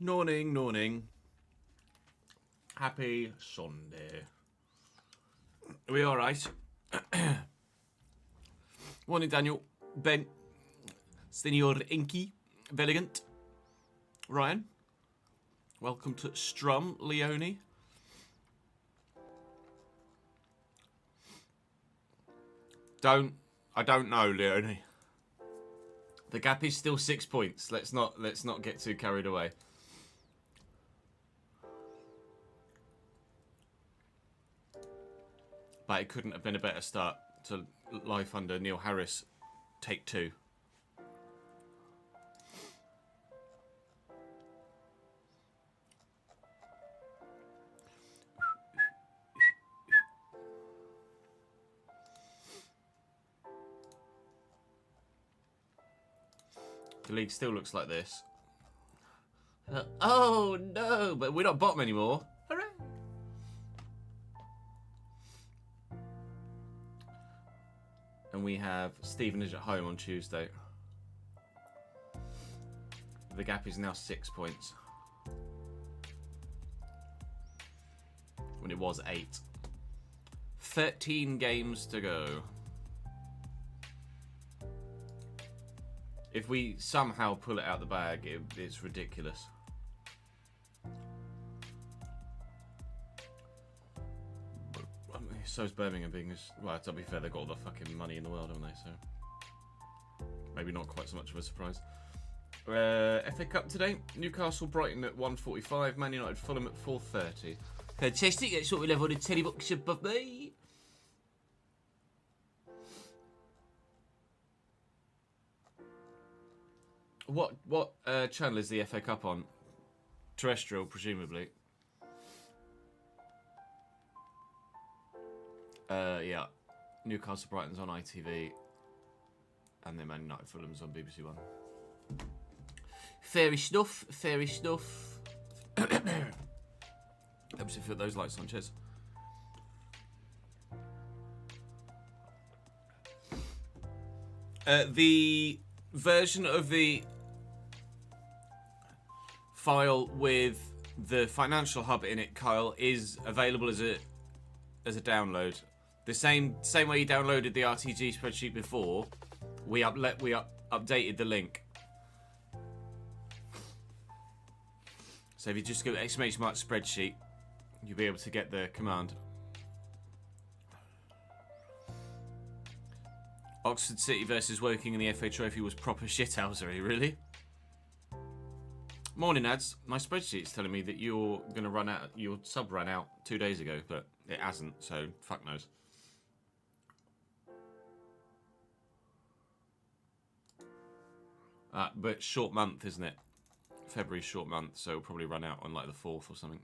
Morning, morning. Happy Sunday. Are we alright? Morning, Daniel. Ben. Senior Inky. Veligant. Ryan. Welcome to Strum, Leone. I don't know, Leone. The gap is still 6 points. Let's not get too carried away. But it couldn't have been a better start to life under Neil Harris. Take 2. The league still looks like this. Oh no, but we're not bottom anymore. Hooray! And we have Stevenage at home on Tuesday. The gap is now 6 points. When it was 8. 13 games to go. If we somehow pull it out the bag, it's ridiculous. So is Birmingham being... Well, to be fair, they've got all the fucking money in the world, haven't they? So maybe not quite so much of a surprise. FA Cup today. Newcastle, Brighton at 1:45. Man United, Fulham at 4:30. Fantastic. That's what we'll have on the telly box above me. What channel is the FA Cup on? Terrestrial, presumably. Yeah. Newcastle Brighton's on ITV. And then Man United Fulham's on BBC One. Fair enough, fair enough. Helps you put those lights on, cheers. The version of the file with the financial hub in it, Kyle, is available as a download. The same way you downloaded the RTG spreadsheet before, we updated the link. So if you just go !" spreadsheet, you'll be able to get the command. Oxford City versus Woking in the FA Trophy was proper shithousery, really? Morning, ads. My spreadsheet's telling me that you're going to run out. Your sub ran out 2 days ago, but it hasn't, so fuck knows. But short month, isn't it? February's short month, so it'll probably run out on like the 4th or something.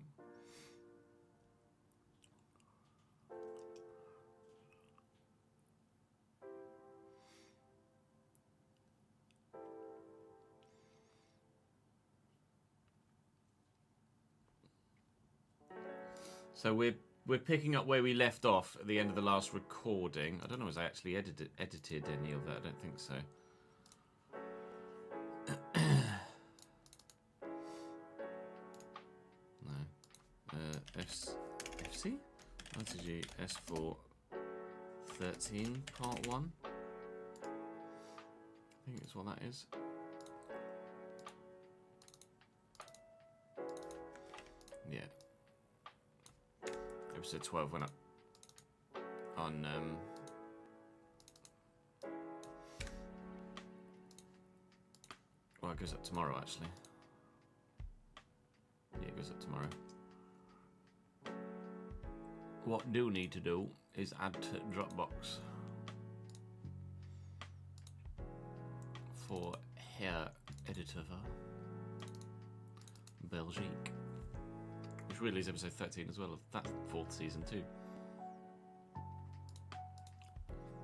So we're picking up where we left off at the end of the last recording. I don't know if I actually edited any of that. I don't think so. No. FC? RTG S4 13 part 1. I think it's what that is. Yeah. Episode 12 went up on well, it goes up tomorrow actually. Yeah, it goes up tomorrow. What I do need to do is add to Dropbox for Herr Editor Belgique. Which really is episode 13 as well of that 4th season too.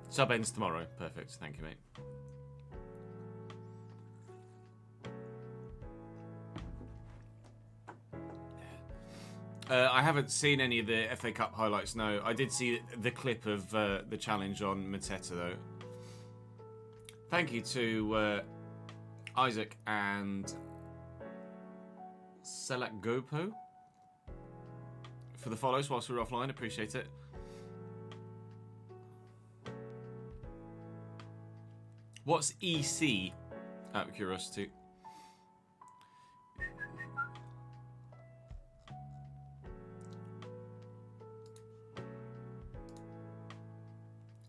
Sub ends tomorrow. Perfect. Thank you, mate. I haven't seen any of the FA Cup highlights, no. I did see the clip of the challenge on Mateta, though. Thank you to Isaac and Selak Gopo for the follows whilst we're offline. Appreciate it. What's EC? Out of curiosity.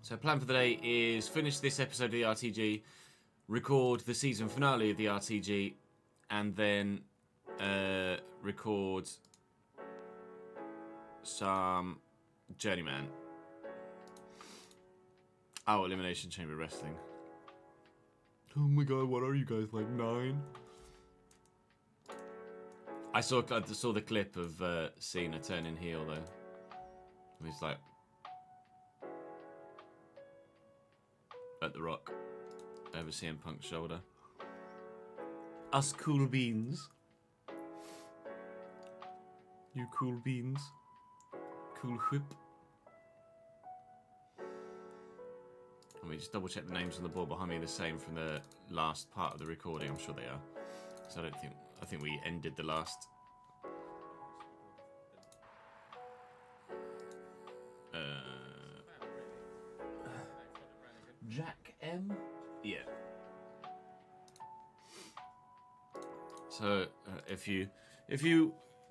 So plan for the day is finish this episode of the RTG, record the season finale of the RTG, and then record some Journeyman. Oh, Elimination Chamber Wrestling. Oh my god, what are you guys, like 9? I saw the clip of Cena turning heel though. He's like at the Rock over CM Punk's shoulder. Us cool beans. You cool beans. Cool whip. Let me just double check the names on the board behind me are the same from the last part of the recording. I'm sure they are. So I think we ended the last Jack M? Yeah. So if you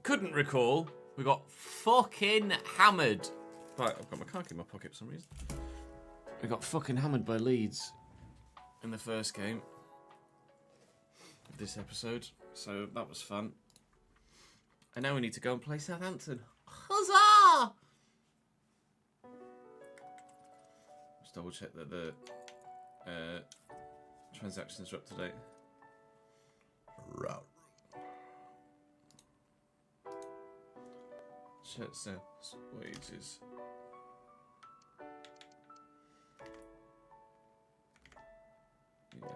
couldn't recall, we got fucking hammered. But I've got my card in my pocket for some reason. We got fucking hammered by Leeds in the first game of this episode, so that was fun. And now we need to go and play Southampton. Huzzah! Just double check that the transactions are up to date. Shirt sales, wages. Yeah.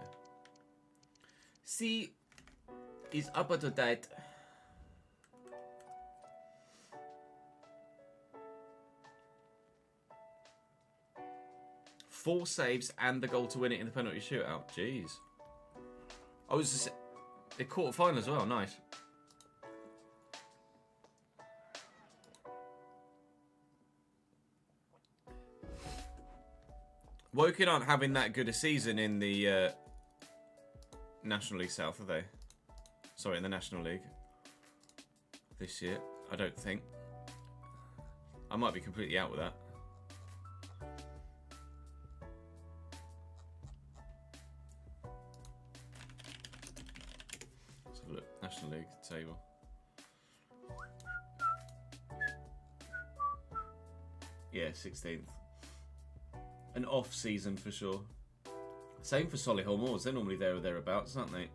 C is up to date. Four saves and the goal to win it in the penalty shootout. Jeez. I was just the quarter final as well. Nice. Woking aren't having that good a season in the National League South, are they? Sorry, in the National League this year. I don't think. I might be completely out with that. Let's have a look. National League table. Yeah, 16th. An off season for sure. Same for Solihull Moors. They're normally there or thereabouts, aren't they?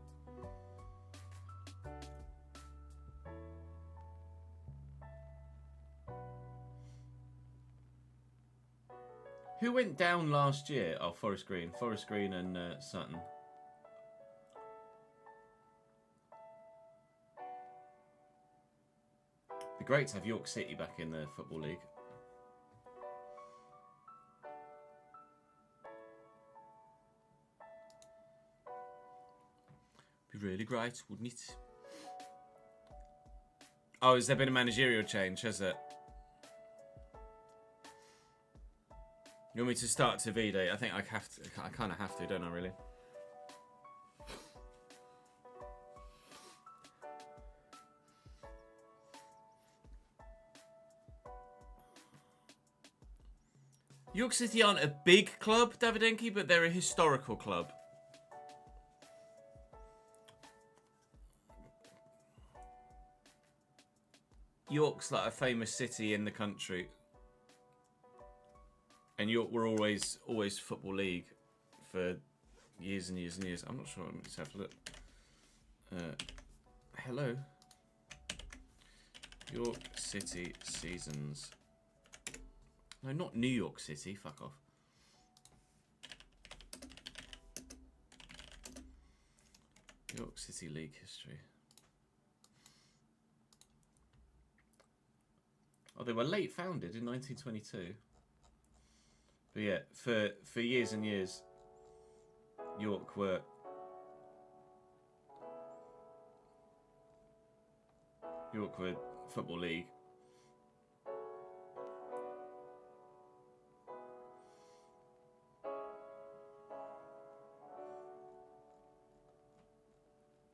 Who went down last year? Oh, Forest Green. Forest Green and Sutton. It'd be great to have York City back in the Football League. Be really great, wouldn't it? Oh, has there been a managerial change, has it? You want me to start Tavide? I think I have to. I kind of have to, don't I, really? York City aren't a big club, Davidenki, but they're a historical club. York's like a famous city in the country. And York were always Football League for years and years and years. I'm not sure. Let's have a look. Hello. York City seasons. No, not New York City. Fuck off. York City League history. Oh, they were late founded in 1922. But yeah, for years and years, York were York were Football League.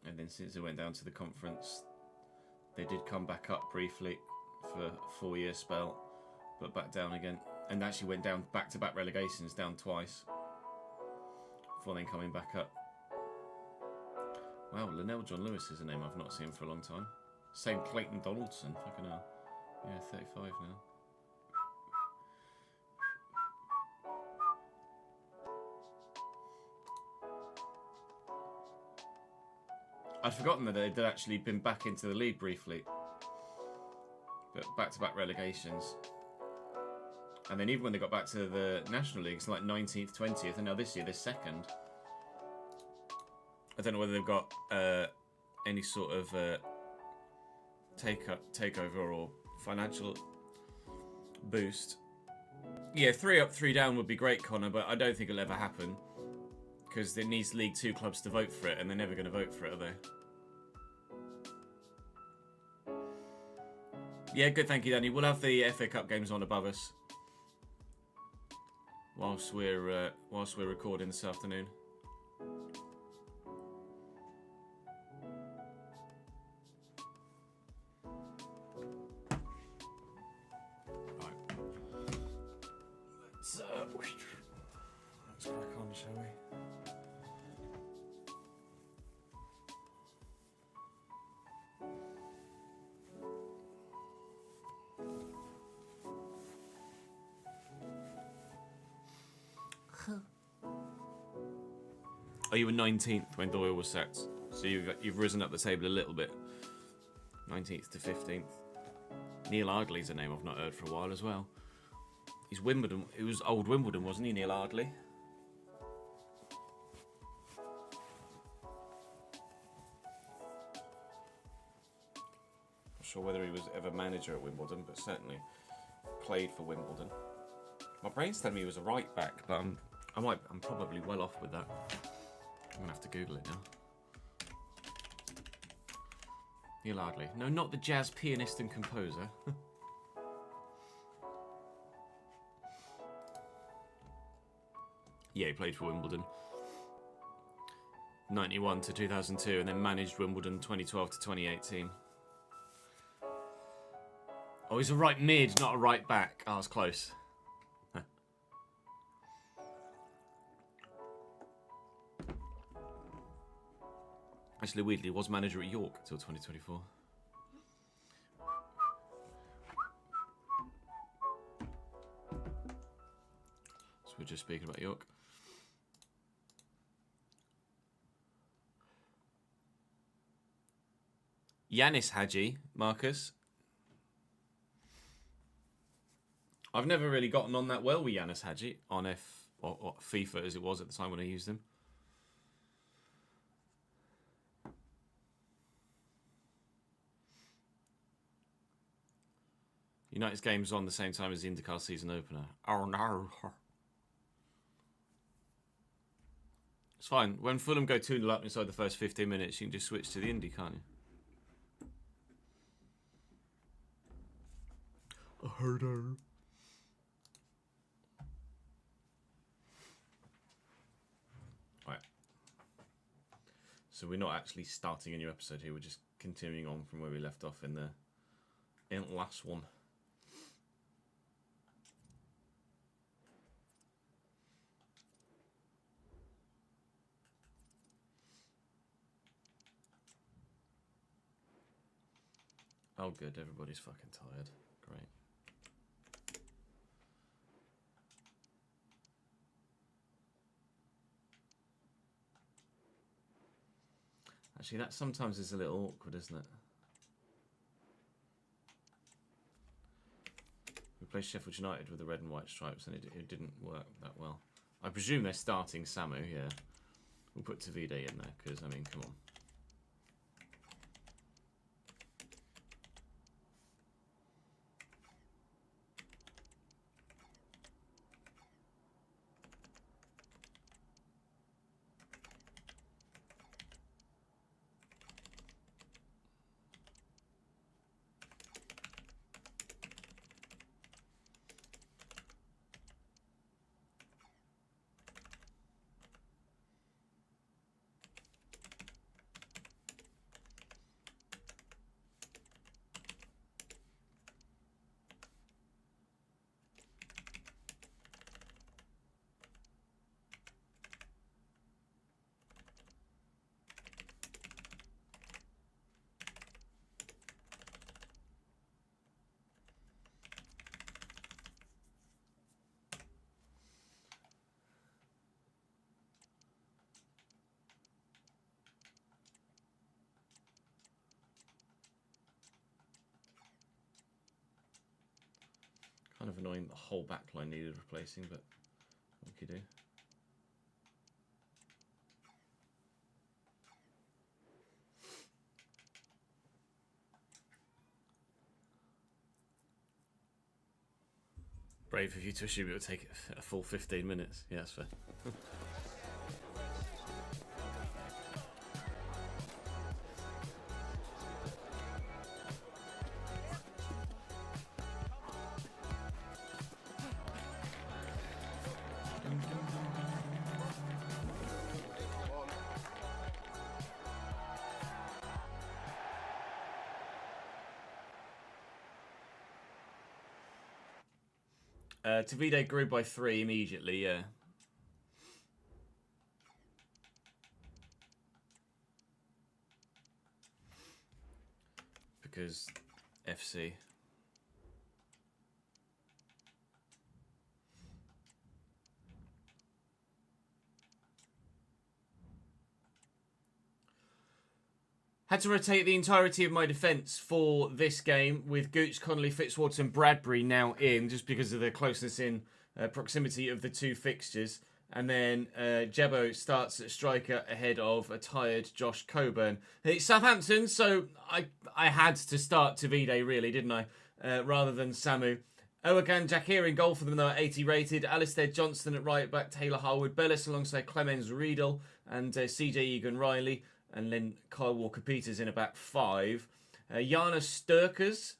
And then since they went down to the conference, they did come back up briefly for a 4-year spell, but back down again. And actually went down back-to-back relegations, down twice, before then coming back up. Wow, Linnell John Lewis is a name I've not seen for a long time. Same Clayton Donaldson, fucking hell. Yeah, 35 now. I'd forgotten that they'd actually been back into the league briefly. But back-to-back relegations. And then even when they got back to the National League, it's like 19th, 20th, and now this year they're second. I don't know whether they've got any sort of takeover or financial boost. Yeah, 3 up, 3 down would be great, Connor, but I don't think it'll ever happen. Because it needs League 2 clubs to vote for it, and they're never going to vote for it, are they? Yeah, good, thank you, Danny. We'll have the FA Cup games on above us whilst we're recording this afternoon. Right. Let's crack on, shall we? Oh, you were 19th when Doyle was sacked, so you've risen up the table a little bit. 19th to 15th. Neil Ardley's a name I've not heard for a while as well. He's Wimbledon. It was old Wimbledon, wasn't he, Neil Ardley? Not sure whether he was ever manager at Wimbledon, but certainly played for Wimbledon. My brain's telling me he was a right back, but I'm probably well off with that. I'm gonna have to Google it now. Neil Ardley. No, not the jazz pianist and composer. Yeah, he played for Wimbledon. 91 to 2002, and then managed Wimbledon 2012 to 2018. Oh, he's a right mid, not a right back. Oh, I was close. Actually, weirdly, was manager at York until 2024. So we're just speaking about York. Yanis Hadji, Marcus. I've never really gotten on that well with Yanis Hadji on or FIFA as it was at the time when I used him. United's game's on the same time as the IndyCar season opener. Oh no. It's fine. When Fulham go 2-0 up inside the first 15 minutes, you can just switch to the Indy, can't you? A herder. Right. So we're not actually starting a new episode here. We're just continuing on from where we left off in the last one. Oh, good. Everybody's fucking tired. Great. Actually, that sometimes is a little awkward, isn't it? We played Sheffield United with the red and white stripes, and it didn't work that well. I presume they're starting Samu, yeah. We'll put Tavide in there, because, I mean, come on. Kind of annoying the whole backline needed replacing, but what can you do? Brave of you to assume it would take a full 15 minutes. Yeah, that's fair. Tavide grew by 3 immediately, yeah. Because FC. Had to rotate the entirety of my defence for this game with Gooch, Connolly, Fitzwater, Bradbury now in, just because of the closeness in proximity of the two fixtures. And then Jebo starts at striker ahead of a tired Josh Coburn. It's Southampton, so I had to start Tavide, really, didn't I? Rather than Samu. Owagan Jakir in goal for them, though, at 80 rated. Alistair Johnston at right back. Taylor Harwood Bellis alongside Clemens Riedel and CJ Egan-Riley. And then Kyle Walker-Peters in about 5. Jana Stukers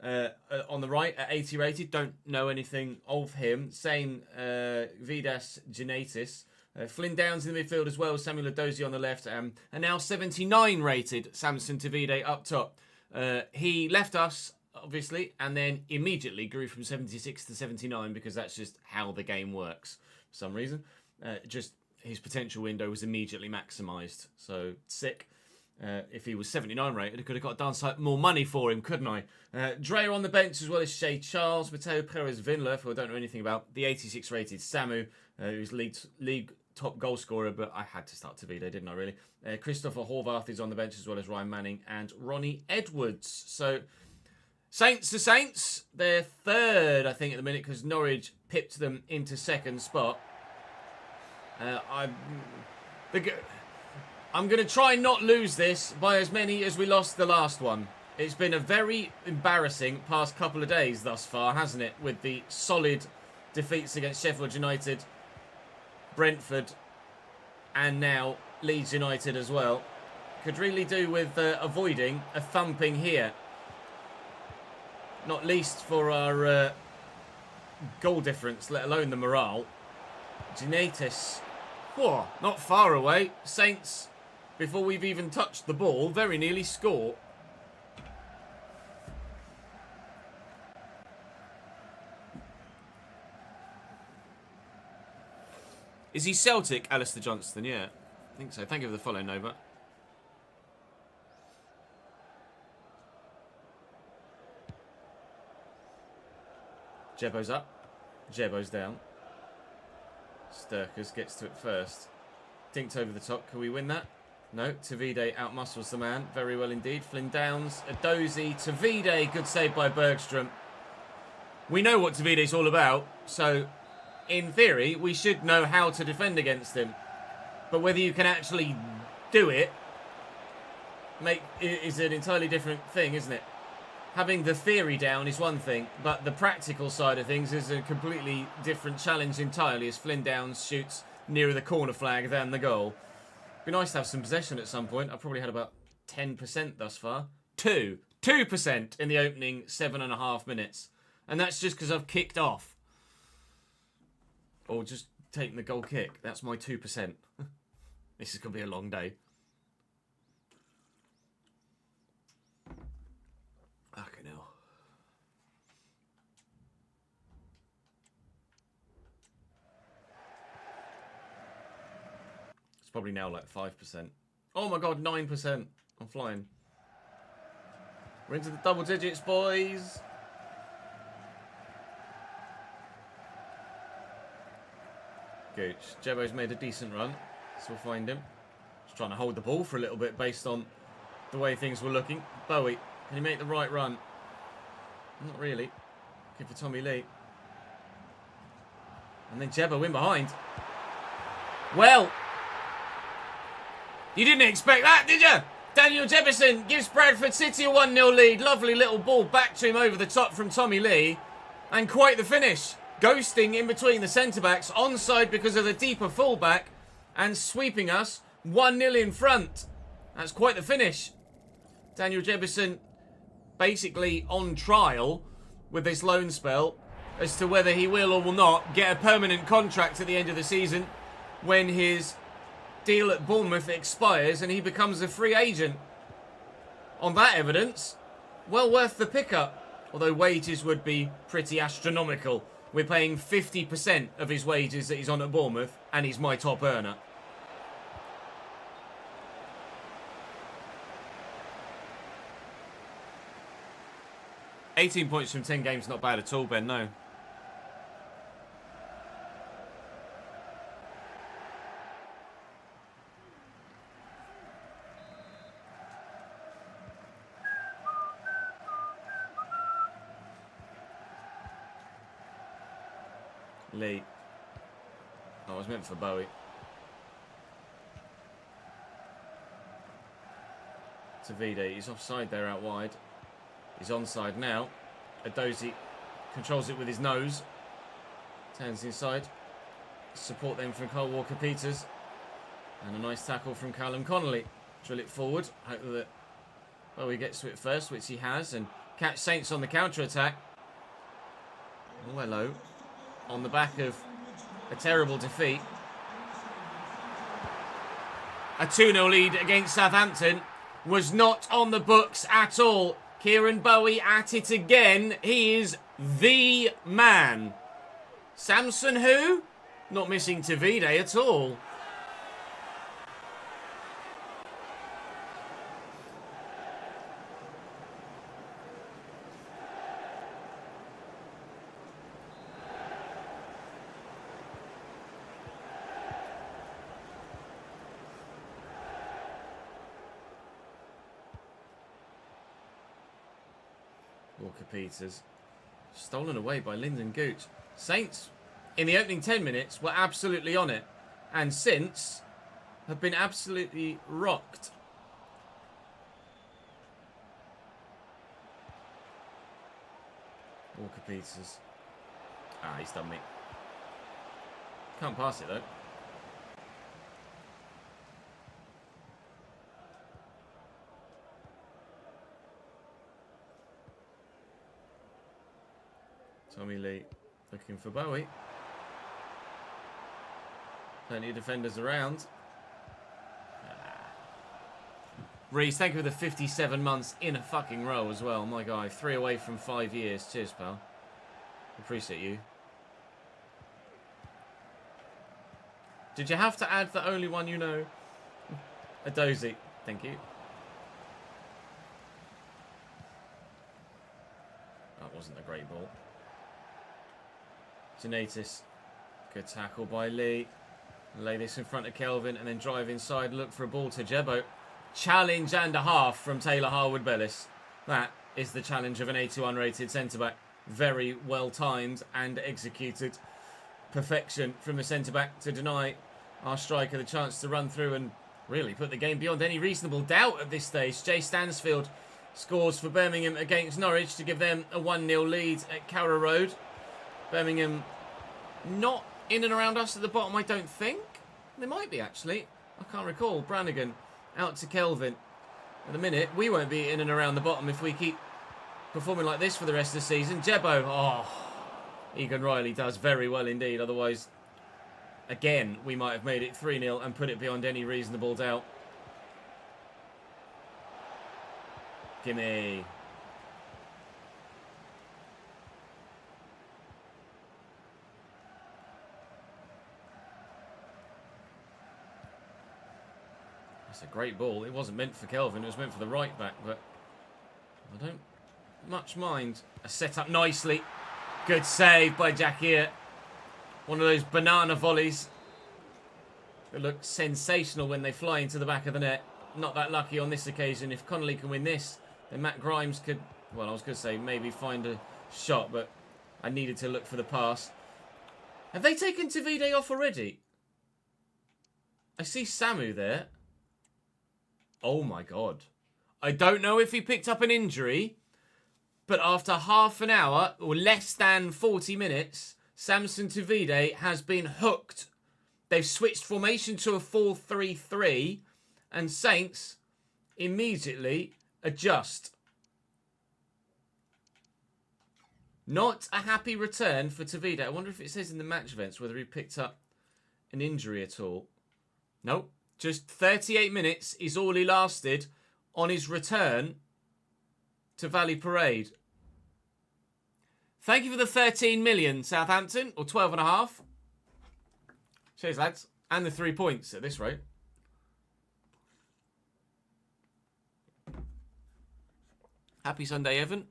on the right at 80 rated. Don't know anything of him. Same Vidas Genetis. Flynn Downs in the midfield as well. Samuel Adozi on the left. And now 79 rated Samson Tavide up top. He left us, obviously, and then immediately grew from 76 to 79 because that's just how the game works for some reason. Just his potential window was immediately maximised. So, sick. If he was 79 rated, I could have got a darn sight more money for him, couldn't I? Dreyer on the bench as well as Shea Charles, Mateo Perez-Vinler, who I don't know anything about, the 86 rated Samu, who's league top goal scorer, but I had to start Tavide, didn't I, really? Christopher Horvath is on the bench as well as Ryan Manning and Ronnie Edwards. So, Saints are Saints. They're third, I think, at the minute, because Norwich pipped them into second spot. I'm going to try and not lose this by as many as we lost the last one. It's been a very embarrassing past couple of days thus far, hasn't it? With the solid defeats against Sheffield United, Brentford, and now Leeds United as well. Could really do with avoiding a thumping here. Not least for our goal difference, let alone the morale. Genetis, not far away. Saints, before we've even touched the ball, very nearly score. Is he Celtic, Alistair Johnston? Yeah, I think so. Thank you for the follow, Nova. Jebo's up. Jebo's down. Sturkers gets to it first. Dinked over the top. Can we win that? No. Tavide outmuscles the man. Very well indeed. Flynn Downs. Adozi. Tavide. Good save by Bergstrom. We know what Tavide's all about. So, in theory, we should know how to defend against him. But whether you can actually do it is an entirely different thing, isn't it? Having the theory down is one thing, but the practical side of things is a completely different challenge entirely as Flynn Downs shoots nearer the corner flag than the goal. Be nice to have some possession at some point. I've probably had about 10% thus far. 2% in the opening 7.5 minutes. And that's just because I've kicked off. Or just taking the goal kick. That's my 2%. This is going to be a long day. Okay, now. It's probably now like 5%. Oh my god, 9%. I'm flying. We're into the double digits, boys. Gooch. Jebo's made a decent run, so we'll find him. Just trying to hold the ball for a little bit based on the way things were looking. Bowie. Can he make the right run? Not really. Good for Tommy Lee. And then Jebbo in behind. Well, you didn't expect that, did you? Daniel Jebbison gives Bradford City a 1-0 lead. Lovely little ball back to him over the top from Tommy Lee. And quite the finish. Ghosting in between the centre-backs. Onside because of the deeper full-back. And sweeping us 1-0 in front. That's quite the finish. Daniel Jebbison basically on trial with this loan spell as to whether he will or will not get a permanent contract at the end of the season when his deal at Bournemouth expires and he becomes a free agent. On that evidence, well worth the pickup, although wages would be pretty astronomical. We're paying 50% of his wages that he's on at Bournemouth, and he's my top earner. $18 points from 10 games, not bad at all, Ben, no. Lee. Oh, it was meant for Bowie. To Vide. He's offside there out wide. He's onside now. Adozi controls it with his nose. Turns inside. Support then from Cole Walker-Peters. And a nice tackle from Callum Connolly. Drill it forward. Hope that Bowie gets to it first, which he has. And catch Saints on the counter-attack. Oh, hello. On the back of a terrible defeat. A 2-0 lead against Southampton was not on the books at all. Kieran Bowie at it again. He is the man. Samson who? Not missing Tavide at all. Walker-Peters. Stolen away by Lyndon Gooch. Saints, in the opening 10 minutes, were absolutely on it. And since, have been absolutely rocked. Walker-Peters. Ah, he's done me. Can't pass it, though. Tommy Lee looking for Bowie. Plenty of defenders around. Reese, thank you for the 57 months in a fucking row as well. My guy, 3 away from 5 years. Cheers, pal. Appreciate you. Did you have to add the only one you know? A dozy. Thank you. That wasn't a great ball. Janatis. Good tackle by Lee. Lay this in front of Kelvin and then drive inside. Look for a ball to Jebbo. Challenge and a half from Taylor Harwood-Bellis. That is the challenge of an 81 rated centre-back. Very well timed and executed. Perfection from the centre-back to deny our striker the chance to run through and really put the game beyond any reasonable doubt at this stage. Jay Stansfield scores for Birmingham against Norwich to give them a 1-0 lead at Carrow Road. Birmingham not in and around us at the bottom, I don't think. They might be, actually. I can't recall. Brannigan out to Kelvin. At the minute, we won't be in and around the bottom if we keep performing like this for the rest of the season. Jebbo, oh, Egan Riley does very well indeed. Otherwise, again, we might have made it 3-0 and put it beyond any reasonable doubt. Gimme. That's a great ball. It wasn't meant for Kelvin. It was meant for the right back, but I don't much mind. A set up nicely. Good save by Jackier. One of those banana volleys that look sensational when they fly into the back of the net. Not that lucky on this occasion. If Connolly can win this, then Matt Grimes could, well, I was going to say maybe find shot, but I needed to look for the pass. Have they taken Tavide off already? I see Samu there. Oh my god. I don't know if he picked up an injury, but after half an hour, or less than 40 minutes, Samson Tavide has been hooked. They've switched formation to a 4-3-3, and Saints immediately adjust. Not a happy return for Tavide. I wonder if it says in the match events whether he picked up an injury at all. Nope. Just 38 minutes is all he lasted on his return to Valley Parade. Thank you for the 13 million, Southampton, or 12.5. Cheers, lads. And the 3 points at this rate. Happy Sunday, Evan.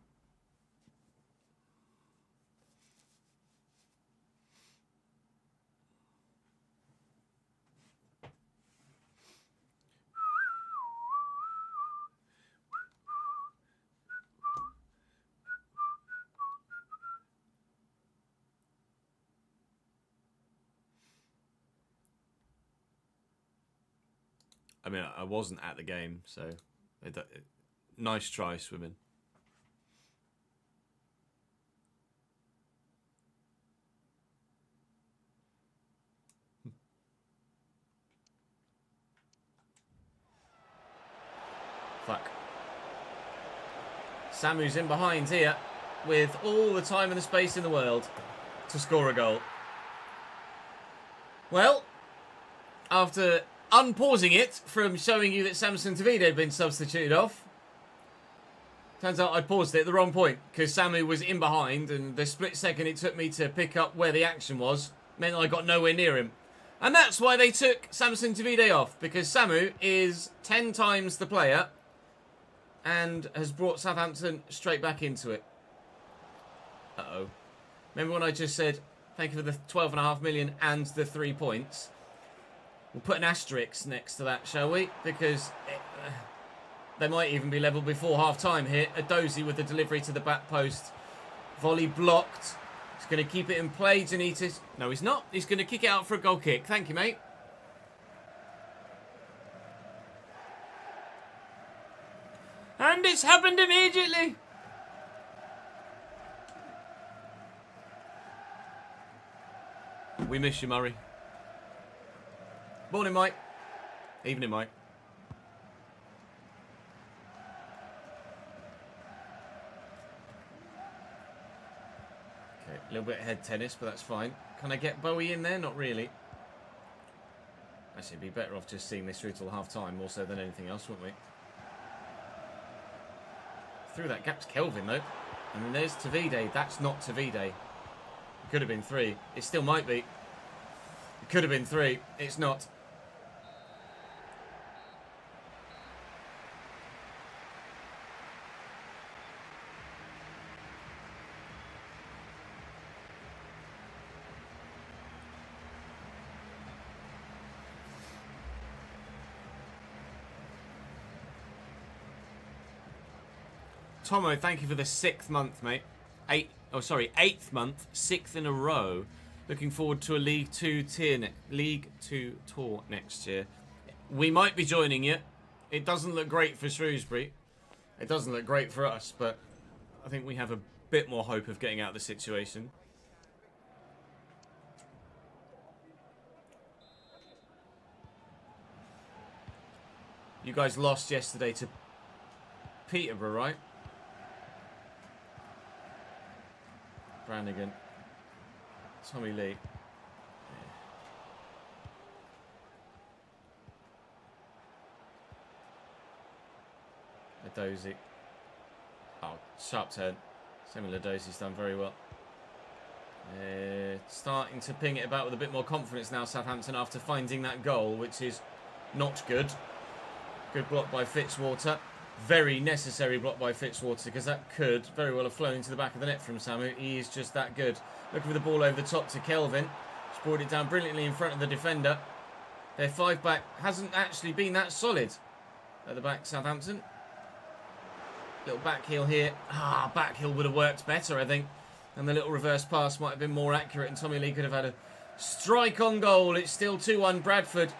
I mean, I wasn't at the game, so nice try, swimming. Fuck. Samu's in behind here with all the time and the space in the world to score a goal. Well, after unpausing it from showing you that Samson Tavide had been substituted off, turns out I paused it at the wrong point because Samu was in behind, and the split second it took me to pick up where the action was meant I got nowhere near him. And that's why they took Samson Tavide off, because Samu is 10 times the player and has brought Southampton straight back into it. Uh-oh. Remember when I just said thank you for the 12.5 million and the 3 points? We'll put an asterisk next to that, shall we? Because they might even be level before half-time here. Adozi with the delivery to the back post. Volley blocked. He's going to keep it in play, Janitas. No, he's not. He's going to kick it out for a goal kick. Thank you, mate. And it's happened immediately. We miss you, Murray. Morning, Mike. Evening, Mike. Okay, a little bit of head tennis, but that's fine. Can I get Bowie in there? Not really. Actually, it'd be better off just seeing this through till half-time, more so than anything else, wouldn't we? Through that gap's Kelvin, though. I mean, there's Tavide. That's not Tavide. It could have been 3. It still might be. It could have been 3. It's not. Tomo, thank you for the 6th month, mate. 8th month, 6th in a row. Looking forward to a League 2 tour next year. We might be joining you. It doesn't look great for Shrewsbury. It doesn't look great for us, but I think we have a bit more hope of getting out of the situation. You guys lost yesterday to Peterborough, right? Brannigan. Tommy Lee. Yeah. Ladozi. Oh, sharp turn. Samuel Ladozi's done very well. Starting to ping it about with a bit more confidence now, Southampton, after finding that goal, which is not good. Good block by Fitzwater. Very necessary block by Fitzwater, because that could very well have flown into the back of the net from Samu. He is just that good. Looking for the ball over the top to Kelvin. He's brought it down brilliantly in front of the defender. Their 5-back hasn't actually been that solid at the back, Southampton. Little back heel here. Back heel would have worked better, I think. And the little reverse pass might have been more accurate, and Tommy Lee could have had a strike on goal. It's still 2-1 Bradford.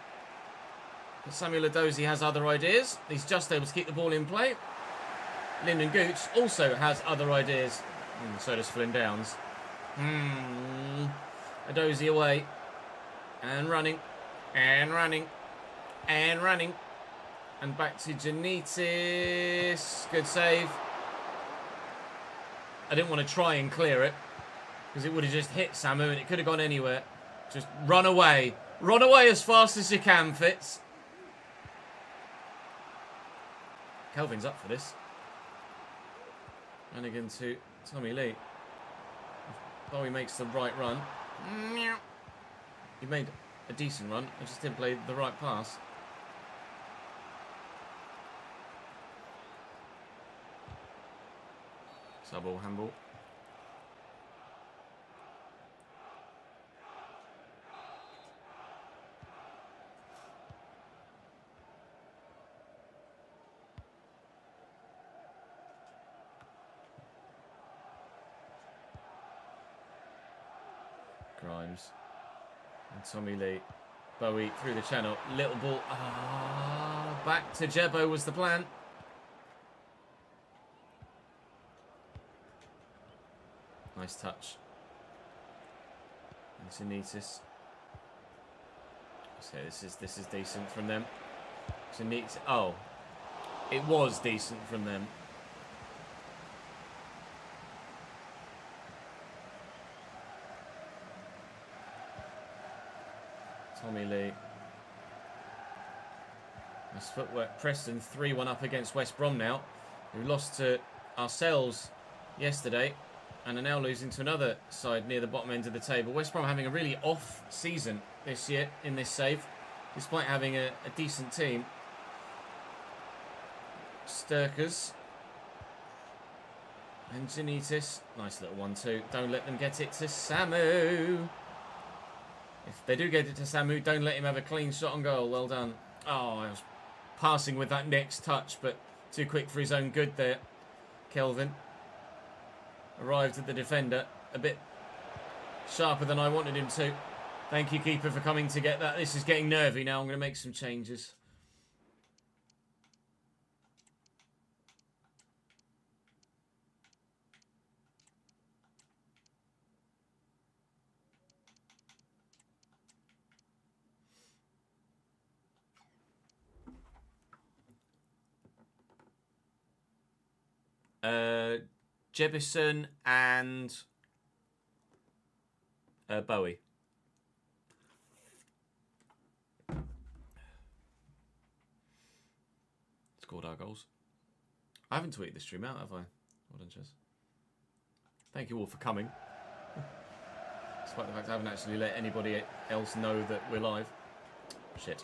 But Samuel Edozie has other ideas. He's just able to keep the ball in play. Lyndon Gooch also has other ideas. So does Flynn Downs. Edozie away. And running. And running. And running. And back to Janitis. Good save. I didn't want to try and clear it, because it would have just hit Samu and it could have gone anywhere. Just run away. Run away as fast as you can, Fitz. Kelvin's up for this. And again to Tommy Lee. Bowie makes the right run. He made a decent run. I just didn't play the right pass. Sub-ball, handball. Grimes. And Tommy Lee. Bowie through the channel. Little ball. Back to Jebbo was the plan. Nice touch. And Sanitis. So this is decent from them. Sanitis. Oh, it was decent from them. Tommy Lee. Nice footwork. Preston 3-1 up against West Brom now. We lost to ourselves yesterday and are now losing to another side near the bottom end of the table. West Brom having a really off season this year in this save, despite having a decent team. Sturkers. And Janitis. Nice little 1-2. Don't let them get it to Samu. If they do get it to Samu, don't let him have a clean shot on goal. Well done. Oh, I was passing with that next touch, but too quick for his own good there. Kelvin arrived at the defender a bit sharper than I wanted him to. Thank you, keeper, for coming to get that. This is getting nervy now. I'm going to make some changes. Jebison and Bowie. Scored our goals. I haven't tweeted the stream out, have I? Well done, Chess. Thank you all for coming. Despite the fact I haven't actually let anybody else know that we're live. Shit.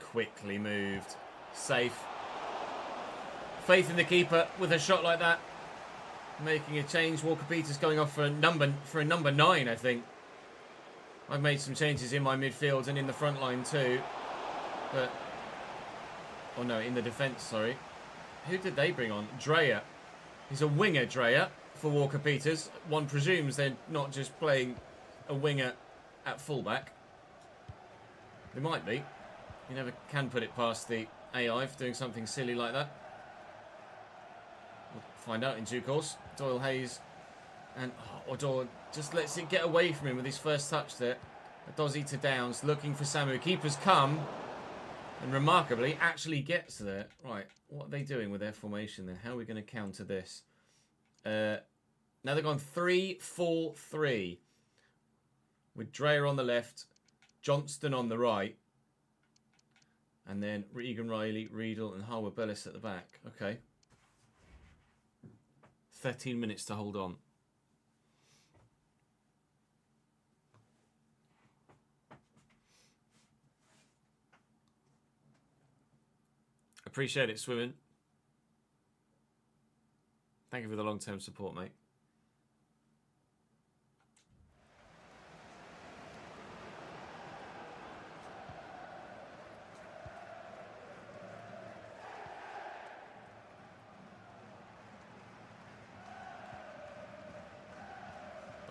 Quickly moved. Safe. Faith in the keeper with a shot like that. Making a change. Walker Peters going off for a number 9, I think. I've made some changes in my midfield and in the front line too. But... oh no, in the defence, sorry. Who did they bring on? Dreyer. He's a winger, Dreyer, for Walker Peters. One presumes they're not just playing a winger at fullback. They might be. You never can put it past the AI for doing something silly like that. We'll find out in due course. Doyle Hayes and O'Doyle just lets it get away from him with his first touch there. Dozie to Downs looking for Samu. Keeper's come and remarkably actually gets there. Right, what are they doing with their formation then? How are we going to counter this? Now they've gone 3-4-3 with Dreyer on the left, Johnston on the right. And then Regan Riley, Riedel and Harwood Bellis at the back. Okay. 13 minutes to hold on. Appreciate it, Swimming. Thank you for the long-term support, mate.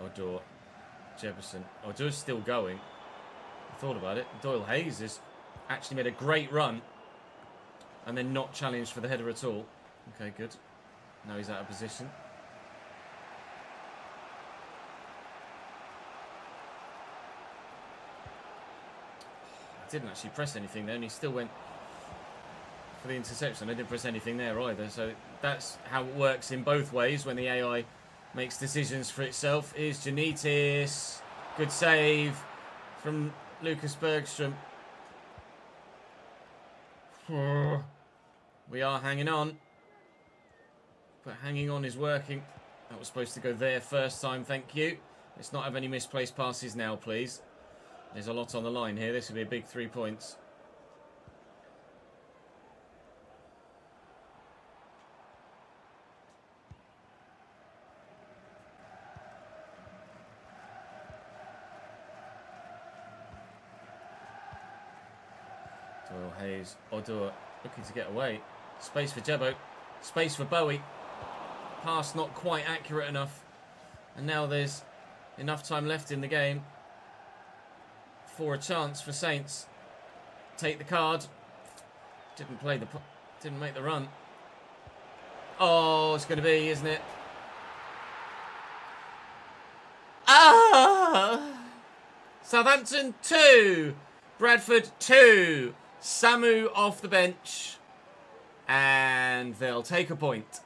Odor. Jefferson. Odor's still going. I thought about it. Doyle Hayes has actually made a great run. And then not challenged for the header at all. Okay, good. Now he's out of position. Didn't actually press anything there, and he still went for the interception. I didn't press anything there either, so that's how it works in both ways when the AI makes decisions for itself. Is Janitis. Good save from Lucas Bergstrom. We are hanging on, but hanging on is working. That was supposed to go there first time, thank you. Let's not have any misplaced passes now, please. There's a lot on the line here. This will be a big 3 points. Doyle Hayes, Odor looking to get away. Space for Jebo. Space for Bowie. Pass not quite accurate enough. And now there's enough time left in the game for a chance for Saints. Take the card. Didn't make the run. Oh, it's going to be, isn't it? Southampton 2. Bradford 2. Samu off the bench. And they'll take a point.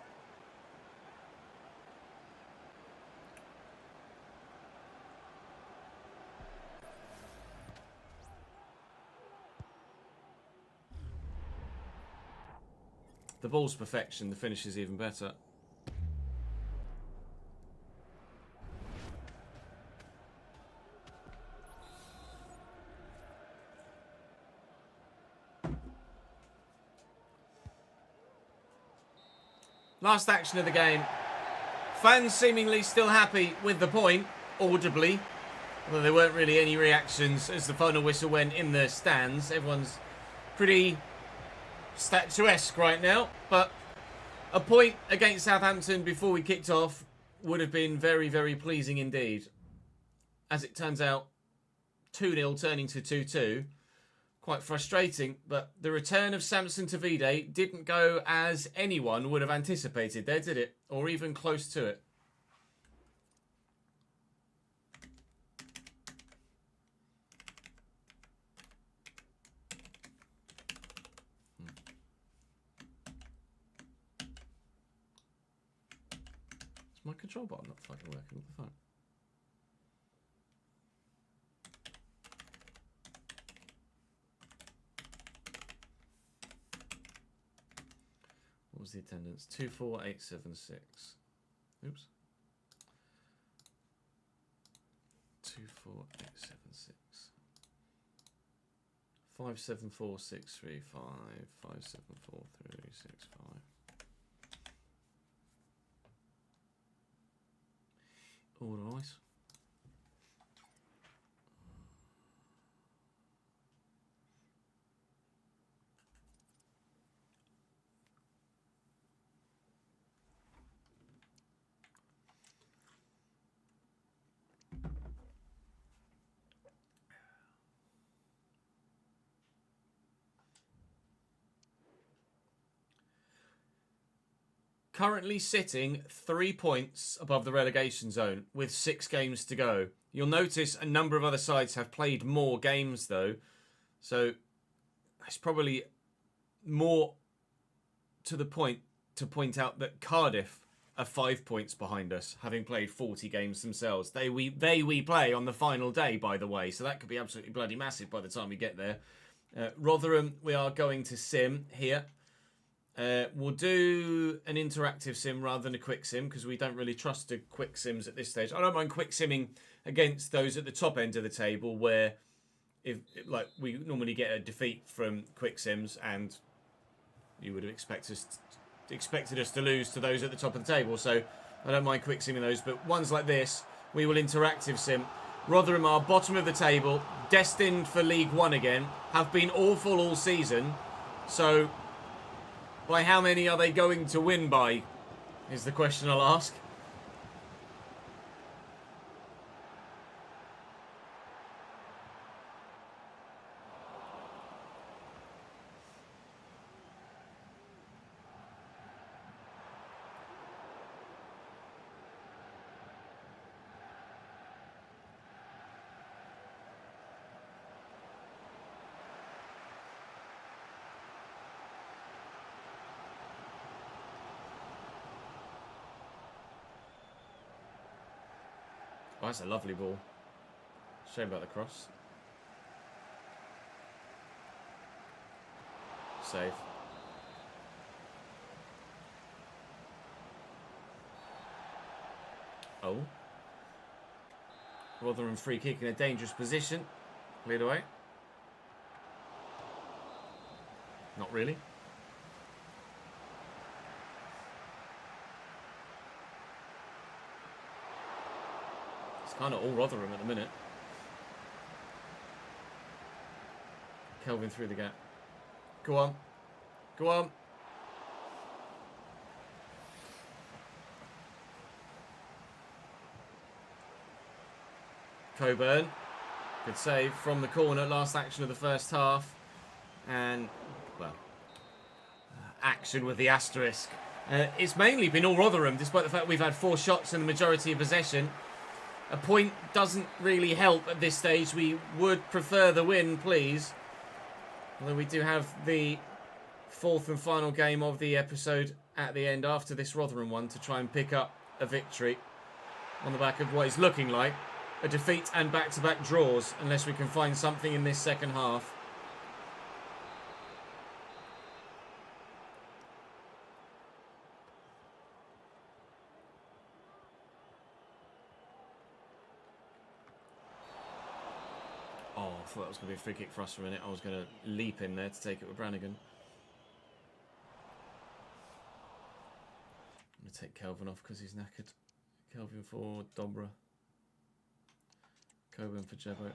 The ball's perfection, the finish is even better. Last action of the game. Fans seemingly still happy with the point, audibly. Although there weren't really any reactions as the final whistle went in the stands. Everyone's pretty statuesque right now, but a point against Southampton before we kicked off would have been very, very pleasing indeed. As it turns out, 2-0 turning to 2-2. Quite frustrating, but the return of Samson Tavide didn't go as anyone would have anticipated there, did it? Or even close to it. My control button not fucking working with the phone. What was the attendance? 24876. Oops. 24876. 574635. 574365. All right. Currently sitting 3 points above the relegation zone with 6 games to go. You'll notice a number of other sides have played more games though. So it's probably more to the point to point out that Cardiff are 5 points behind us, having played 40 games themselves. They we play on the final day, by the way. So that could be absolutely bloody massive by the time we get there. Rotherham, we are going to sim here. We'll do an interactive sim rather than a quick sim because we don't really trust the quick sims at this stage. I don't mind quick simming against those at the top end of the table where if like we normally get a defeat from quick sims and you would have expected us to lose to those at the top of the table. So I don't mind quick simming those, but ones like this, we will interactive sim. Rotherham are bottom of the table, destined for League One again, have been awful all season. So by how many are they going to win by, is the question I'll ask. Oh, that's a lovely ball. Shame about the cross. Save. Oh. Rotherham free kick in a dangerous position. Cleared away. Not really. It's kind of all Rotherham at the minute. Kelvin through the gap. Go on. Go on. Coburn. Good save from the corner. Last action of the first half. And, well, action with the asterisk. It's mainly been all Rotherham, despite the fact we've had 4 shots and the majority of possession. A point doesn't really help at this stage. We would prefer the win, please. Although we do have the 4th and final game of the episode at the end after this Rotherham one to try and pick up a victory on the back of what is looking like a defeat and back-to-back draws, unless we can find something in this second half. Oh, I thought that was going to be a free kick for us for a minute. I was going to leap in there to take it with Brannigan. I'm going to take Kelvin off because he's knackered. Kelvin for Dobra. Coburn for Jebo.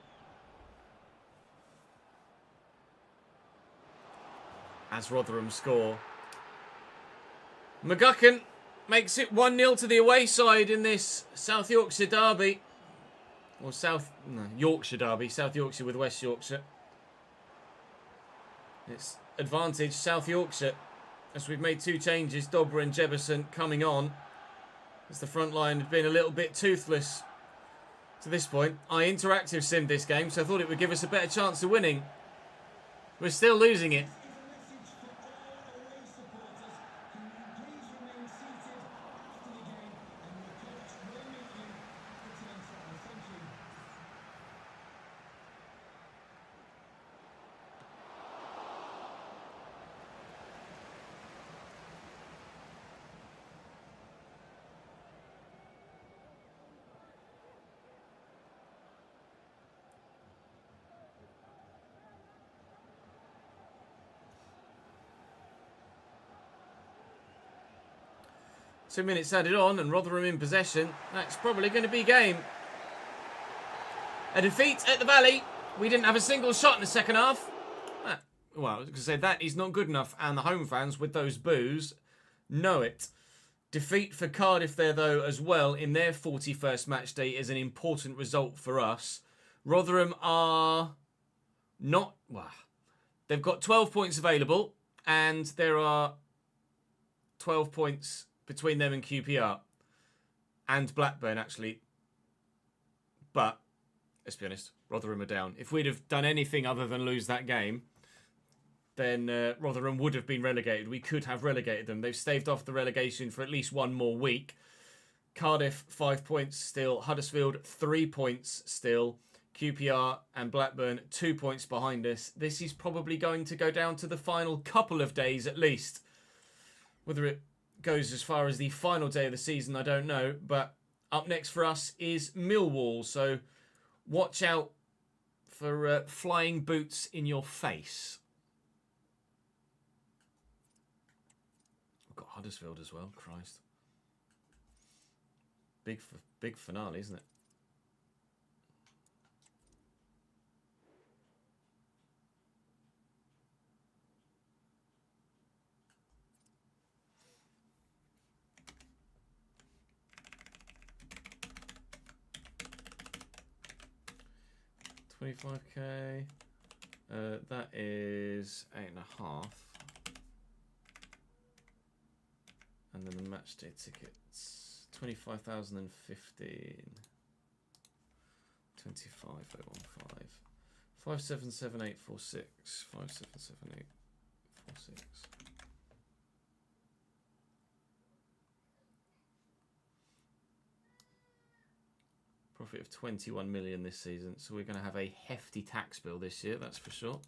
As Rotherham score. McGuckin makes it 1-0 to the away side in this South Yorkshire derby. Or Yorkshire derby. South Yorkshire with West Yorkshire. It's advantage South Yorkshire. As we've made 2 changes. Dobra and Jebison coming on. As the front line had been a little bit toothless to this point. I interactive simmed this game, so I thought it would give us a better chance of winning. We're still losing it. Two minutes added on and Rotherham in possession. That's probably going to be game. A defeat at the Valley. We didn't have a single shot in the second half. Well, I was going to say that is not good enough, and the home fans with those boos know it. Defeat for Cardiff there, though, as well, in their 41st match day is an important result for us. Rotherham are not... Well, they've got 12 points available, and there are 12 points between them and QPR. And Blackburn, actually. But, let's be honest, Rotherham are down. If we'd have done anything other than lose that game, then Rotherham would have been relegated. We could have relegated them. They've staved off the relegation for at least one more week. Cardiff, 5 points still. Huddersfield, 3 points still. QPR and Blackburn, 2 points behind us. This is probably going to go down to the final couple of days at least. Whether it goes as far as the final day of the season, I don't know. But up next for us is Millwall. So watch out for flying boots in your face. We've got Huddersfield as well. Christ. Big finale, isn't it? $25k. That is 8.5. And then the match day tickets. 25,015. 25,015. 577846. 577846. profit of 21 million this season. So we're going to have a hefty tax bill this year, that's for sure.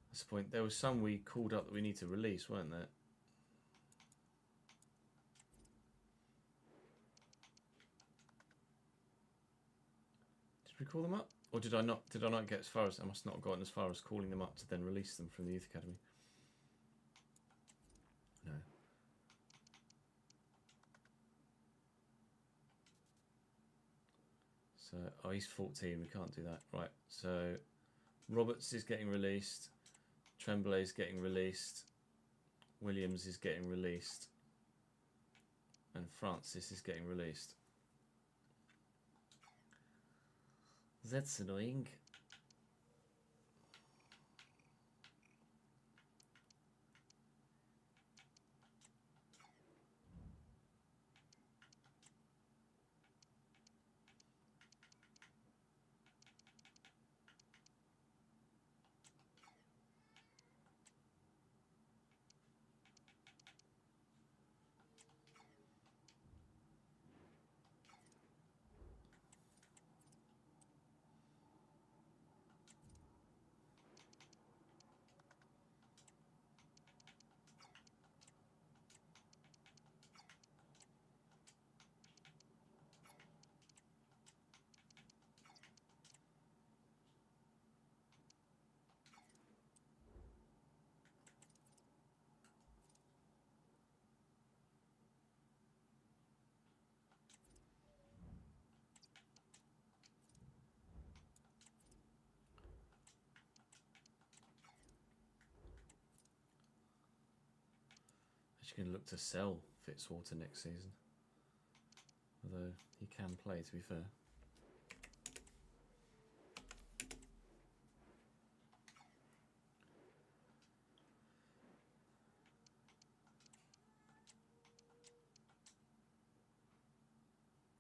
At this point, there was some we called up that we need to release, weren't there? Did we call them up? Or did I not get as far as... I must not have gotten as far as calling them up to then release them from the Youth Academy. No. So, oh, he's 14. We can't do that. Right, so Roberts is getting released. Tremblay is getting released. Williams is getting released. And Francis is getting released. That's annoying. Going to look to sell Fitzwater next season, although he can play, to be fair.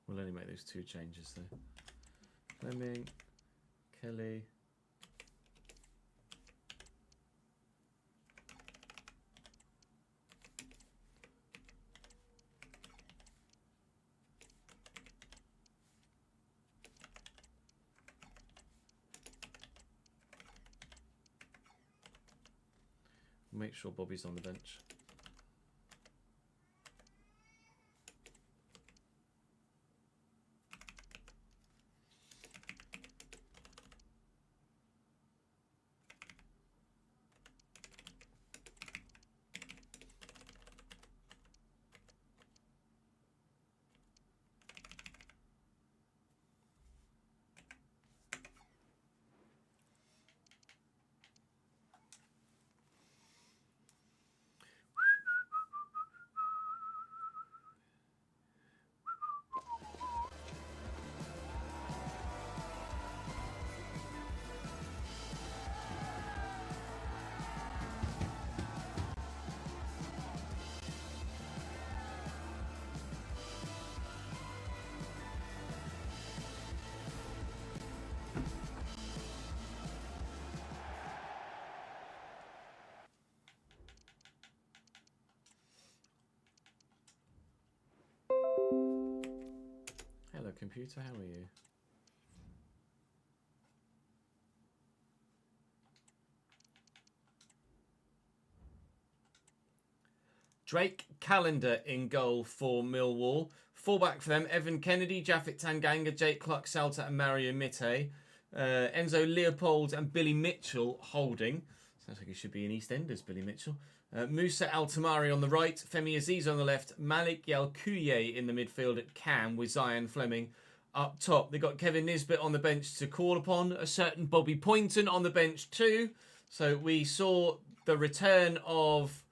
We'll only make those 2 changes though. Fleming, Kelly. Make sure Bobby's on the bench. Hello computer, how are you? Drake Callender in goal for Millwall. Fullback for them, Evan Kennedy, Japhet Tanganga, Jake Clark Salter and Mario Mitte. Enzo Leopold and Billy Mitchell holding. Sounds like he should be in EastEnders, Billy Mitchell. Musa Altamari on the right, Femi Aziz on the left, Malik Yalkuye in the midfield at Cam with Zion Fleming up top. They've got Kevin Nisbet on the bench to call upon, a certain Bobby Poynton on the bench too. So we saw the return of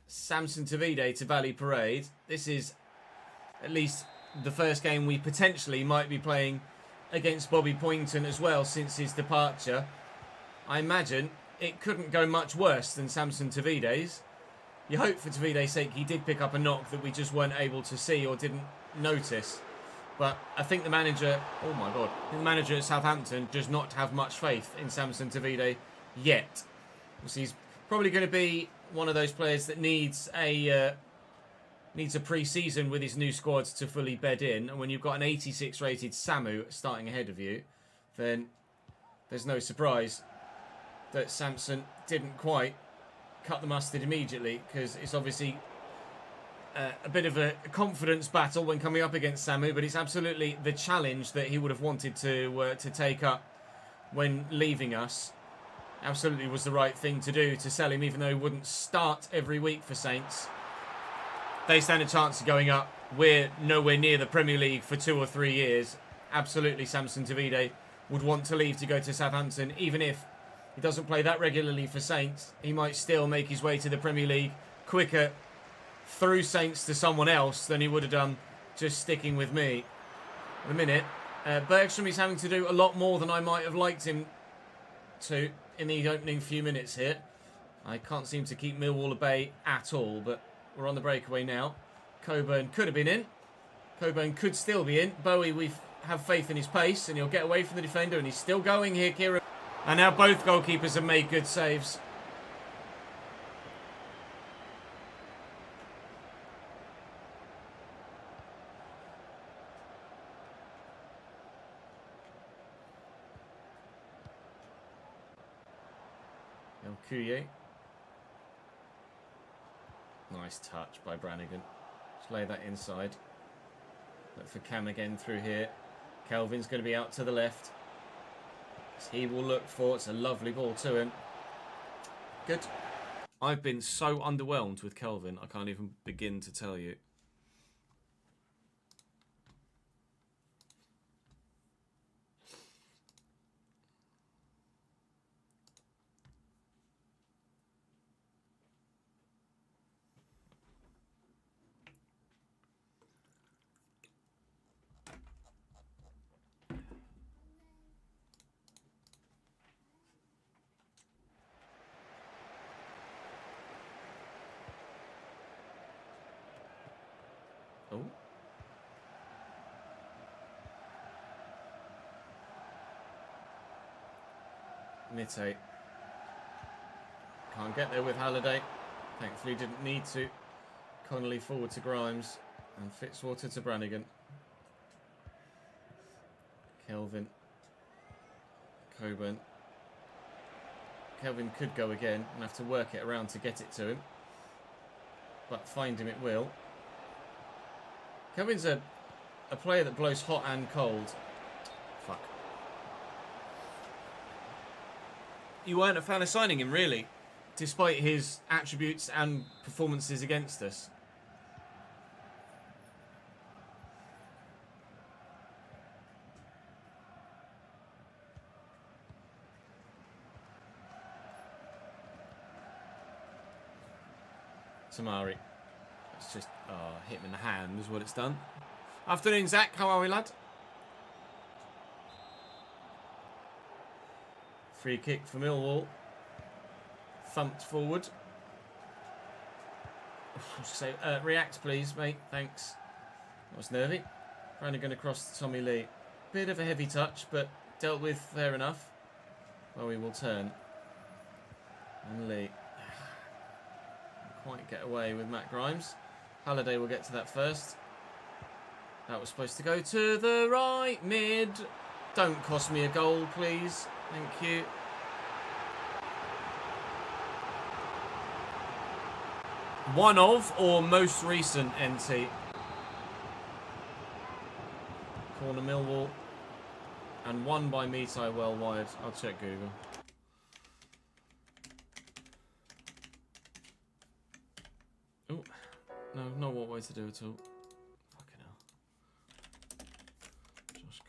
Samson Tavide to Valley Parade. This is at least the first game we potentially might be playing against Bobby Poynton as well since his departure. I imagine it couldn't go much worse than Samson Tavide's. You hope for Tavide's sake he did pick up a knock that we just weren't able to see or didn't notice. But I think the manager, oh my God, the manager at Southampton does not have much faith in Samson Tavide yet. He's probably going to be one of those players that needs a pre-season with his new squads to fully bed in. And when you've got an 86 rated Samu starting ahead of you, then there's no surprise that Samson didn't quite cut the mustard immediately, because it's obviously a bit of a confidence battle when coming up against Samu, but it's absolutely the challenge that he would have wanted to take up when leaving us. Absolutely was the right thing to do to sell him, even though he wouldn't start every week for Saints. They stand a chance of going up. We're nowhere near the Premier League for 2 or 3 years. Absolutely, Samson Tavide would want to leave to go to Southampton, even if he doesn't play that regularly for Saints. He might still make his way to the Premier League quicker through Saints to someone else than he would have done just sticking with me. At the minute, Bergstrom is having to do a lot more than I might have liked him to in the opening few minutes here. I can't seem to keep Millwall at bay at all, but we're on the breakaway now. Coburn could have been in. Coburn could still be in. Bowie, we have faith in his pace, and he'll get away from the defender, and he's still going here, Kieran. And now both goalkeepers have made good saves. El Cuye. Nice touch by Brannigan. Just lay that inside. Look for Cam again through here. Kelvin's going to be out to the left. He will look for, it's a lovely ball to him. Good. I've been so underwhelmed with Kelvin, I can't even begin to tell you. Oh. Mitte. Can't get there with Halliday. Thankfully didn't need to. Connolly forward to Grimes. And Fitzwater to Brannigan. Kelvin. Coburn. Kelvin could go again and have to work it around to get it to him. But find him it will. Kelvin's a player that blows hot and cold. Fuck. You weren't a fan of signing him, really, despite his attributes and performances against us. Tamari. It's just hit him in the hand is what it's done. Afternoon, Zach. How are we, lad? Free kick for Millwall. Thumped forward. So, react, please, mate. Thanks. That was nervy. Brannigan across to Tommy Lee. Bit of a heavy touch, but dealt with fair enough. Well, we will turn. And Lee. Quite get away with Matt Grimes. Halliday will get to that first. That was supposed to go to the right mid. Don't cost me a goal, please. Thank you. One of or most recent NT. Corner Millwall. And one by Mitai well wide. I'll check Google. Oh, no, not what way to do at all. Fucking hell. Josh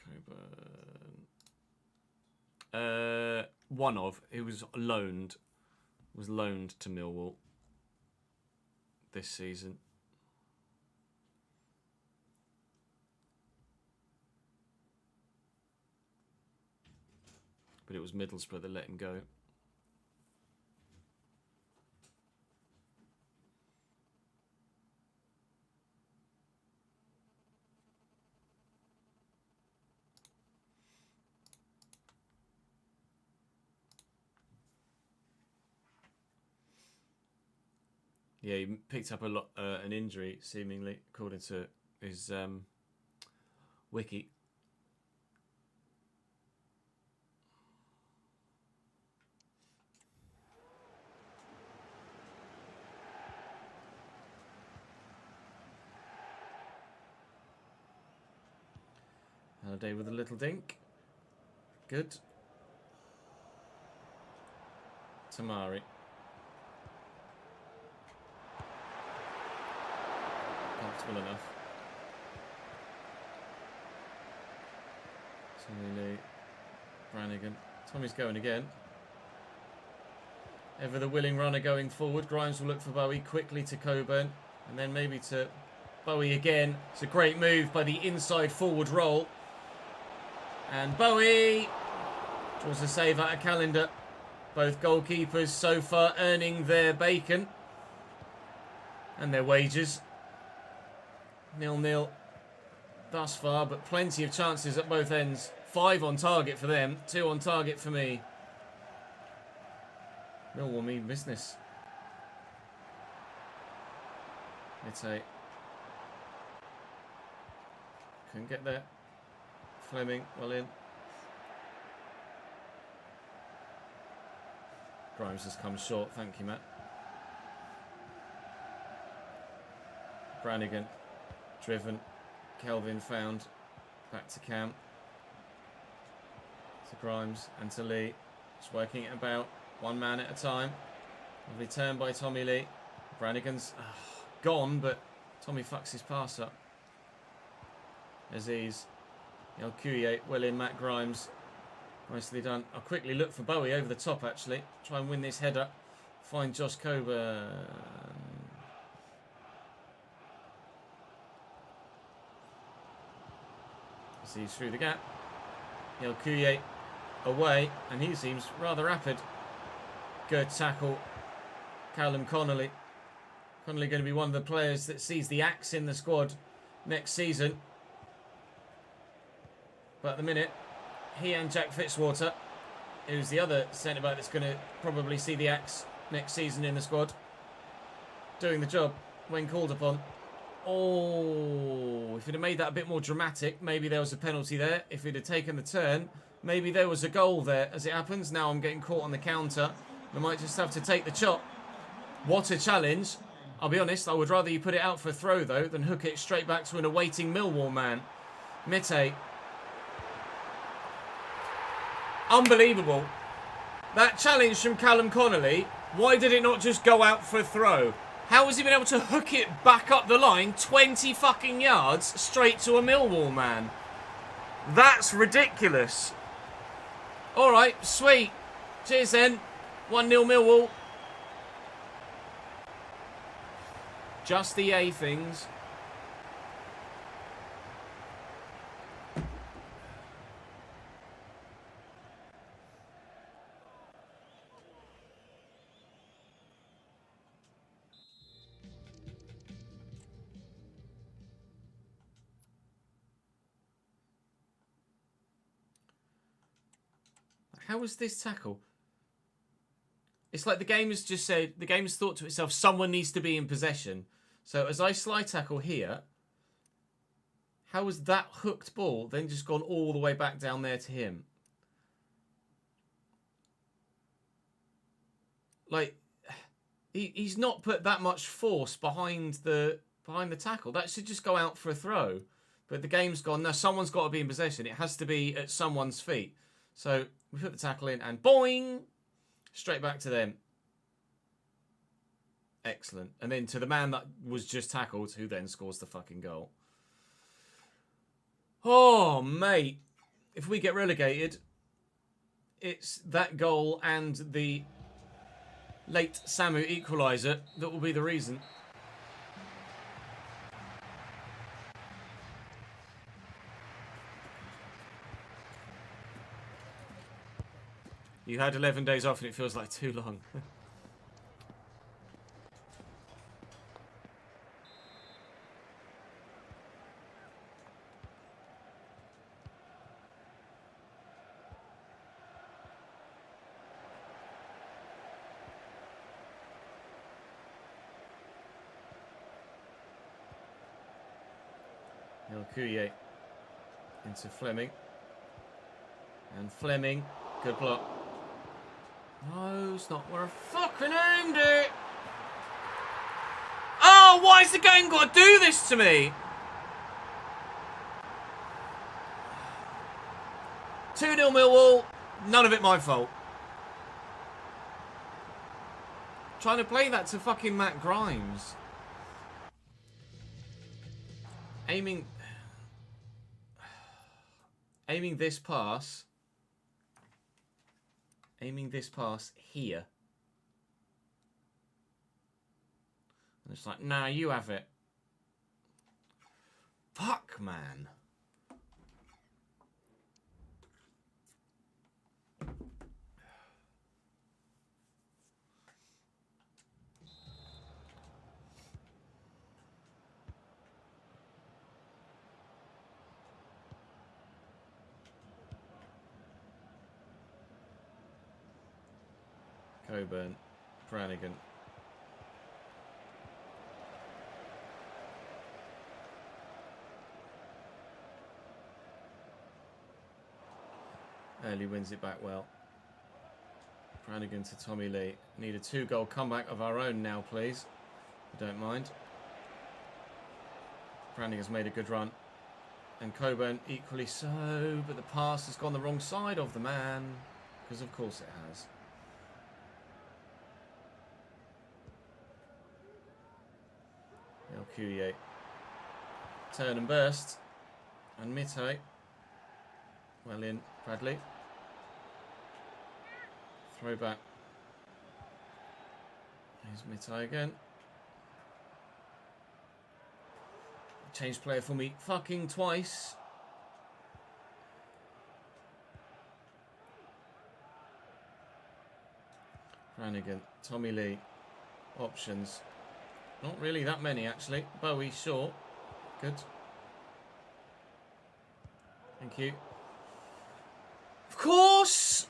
Coburn. One of. He was loaned. Was loaned to Millwall this season. But it was Middlesbrough that let him go. Yeah, he picked up an injury, seemingly, according to his wiki. Halliday with a little dink. Good. Tamari. Comfortable enough. Tommy Lee. Brannigan. Tommy's going again. Ever the willing runner going forward. Grimes will look for Bowie. Quickly to Coburn. And then maybe to Bowie again. It's a great move by the inside forward roll. And Bowie draws a save out of Calendar. Both goalkeepers so far earning their bacon and their wages. 0-0 thus far, but plenty of chances at both ends. 5 on target for them, 2 on target for me. Millwall mean business. Mite. Couldn't get there. Fleming, well in. Grimes has come short, thank you, Matt. Brannigan, driven. Kelvin found. Back to Cam. To Grimes and to Lee. Just working it about. One man at a time. Lovely turn by Tommy Lee. Brannigan's gone, but Tommy fucks his pass up. Aziz. Yelkuye, well in, Matt Grimes. Nicely done. I'll quickly look for Bowie over the top, actually. Try and win this header. Find Josh Coburn. Aziz through the gap. Yelkuye away, and he seems rather rapid. Good tackle. Callum Connolly. Connolly going to be one of the players that sees the axe in the squad next season. But at the minute, he and Jack Fitzwater, who's the other centre-back that's going to probably see the axe next season in the squad, doing the job when called upon. Oh, if he'd have made that a bit more dramatic, maybe there was a penalty there. If he'd have taken the turn, maybe there was a goal there. As it happens, now I'm getting caught on the counter. I might just have to take the chop. What a challenge. I'll be honest, I would rather you put it out for a throw, though, than hook it straight back to an awaiting Millwall man. Mite. Unbelievable. That challenge from Callum Connolly, why did it not just go out for a throw? How has he been able to hook it back up the line 20 fucking yards straight to a Millwall man? That's ridiculous. Alright, sweet. Cheers then. 1-0 Millwall. Just the A things. How was this tackle? It's like the game has just said, the game has thought to itself, someone needs to be in possession. So as I slide tackle here, how was that hooked ball then just gone all the way back down there to him? Like, he's not put that much force behind the tackle. That should just go out for a throw. But the game's gone, no, someone's got to be in possession. It has to be at someone's feet. So we put the tackle in and boing! Straight back to them. Excellent. And then to the man that was just tackled, who then scores the fucking goal. Oh, mate. If we get relegated, it's that goal and the late Samu equaliser that will be the reason. You had 11 days off and it feels like too long. Kuye into Fleming. And Fleming, good block. No, it's not where I fucking aimed it. Oh, why is the game got to do this to me? 2-0 Millwall, none of it my fault. Trying to play that to fucking Matt Grimes. Aiming this pass. Aiming this pass here. And it's like, nah, you have it. Fuck, man. Coburn, Brannigan. Early wins it back well. Brannigan to Tommy Lee. Need a 2-goal comeback of our own now, please. I don't mind. Brannigan's made a good run. And Coburn equally so, but the pass has gone the wrong side of the man. Because of course it has. Kuye. Turn and burst. And Mitte. Well in. Bradley. Throw back. Here's Mitte again. Change player for me fucking twice. Brannigan. Tommy Lee. Options. Not really that many, actually. Bowie, short. Good. Thank you. Of course!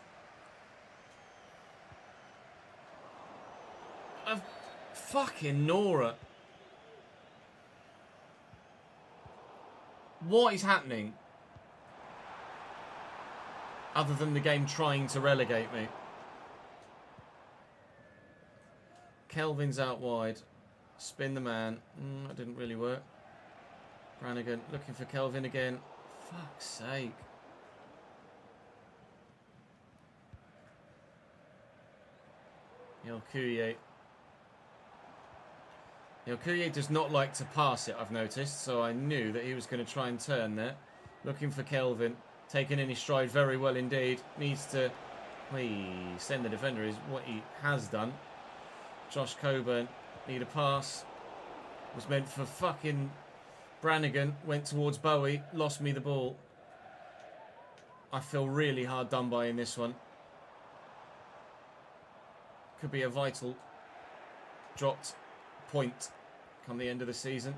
Fucking Nora. What is happening? Other than the game trying to relegate me. Kelvin's out wide. Spin the man. That didn't really work. Brannigan looking for Kelvin again. Fuck's sake. Kuye. Kuye does not like to pass it, I've noticed, so I knew that he was going to try and turn there. Looking for Kelvin. Taken in his stride very well indeed. Needs to send the defender is what he has done. Josh Coburn. Need a pass. Was meant for fucking Brannigan. Went towards Bowie. Lost me the ball. I feel really hard done by in this one. Could be a vital dropped point come the end of the season.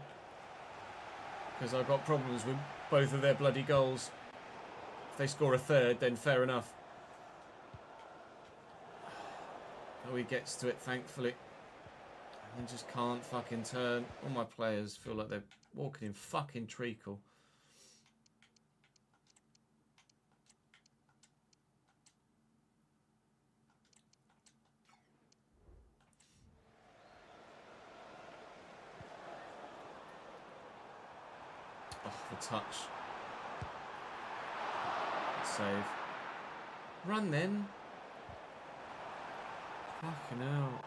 Because I've got problems with both of their bloody goals. If they score a third, then fair enough. Bowie gets to it, thankfully. And just can't fucking turn. All my players feel like they're walking in fucking treacle. Oh, the touch. Save. Run then. Fucking hell.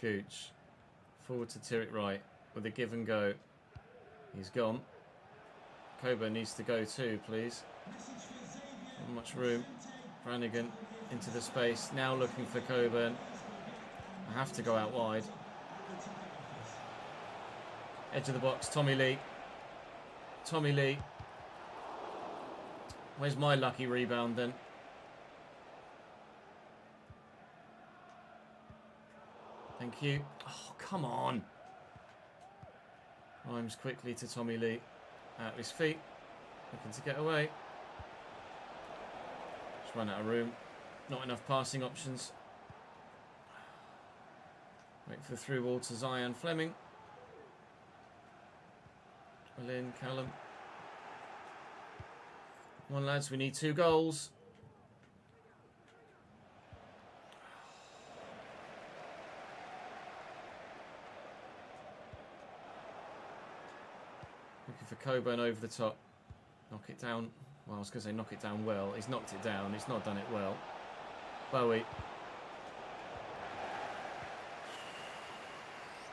Gooch. Forward to Tirick right with a give and go. He's gone. Coburn needs to go too, please. Not much room. Brannigan into the space. Now looking for Coburn. I have to go out wide. Edge of the box. Tommy Lee. Tommy Lee. Where's my lucky rebound then? Thank you. Oh, come on. Rhymes quickly to Tommy Lee. Out of his feet. Looking to get away. Just run out of room. Not enough passing options. Wait for the through ball to Zion Fleming. Well in, Callum. Come on, lads, we need 2 goals. Looking for Coburn over the top. Knock it down. Well, I was going to say knock it down well. He's knocked it down. He's not done it well. Bowie.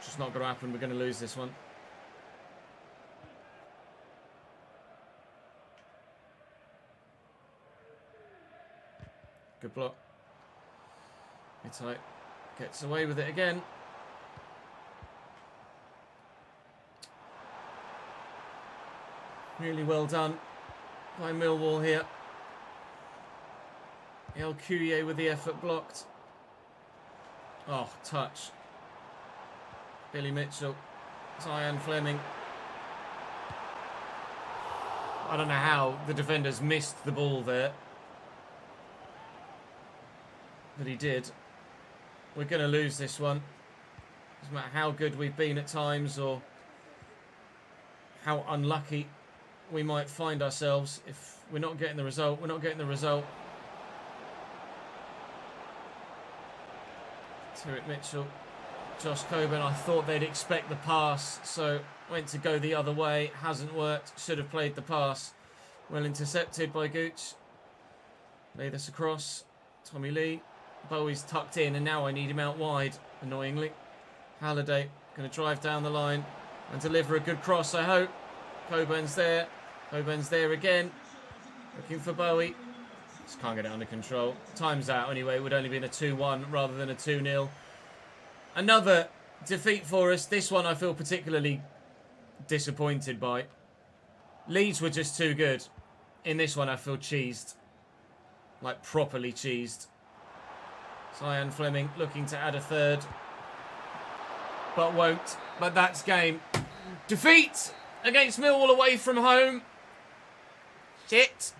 Just not going to happen. We're going to lose this one. Good block. Tight. Gets away with it again. Really well done by Millwall here. El Cuye with the effort blocked. Oh, touch. Billy Mitchell. Zion Fleming. I don't know how the defenders missed the ball there. But he did. We're going to lose this one. Doesn't matter how good we've been at times or how unlucky we might find ourselves. If we're not getting the result, we're not getting the result. Tyrrell Mitchell. Josh Coburn, I thought they'd expect the pass, so went to go the other way. Hasn't worked. Should have played the pass. Well intercepted by Gooch. Lay this across. Tommy Lee. Bowie's tucked in, and now I need him out wide, annoyingly. Halliday going to drive down the line and deliver a good cross, I hope. Coburn's there. Coburn's there again. Looking for Bowie. Just can't get it under control. Time's out anyway. It would only been a 2-1 rather than a 2-0. Another defeat for us. This one I feel particularly disappointed by. Leeds were just too good. In this one I feel cheesed. Like properly cheesed. Zion Fleming looking to add a third. But won't. But that's game. Defeat against Millwall away from home. Shit.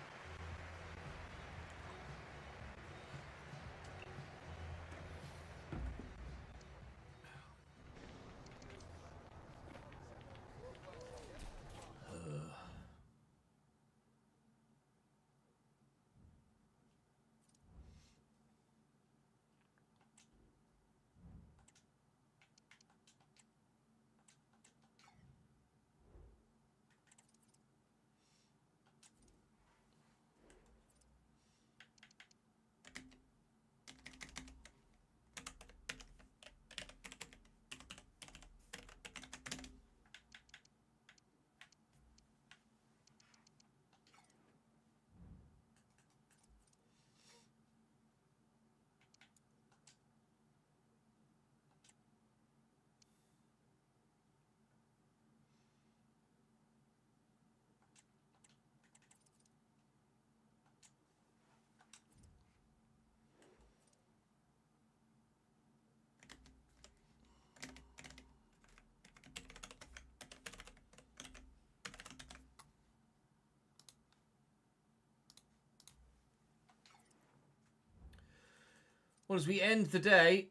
Well, as we end the day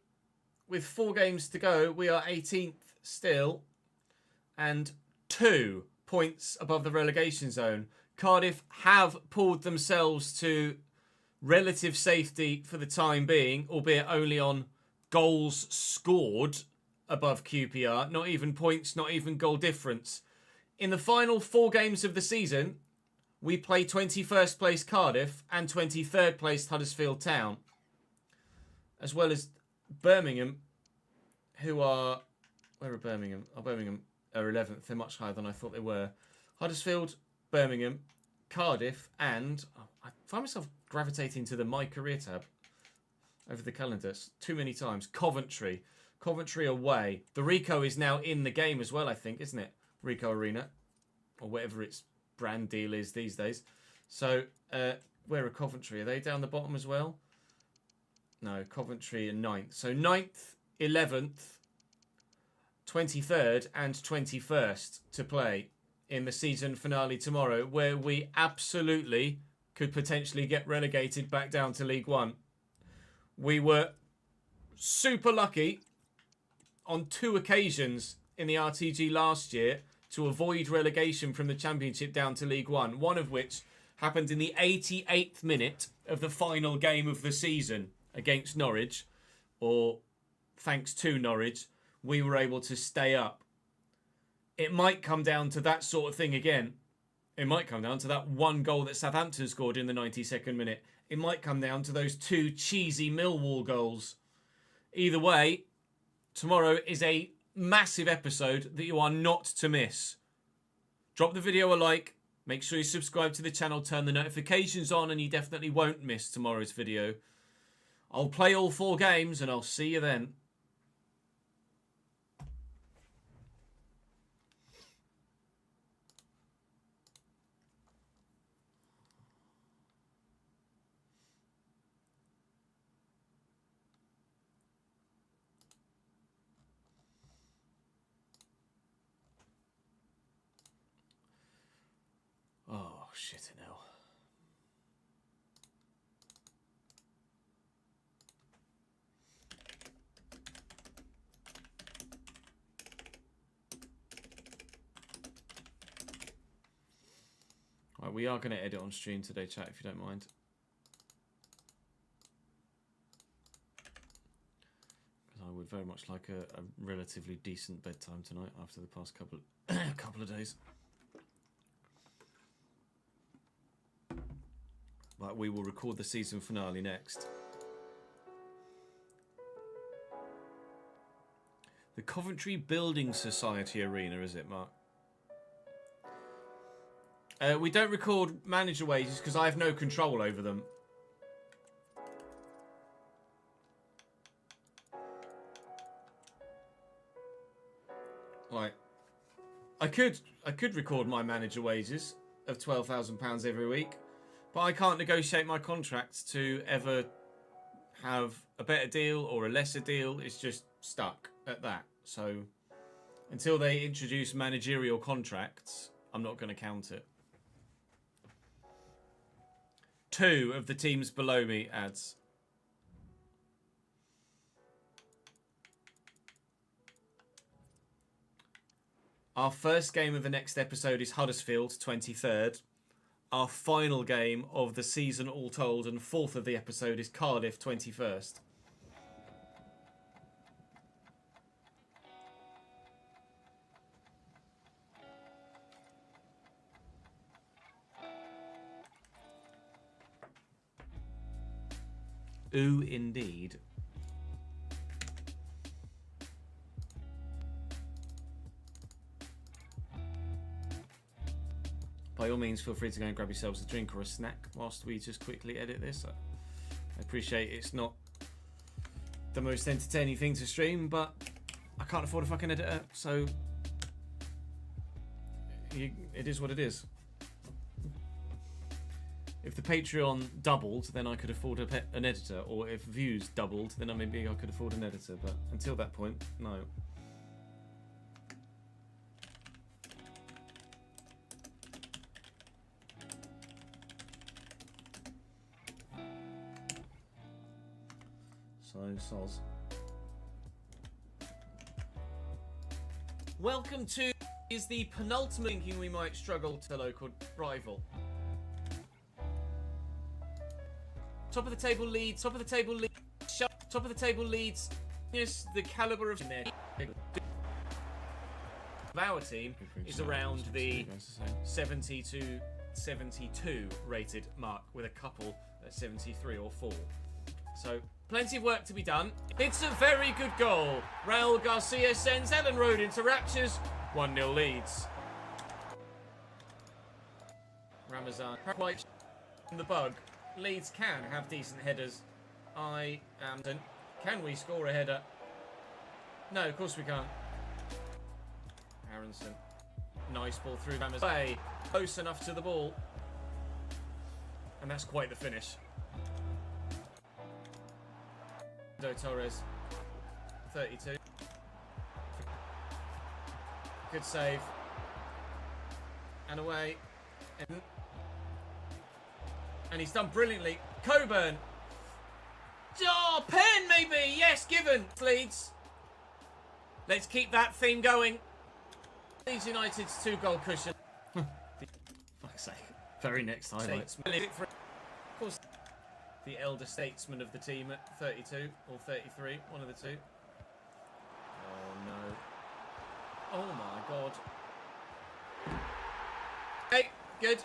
with 4 games to go, we are 18th still and 2 points above the relegation zone. Cardiff have pulled themselves to relative safety for the time being, albeit only on goals scored above QPR. Not even points, not even goal difference. In the final 4 games of the season, we play 21st place Cardiff and 23rd place Huddersfield Town, as well as Birmingham, who are... Where are Birmingham? Oh, Birmingham are 11th. They're much higher than I thought they were. Huddersfield, Birmingham, Cardiff, and I find myself gravitating to the My Career tab over the calendar too many times. Coventry. Coventry away. The Rico is now in the game as well, I think, isn't it? Rico Arena. Or whatever its brand deal is these days. So, where are Coventry? Are they down the bottom as well? No, Coventry are 9th. So 9th, 11th, 23rd and 21st to play in the season finale tomorrow, where we absolutely could potentially get relegated back down to League One. We were super lucky on 2 occasions in the RTG last year to avoid relegation from the Championship down to League One, one of which happened in the 88th minute of the final game of the season against Norwich, or thanks to Norwich, we were able to stay up. It might come down to that sort of thing again. It might come down to that 1 goal that Southampton scored in the 92nd minute. It might come down to those 2 cheesy Millwall goals. Either way, tomorrow is a massive episode that you are not to miss. Drop the video a like. Make sure you subscribe to the channel, turn the notifications on, and you definitely won't miss tomorrow's video. I'll play all 4 games, and I'll see you then. Oh, shit in hell. Right, we are going to edit on stream today, chat, if you don't mind. Because I would very much like a relatively decent bedtime tonight after the past couple of days. Right, we will record the season finale next. The Coventry Building Society Arena, is it, Mark? We don't record manager wages because I have no control over them. Right. I could record my manager wages of £12,000 every week. But I can't negotiate my contracts to ever have a better deal or a lesser deal. It's just stuck at that. So until they introduce managerial contracts, I'm not going to count it. 2 of the teams below me adds. Our first game of the next episode is Huddersfield, 23rd. Our final game of the season all told and 4th of the episode is Cardiff, 21st. Ooh, indeed. By all means, feel free to go and grab yourselves a drink or a snack whilst we just quickly edit this. I appreciate it's not the most entertaining thing to stream, but I can't afford a fucking editor, so it is what it is. If the Patreon doubled, then I could afford an editor, or if views doubled, then maybe I could afford an editor, but until that point, no. So, soz. Welcome to is the penultimate thinking we might struggle to local rival. Top of the table leads. Top of the table leads. Top of the table leads. Yes, the caliber of our team is around the 70 to 72 rated mark, with a couple at 73 or 4. So plenty of work to be done. It's a very good goal. Raul Garcia sends Ellen Road into raptures. 1-0 leads. Ramazan. Quite the bug. Leeds can have decent headers. Can we score a header? No, of course we can't. Aronson. Nice ball through Ramazan. Close enough to the ball. And that's quite the finish. Torres. 32. Good save. And away. And he's done brilliantly. Coburn. Oh, pen maybe. Yes, given. Leeds. Let's keep that theme going. Leeds United's 2-goal cushion. Fuck's sake. Very next highlight. Of course, the elder statesman of the team at 32 or 33. One of the two. Oh, no. Oh, my God. Hey, good.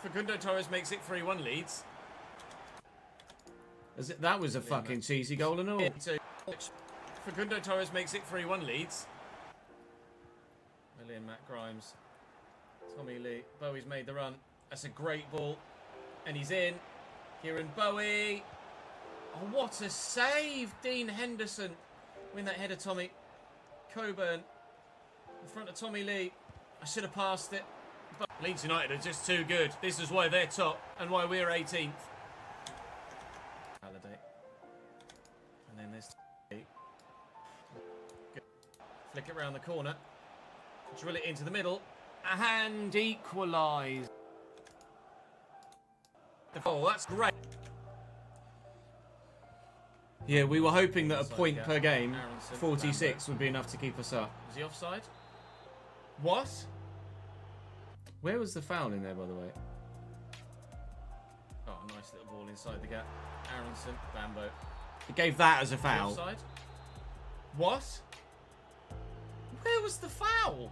Facundo Torres makes it 3-1 Leeds. That was a fucking cheesy goal and all. Facundo Torres makes it 3-1 Leeds. William Matt Grimes. Tommy Lee. Bowie's made the run. That's a great ball. And he's in. Kieran Bowie. Oh, what a save. Dean Henderson. Win that header, Tommy. Coburn. In front of Tommy Lee. I should have passed it. But Leeds United are just too good. This is why they're top and why we're 18th. Halliday. And then there's... Flick it round the corner. Drill it into the middle. And equalise. Oh, that's great. Yeah, we were hoping that a point per game, 46, would be enough to keep us up. Was he offside? What? Where was the foul in there, by the way? Oh, nice little ball inside the gap. Aronson, Bambo. He gave that as a foul. Offside? What? Where was the foul?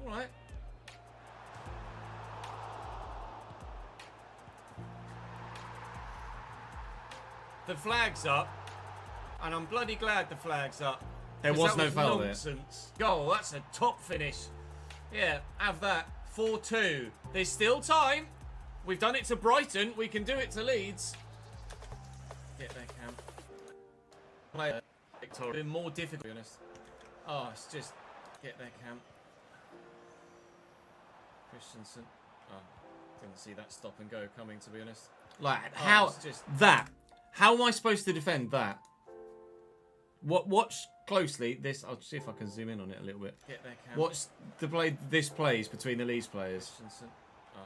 All right. The flag's up, and I'm bloody glad the flag's up. There was no foul there. Nonsense. Goal, that's a top finish. Yeah, have that. 4-2. There's still time. We've done it to Brighton. We can do it to Leeds. Get there, Cam. Play Victoria. Been more difficult, to be honest. Oh, it's just get there, Cam. Christensen. Oh, didn't see that stop and go coming, to be honest. Like, how just that? How am I supposed to defend that? Watch closely this. I'll see if I can zoom in on it a little bit. Get there, Cam. Watch the play. This plays between the Leeds players. Christensen. Oh,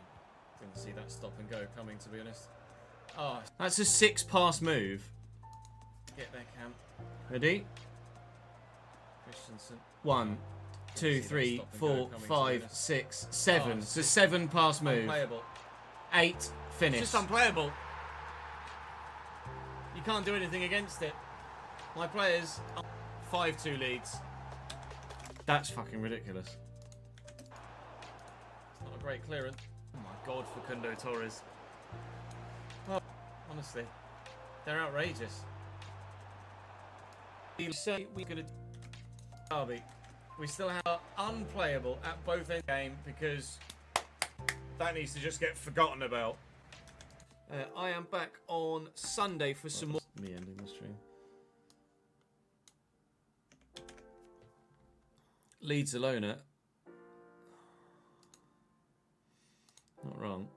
didn't see that stop and go coming, to be honest. Oh, that's a 6-pass move. Get there, Cam. Ready? Christensen. 1, 2, 3, 4, 5, 6, 7. It's a 7-pass move. Unplayable. 8. Finish. It's just unplayable. You can't do anything against it. My players are 5-2 Leeds. That's fucking ridiculous. It's not a great clearance. Oh my God, Facundo Torres. Oh, honestly, they're outrageous. You say we're gonna Derby. We still have unplayable at both ends of the game because that needs to just get forgotten about. I am back on Sunday for some more. Me ending the stream. Leeds alone at. Not wrong.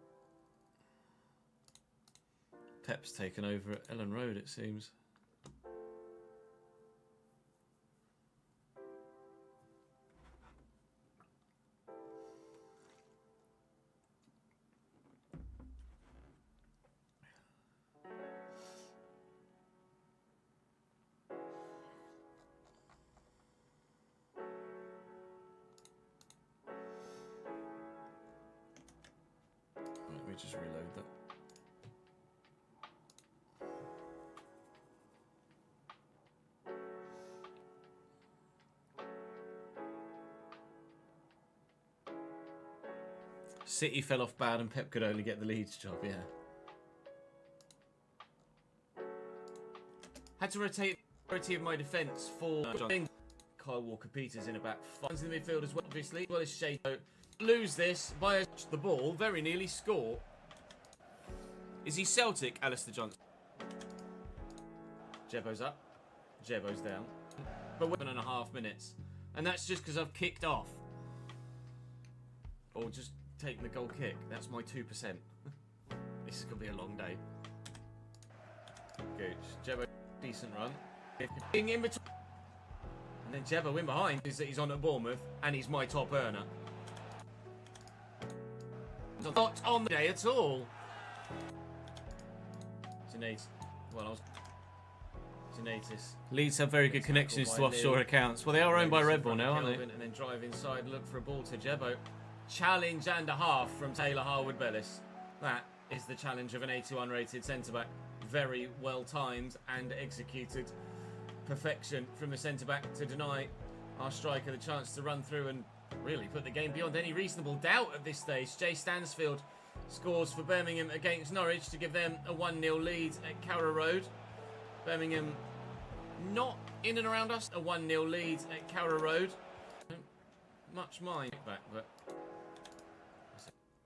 Pep's taken over at Ellen Road, it seems. Let me just reload that. City fell off bad and Pep could only get the Leeds job, yeah. Had to rotate the majority of my defence for Kyle Walker-Peters in about 5. In the midfield as well, obviously, as well as Shado. lose this by the ball, very nearly score. Is he Celtic, Alistair Johnson? Jebo's up. Jebo's down. But 1.5 minutes. And that's just because I've kicked off. Or just taking the goal kick. That's my 2%. This is going to be a long day. Gooch. Jebo, decent run. In between. And then Jebo in behind is that he's on at Bournemouth and he's my top earner. Not on the day at all. Leeds have very good connections to offshore accounts. Well, they are owned by Red Bull now, aren't they? And then drive inside, look for a ball to Jebo. Challenge and a half from Taylor Harwood-Bellis. That is the challenge of an 81 rated centre-back. Very well timed and executed. Perfection from the centre-back to deny our striker the chance to run through and really put the game beyond any reasonable doubt at this stage. Jay Stansfield scores for Birmingham against Norwich to give them a 1-0 lead at Carrow Road. Birmingham not in and around us. A 1-0 lead at Carrow Road. Much mind back, but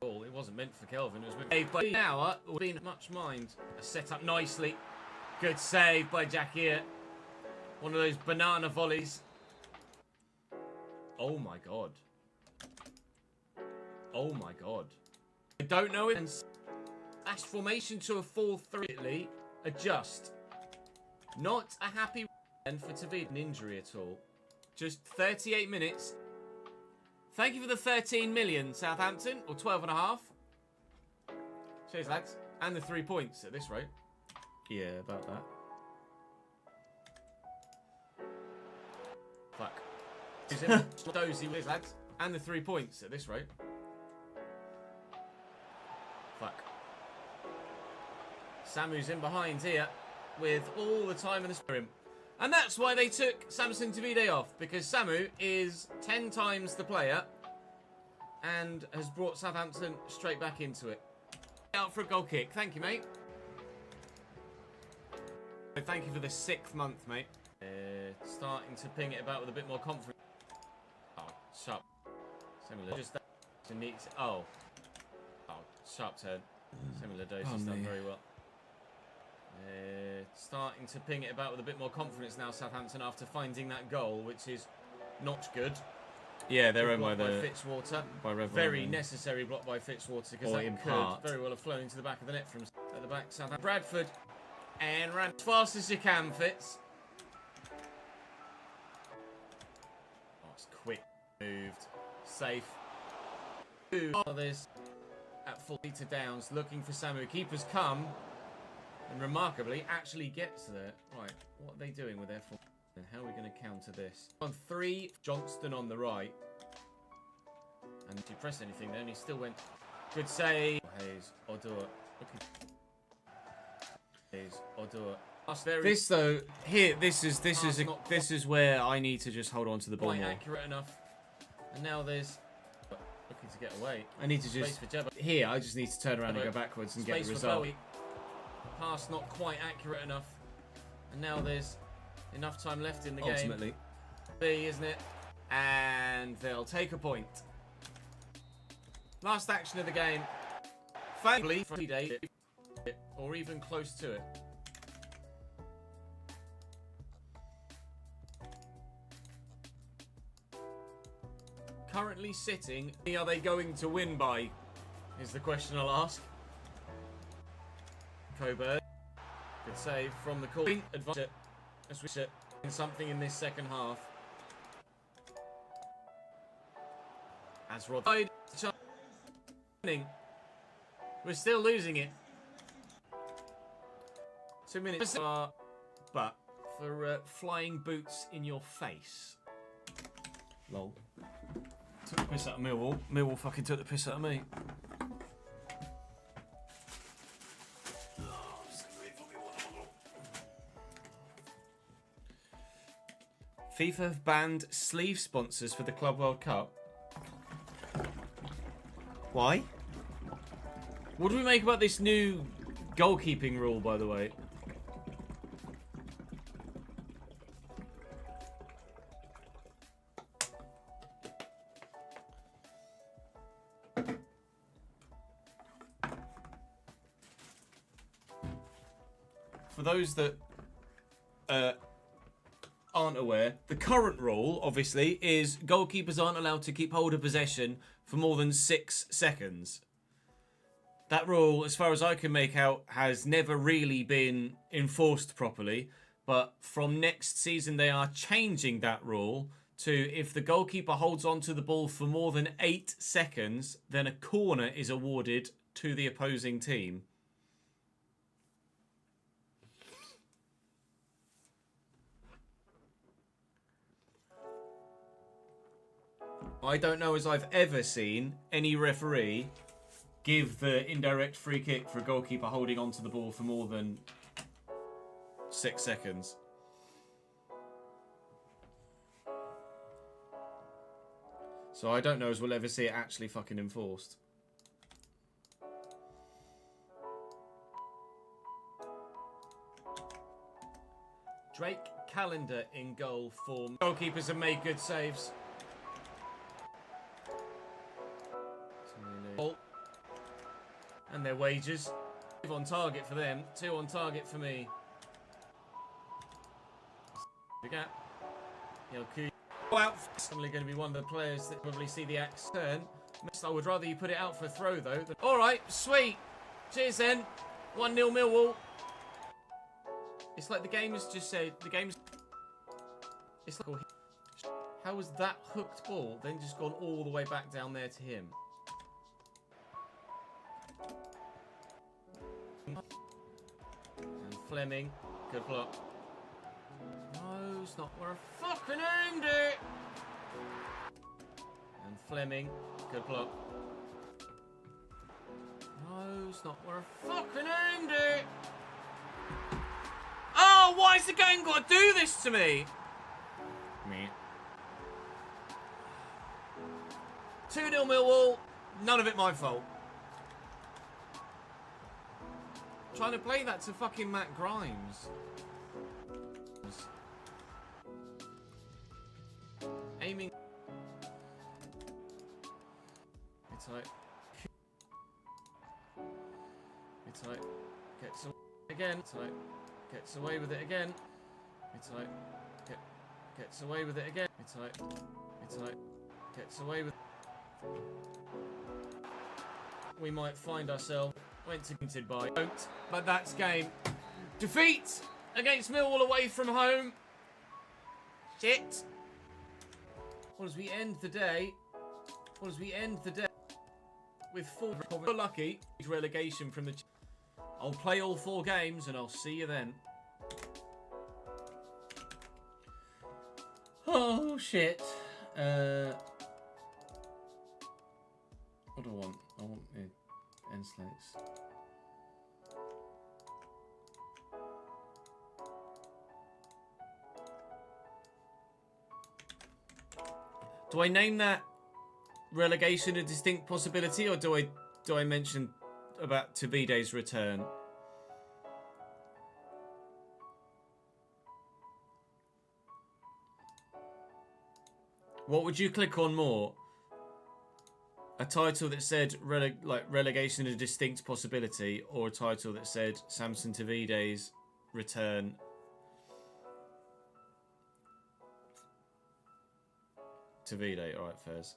it wasn't meant for Kelvin. It was meant by now. Been much mind. Set up nicely. Good save by Jakier. One of those banana volleys. Oh my god. Oh my god. I don't know it. Dash formation to a 4-3. Adjust. Not a happy end for Tavita. An injury at all. Just 38 minutes. Thank you for the 13 million, Southampton. Or 12.5. Cheers, lads. And the 3 points at this rate. Yeah, about that. Fuck. Dozy with lads. And the 3 points at this rate. Fuck. Samu's in behind here with all the time in the sprint. And that's why they took Samson Tavide off, because Samu is 10 times the player and has brought Southampton straight back into it. Out for a goal kick. Thank you, mate. Thank you for the 6th month, mate. Starting to ping it about with a bit more confidence. Oh, sharp. Similar. Just that. Oh. Oh, sharp turn. Similar dose. He's done very well. Starting to ping it about with a bit more confidence now, Southampton, after finding that goal, which is not good. Yeah, they're owned by Fitzwater. By Rotherham. Very necessary block by Fitzwater, because that could very well have flown into the back of the net from at the back. Southampton. Bradford. And ran as fast as you can, Fitz. Oh, it's quick. Moved. Safe. This at 40 to Downs, looking for Samu. Keepers come. And remarkably, actually gets there. Right, what are they doing with their full? And how are we going to counter this? On 3, Johnston on the right. And if you press anything, then he still went. Good save. Hayes, Odor. Hayes, Odor. This though, here, this is where I need to just hold on to the ball more. Accurate enough. And now there's looking to get away. I need to just here. I just need to turn around and go backwards and get the result. Pass not quite accurate enough, and now there's enough time left in the game. Ultimately, isn't it? And they'll take a point. Last action of the game. Thankfully, or even close to it. Currently sitting. Are they going to win by? Is the question I'll ask. Coburn. Good save from the call. Advantage. Let's switch it in something in this second half. As Rotherham. We're still losing it. 2 minutes. But for flying boots in your face. Lol. Took the piss out of Millwall. Millwall fucking took the piss out of me. FIFA have banned sleeve sponsors for the Club World Cup. Why? What do we make about this new goalkeeping rule, by the way? for those that aren't aware, the current rule, obviously, is goalkeepers aren't allowed to keep hold of possession for more than 6 seconds. That rule, as far as I can make out, has never really been enforced properly. But from next season, they are changing that rule to if the goalkeeper holds on to the ball for more than 8 seconds, then a corner is awarded to the opposing team. I don't know as I've ever seen any referee give the indirect free kick for a goalkeeper holding on to the ball for more than 6 seconds. So I don't know as we'll ever see it actually fucking enforced. Drake Calendar in goal for... Goalkeepers have made good saves. And their wages. 2 on target for them, 2 on target for me. The gap. Go out. Probably going to be one of the players that probably see the axe turn. I would rather you put it out for a throw though. All right, sweet. Cheers then. 1-0 Millwall. It's like the game has just said. The game's. It's like how was that hooked ball then just gone all the way back down there to him? And Fleming, good block. No, it's not where I fucking aimed it. And Fleming, good block. No, it's not where I fucking aimed it. Oh, why has the game got to do this to me? Me. 2-0 Millwall. None of it my fault. Trying to play that to fucking Matt Grimes. Aiming. It's like. It's like. Gets away again. It's like. Gets away with it again. It's like. Gets away with it again. It's like. It's like. Gets away with. We might find ourselves. Went to considered by. But that's game. Defeat against Millwall away from home. Shit. Well, as we end the day. Well, as we end the day with 4. We're lucky. Relegation from the. I'll play all 4 games and I'll see you then. Oh shit. What do I want? I want the end slates. Do I name that relegation a distinct possibility, or do I mention about Tavide's return? What would you click on more? A title that said relegation a distinct possibility, or a title that said Samson Tavide's return? Tavide, alright, Fairs.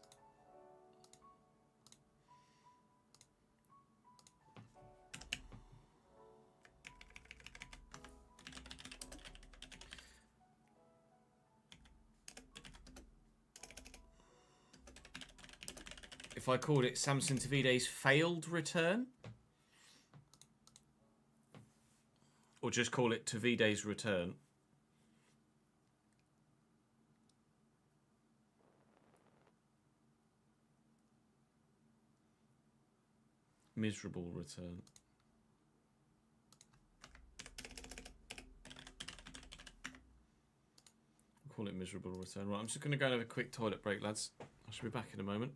If I called it Samson Tavide's failed return? Or just call it Tavide's return? Miserable return. I'll call it miserable return. Right, I'm just going to go and have a quick toilet break, lads. I shall be back in a moment.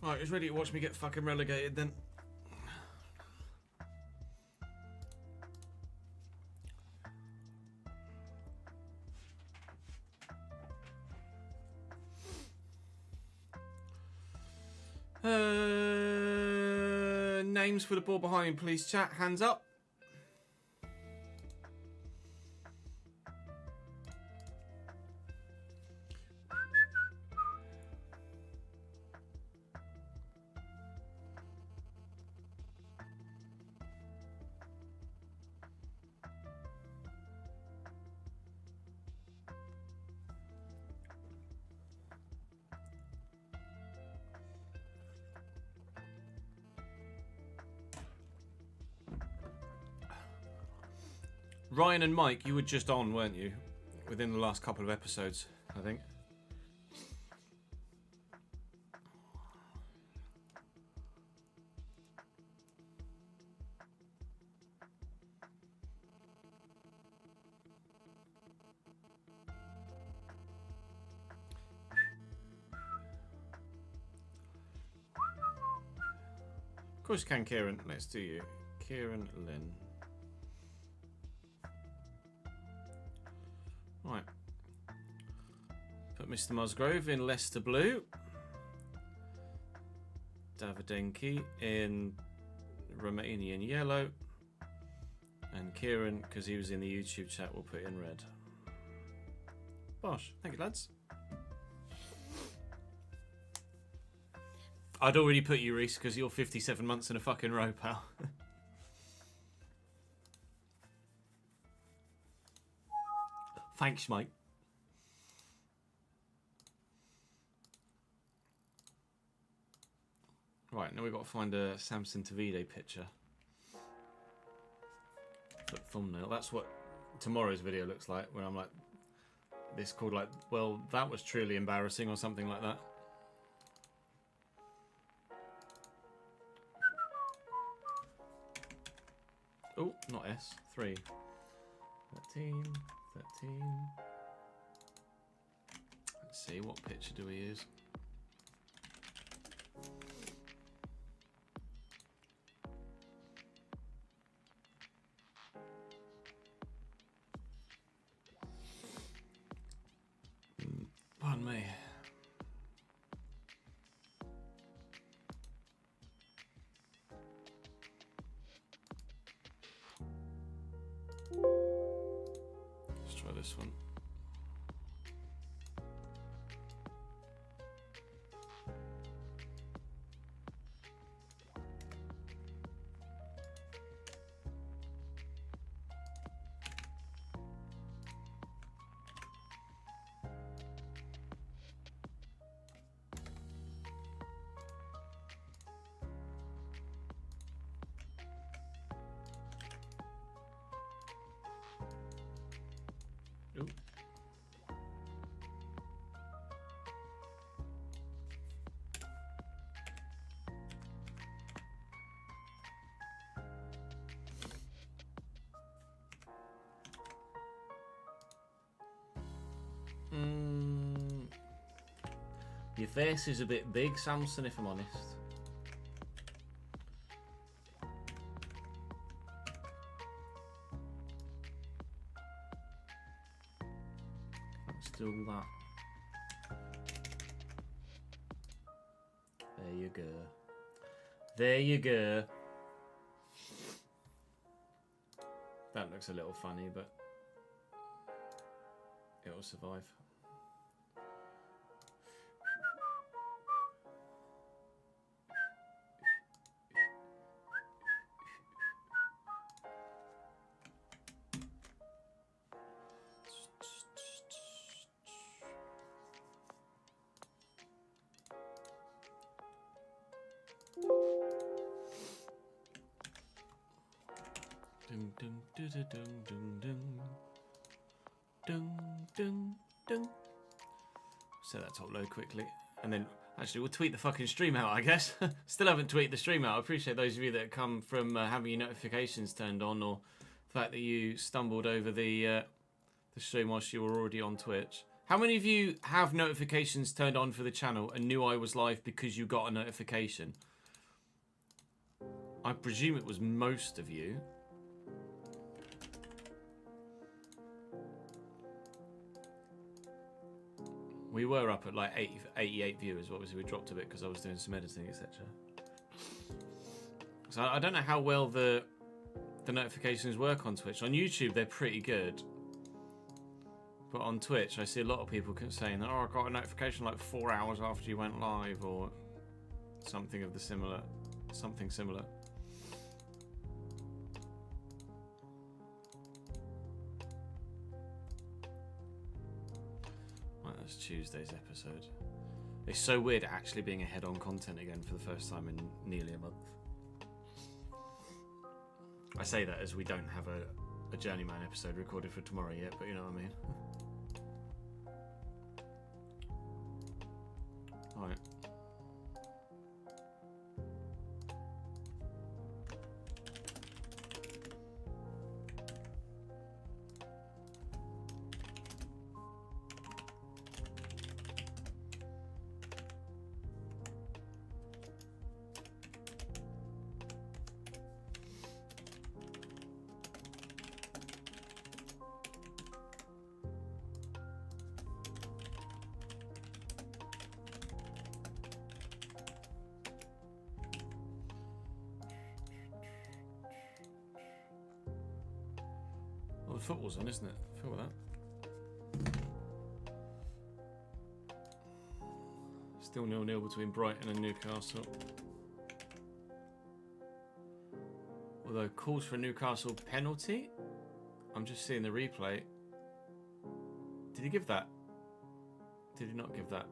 Right, it's ready to watch me get fucking relegated then. Names for the ball behind, please chat. Hands up. Ryan and Mike, you were just on, weren't you? Within the last couple of episodes, I think. Of course you can, Kieran. Let's do you. Kieran Lynn. Right. Put Mr. Musgrove in Leicester Blue. Davidenki in Romanian Yellow. And Kieran, because he was in the YouTube chat, we'll put in red. Bosh. Thank you, lads. I'd already put you, Reese, because you're 57 months in a fucking row, pal. Thanks, mate. Right, now we've got to find a Samson Tavide picture. For thumbnail. That's what tomorrow's video looks like, when I'm like, this called like, well, that was truly embarrassing, or something like that. Oh, not S. 3. 13. 13. Let's see, what picture do we use? Pardon me. Let's try this one. Ooh. Your face is a bit big, Samson, if I'm honest. Let's do that. There you go. There you go. That looks a little funny, but it'll survive. Dun, dun, dun, dun, dun, dun, dun, dun, dun. Set that top load quickly, and then actually we'll tweet the fucking stream out, I guess. Still haven't tweeted the stream out. I appreciate those of you that come from having your notifications turned on, or the fact that you stumbled over the stream whilst you were already on Twitch. How many of you have notifications turned on for the channel and knew I was live because you got a notification? I presume it was most of you. We were up at like 88 viewers. Obviously, we dropped a bit because I was doing some editing, etc. So I don't know how well the notifications work on Twitch. On YouTube, they're pretty good. But on Twitch, I see a lot of people saying, "Oh, I got a notification like 4 hours after you went live," or something of the similar, something similar. Right, that's Tuesday's episode. It's so weird actually being ahead on content again for the first time in nearly a month. I say that as we don't have a Journeyman episode recorded for tomorrow yet, but you know what I mean. Alright. Well, the football's on, isn't it? I feel that. Still 0-0 between Brighton and Newcastle. Although calls for a Newcastle penalty. I'm just seeing the replay. Did he give that? Did he not give that?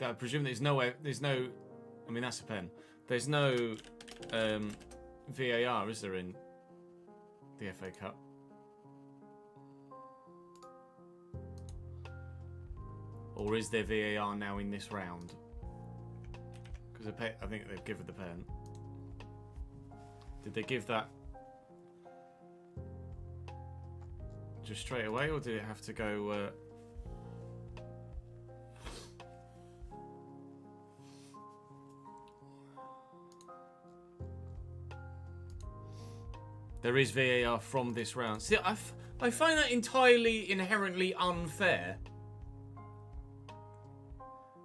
I presume there's no way. There's no. I mean, that's a pen. There's no VAR, is there, in the FA Cup? Or is there VAR now in this round? Because I think they've given the pen. Did they give that just straight away, or did it have to go? There is VAR from this round. See, I find that entirely inherently unfair.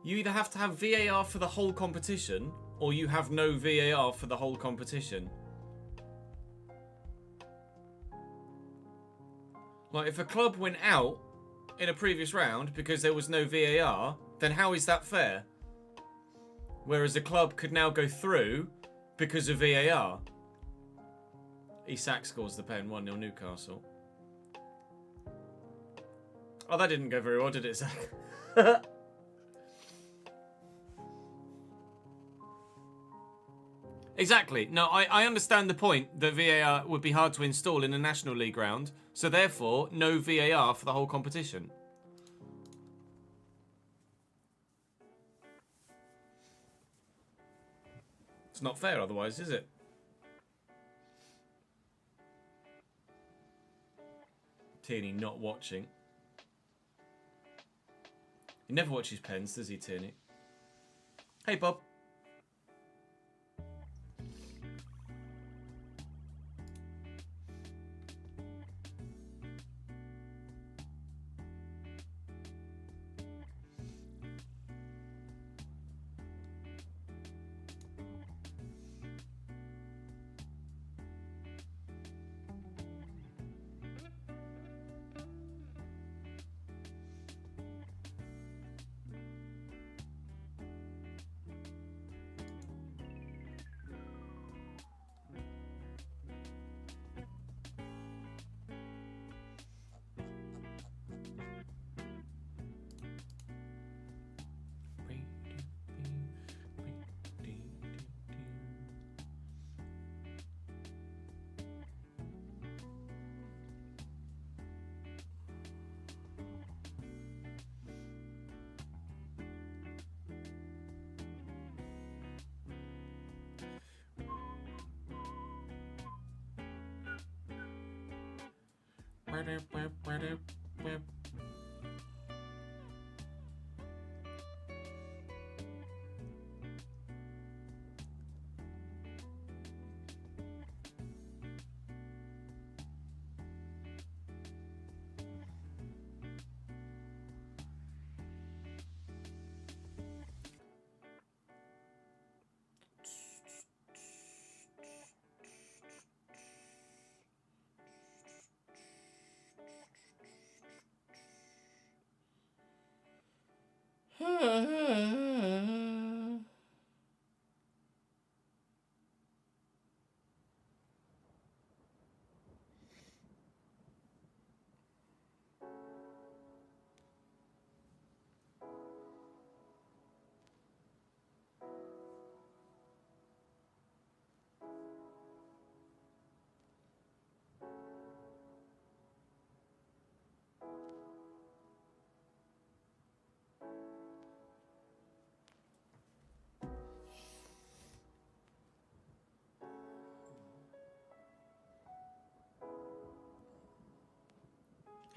You either have to have VAR for the whole competition, or you have no VAR for the whole competition. Like, if a club went out in a previous round because there was no VAR, then how is that fair? Whereas a club could now go through because of VAR. Isak scores the pen, 1-0 Newcastle. Oh, that didn't go very well, did it, Zach? Exactly. No, I understand the point that VAR would be hard to install in a National League round, so therefore, no VAR for the whole competition. It's not fair otherwise, is it? Tierney not watching. He never watches pens, does he, Tierney? Hey, Bob.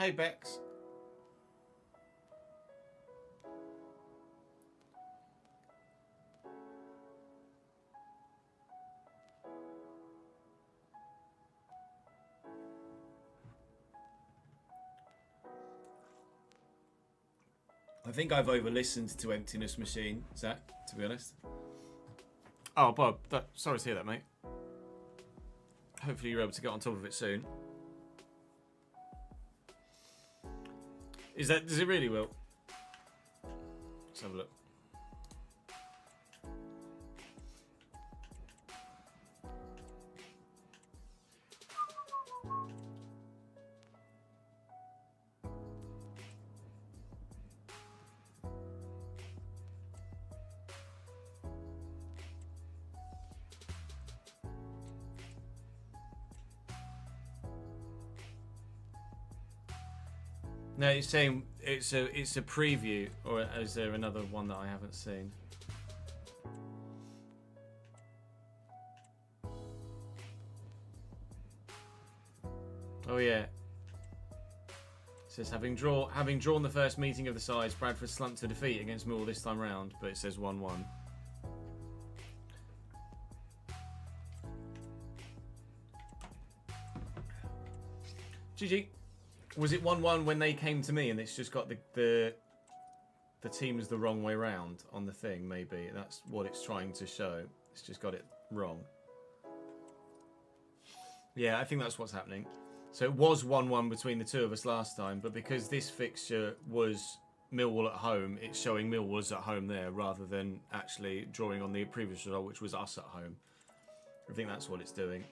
Hey, Bex. I think I've over-listened to Emptiness Machine, Zach, to be honest. Oh, Bob, sorry to hear that, mate. Hopefully you're able to get on top of it soon. Does it really, Will? Let's have a look. No, it's saying it's a preview, or is there another one that I haven't seen? Oh yeah. It says having drawn the first meeting of the sides, Bradford slumped to defeat against Millwall this time round, but it says 1-1. GG. Was it 1-1 when they came to me and it's just got the teams the wrong way round on the thing? Maybe that's what it's trying to show. It's just got it wrong. Yeah, I think that's what's happening. So it was 1-1 between the two of us last time, but because this fixture was Millwall at home, it's showing Millwall's at home there rather than actually drawing on the previous result, which was us at home. I think that's what it's doing.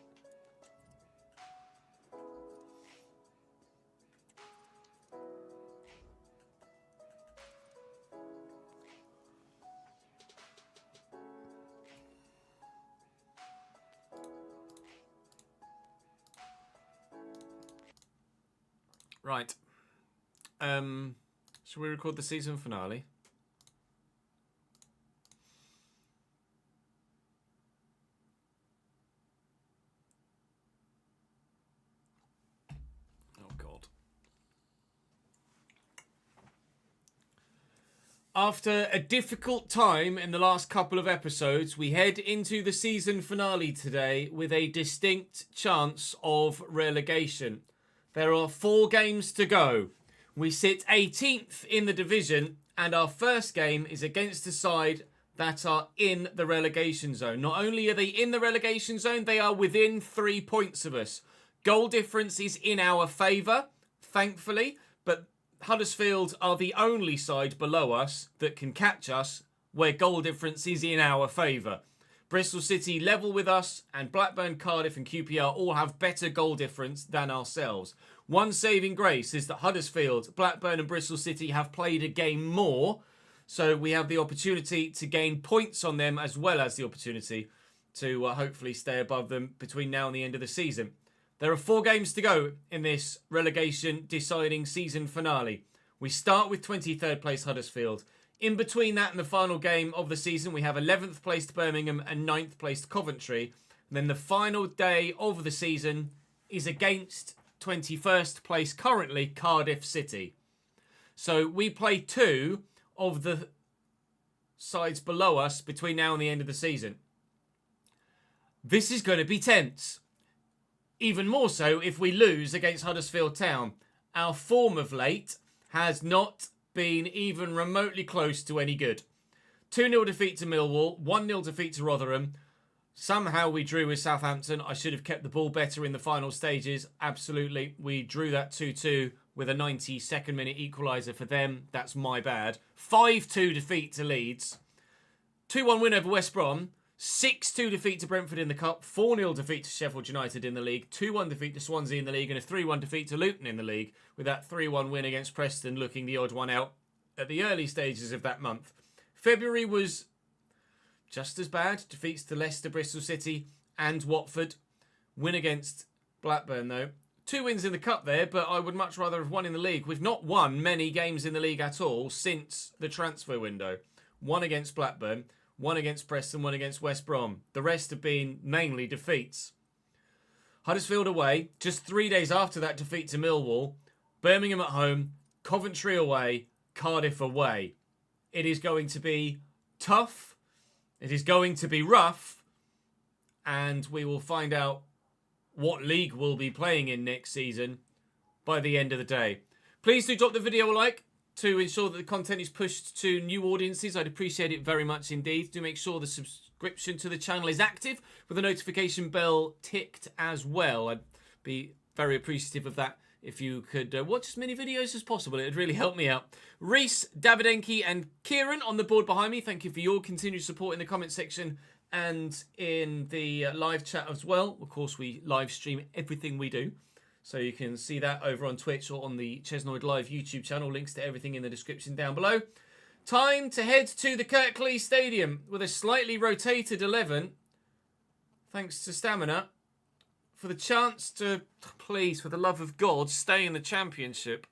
Right. Shall we record the season finale? Oh, God. After a difficult time in the last couple of episodes, we head into the season finale today with a distinct chance of relegation. There are 4 games to go. We sit 18th in the division, and our first game is against a side that are in the relegation zone. Not only are they in the relegation zone, they are within 3 points of us. Goal difference is in our favour, thankfully, but Huddersfield are the only side below us that can catch us where goal difference is in our favour. Bristol City level with us, and Blackburn, Cardiff and QPR all have better goal difference than ourselves. One saving grace is that Huddersfield, Blackburn and Bristol City have played a game more, so we have the opportunity to gain points on them as well as the opportunity to hopefully stay above them between now and the end of the season. There are 4 games to go in this relegation deciding season finale. We start with 23rd place Huddersfield. In between that and the final game of the season, we have 11th placed Birmingham and 9th placed Coventry. And then the final day of the season is against 21st place currently Cardiff City. So we play 2 of the sides below us between now and the end of the season. This is going to be tense. Even more so if we lose against Huddersfield Town. Our form of late has not been even remotely close to any good. 2-0 defeat to Millwall, 1-0 defeat to Rotherham. Somehow we drew with Southampton. I should have kept the ball better in the final stages. Absolutely. We drew that 2-2 with a 92nd minute equaliser for them. That's my bad. 5-2 defeat to Leeds. 2-1 win over West Brom. 6-2 defeat to Brentford in the Cup. 4-0 defeat to Sheffield United in the league. 2-1 defeat to Swansea in the league. And a 3-1 defeat to Luton in the league. With that 3-1 win against Preston looking the odd one out at the early stages of that month. February was just as bad. Defeats to Leicester, Bristol City and Watford. Win against Blackburn though. 2 wins in the Cup there, but I would much rather have won in the league. We've not won many games in the league at all since the transfer window. 1 against Blackburn. 1 against Preston, 1 against West Brom. The rest have been mainly defeats. Huddersfield away, just 3 days after that defeat to Millwall, Birmingham at home, Coventry away, Cardiff away. It is going to be tough. It is going to be rough. And we will find out what league we'll be playing in next season by the end of the day. Please do drop the video a like to ensure that the content is pushed to new audiences. I'd appreciate it very much indeed. Do make sure the subscription to the channel is active with the notification bell ticked as well. I'd be very appreciative of that if you could watch as many videos as possible. It would really help me out. Reese, Davidenki and Kieran on the board behind me. Thank you for your continued support in the comment section and in the live chat as well. Of course, we live stream everything we do. So you can see that over on Twitch or on the Chesnoid Live YouTube channel. Links to everything in the description down below. Time to head to the Kirklees Stadium with a slightly rotated 11. Thanks to Stamina. For the chance to, please, for the love of God, stay in the Championship.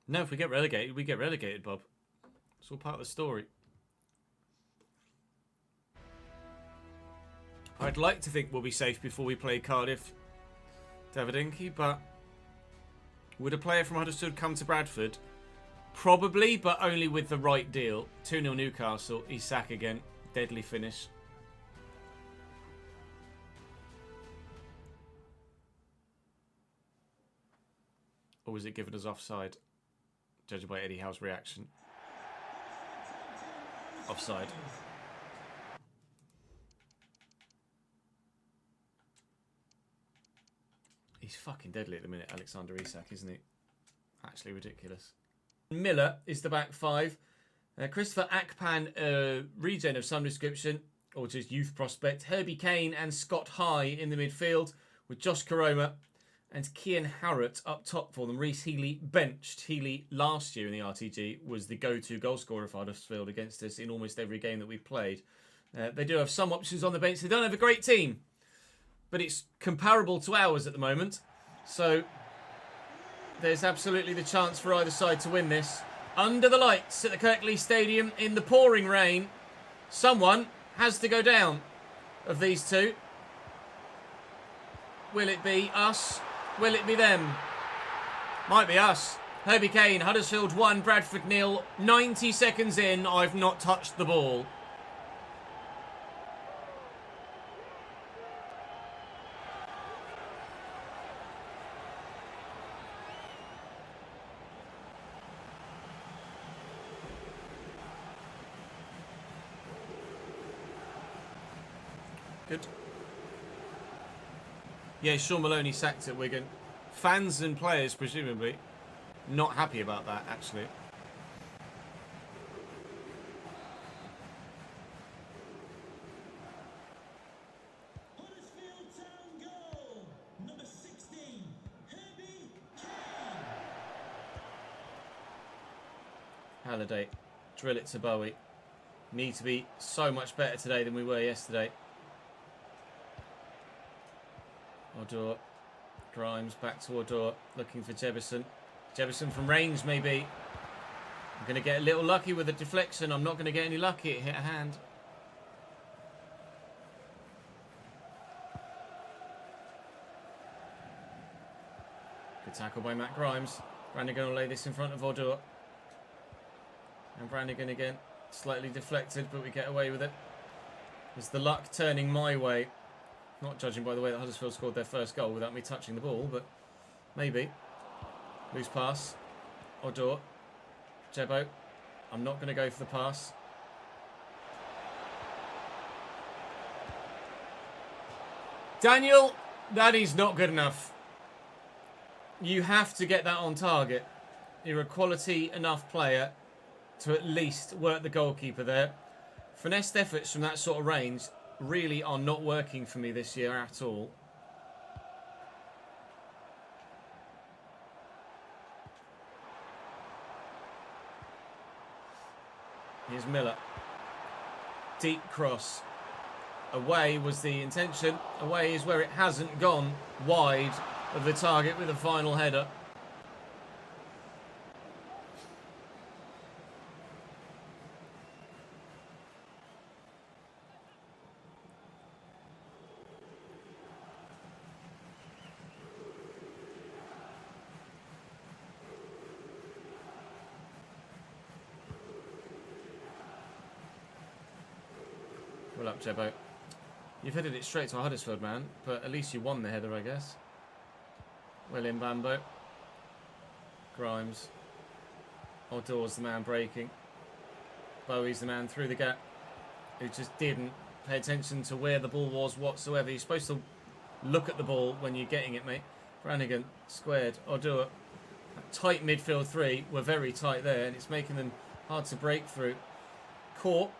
No, if we get relegated, we get relegated, Bob. It's all part of the story. I'd like to think we'll be safe before we play Cardiff, Davidenki, but would a player from Huddersfield come to Bradford? Probably, but only with the right deal. 2-0 Newcastle, Isak again. Deadly finish. Or was it given as offside? Judged by Eddie Howe's reaction. Offside. He's fucking deadly at the minute, Alexander Isak, isn't he? Actually ridiculous. Miller is the back five. Christopher Akpan, regen of some description, or just youth prospect. Herbie Kane and Scott High in the midfield, with Josh Koroma and Kian Harrott up top for them. Reece Healy benched. Healy last year in the RTG was the go-to goal scorer for Huddersfield against us in almost every game that we've played. They do have some options on the bench. They don't have a great team, but it's comparable to ours at the moment. So there's absolutely the chance for either side to win this. Under the lights at the Kirklees Stadium in the pouring rain, someone has to go down of these two. Will it be us? Will it be them? Might be us. Herbie Kane, Huddersfield 1, Bradford 0. 90 seconds in, I've not touched the ball. Good. Yeah, Sean Maloney sacked at Wigan. Fans and players, presumably, not happy about that, actually. Huddersfield Town goal, number 16, Herbie Kane. Halliday, drill it to Bowie. Need to be so much better today than we were yesterday. Odor, Grimes back to Odor, looking for Jebison. Jebison from range, maybe. I'm going to get a little lucky with a deflection. I'm not going to get any lucky. It hit a hand. Good tackle by Matt Grimes. Brannigan will lay this in front of Odor. And Brannigan again, slightly deflected, but we get away with it. Is the luck turning my way? Not judging by the way that Huddersfield scored their first goal without me touching the ball, but maybe. Loose pass. Odor. Jebo. I'm not going to go for the pass. Daniel, that is not good enough. You have to get that on target. You're a quality enough player to at least work the goalkeeper there. Finessed efforts from that sort of range really are not working for me this year at all. Here's Miller. Deep cross. Away was the intention. Away is where it hasn't gone wide of the target with a final header. Well up, Jebo. You've headed it straight to a Huddersfield man, but at least you won the header, I guess. Well in, Bambo. Grimes. Odor's the man breaking. Bowie's the man through the gap, who just didn't pay attention to where the ball was whatsoever. You're supposed to look at the ball when you're getting it, mate. Brannigan, squared. Odor. Tight midfield three. We're very tight there, and it's making them hard to break through. Caught.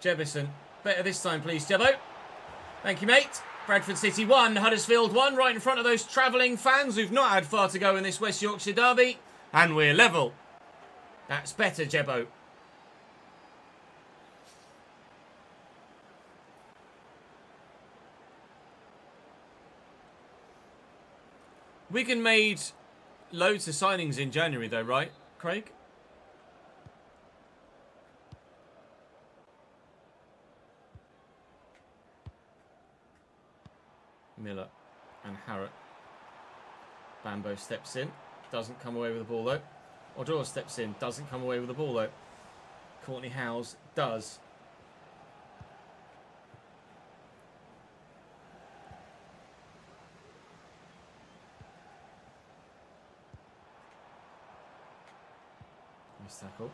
Jebison. Better this time, please, Jebo. Thank you, mate. Bradford City 1, Huddersfield 1, right in front of those travelling fans who've not had far to go in this West Yorkshire derby. And we're level. That's better, Jebo. Wigan made loads of signings in January, though, right, Craig? Miller and Harrott. Bambo steps in. Doesn't come away with the ball, though. Odor steps in. Doesn't come away with the ball, though. Courtney Howes does. Nice tackle.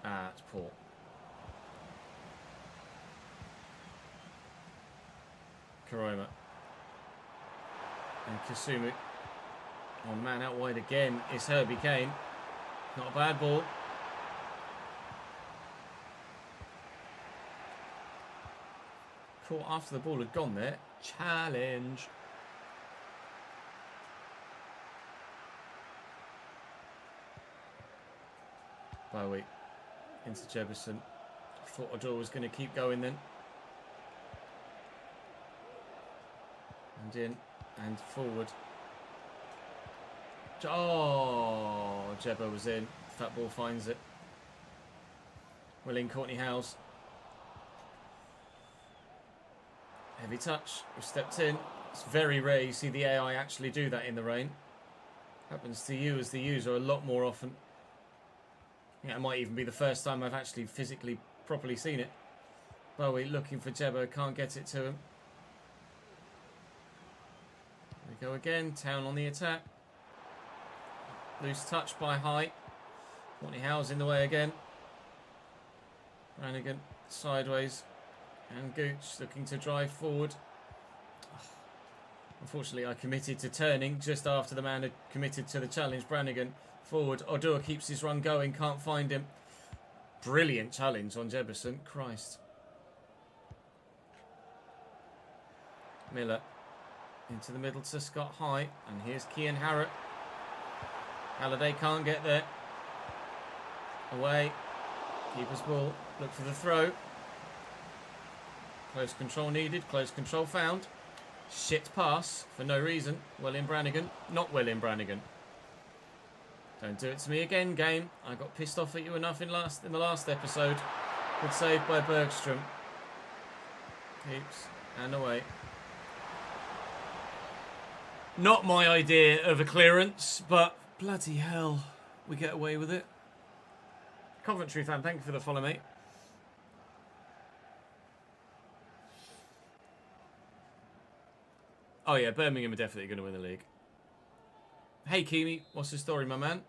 Ah, it's poor. Karoma. And Kasumu. Oh, man out wide again. It's Herbie Kane. Not a bad ball. Caught after the ball had gone there. Challenge. Bowie. Into Jefferson. Thought Odor was going to keep going then. And in and forward. Oh, Jebo was in. That ball finds it. Well in, Courtney Howes. Heavy touch. We've stepped in. It's very rare you see the AI actually do that in the rain. Happens to you as the user a lot more often. Yeah, it might even be the first time I've actually physically properly seen it. Bowie looking for Jebo. Can't get it to him. We go again. Town on the attack. Loose touch by High. Courtney Howes in the way again. Brannigan sideways. And Gooch looking to drive forward. Unfortunately, I committed to turning just after the man had committed to the challenge. Brannigan forward. Odor keeps his run going. Can't find him. Brilliant challenge on Jefferson. Christ. Miller. Into the middle to Scott High. And here's Kean Harrott. Halliday can't get there. Away. Keeper's ball. Look for the throw. Close control needed. Close control found. Shit pass for no reason. Well in Brannigan. Not well in Brannigan. Don't do it to me again, game. I got pissed off at you enough in the last episode. Good save by Bergstrom. Keeps and away. Not my idea of a clearance, but bloody hell, we get away with it. Coventry fan, thank you for the follow, mate. Oh yeah, Birmingham are definitely going to win the league. Hey, Kimi, what's the story, my man?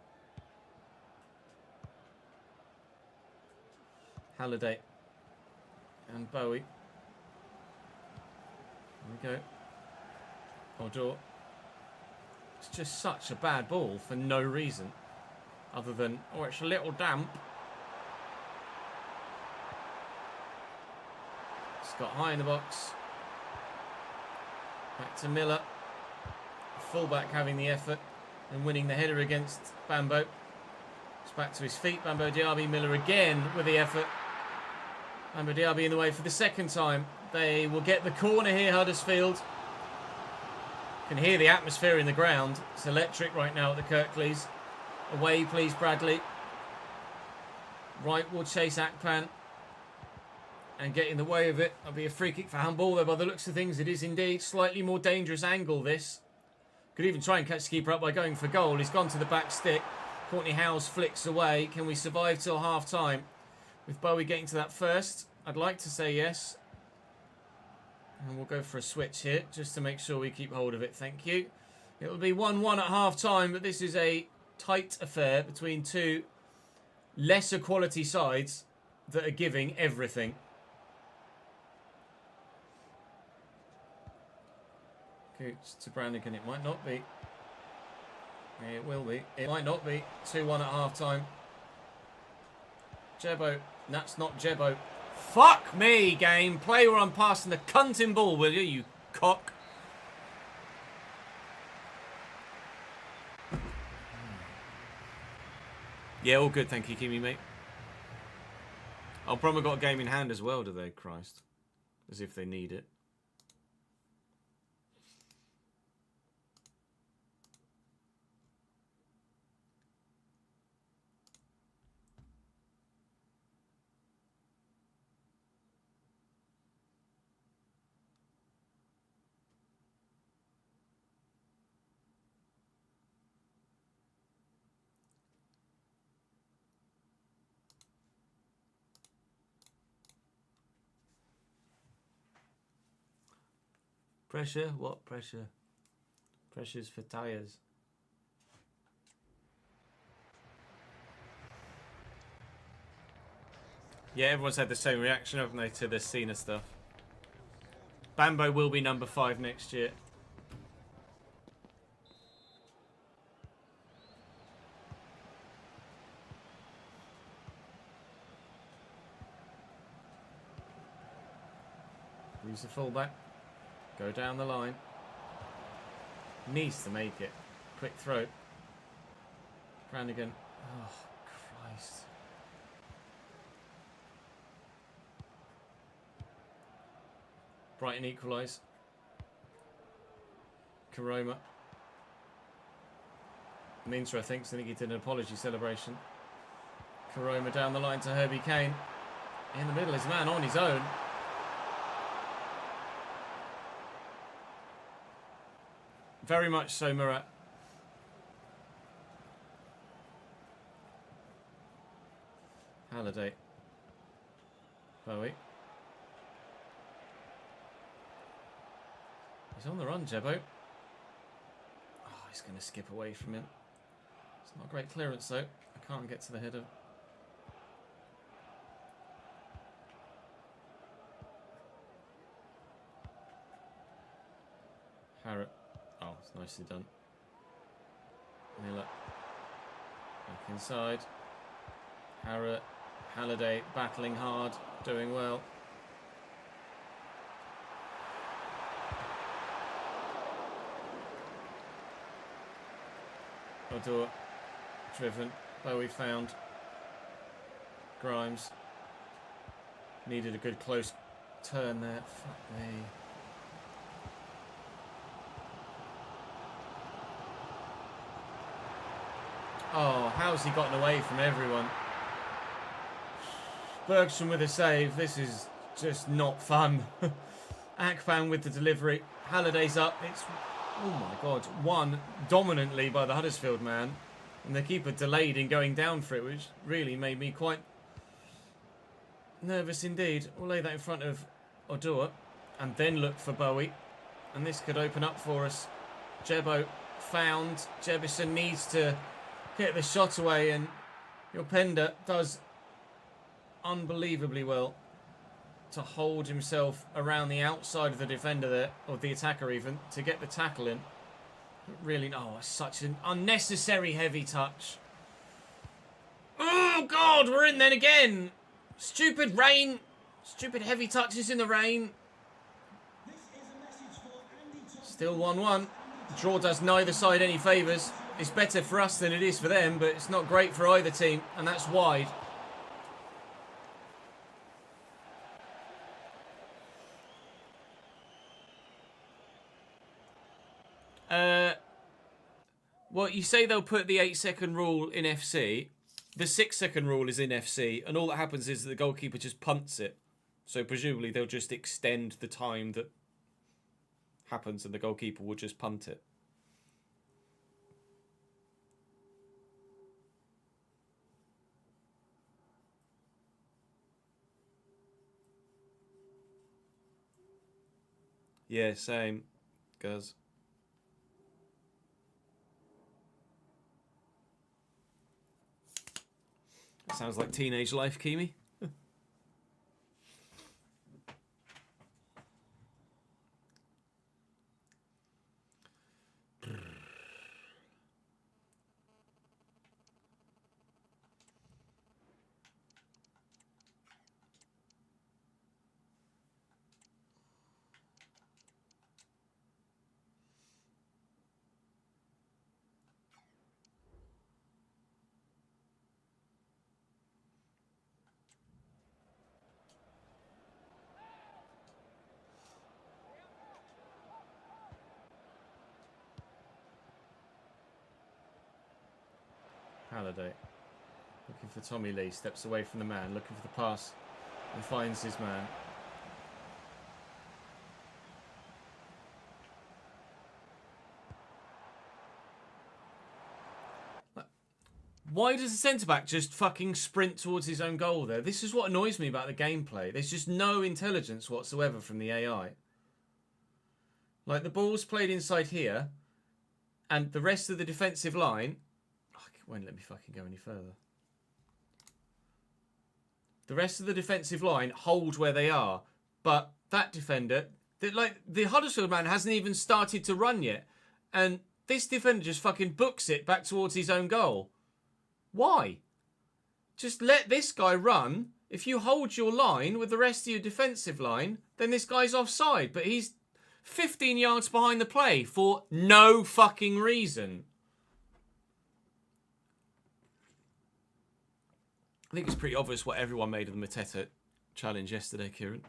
Halliday. And Bowie. There we go. Odor. It's just such a bad ball for no reason. Other than, oh, it's a little damp. Scott high in the box. Back to Miller. Fullback having the effort and winning the header against Bambo. It's back to his feet. Bambo Diaby. Miller again with the effort. Bambo Diaby in the way for the second time. They will get the corner here, Huddersfield. Can hear the atmosphere in the ground. It's electric right now at the Kirklees. Away, please, Bradley. Right will chase Akpan. And get in the way of it. That'll be a free kick for handball, though by the looks of things it is indeed. Slightly more dangerous angle, this. Could even try and catch the keeper up by going for goal. He's gone to the back stick. Courtney Howes flicks away. Can we survive till half-time? With Bowie getting to that first, I'd like to say yes. And we'll go for a switch here, just to make sure we keep hold of it. Thank you. It'll be 1-1 at half-time, but this is a tight affair between two lesser quality sides that are giving everything. Coots to Brannigan. It might not be. It will be. It might not be. 2-1 at half-time. Jebbo. That's not Jebbo. Fuck me, game. Play where I'm passing the cunting ball, will you cock? Yeah, all good, thank you, Kimi, mate. Oh, Bromma got a game in hand as well, do they? Christ. As if they need it. Pressure? What pressure? Pressure's for tyres. Yeah, everyone's had the same reaction, haven't they, to the Cena stuff. Bambo will be number 5 next year. Use the fullback. Go down the line. Needs to make it. Quick throw. Brannigan. Oh, Christ. Brighton equalise. Karoma. Minter, I think he did an apology celebration. Karoma down the line to Herbie Kane. In the middle is a man on his own. Very much so, Murat. Halliday. Bowie. He's on the run, Jebbo. Oh, he's going to skip away from him. It's not a great clearance, though. I can't get to the header. Harrop. Oh, it's nicely done. Miller. Back inside. Harrop. Halliday battling hard. Doing well. Odor. Driven. Bowie found. Grimes. Needed a good close turn there. Fuck me. Oh, how's he gotten away from everyone? Bergstrom with a save. This is just not fun. Akpan with the delivery. Halliday's up. It's, oh my God, won dominantly by the Huddersfield man. And the keeper delayed in going down for it, which really made me quite nervous indeed. We'll lay that in front of Odor and then look for Bowie. And this could open up for us. Jebbo found. Jebison needs to get the shot away, and Openda does unbelievably well to hold himself around the outside of the defender there, or the attacker even, to get the tackle in. Really, such an unnecessary heavy touch. Oh, God, we're in then again. Stupid rain. Stupid heavy touches in the rain. Still 1-1. Draw does neither side any favours. It's better for us than it is for them, but it's not great for either team, and that's wide. Well, you say they'll put the 8-second rule in FC. The 6-second rule is in FC, and all that happens is that the goalkeeper just punts it. So presumably they'll just extend the time that happens, and the goalkeeper will just punt it. Yeah, same. Guys. Sounds like teenage life, Kimi. Halliday. Looking for Tommy Lee. Steps away from the man. Looking for the pass. And finds his man. Why does the centre-back just fucking sprint towards his own goal there? This is what annoys me about the gameplay. There's just no intelligence whatsoever from the AI. Like, the ball's played inside here, and the rest of the defensive line... it won't let me fucking go any further. The rest of the defensive line hold where they are, but that defender... the Huddersfield man hasn't even started to run yet, and this defender just fucking books it back towards his own goal. Why? Just let this guy run. If you hold your line with the rest of your defensive line, then this guy's offside. But he's 15 yards behind the play for no fucking reason. I think it's pretty obvious what everyone made of the Mateta challenge yesterday, Kieran.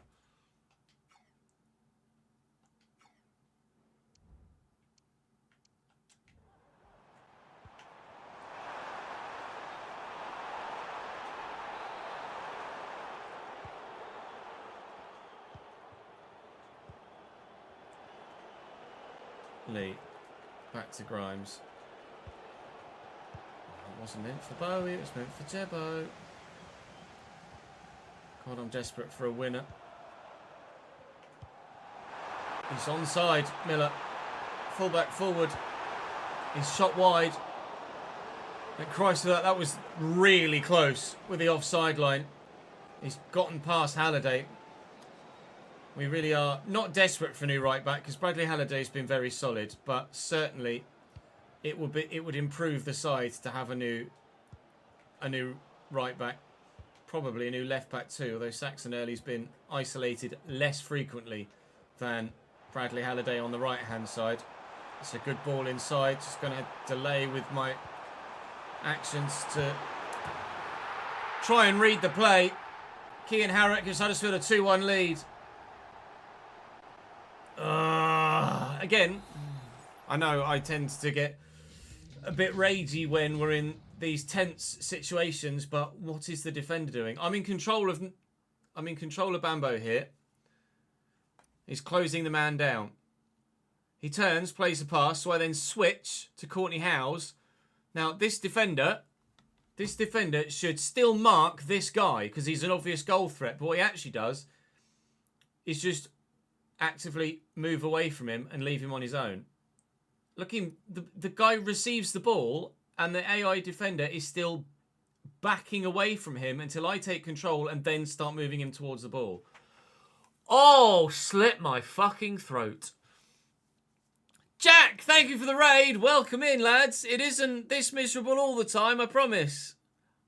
Lee. Back to Grimes. It wasn't meant for Bowie, it was meant for Jebbo. God, I'm desperate for a winner. He's onside, Miller. Fullback forward. He's shot wide. And Christ, that was really close with the offside line. He's gotten past Halliday. We really are not desperate for a new right back because Bradley Halliday's been very solid, but certainly it would improve the side to have a new right back, probably a new left back too. Although Saxon Early's been isolated less frequently than Bradley Halliday on the right hand side. It's a good ball inside. Just going to delay with my actions to try and read the play. Kean Harrott gives Huddersfield a 2-1 lead. Again, I know I tend to get a bit ragey when we're in these tense situations, but what is the defender doing? I'm in control of Bambo here. He's closing the man down. He turns, plays a pass, so I then switch to Courtney Howes. Now, this defender should still mark this guy because he's an obvious goal threat, but what he actually does is just actively move away from him and leave him on his own. looking, the guy receives the ball and the AI defender is still backing away from him until I take control and then start moving him towards the ball. Oh, slit my fucking throat. Jack, thank you for the raid. Welcome in, lads. It isn't this miserable all the time, I promise.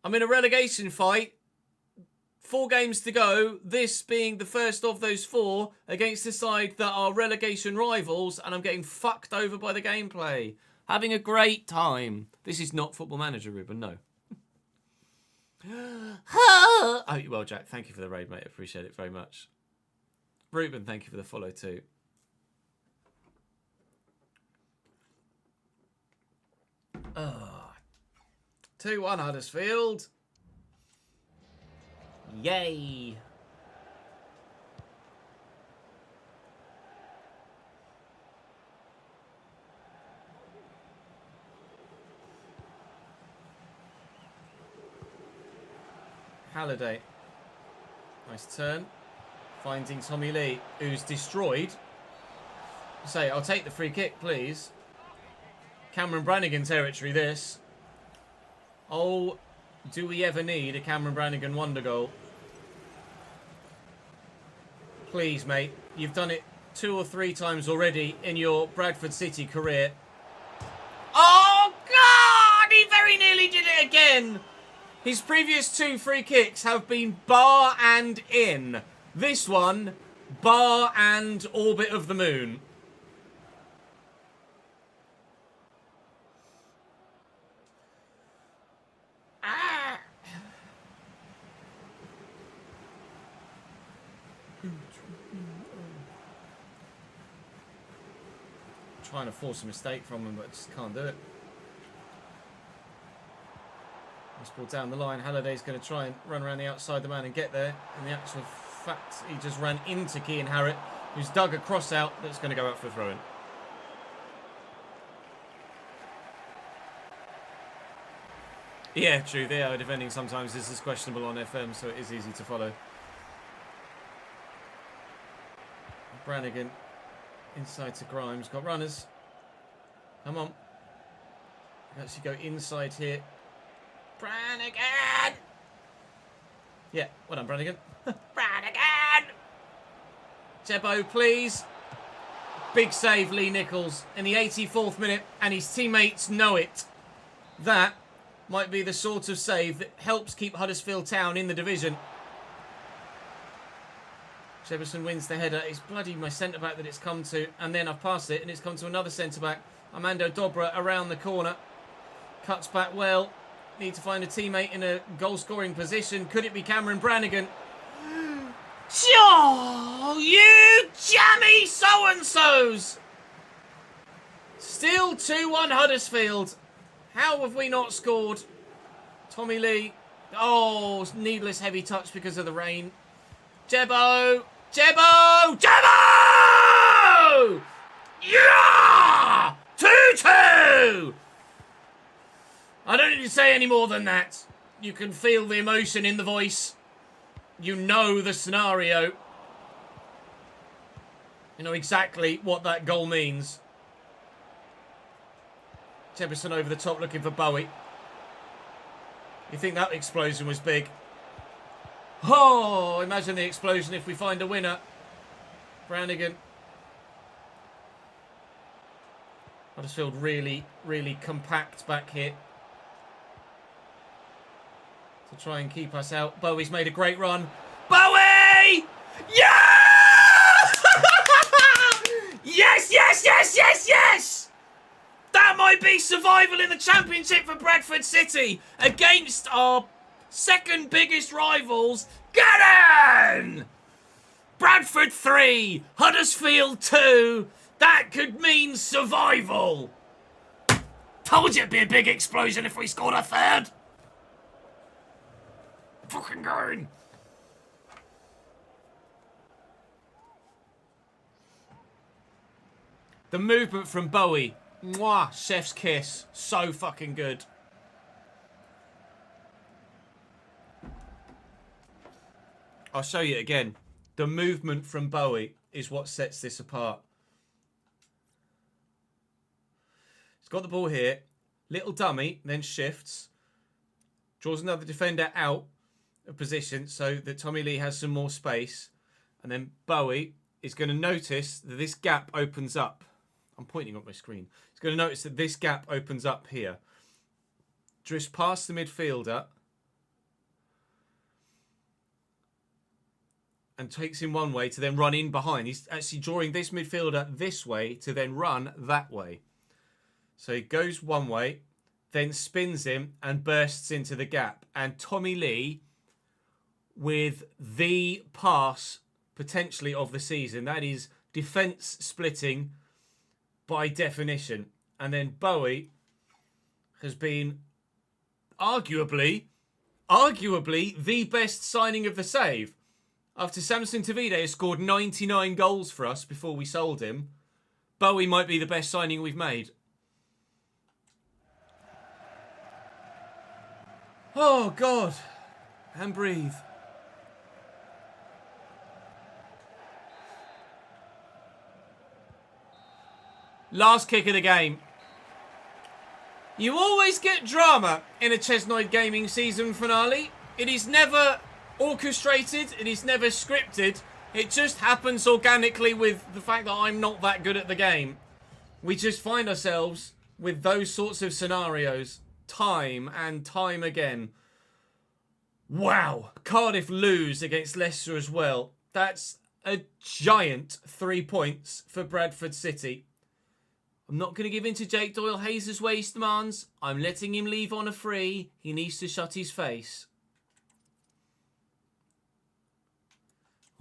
I'm in a relegation fight. 4 games to go, this being the first of those 4 against a side that are relegation rivals, and I'm getting fucked over by the gameplay. Having a great time. This is not Football Manager, Ruben, no. Oh, well, Jack, thank you for the raid, mate. I appreciate it very much. Ruben, thank you for the follow too. Oh. 2-1 Huddersfield. Yay. Halliday. Nice turn. Finding Tommy Lee, who's destroyed. Say, I'll take the free kick, please. Cameron Brannigan territory, this. Oh, do we ever need a Cameron Brannigan wonder goal? Please, mate. You've done it 2 or 3 times already in your Bradford City career. Oh, God! He very nearly did it again. His previous 2 free kicks have been bar and in. This one, bar and orbit of the moon. Ah. Trying to force a mistake from him, but just can't do it. This ball down the line. Halliday's going to try and run around the outside the man and get there. In the actual fact, he just ran into Kean Harrett, who's dug a cross out that's going to go out for a throw-in. Yeah, true. The AI defending sometimes is as questionable on FM, so it is easy to follow. Brannigan inside to Grimes. Got runners. Come on. Actually go inside here. Brannigan! Yeah, well done, Brannigan. Brannigan! Jebbo, please. Big save, Lee Nichols, in the 84th minute, and his teammates know it. That might be the sort of save that helps keep Huddersfield Town in the division. Jefferson wins the header. It's bloody my centre-back that it's come to, and then I've passed it, and it's come to another centre-back. Armando Dobra around the corner. Cuts back well. Need to find a teammate in a goal-scoring position. Could it be Cameron Brannigan? Oh, you jammy so-and-sos! Still 2-1 Huddersfield. How have we not scored? Tommy Lee. Oh, needless heavy touch because of the rain. Jebbo! Jebbo! Jebbo! Yeah! 2-2! I don't need to say any more than that. You can feel the emotion in the voice. You know the scenario. You know exactly what that goal means. Jefferson over the top looking for Bowie. You think that explosion was big? Oh, imagine the explosion if we find a winner. Brannigan. Huddersfield really, really compact back here to try and keep us out. Bowie's made a great run. Bowie! Yeah! Yes, yes, yes, yes, yes! That might be survival in the Championship for Bradford City against our second biggest rivals. Get in! Bradford 3, Huddersfield 2. That could mean survival. Told you it'd be a big explosion if we scored a third. Fucking going. The movement from Bowie. Mwah, chef's kiss. So fucking good. I'll show you it again. The movement from Bowie is what sets this apart. He's got the ball here. Little dummy, then shifts. Draws another defender out of position so that Tommy Lee has some more space. And then Bowie is going to notice that this gap opens up. I'm pointing at my screen. He's going to notice that this gap opens up here. Drifts past the midfielder. And takes him one way to then run in behind. He's actually drawing this midfielder this way to then run that way. So he goes one way, then spins him and bursts into the gap. And Tommy Lee, with the pass potentially of the season, that is defence splitting by definition. And then Bowie has been arguably the best signing of the save. After Samson Tavide has scored 99 goals for us before we sold him, Bowie might be the best signing we've made. Oh, God. And breathe. Last kick of the game. You always get drama in a Chesnoid Gaming season finale. It is never orchestrated. It is never scripted. It just happens organically with the fact that I'm not that good at the game. We just find ourselves with those sorts of scenarios time and time again. Wow. Cardiff lose against Leicester as well. That's a giant 3 points for Bradford City. I'm not going to give in to Jake Doyle Hayes' wage demands. I'm letting him leave on a free. He needs to shut his face.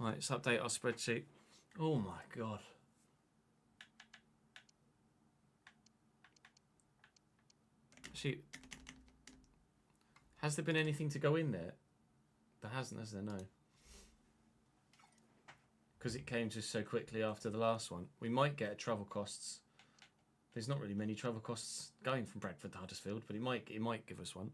Right, let's update our spreadsheet. Oh my God. Actually, has there been anything to go in there? There hasn't, has there? No. Because it came just so quickly after the last one. We might get a travel costs. There's not really many travel costs going from Bradford to Huddersfield, but it might give us one.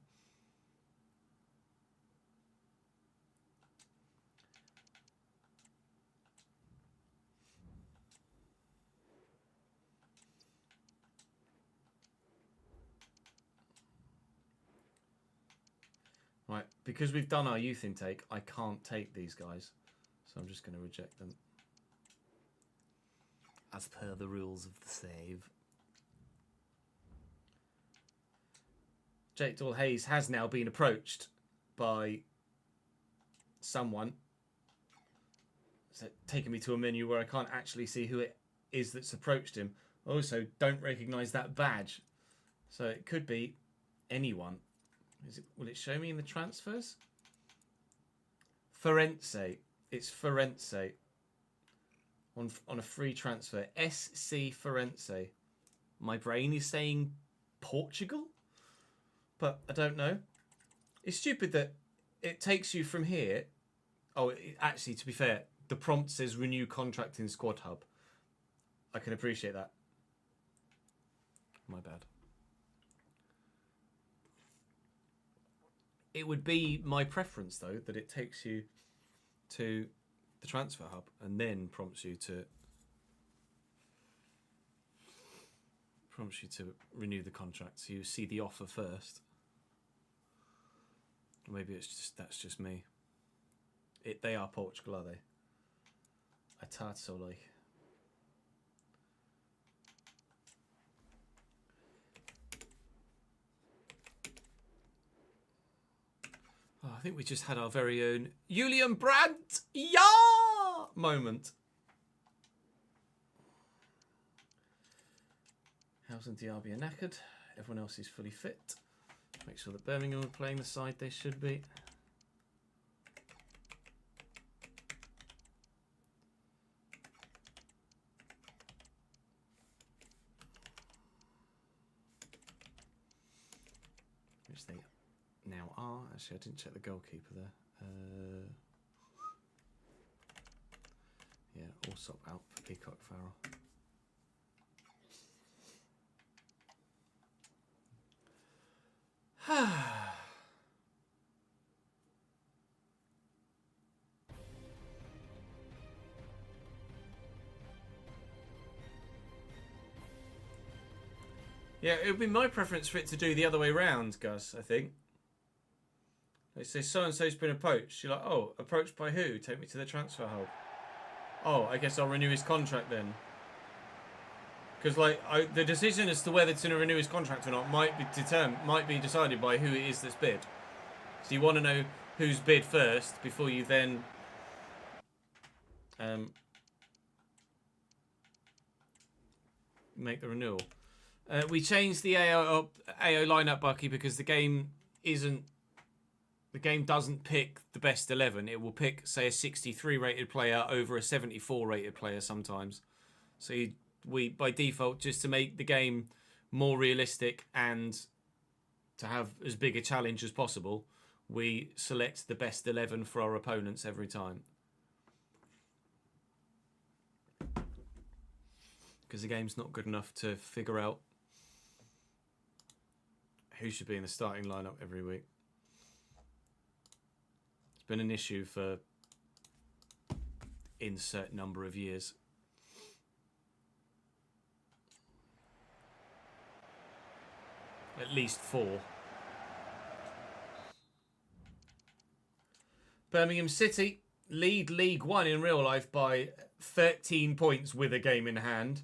Right, because we've done our youth intake, I can't take these guys. So I'm just going to reject them. As per the rules of the save. Jake Doyle Hayes has now been approached by someone. So taking me to a menu where I can't actually see who it is that's approached him. I also don't recognise that badge. So it could be anyone. Will it show me in the transfers? Firenze. It's Firenze. On a free transfer. SC Firenze. My brain is saying Portugal? But I don't know. It's stupid that it takes you from here. Oh, actually, to be fair, the prompt says renew contract in Squad Hub. I can appreciate that. My bad. It would be my preference, though, that it takes you to the transfer hub and then prompts you to renew the contract. So you see the offer first. Or maybe that's just me. They are Portugal, are they? I thought so, like. Oh, I think we just had our very own Julian Brandt moment. House and Diaby are knackered. Everyone else is fully fit. Make sure that Birmingham are playing the side they should be. Which they now are. Actually, I didn't check the goalkeeper there. Yeah, Allsop out for Peacock Farrell. Yeah, it would be my preference for it to do the other way round, Gus, I think. They say so-and-so's been approached. You're like, oh, approached by who? Take me to the transfer hub. Oh, I guess I'll renew his contract then. Because the decision as to whether to renew his contract or not might be decided by who it is that's bid. So you want to know who's bid first before you then make the renewal. We changed the AO lineup, Bucky, because the game doesn't pick the best 11. It will pick, say, a 63 rated player over a 74 rated player sometimes. So we by default, just to make the game more realistic and to have as big a challenge as possible, we select the best 11 for our opponents every time. Because the game's not good enough to figure out who should be in the starting lineup every week. It's been an issue for insert number of years. At least 4. Birmingham City lead League One in real life by 13 points with a game in hand.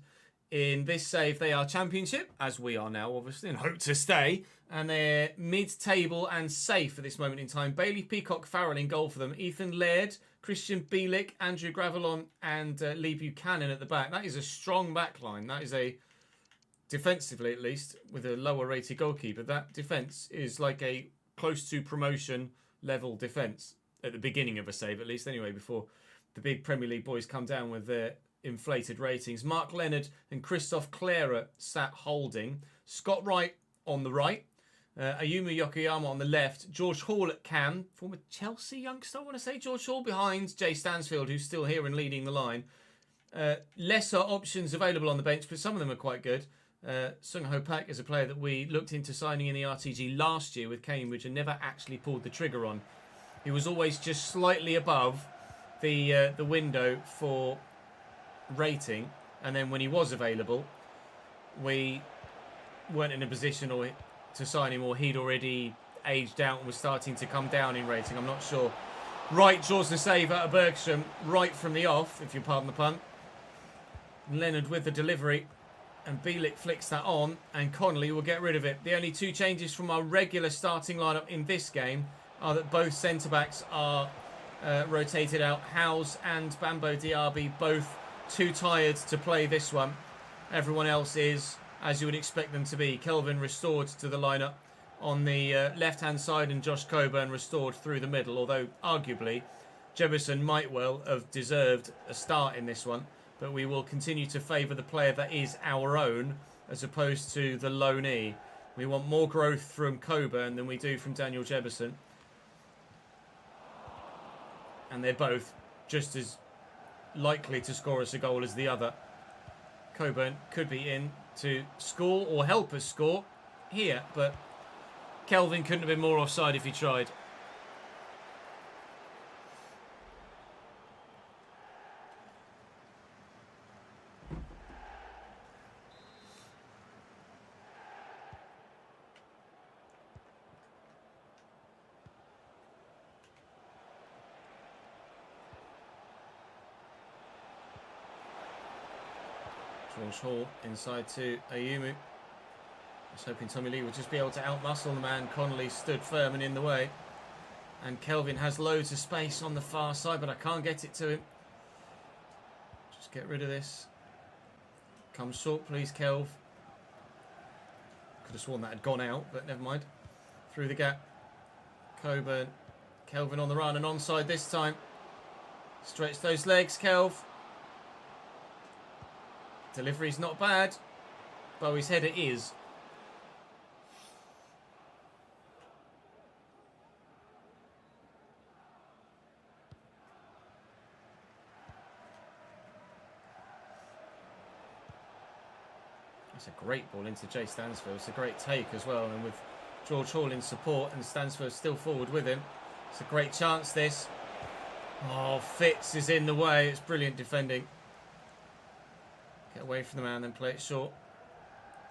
In this save, they are Championship, as we are now, obviously, and hope to stay. And they're mid-table and safe at this moment in time. Bailey Peacock Farrell in goal for them. Ethan Laird, Christian Bielik, Andrew Gravelon, and Lee Buchanan at the back. That is a strong back line. That is a, defensively at least, with a lower rated goalkeeper, that defence is like a close to promotion level defence. At the beginning of a save, at least, anyway, before the big Premier League boys come down with their inflated ratings. Mark Leonard and Christoph Clara sat holding. Scott Wright on the right. Ayumu Yokoyama on the left. George Hall at cam. Former Chelsea youngster, I want to say. George Hall behind Jay Stansfield, who's still here and leading the line. Lesser options available on the bench, but some of them are quite good. Sung Ho Pak is a player that we looked into signing in the RTG last year with Cambridge and never actually pulled the trigger on. He was always just slightly above the window for rating, and then when he was available, we weren't in a position to sign him, or he'd already aged out and was starting to come down in rating. I'm not sure. Wright draws the save out of Bergstrom right from the off, if you pardon the pun. Leonard with the delivery, and Bielik flicks that on, and Connolly will get rid of it. The only 2 changes from our regular starting lineup in this game are that both centre-backs are rotated out. Howes and Bambo Diaby both too tired to play this one. Everyone else is, as you would expect them to be. Kelvin restored to the lineup on the left-hand side, and Josh Coburn restored through the middle, although arguably Jefferson might well have deserved a start in this one. But we will continue to favour the player that is our own as opposed to the loanee. We want more growth from Coburn than we do from Daniel Jefferson. And they're both just as likely to score us a goal as the other. Coburn could be in to score or help us score here, but Kelvin couldn't have been more offside if he tried. George Hall inside to Ayumu. I was hoping Tommy Lee would just be able to outmuscle the man. Connolly stood firm and in the way. And Kelvin has loads of space on the far side, but I can't get it to him. Just get rid of this. Come short, please, Kelv. Could have sworn that had gone out, but never mind. Through the gap. Coburn. Kelvin on the run and onside this time. Stretch those legs, Kelv. Delivery's not bad. Bowie's header is. It's a great ball into Jay Stansfield. It's a great take as well. And with George Hall in support and Stansfield still forward with him. It's a great chance, this. Oh, Fitz is in the way. It's brilliant defending. Get away from the man, then play it short.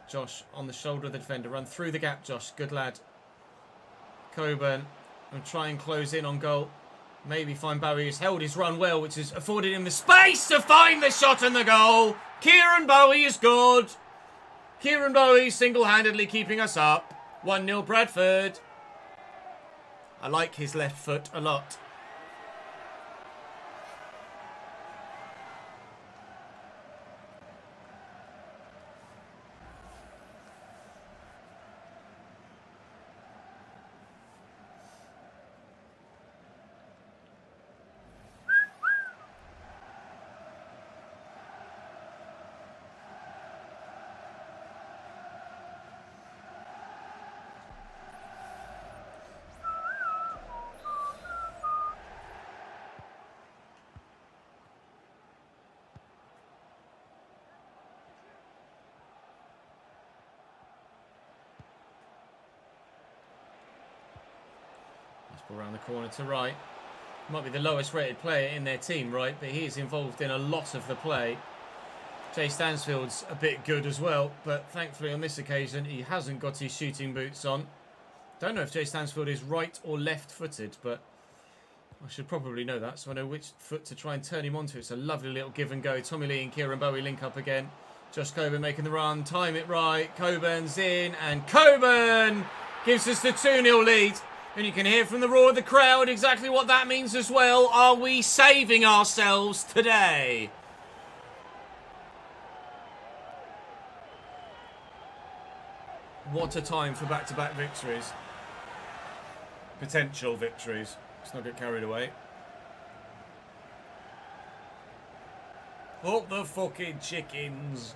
Josh on the shoulder of the defender. Run through the gap, Josh. Good lad. Coburn and try and close in on goal. Maybe find Bowie, who's held his run well, which has afforded him the space to find the shot and the goal. Kieran Bowie is good. Kieran Bowie single-handedly keeping us up. 1-0 Bradford. I like his left foot a lot. Around the corner to Wright. Might be the lowest rated player in their team, right? But he is involved in a lot of the play. Jay Stansfield's a bit good as well, but thankfully on this occasion he hasn't got his shooting boots on. Don't know if Jay Stansfield is right or left footed, but I should probably know that, so I know which foot to try and turn him onto. It's a lovely little give and go. Tommy Lee and Kieran Bowie link up again. Josh Coburn making the run, time it right. Coburn's in, and Coburn gives us the 2-0 lead. And you can hear from the roar of the crowd exactly what that means as well. Are we saving ourselves today? What a time for back-to-back victories. Potential victories. Let's not get carried away. Up the fucking chickens.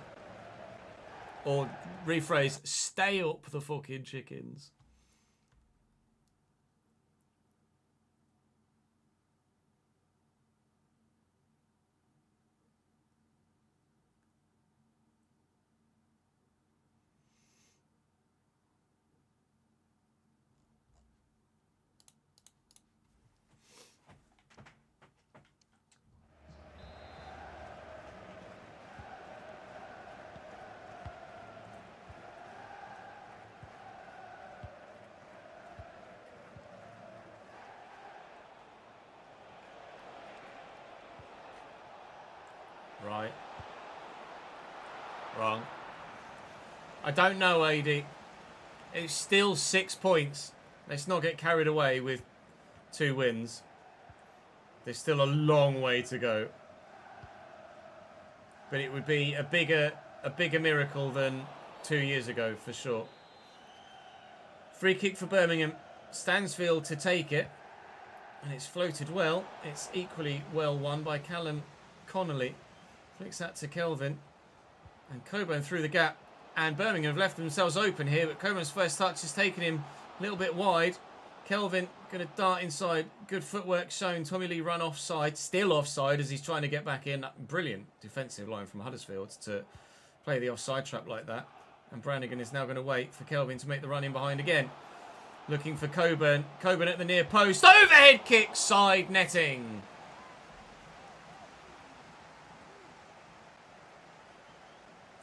Or rephrase, stay up the fucking chickens. Right. Wrong. I don't know, AD. It's still 6 points. Let's not get carried away with 2 wins. There's still a long way to go. But it would be a bigger miracle than 2 years ago, for sure. Free kick for Birmingham. Stansfield to take it. And it's floated well. It's equally well won by Callum Connolly. Flicks that to Kelvin. And Coburn through the gap. And Birmingham have left themselves open here, but Coburn's first touch has taken him a little bit wide. Kelvin going to dart inside. Good footwork shown. Tommy Lee run offside. Still offside as he's trying to get back in. Brilliant defensive line from Huddersfield to play the offside trap like that. And Brannigan is now going to wait for Kelvin to make the run in behind again. Looking for Coburn. Coburn at the near post. Overhead kick. Side netting.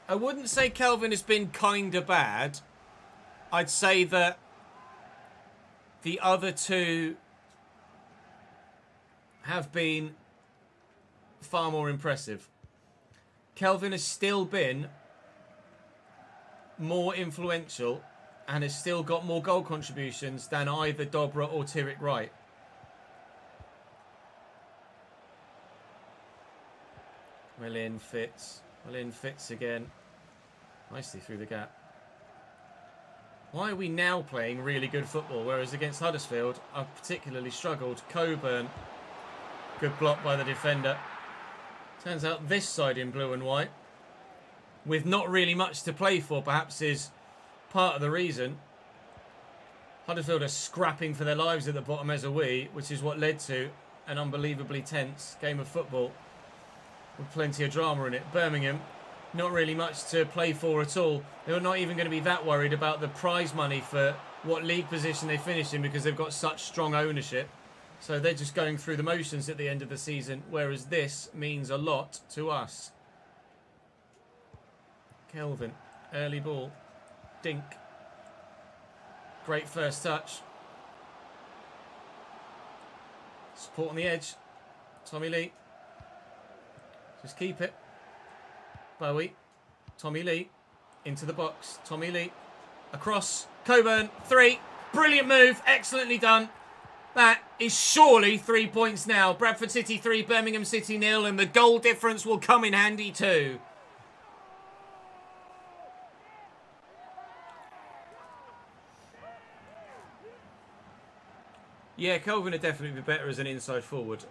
I wouldn't say Kelvin has been kind of bad. I'd say that the other two have been far more impressive. Kelvin has still been more influential and has still got more goal contributions than either Dobra or Tyrek Wright. Well in, Fitz. Well in, Fitz again. Nicely through the gap. Why are we now playing really good football, whereas against Huddersfield, I've particularly struggled. Coburn. Good block by the defender. Turns out this side in blue and white, with not really much to play for, perhaps is part of the reason. Huddersfield are scrapping for their lives at the bottom as are we, which is what led to an unbelievably tense game of football with plenty of drama in it. Birmingham, not really much to play for at all. They're not even going to be that worried about the prize money for what league position they finish in because they've got such strong ownership. So they're just going through the motions at the end of the season, whereas this means a lot to us. Kelvin Early ball. Dink. Great first touch. Support on the edge. Tommy Lee. Just keep it. Bowie. Tommy Lee. Into the box. Tommy Lee. Across. Coburn. 3. Brilliant move. Excellently done. That is surely 3 points now. Bradford City 3, Birmingham City 0, and the goal difference will come in handy too. Yeah, Kelvin would definitely be better as an inside forward.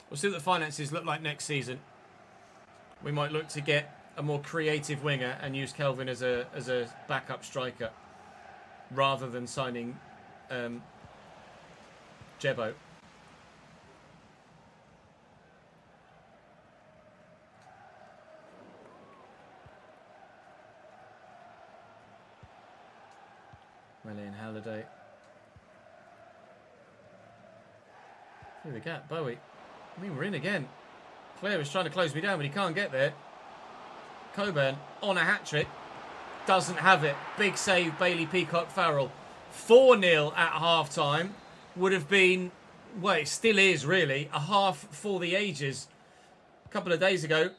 We'll see what the finances look like next season. We might look to get a more creative winger and use Kelvin as a backup striker rather than signing Jebo. Relian Halliday. Through the gap, Bowie. I mean, we're in again. Claire is trying to close me down, but he can't get there. Coburn on a hat-trick. Doesn't have it. Big save, Bailey Peacock-Farrell. 4-0 at half-time. Would have been, well, it still is, really, a half for the ages. A couple of days ago,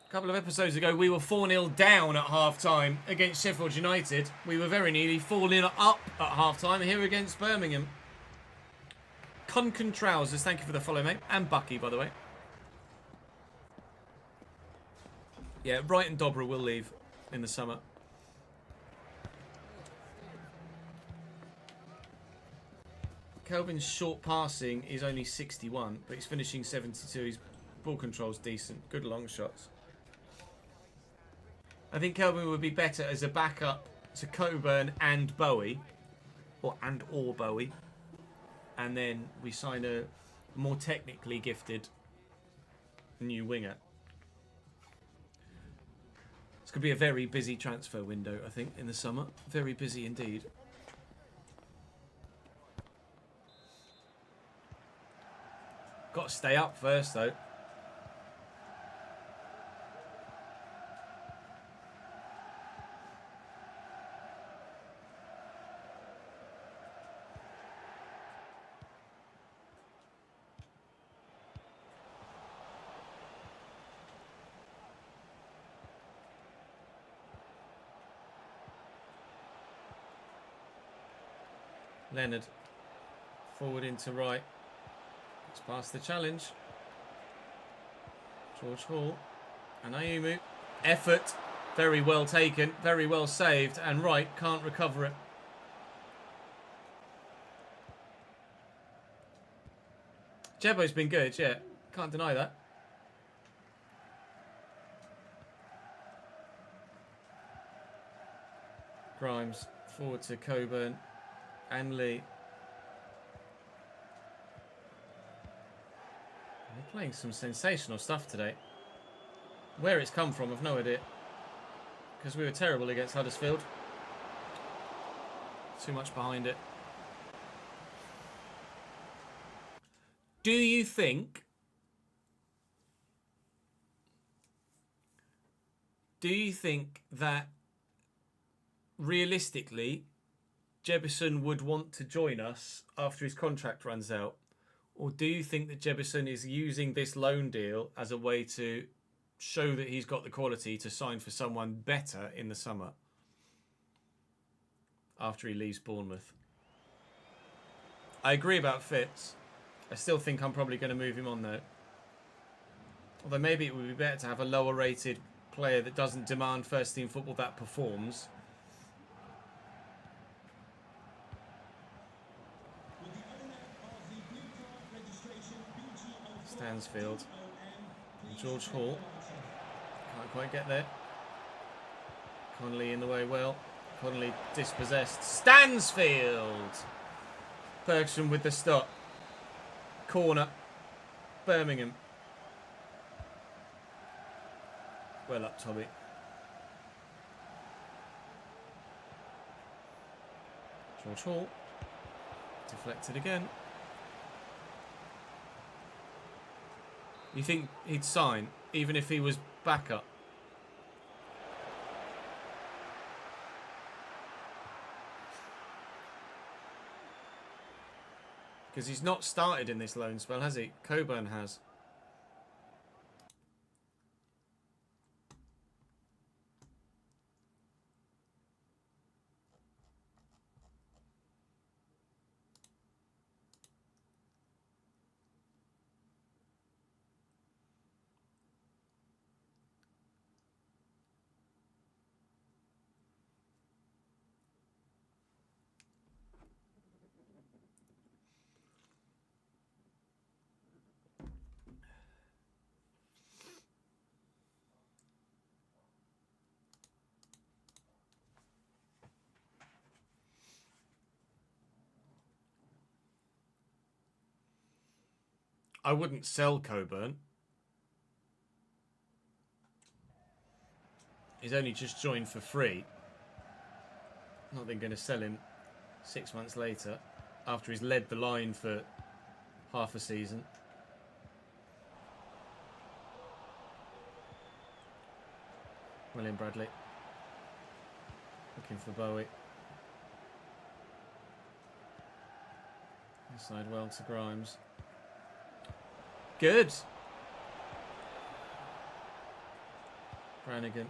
a couple of episodes ago, we were 4-0 down at half-time against Sheffield United. We were very nearly 4-0 up at half-time here against Birmingham. Kunken Trousers, thank you for the follow, mate. And Bucky, by the way. Yeah, Wright and Dobra will leave in the summer. Kelvin's short passing is only 61, but he's finishing 72. His ball control's decent. Good long shots. I think Kelvin would be better as a backup to Coburn and Bowie. Or Bowie. And then we sign a more technically gifted new winger. It's going to be a very busy transfer window, I think, in the summer. Very busy indeed. Got to stay up first, though. Leonard. Forward into right. It's past the challenge. George Hall. And Ayumu. Effort. Very well taken. Very well saved. And Wright can't recover it. Jebo's been good, yeah. Can't deny that. Grimes. Forward to Coburn. And Lee. They're playing some sensational stuff today. Where it's come from, I've no idea. Because we were terrible against Huddersfield. Too much behind it. Do you think that realistically Jebison would want to join us after his contract runs out? Or do you think that Jebison is using this loan deal as a way to show that he's got the quality to sign for someone better in the summer after he leaves Bournemouth? I agree about Fitz. I still think I'm probably going to move him on though. Although maybe it would be better to have a lower rated player that doesn't demand first team football that performs. Stansfield. George Hall. Can't quite get there. Connolly in the way well. Connolly dispossessed. Stansfield! Bergson with the stop. Corner. Birmingham. Well up, Tommy. George Hall. Deflected again. You think he'd sign even if he was backup? Because he's not started in this loan spell, has he? Coburn has. I wouldn't sell Coburn. He's only just joined for free. Not then going to sell him 6 months later after he's led the line for half a season. William Bradley. Looking for Bowie. Inside well to Grimes. Good. Brannigan.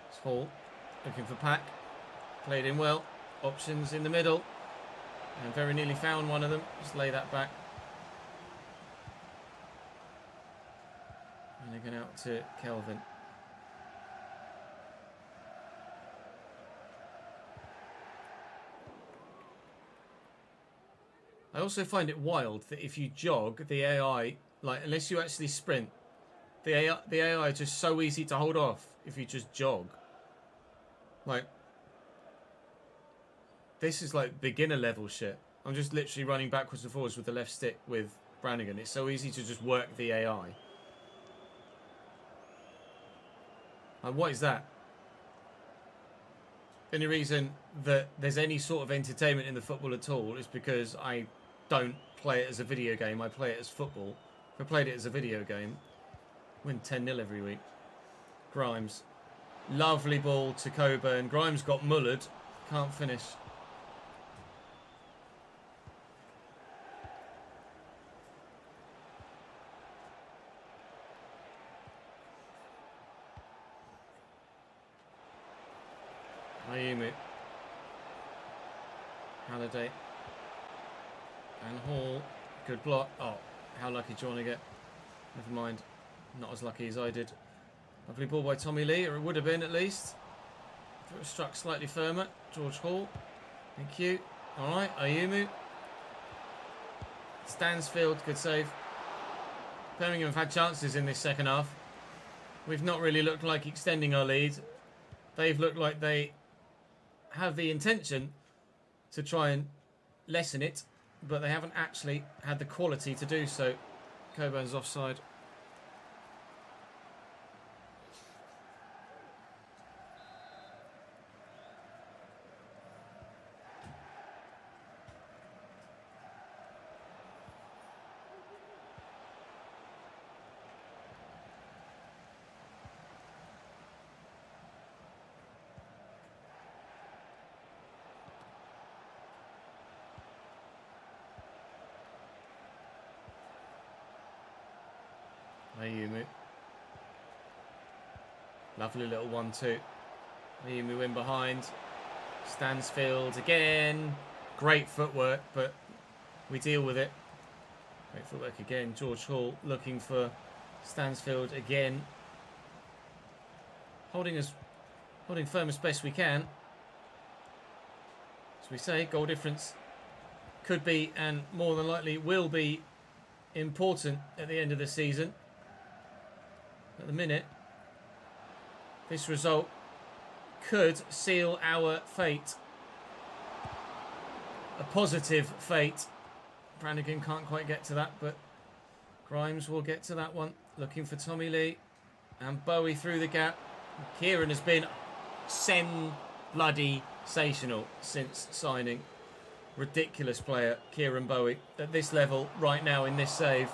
It's Hall. Looking for Pack. Played in well. Options in the middle. And very nearly found one of them. Just lay that back. Brannigan out to Kelvin. I also find it wild that if you jog, the AI, like, unless you actually sprint, the AI is just so easy to hold off if you just jog. Like, this is like beginner level shit. I'm just literally running backwards and forwards with the left stick with Brannigan. It's so easy to just work the AI. Like, what is that? The only reason that there's any sort of entertainment in the football at all is because I don't play it as a video game. I play it as football. If I played it as a video game, win 10-0 every week. Grimes. Lovely ball to Coburn. Grimes got mullered. Can't finish. Ayumu. Halliday. And Hall. Good block. Oh, how lucky do you want to get? Never mind. Not as lucky as I did. Lovely ball by Tommy Lee, or it would have been at least. If it was struck slightly firmer. George Hall. Thank you. Alright, Ayumu. Stansfield, good save. Birmingham have had chances in this second half. We've not really looked like extending our lead. They've looked like they have the intention to try and lessen it, but they haven't actually had the quality to do so. Coburn's offside. Ayumu. Lovely little 1-2. Ayumu in behind. Stansfield again. Great footwork, but we deal with it. Great footwork again. George Hall looking for Stansfield again. Holding firm as best we can. As we say, goal difference could be and more than likely will be important at the end of the season. At the minute, this result could seal our fate. A positive fate. Brannigan can't quite get to that, but Grimes will get to that one. Looking for Tommy Lee. And Bowie through the gap. Kieran has been bloody sensational since signing. Ridiculous player, Kieran Bowie. At this level, right now in this save,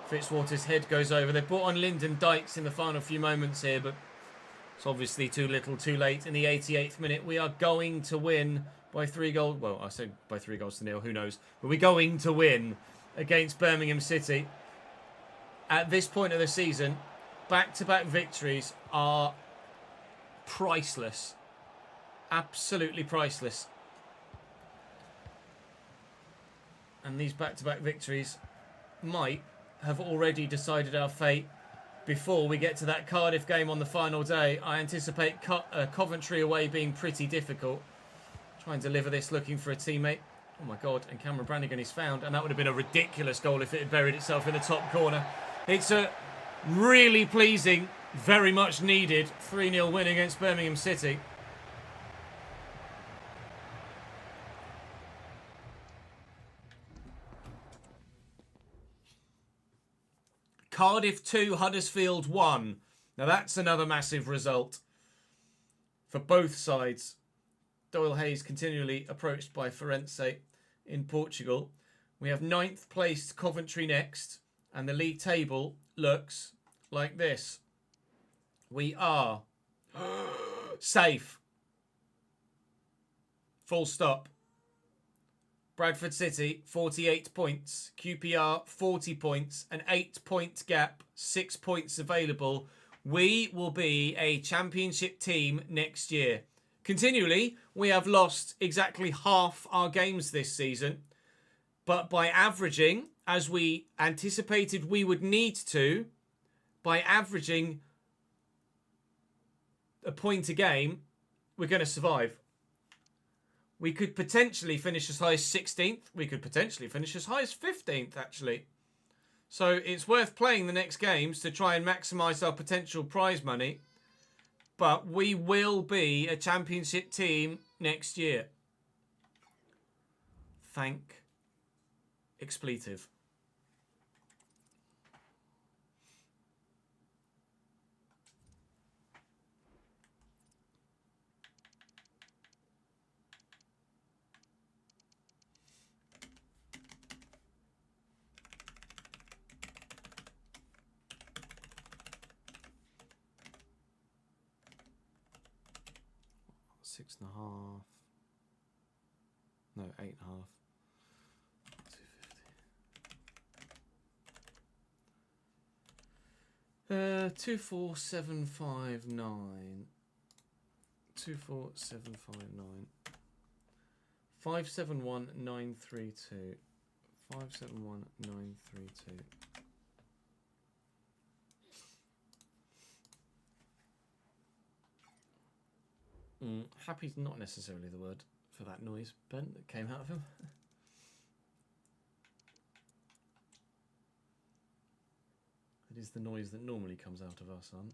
Fitzwater's head goes over. They brought on Lyndon Dykes in the final few moments here, but it's obviously too little, too late. In the 88th minute, we are going to win by 3 goals. Well, I say by 3 goals to nil, who knows. But we're going to win against Birmingham City. At this point of the season, back-to-back victories are priceless. Absolutely priceless. And these back-to-back victories might have already decided our fate before we get to that Cardiff game on the final day. I anticipate Coventry away being pretty difficult. Try and deliver this looking for a teammate. Oh my God, and Cameron Brannigan is found. And that would have been a ridiculous goal if it had buried itself in the top corner. It's a really pleasing, very much needed 3-0 win against Birmingham City. Cardiff 2, Huddersfield 1. Now that's another massive result for both sides. Doyle Hayes continually approached by Firenze in Portugal. We have 9th placed Coventry next, and the league table looks like this. We are safe. Full stop. Bradford City, 48 points. QPR, 40 points. An 8-point gap. 6 points available. We will be a championship team next year. Continually, we have lost exactly half our games this season. But by averaging, as we anticipated we would need to, by averaging a point a game, we're going to survive. We could potentially finish as high as 16th. We could potentially finish as high as 15th, actually. So it's worth playing the next games to try and maximise our potential prize money. But we will be a championship team next year. Thank expletive. Six and a half. No, 8.5. 250. 24759. 24759. 571932. 571932. Happy's not necessarily the word for that noise, Ben, that came out of him. It is the noise that normally comes out of our son.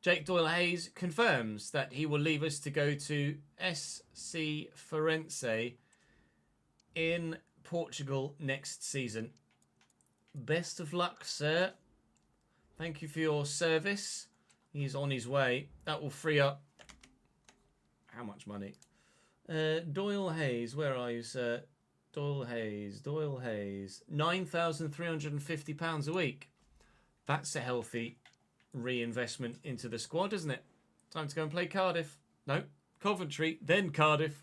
Jake Doyle-Hayes confirms that he will leave us to go to SC Firenze in Portugal next season. Best of luck, sir. Thank you for your service. He's on his way. That will free up... How much money? Doyle-Hayes, where are you, sir? Doyle-Hayes. £9,350 a week. That's a healthy reinvestment into the squad, isn't it? Time to go and play Cardiff. No, Coventry, then Cardiff.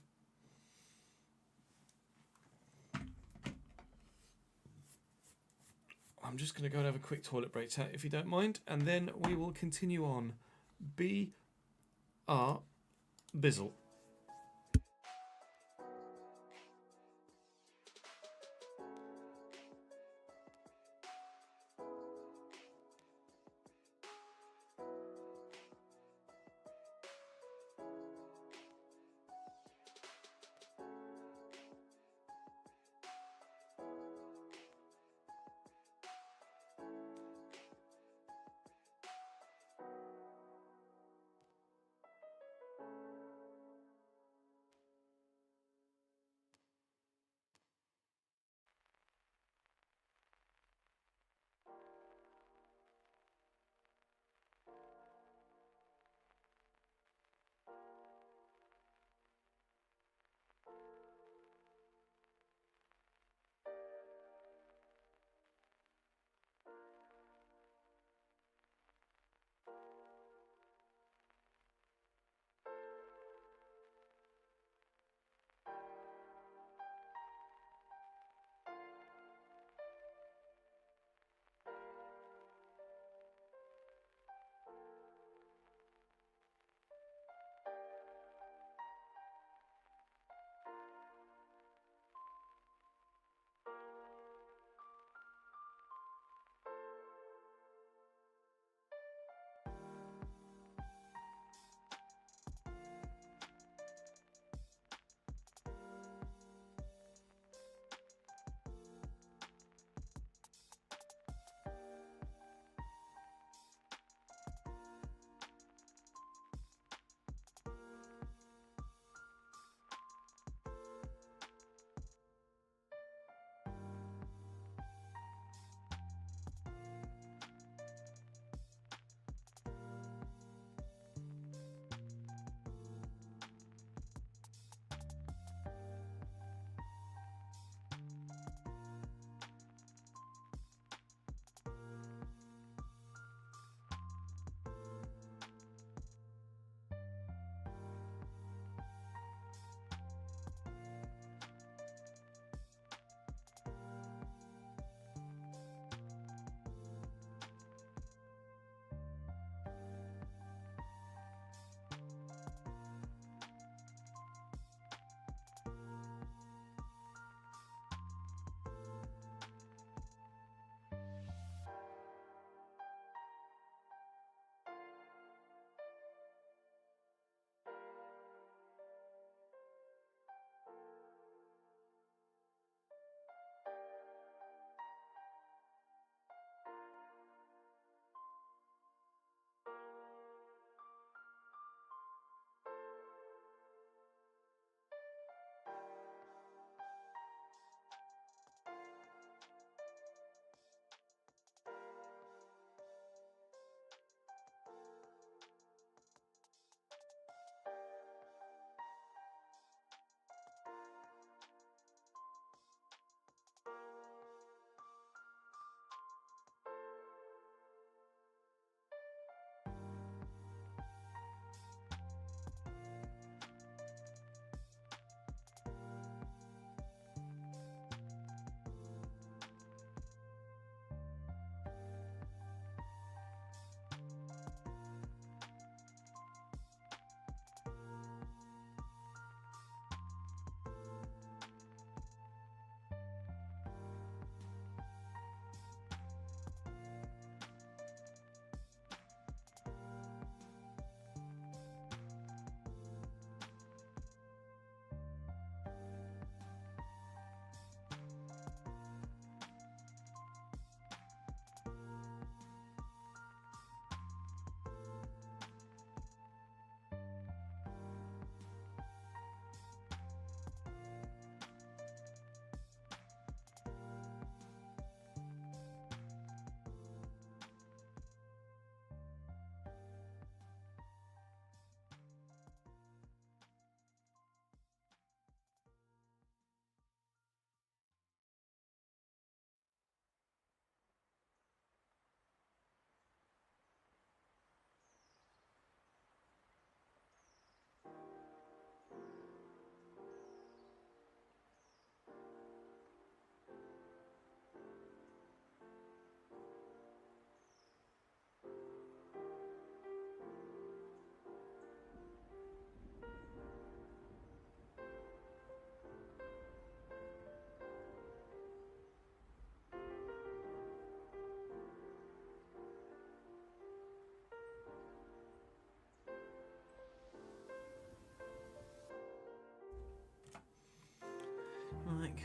I'm just going to go and have a quick toilet break, chat, if you don't mind, and then we will continue on. B.R. Bizzle.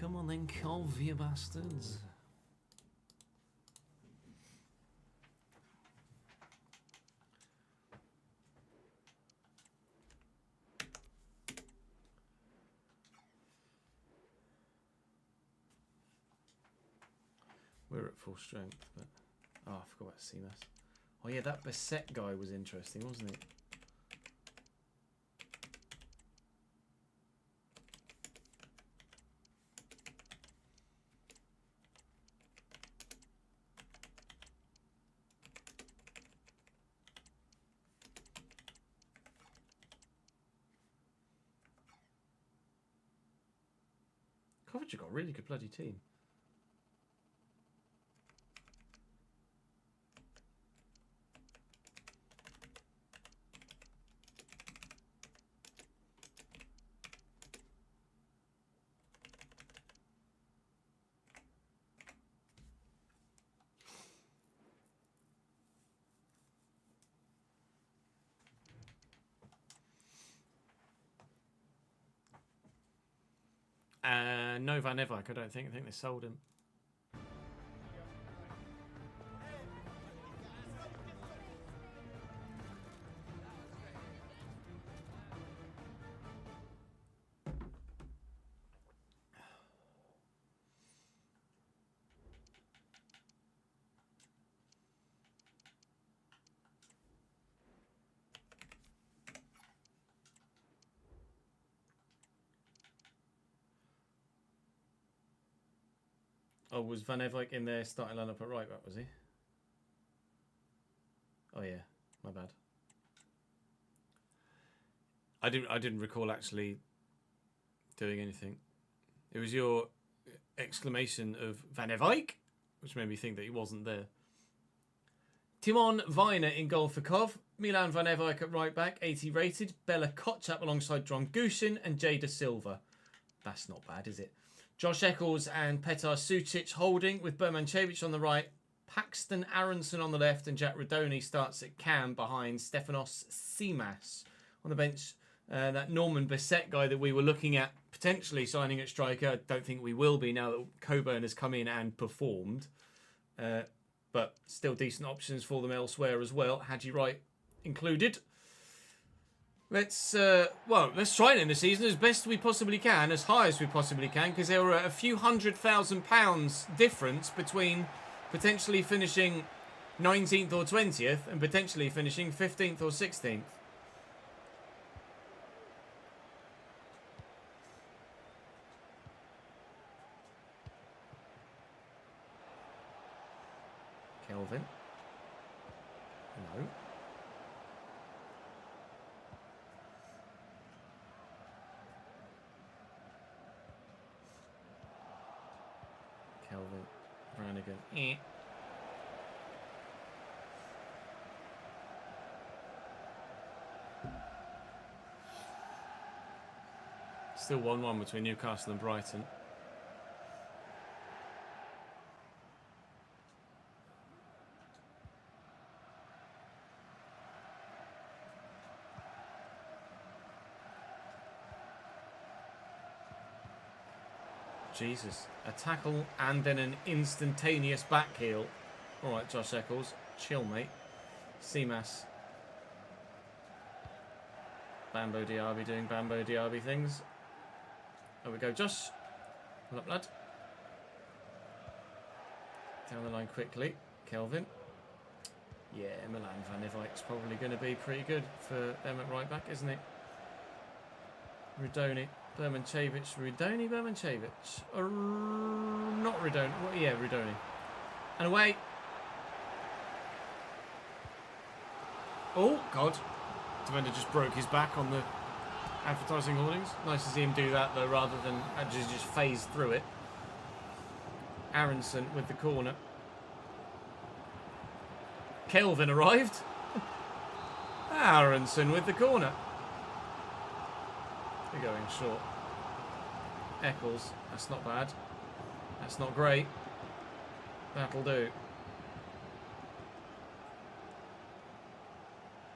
Come on then, Cov, you bastards. We're at full strength, but... Oh, I forgot about CMAS. Oh yeah, that Beset guy was interesting, wasn't it? Coventry got a really good bloody team. No Van Evijk, I don't think. I think they sold him. Oh, was Van Evijk in there starting lineup at right back, was he? Oh yeah, my bad. I didn't recall actually doing anything. It was your exclamation of Van Evijk, which made me think that he wasn't there. Timon Viner in goal for Kov. Milan Van Evijk at right back, 80 rated. Bella Kotchap alongside John Gushin and Jada Silva. That's not bad, is it? Josh Eccles and Petar Sucic holding with Bermancevic on the right. Paxton Aronson on the left and Jack Radoni starts at cam behind Stefanos Simas. On the bench, that Norman Beset guy that we were looking at potentially signing at striker. I don't think we will be now that Coburn has come in and performed. But still decent options for them elsewhere as well. Hadji Wright included. Let's try and end the season as best we possibly can, as high as we possibly can, because there are a few £100,000 difference between potentially finishing 19th or 20th and potentially finishing 15th or 16th. Kelvin. No. Kelvin, Brannigan, Still 1-1 between Newcastle and Brighton. Jesus. A tackle and then an instantaneous back heel. All right, Josh Eccles. Chill, mate. Simas. Bambo Diaby doing Bambo Diaby things. There we go, Josh. Well up, lad. Down the line quickly. Kelvin. Yeah, Milan Van Evijk's probably going to be pretty good for them at right back, isn't it? Rudoni. Bermancevic, Bermancevic. Not Rudoni. Well, yeah, Rudoni. And away. Oh, God. Defender just broke his back on the advertising hoardings. Nice to see him do that, though, rather than just phase through it. Aronson with the corner. Kelvin arrived. Aronson with the corner. You're going short. Eccles, that's not bad. That's not great. That'll do.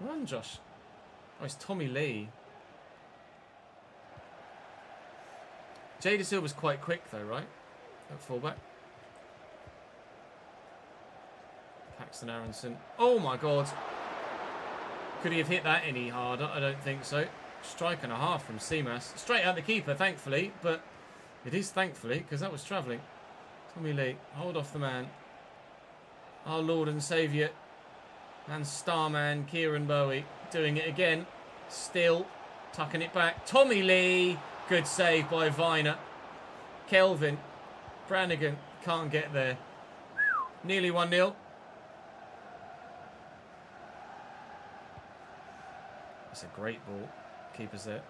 Run, Josh. Oh, it's Tommy Lee. Jada Silva's quite quick though, right? At fullback. Paxton Aronson. Oh my god. Could he have hit that any harder? I don't think so. Strike and a half from Seamas. Straight at the keeper, thankfully. But it is thankfully, because that was travelling. Tommy Lee, hold off the man. Our Lord and Saviour. And Starman, Kieran Bowie, doing it again. Still tucking it back. Tommy Lee. Good save by Viner. Kelvin. Brannigan can't get there. Nearly 1-0. It's a great ball. Keeper's there.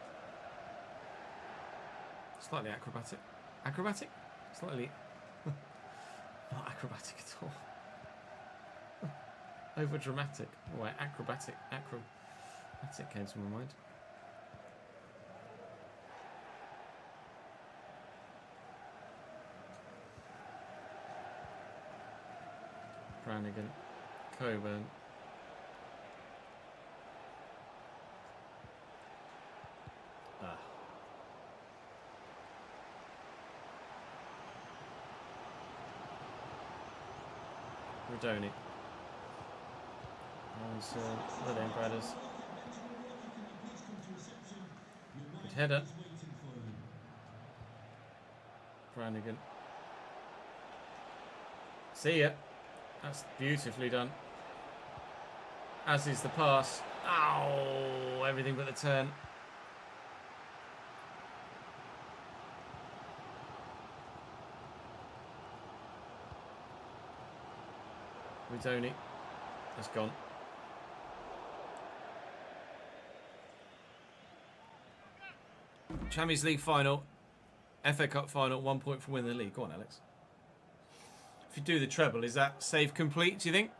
Slightly acrobatic. Acrobatic? Slightly. Not acrobatic at all. Over dramatic. Oh, acrobatic. Acrobatic came to my mind. Brannigan. Coburn. Rodoni. Rotherham Brothers. Good header. Brannigan. See ya. That's beautifully done. As is the pass. Ow! Everything but the turn. Rodoni has gone. Champions League final, FA Cup final, 1 point for winning the league. Go on, Alex. If you do the treble, is that save complete, do you think?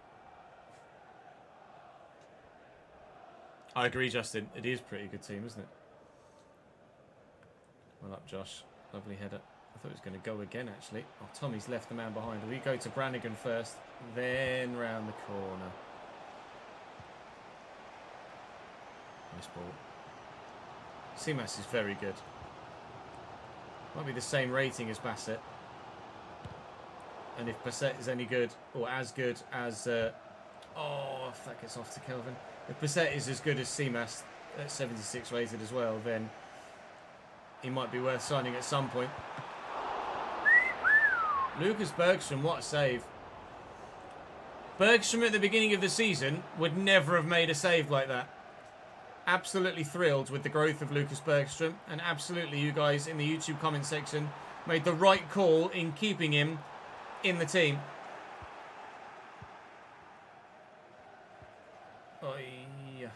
I agree, Justin. It is a pretty good team, isn't it? Well up, Josh. Lovely header. I thought it was going to go again, actually. Oh, Tommy's left the man behind. We go to Brannigan first, then round the corner. Nice ball. Seamas is very good. Might be the same rating as Bassett. And if Bassett is any good, or as good as... oh, if that gets off to Kelvin. If Bassett is as good as Seamas, at 76 rated as well, then he might be worth signing at some point. Lucas Bergstrom, what a save. Bergstrom at the beginning of the season would never have made a save like that. Absolutely thrilled with the growth of Lucas Bergstrom, and absolutely you guys in the YouTube comment section made the right call in keeping him in the team. Oh, yeah.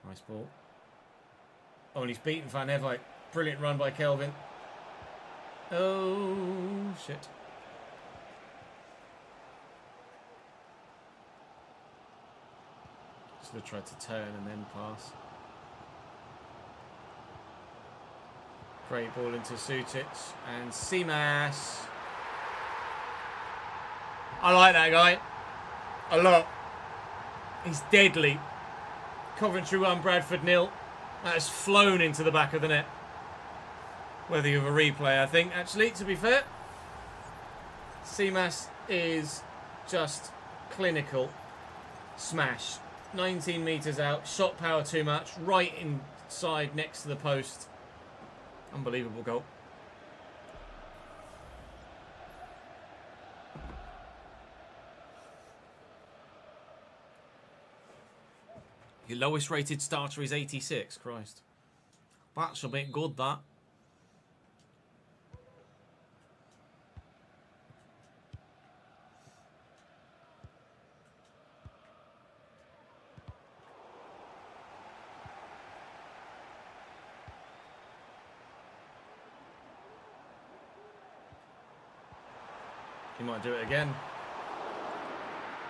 Nice ball. Oh, and he's beaten Van Everijk. Brilliant run by Kelvin. Oh, shit. Should have tried to turn and then pass. Great ball into Sutic and Seamas. I like that guy a lot. He's deadly. Coventry 1, Bradford 0. That has flown into the back of the net. Worthy of a replay, I think, actually, to be fair. Seamas is just clinical. Smash. 19 metres out. Shot power too much. Right inside next to the post. Unbelievable goal. Your lowest rated starter is 86. Christ. That's a bit good, that. He might do it again.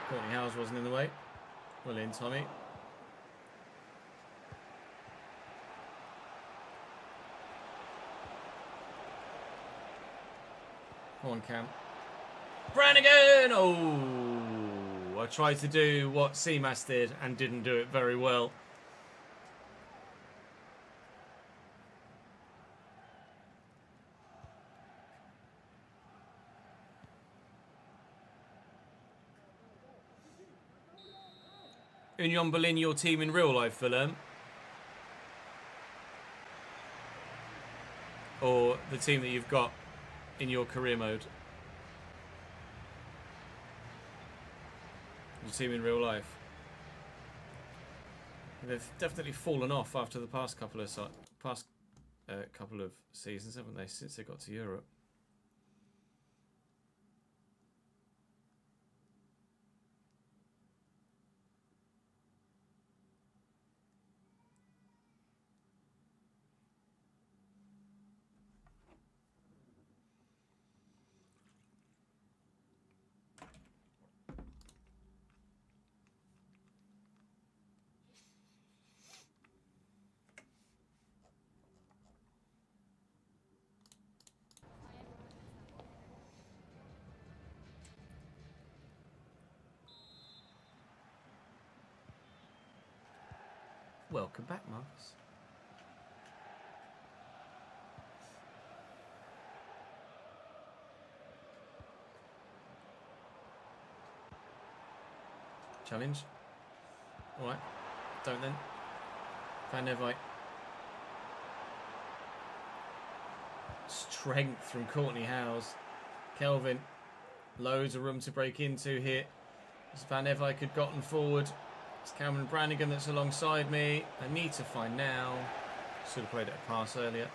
Courtney Howes wasn't in the way. Well in, Tommy. Come on, Cam. Brannigan! Oh, I tried to do what Seamas did and didn't do it very well. Union Berlin, your team in real life, Fulham? Or the team that you've got in your career mode? Your team in real life. They've definitely fallen off after the past couple of seasons, haven't they? Since they got to Europe. Welcome back, Marcus. Challenge. Alright. Don't then. Van Nevite. Strength from Courtney Howes. Kelvin. Loads of room to break into here. As Van Nevite had gotten forward. It's Cameron Brannigan that's alongside me. I need to find now. Should have played it a pass earlier.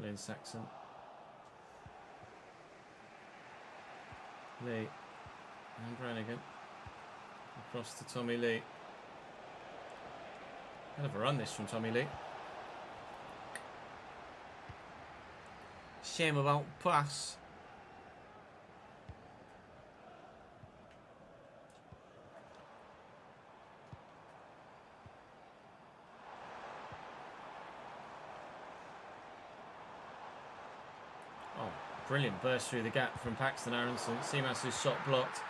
Lynn Saxon. Lee. And Brannigan. Across to Tommy Lee. Hell of a run this from Tommy Lee. Shame about pass. Oh, brilliant burst through the gap from Paxton Aronson. Seamas' shot blocked.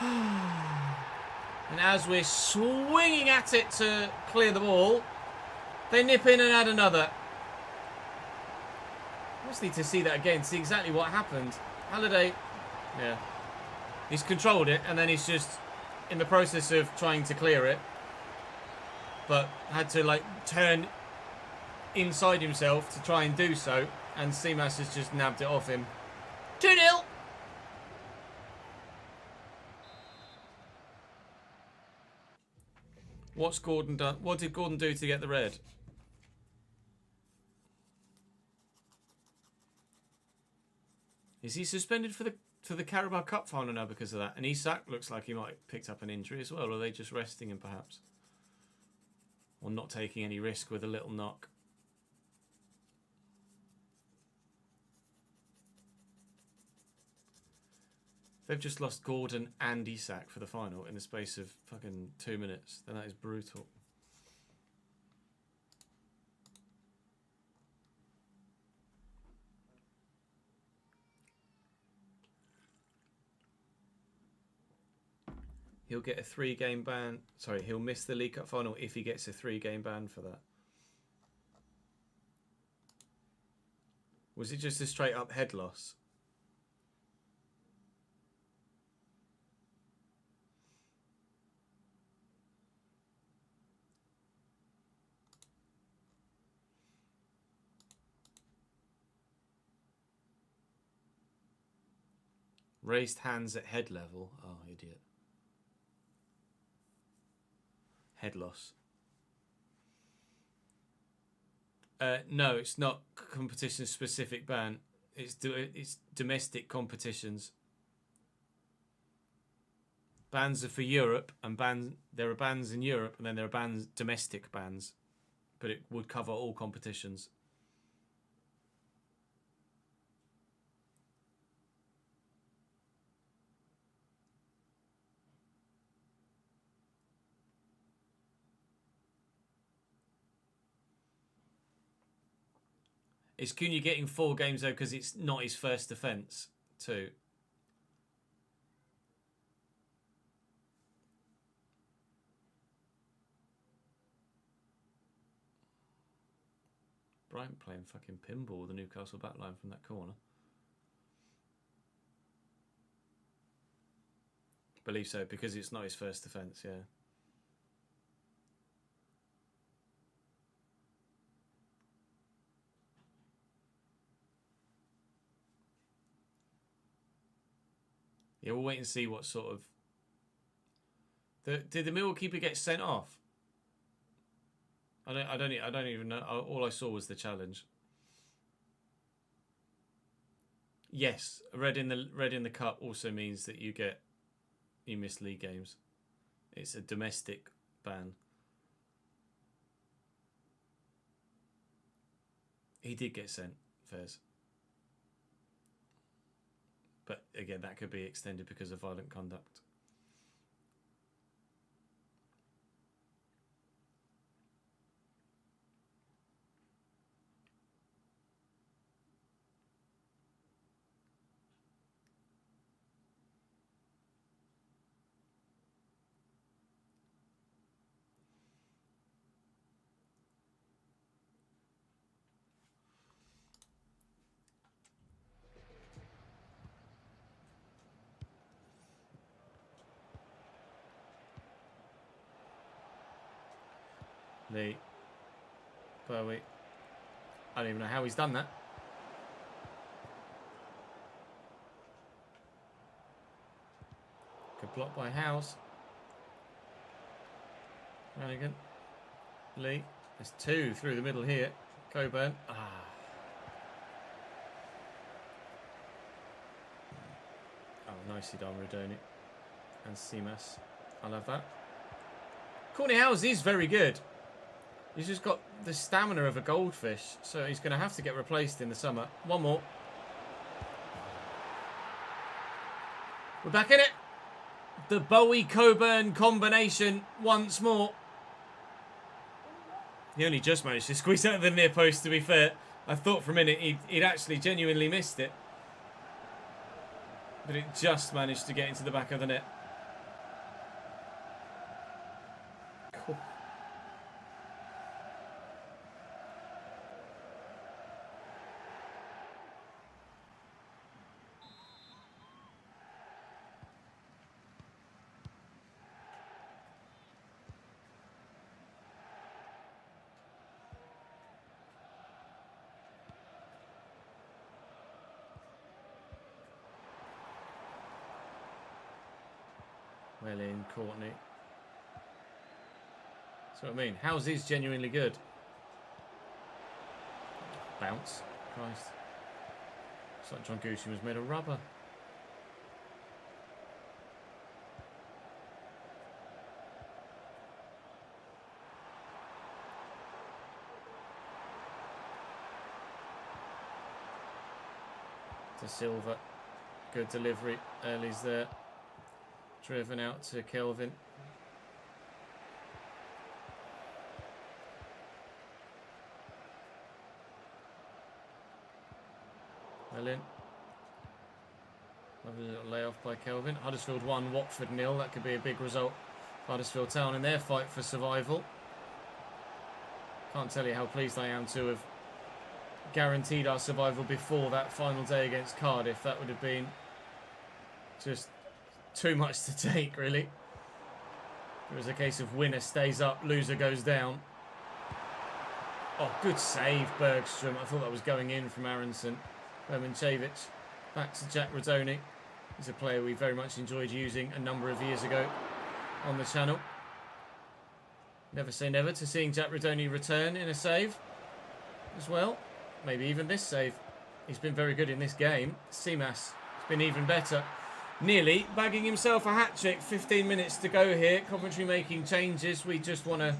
And as we're swinging at it to clear the ball, they nip in and add another. I just need to see that again, see exactly what happened. Halliday, yeah. He's controlled it, and then he's just in the process of trying to clear it. But had to, like, turn inside himself to try and do so. And Seamas has just nabbed it off him. 2-0! What's Gordon done? What did Gordon do to get the red? Is he suspended for the Carabao Cup final now because of that? And Isak looks like he might have picked up an injury as well. Or are they just resting him perhaps? Or not taking any risk with a little knock? They've just lost Gordon and Isak for the final in the space of fucking 2 minutes. Then that is brutal. He'll get a 3-game ban. Sorry, he'll miss the League Cup final if he gets a 3-game ban for that. Was it just a straight up head loss? Raised hands at head level. Oh, idiot. Head loss. No, it's not competition specific ban. It's domestic competitions. Bans are for Europe, and there are bans in Europe, and then there are domestic bans, but it would cover all competitions. Is Cunha getting 4 games though because it's not his first offence too? Brighton playing fucking pinball with the Newcastle backline from that corner. Believe so, because it's not his first offence, yeah. Yeah, we'll wait and see what sort of... Did the Millwall keeper get sent off? I don't even know. All I saw was the challenge. Yes, red in the cup also means that you miss league games. It's a domestic ban. He did get sent, Fez. But again, that could be extended because of violent conduct. Lee. Bowie. I don't even know how he's done that. Good block by Howes. Relegan. Lee. There's 2 through the middle here. Coburn. Oh, nicely done, Rodoni. And Simas. I love that. Courtney Howes is very good. He's just got the stamina of a goldfish, so he's going to have to get replaced in the summer. One more. We're back in it. The Bowie-Coburn combination once more. He only just managed to squeeze out of the near post, to be fair. I thought for a minute he'd actually genuinely missed it. But it just managed to get into the back of the net. Cool. Well in, Courtney. That's what I mean. How's his genuinely good? Bounce. Christ. It's like John Goosey was made of rubber. To Silva. Good delivery. Early's there. Driven out to Kelvin. Well in. Lovely little layoff by Kelvin. Huddersfield 1, Watford 0. That could be a big result for Huddersfield Town in their fight for survival. Can't tell you how pleased I am to have guaranteed our survival before that final day against Cardiff. That would have been just too much to take, really. It was a case of winner stays up, loser goes down. Oh, good save, Bergstrom. I thought that was going in from Aronson. Bermanchevich. Back to Jack Rodoni. He's a player we very much enjoyed using a number of years ago on the channel. Never say never to seeing Jack Rodoni return in a save as well. Maybe even this save. He's been very good in this game. Simas has been even better. Nearly bagging himself a hat-trick. 15 minutes to go here. Coventry making changes. We just want to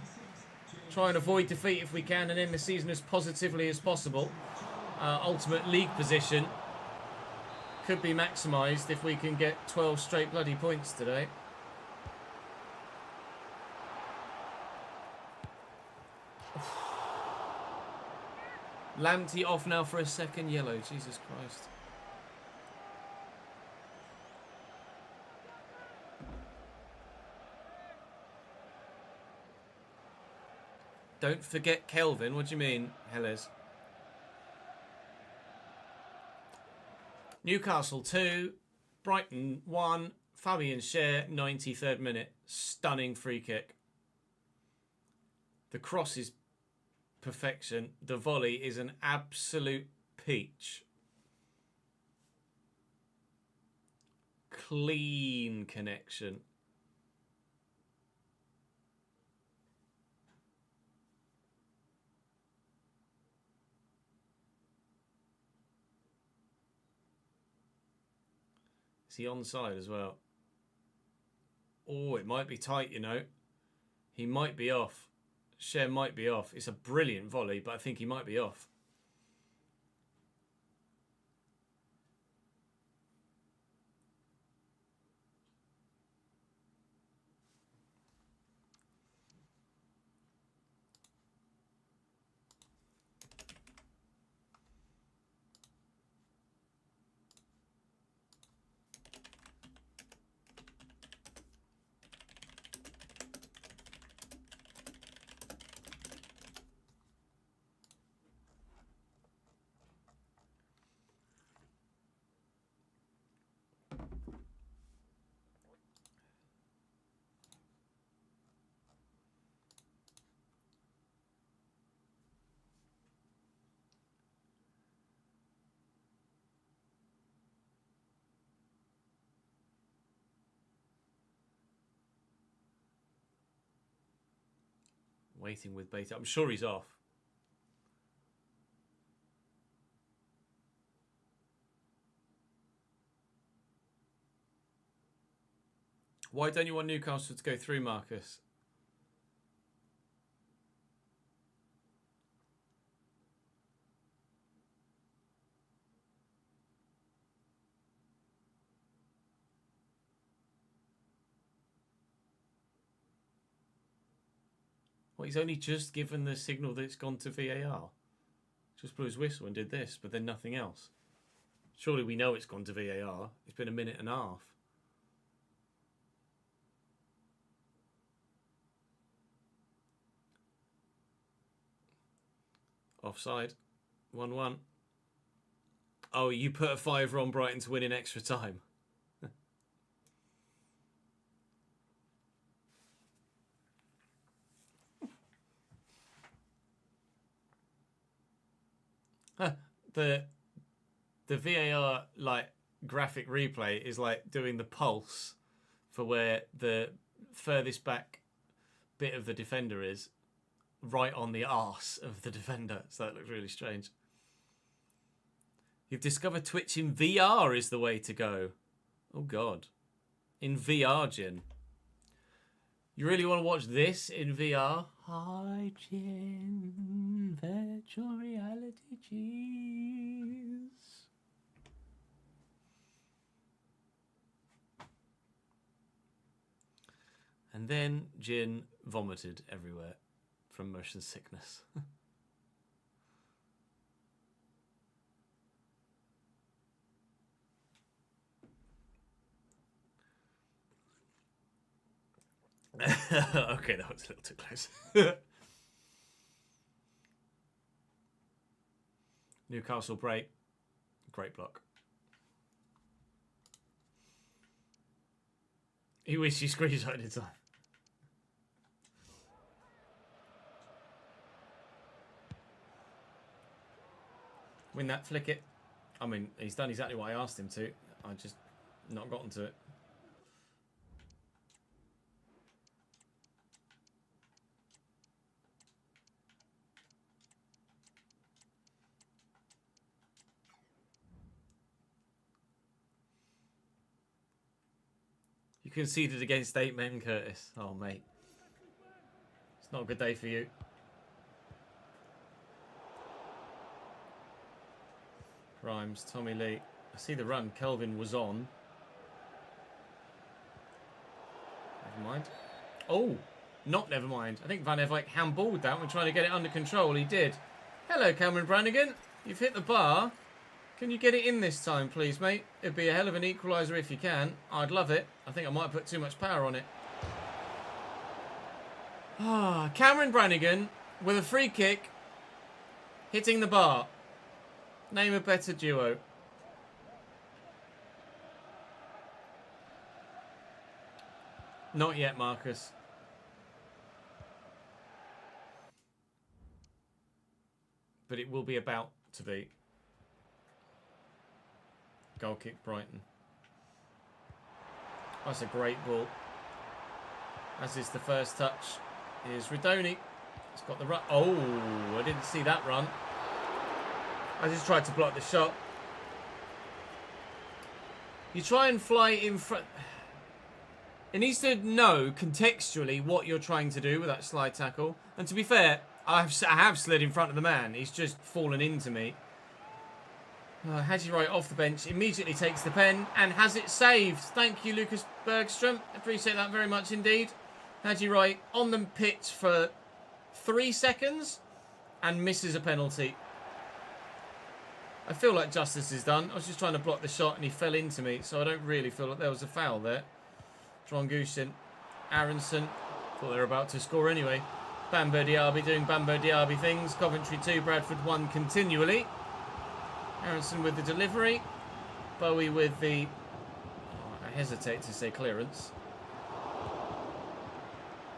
try and avoid defeat if we can and end the season as positively as possible. Ultimate league position could be maximised if we can get 12 straight bloody points today. Lamptey off now for a second yellow. Jesus Christ. Don't forget Kelvin. What do you mean, Helles? Newcastle 2, Brighton 1, Fabian Schär, 93rd minute. Stunning free kick. The cross is perfection. The volley is an absolute peach. Clean connection. Is he onside as well? Oh, it might be tight, you know. He might be off. Schär might be off. It's a brilliant volley, but I think he might be off. Waiting with beta. I'm sure he's off. Why don't you want Newcastle to go through, Marcus? Well, he's only just given the signal that it's gone to VAR. Just blew his whistle and did this, but then nothing else. Surely we know it's gone to VAR. It's been a minute and a half. Offside. 1-1. Oh, you put a fiver on Brighton to win in extra time. The VAR like graphic replay is like doing the pulse for where the furthest back bit of the defender is, right on the arse of the defender. So that looks really strange. You've discovered Twitch in VR is the way to go. Oh God, in VR, Jin. You really want to watch this in VR? Hi, Jin. Virtual reality cheese. And then Jin vomited everywhere from motion sickness. Okay, that was a little too close. Newcastle break. Great block. He wished he screenshotted it time. Win that, flick it. I mean, he's done exactly what I asked him to. I just not gotten to it. You conceded against 8 men, Curtis. Oh, mate. It's not a good day for you. Grimes, Tommy Lee. I see the run. Kelvin was on. Never mind. Oh, not never mind. I think Van Eyck handballed that when trying to get it under control. He did. Hello, Cameron Brannigan. You've hit the bar. Can you get it in this time, please, mate? It'd be a hell of an equaliser if you can. I'd love it. I think I might put too much power on it. Ah, Cameron Brannigan with a free kick, hitting the bar. Name a better duo. Not yet, Marcus. But it will be about to be. Goal kick Brighton. That's a great ball. As is the first touch. Here's Redoni. He's got the run. Oh, I didn't see that run. I just tried to block the shot. You try and fly in front. It needs to know contextually what you're trying to do with that slide tackle. And to be fair, I have slid in front of the man. He's just fallen into me. Hadji Wright off the bench, immediately takes the pen and has it saved. Thank you, Lucas Bergstrom. Appreciate that very much indeed. Hadji Wright on the pitch for 3 seconds and misses a penalty. I feel like justice is done. I was just trying to block the shot and he fell into me, so I don't really feel like there was a foul there. Drongushin, Aronson, thought they were about to score anyway. Bambo Diaby doing Bambo Diaby things. Coventry 2, Bradford 1 continually. Aronson with the delivery. Bowie with the... Oh, I hesitate to say clearance.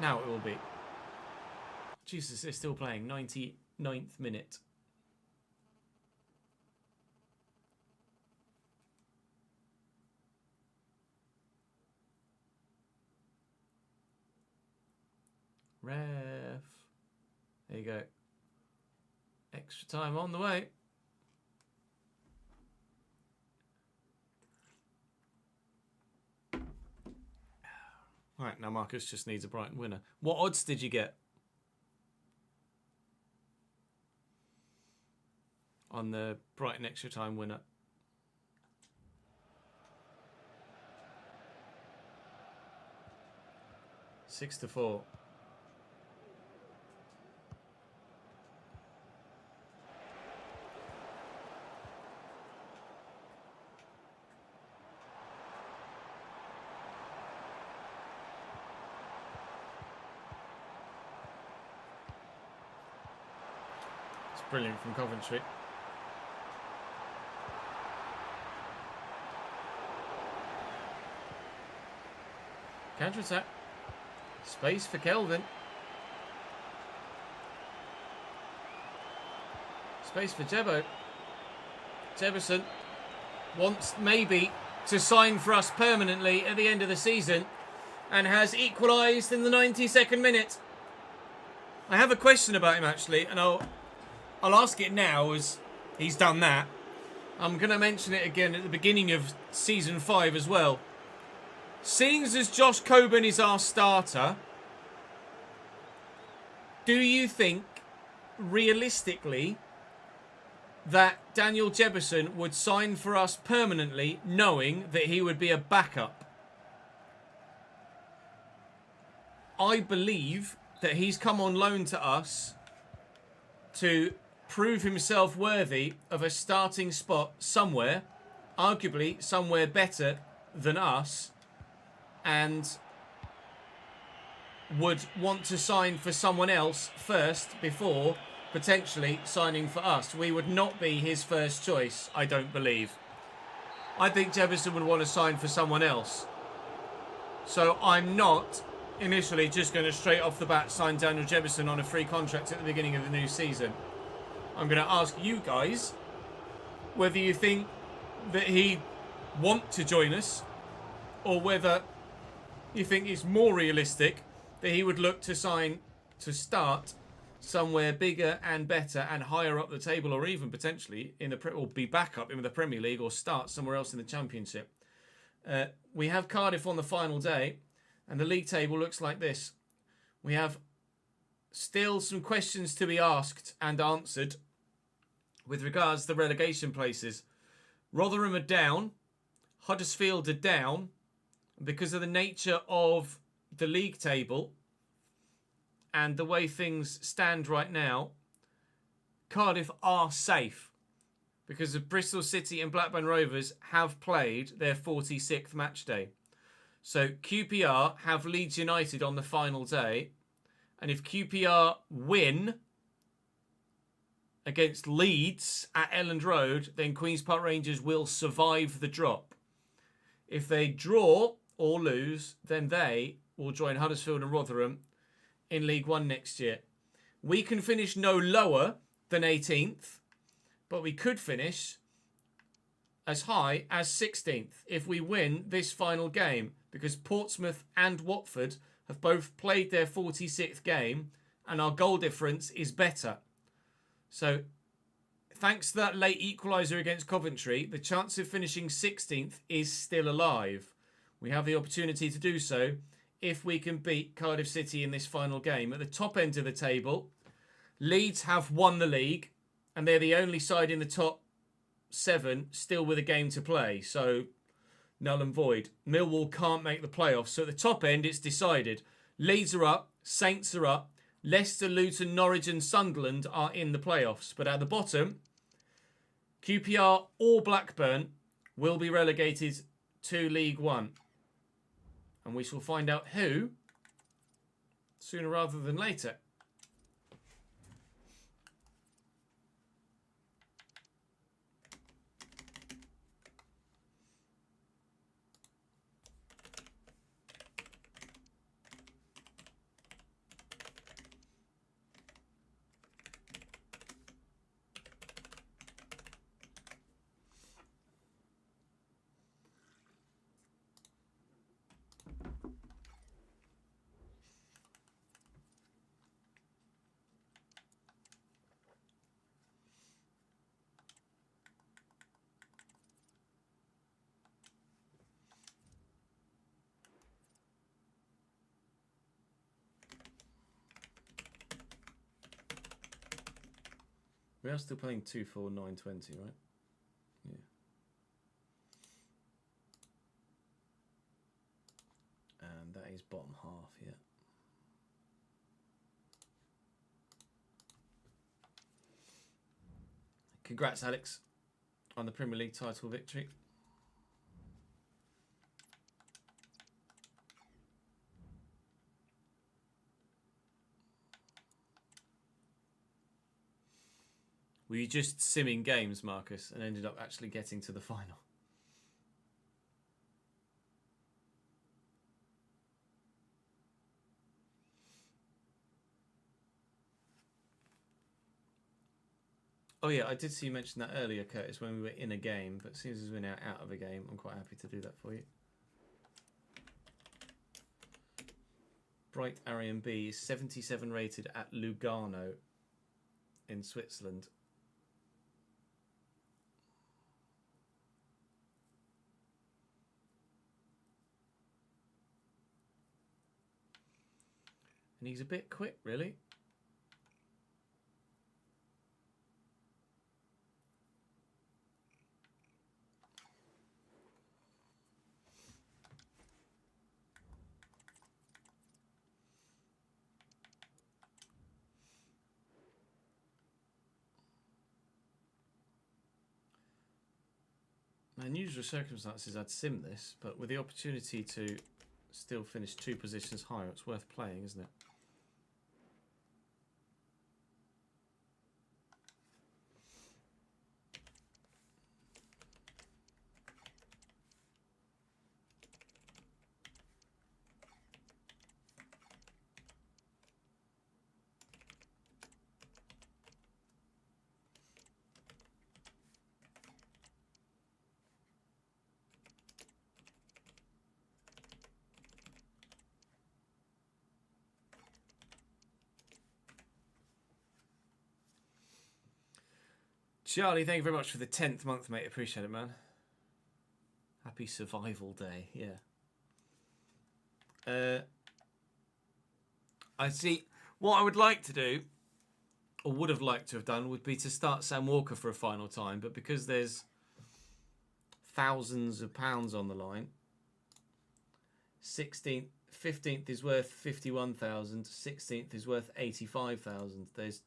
Now it will be. Jesus, they're still playing. 99th minute. Ref. There you go. Extra time on the way. Right, now Marcus just needs a Brighton winner. What odds did you get on the Brighton extra time winner? Six to 4. Brilliant from Coventry. Counter attack. Space for Kelvin. Space for Jebo. Jefferson wants maybe to sign for us permanently at the end of the season and has equalised in the 92nd minute. I have a question about him actually, and I'll ask it now as he's done that. I'm going to mention it again at the beginning of Season 5 as well. Seeing as Josh Coburn is our starter, do you think, realistically, that Daniel Jefferson would sign for us permanently knowing that he would be a backup? I believe that he's come on loan to us to prove himself worthy of a starting spot somewhere, arguably somewhere better than us, and would want to sign for someone else first before potentially signing for us. We would not be his first choice, I don't believe. I think Jefferson would want to sign for someone else. So I'm not initially just going to straight off the bat sign Daniel Jefferson on a free contract at the beginning of the new season. I'm going to ask you guys whether you think that he'd want to join us or whether you think it's more realistic that he would look to sign to start somewhere bigger and better and higher up the table, or even potentially in the or be back up in the Premier League or start somewhere else in the Championship. We have Cardiff on the final day and the league table looks like this. We have still some questions to be asked and answered with regards to the relegation places. Rotherham are down. Huddersfield are down. Because of the nature of the league table and the way things stand right now, Cardiff are safe because of Bristol City and Blackburn Rovers have played their 46th match day. So QPR have Leeds United on the final day. And if QPR win against Leeds at Elland Road, then Queen's Park Rangers will survive the drop. If they draw or lose, then they will join Huddersfield and Rotherham in League One next year. We can finish no lower than 18th, but we could finish as high as 16th if we win this final game, because Portsmouth and Watford have both played their 46th game and our goal difference is better. So thanks to that late equaliser against Coventry, the chance of finishing 16th is still alive. We have the opportunity to do so if we can beat Cardiff City in this final game. At the top end of the table, Leeds have won the league and they're the only side in the top 7 still with a game to play. So null and void. Millwall can't make the playoffs. So at the top end, it's decided. Leeds are up, Saints are up, Leicester, Luton, Norwich and Sunderland are in the playoffs. But at the bottom, QPR or Blackburn will be relegated to League One. And we shall find out who sooner rather than later. We are still playing 2-4-9-20, right? Yeah. And that is bottom half, yeah. Congrats, Alex, on the Premier League title victory. Were you just simming games, Marcus, and ended up actually getting to the final? Oh yeah, I did see you mention that earlier, Curtis, when we were in a game, but as soon as we're now out of a game, I'm quite happy to do that for you. Bright Arian B is 77 rated at Lugano in Switzerland. And he's a bit quick, really. In usual circumstances, I'd sim this, but with the opportunity to still finish 2 positions higher, it's worth playing, isn't it? Charlie, thank you very much for the 10th month, mate. Appreciate it, man. Happy survival day, yeah. I see. What I would like to do, or would have liked to have done, would be to start Sam Walker for a final time, but because there's thousands of pounds on the line, 15th is worth 51,000, 16th is worth 85,000. There's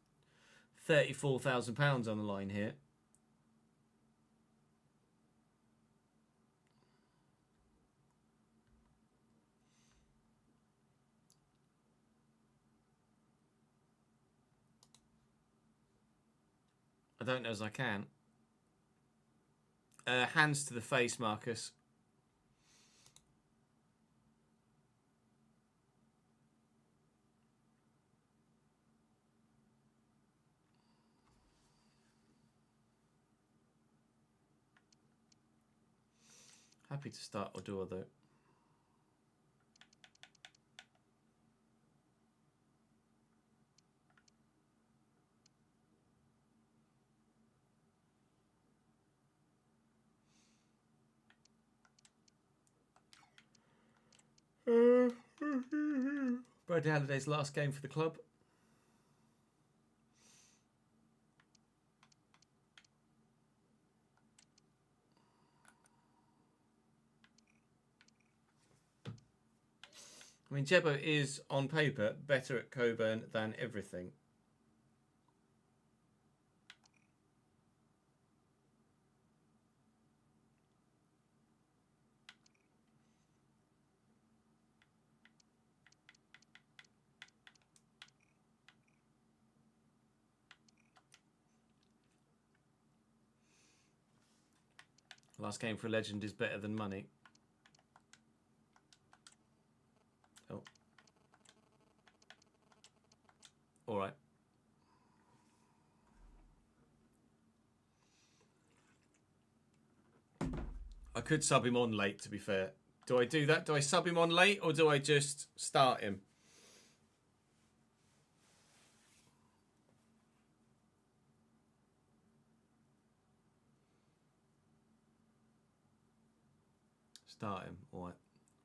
£34,000 on the line here. I don't know as I can. Hands to the face, Marcus. Happy to start Odua though. Bradley Halliday's last game for the club. I mean, Jebbo is, on paper, better at Coburn than everything. Last game for a legend is better than money. Oh. All right. I could sub him on late, to be fair. Do I do that? Do I sub him on late or do I just start him? Start him. All right.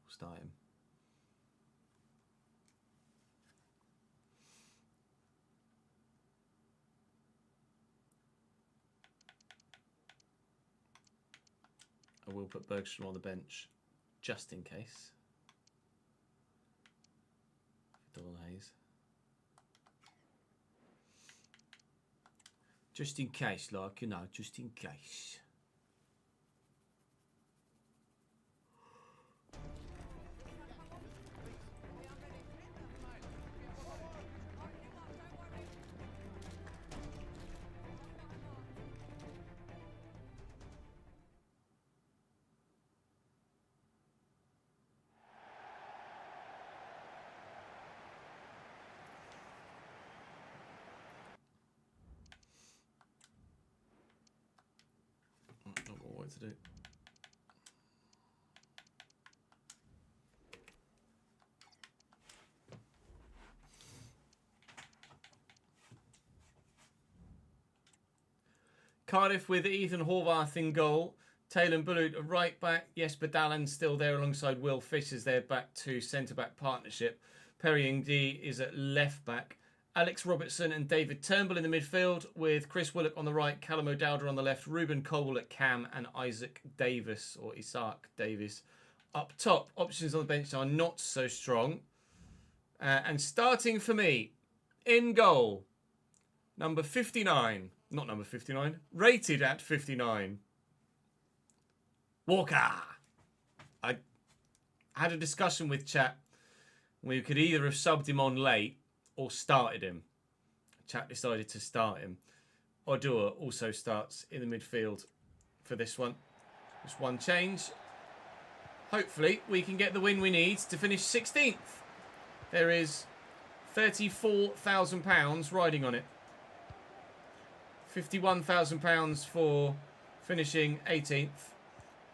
Start him. I will put Bergstrom on the bench just in case. Doyle Hayes. Just in case, like, you know, just in case. Not got what to do. Cardiff with Ethan Horvath in goal. Taylor Bullock at right back. Jesper Dallen's still there alongside Will Fish as their back to centre-back partnership. Perry Ng is at left back. Alex Robertson and David Turnbull in the midfield with Chris Willock on the right, Callum O'Dowda on the left, Ruben Colwell at cam and Isaac Davis up top. Options on the bench are not so strong. And starting for me, in goal, number 59. Not number 59. Rated at 59. Walker. I had a discussion with chat. We could either have subbed him on late or started him. Chat decided to start him. Odua also starts in the midfield for this one. Just one change. Hopefully we can get the win we need to finish 16th. There is £34,000 riding on it. £51,000 for finishing 18th.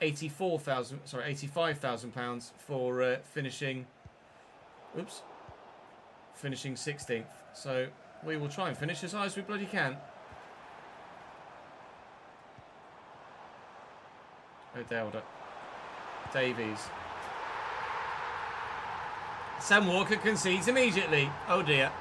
£85,000 for finishing 16th. So we will try and finish as high as we bloody can. O'Dowda. Davies. Sam Walker concedes immediately. Oh dear.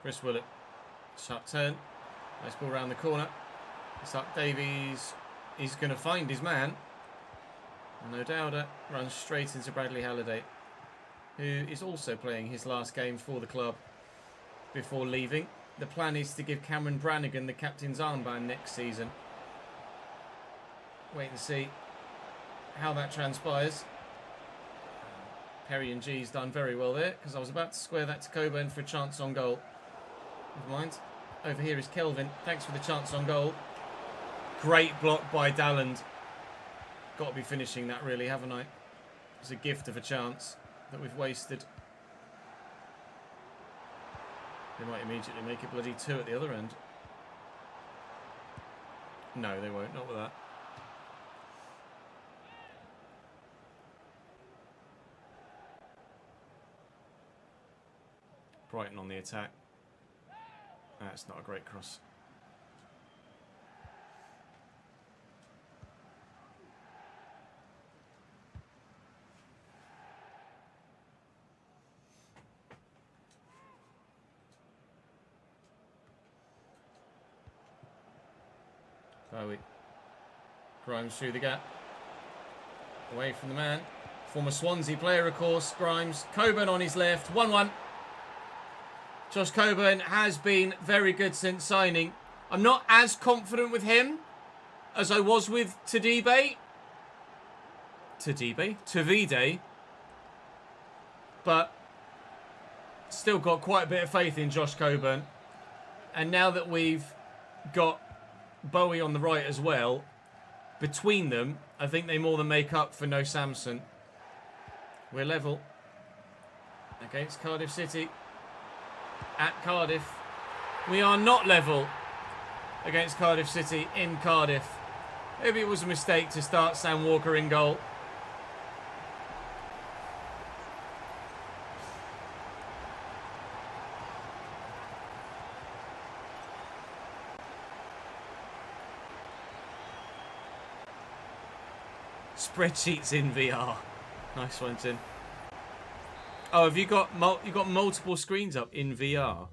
Chris Willett. Sharp turn. Nice ball around the corner. It's up Davies. He's going to find his man. No doubt runs straight into Bradley Halliday, who is also playing his last game for the club before leaving. The plan is to give Cameron Brannigan the captain's armband next season. Wait and see how that transpires. Perry and G's done very well there, because I was about to square that to Coburn for a chance on goal. Never mind. Over here is Kelvin. Thanks for the chance on goal. Great block by Dalland. Got to be finishing that, really, haven't I? It's a gift of a chance that we've wasted. They might immediately make it bloody 2 at the other end. No, they won't. Not with that. Brighton on the attack. That's not a great cross. Bowie. Grimes through the gap. Away from the man. Former Swansea player, of course, Grimes. Coburn on his left. 1-1. Josh Coburn has been very good since signing. I'm not as confident with him as I was with Tavide. But still got quite a bit of faith in Josh Coburn. And now that we've got Bowie on the right as well, between them, I think they more than make up for no Samson. We're level against Cardiff City. At Cardiff. We are not level against Cardiff City in Cardiff. Maybe it was a mistake to start Sam Walker in goal. Spreadsheets in VR. Nice one, Tim. Oh, have you got multiple screens up in VR?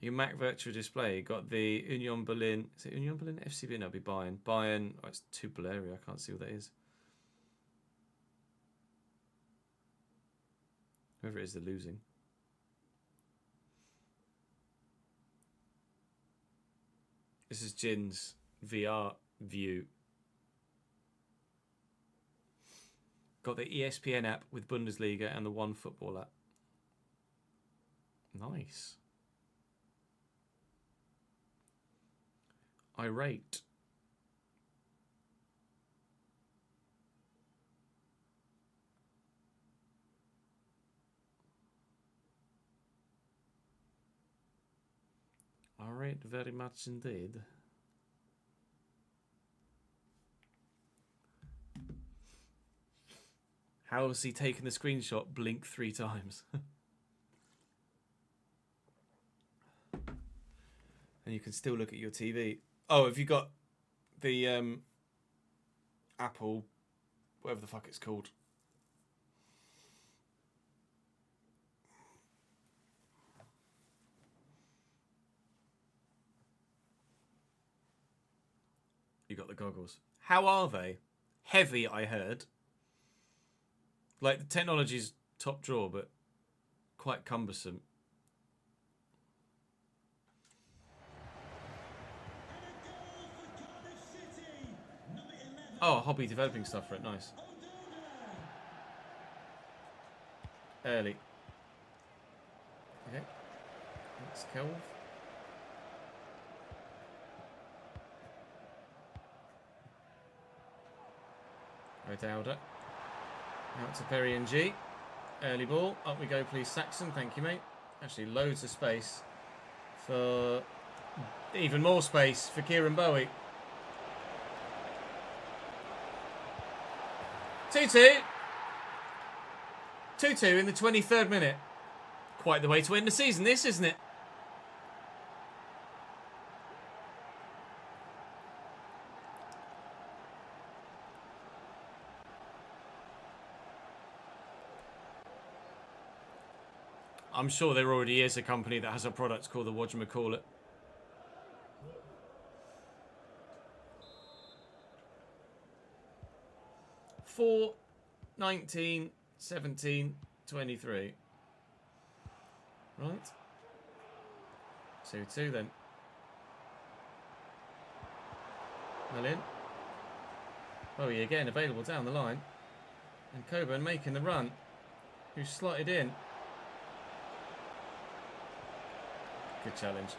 Your Mac Virtual Display. You got the Union Berlin. Is it Union Berlin? FCB? No, it'll be Bayern. Bayern. Oh, it's too blurry. I can't see what that is. Whoever it is, they're losing. This is Jin's VR view. Got the ESPN app with Bundesliga and the One Football app. Nice. Irate. Irate very much indeed. How has he taken the screenshot? Blink 3 times. And you can still look at your TV. Oh, have you got the Apple, whatever the fuck it's called? You got the goggles. How are they? Heavy, I heard. Like, the technology's top drawer, but quite cumbersome. Oh, hobby developing stuff for it. Nice. Early. Okay. That's Kelv. O'Dowda. Out to Perry and G. Early ball. Up we go, please, Saxon. Thank you, mate. Actually, loads of space for... Even more space for Kieran Bowie. 2-2. 2-2 in the 23rd minute. Quite the way to end the season, this, isn't it? I'm sure there already is a company that has a product called the whatchamacallit. Four, 19, 17, 23. Right. 2-2 then. Well in. Bowie again available down the line. And Coburn making the run. Who's slotted in. Good challenge.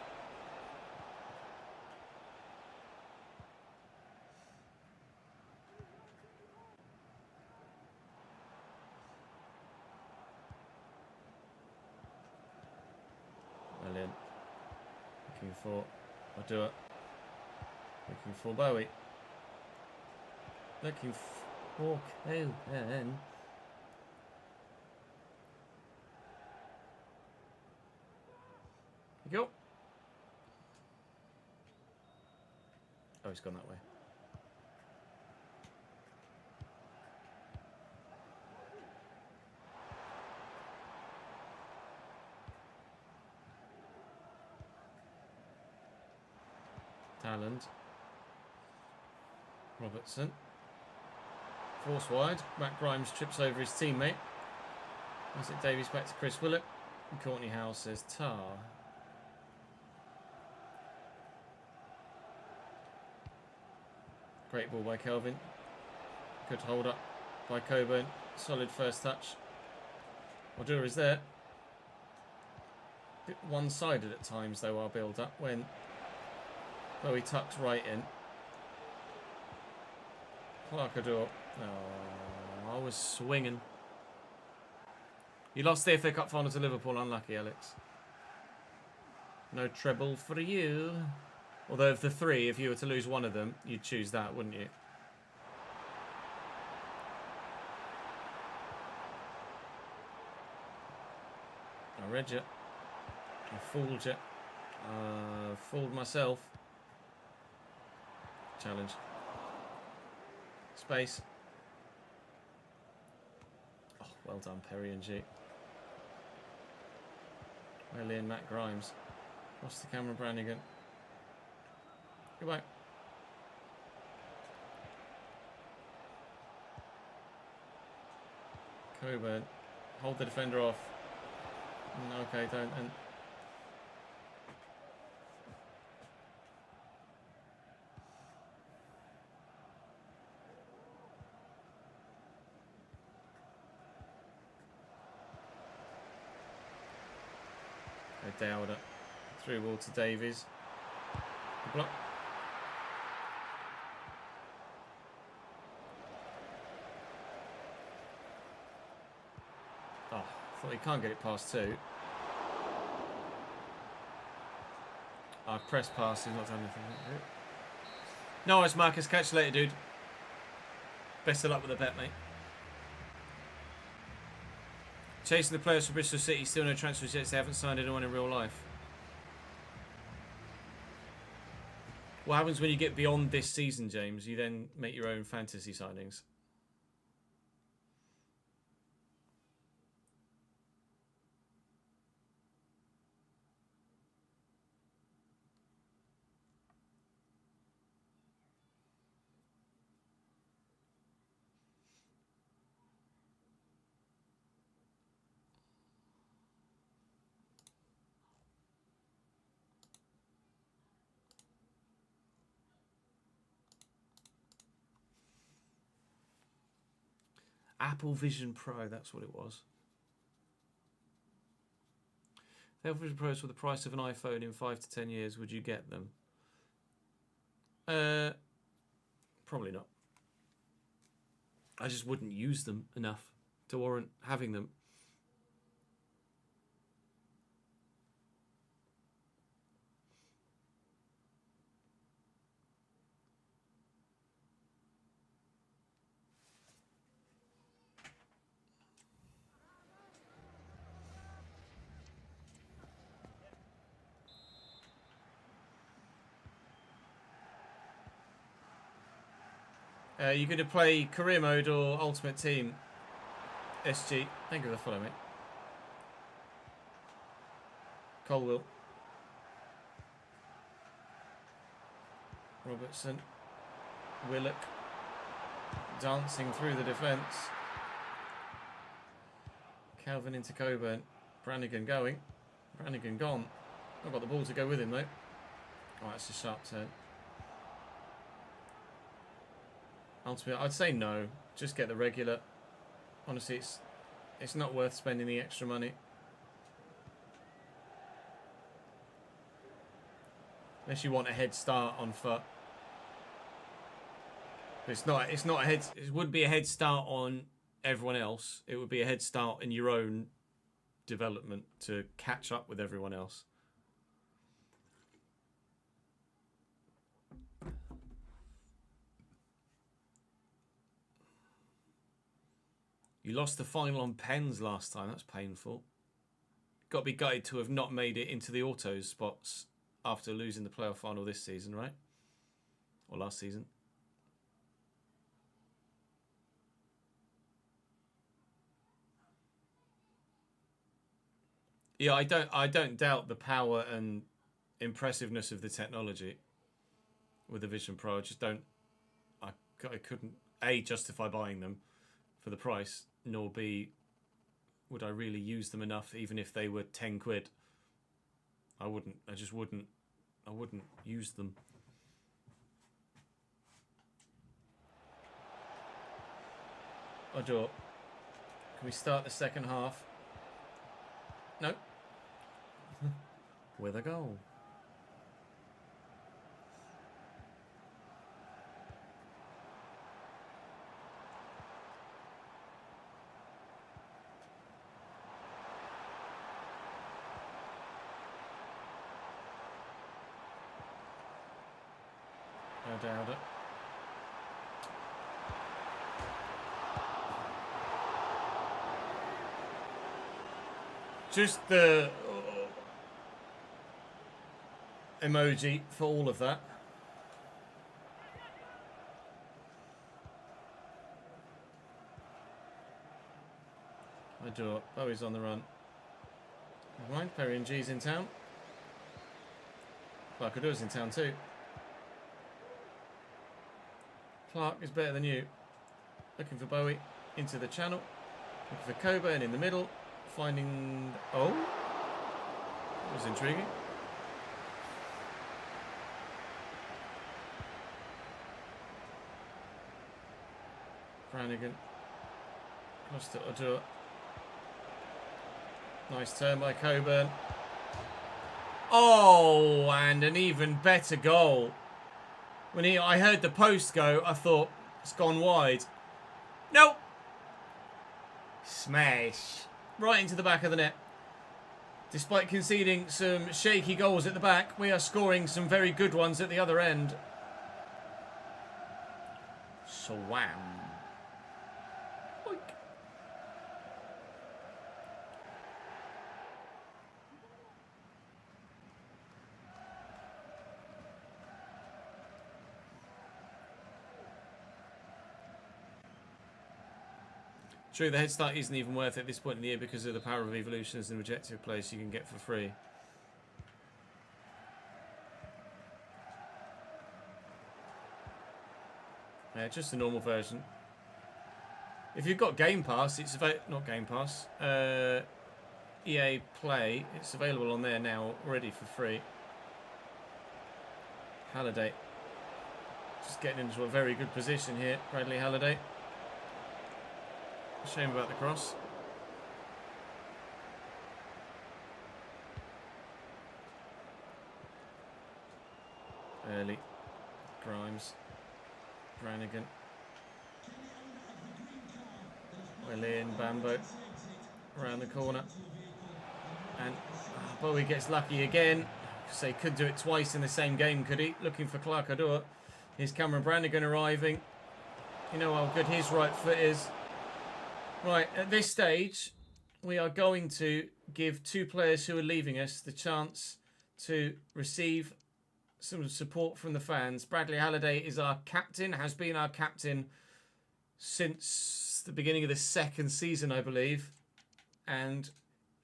Well in. Looking for Odua. Looking for Bowie. Looking for Coburn. Go. Oh, he's gone that way. Talent. Robertson. Force wide. Matt Grimes trips over his teammate. Is it Davies back to Chris Willett? And Courtney Howe says tar. Great ball by Kelvin. Good hold up by Coburn. Solid first touch. Odua is there. Bit one-sided at times though, our build-up, when Bowie tucks right in. Clark Odua. Oh, I was swinging. You lost the FA Cup final to Liverpool. Unlucky, Alex. No treble for you. Although of the three, if you were to lose one of them, you'd choose that, wouldn't you? I read you. I fooled you. Fooled myself. Challenge. Space. Oh, well done, Perry and G. Well in, Matt Grimes. Across the camera, Brannigan. Goodbye. Coburn. Hold the defender off. Okay, don't. And Dowder. Through ball to Davies. Block. Oh, thought he can't get it past two. I've pressed past, he's not done anything. No worries, Marcus. Catch you later, dude. Best of luck with the bet, mate. Chasing the players for Bristol City, still no transfers yet, so they haven't signed anyone in real life. What happens when you get beyond this season, James? You then make your own fantasy signings. Apple Vision Pro, that's what it was. The Apple Vision Pros for the price of an iPhone in 5 to 10 years, would you get them? Probably not. I just wouldn't use them enough to warrant having them. You're going to play career mode or ultimate team? SG, thank you for the follow, mate. Colwill. Robertson. Willock. Dancing through the defence. Calvin into Coburn. Brannigan going. Brannigan gone. I've got the ball to go with him though. Oh, that's a sharp turn. Ultimately, I'd say no. Just get the regular. Honestly, it's not worth spending the extra money. Unless you want a head start on foot. But it's not a head. It would be a head start on everyone else. It would be a head start in your own development to catch up with everyone else. You lost the final on pens last time. That's painful. Got to be gutted to have not made it into the autos spots after losing the playoff final this season, right? Or last season. Yeah, I don't doubt the power and impressiveness of the technology with the Vision Pro. I just don't. I couldn't A, justify buying them for the price, nor B, would I really use them enough, even if they were 10 quid. I wouldn't. I just wouldn't. I wouldn't use them. I draw. Can we start the second half? No. With a goal. No doubt it. Just the emoji for all of that. I draw. Bowie's on the run. Never mind. Perry and G's in town. Clark Adour's in town too. Clark is better than you. Looking for Bowie into the channel. Looking for Coburn in the middle. Finding... Oh! That was intriguing. Brannigan. Cross to Odur. Nice turn by Coburn. Oh! And an even better goal. When I heard the post go, I thought, it's gone wide. Nope! Smash. Right into the back of the net. Despite conceding some shaky goals at the back, we are scoring some very good ones at the other end. Swam. Oink. True, the head start isn't even worth it at this point in the year because of the power of evolutions and objective plays you can get for free. Yeah, just the normal version. If you've got Game Pass, it's not Game Pass. EA Play, it's available on there now, already for free. Halliday, just getting into a very good position here. Bradley Halliday. Shame about the cross. Early. Grimes. Brannigan. Well in. Bambo. Around the corner. And Bowie gets lucky again. So he could do it twice in the same game, could he? Looking for Clark Adour. Here's Cameron Brannigan arriving. You know how good his right foot is. Right, at this stage, we are going to give two players who are leaving us the chance to receive some support from the fans. Bradley Halliday is our captain, has been our captain since the beginning of the second season, I believe. And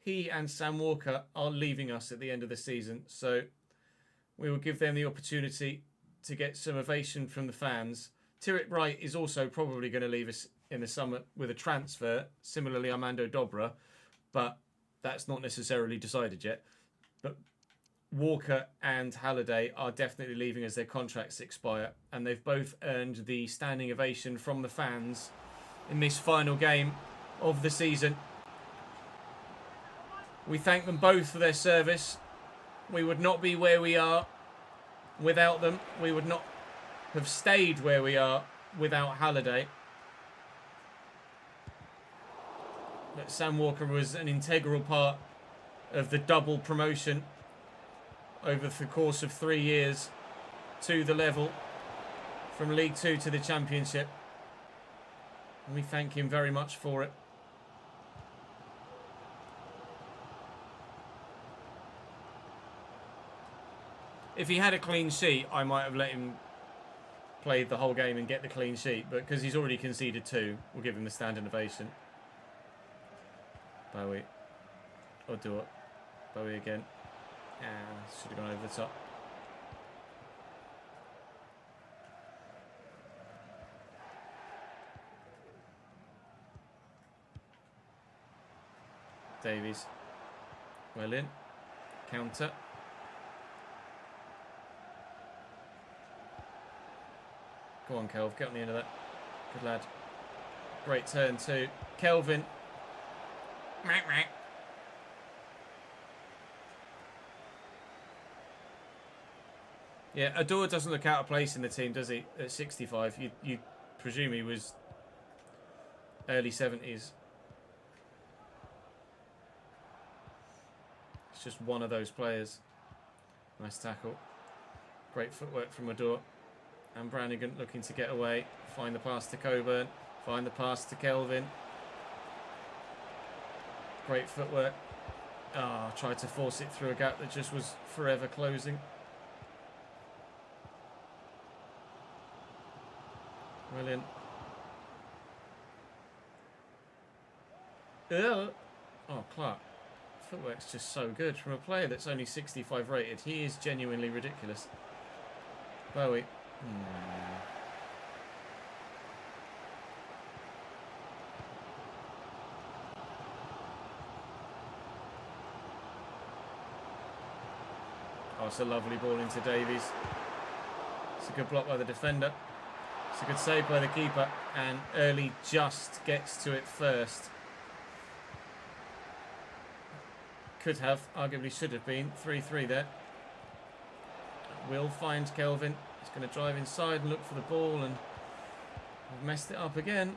he and Sam Walker are leaving us at the end of the season. So we will give them the opportunity to get some ovation from the fans. Tyrrell Wright is also probably going to leave us in the summer with a transfer. Similarly, Armando Dobra, but that's not necessarily decided yet. But Walker and Halliday are definitely leaving as their contracts expire, and they've both earned the standing ovation from the fans in this final game of the season. We thank them both for their service. We would not be where we are without them. We would not have stayed where we are without Halliday. But Sam Walker was an integral part of the double promotion over the course of 3 years to the level from League 2 to the Championship. And we thank him very much for it. If he had a clean sheet, I might have let him play the whole game and get the clean sheet. But because he's already conceded 2, we'll give him the standing ovation. Bowie. Or do it. Bowie again. Should have gone over the top. Davies. Well in. Counter. Go on, Kelv. Get on the end of that. Good lad. Great turn too. Kelvin. Yeah, Adore doesn't look out of place in the team, does he? At 65. You presume he was early 70s. It's just one of those players. Nice tackle. Great footwork from Adore. And Brannigan looking to get away. Find the pass to Coburn. Find the pass to Kelvin. Great footwork. Tried to force it through a gap that just was forever closing. Brilliant. Oh, Clark. Footwork's just so good. From a player that's only 65 rated, he is genuinely ridiculous. Bowie. Oh, it's a lovely ball into Davies. It's a good block by the defender. It's a good save by the keeper. And Early just gets to it first. Could have, arguably should have been. 3-3 there. Will find Kelvin. He's going to drive inside and look for the ball, and we've messed it up again.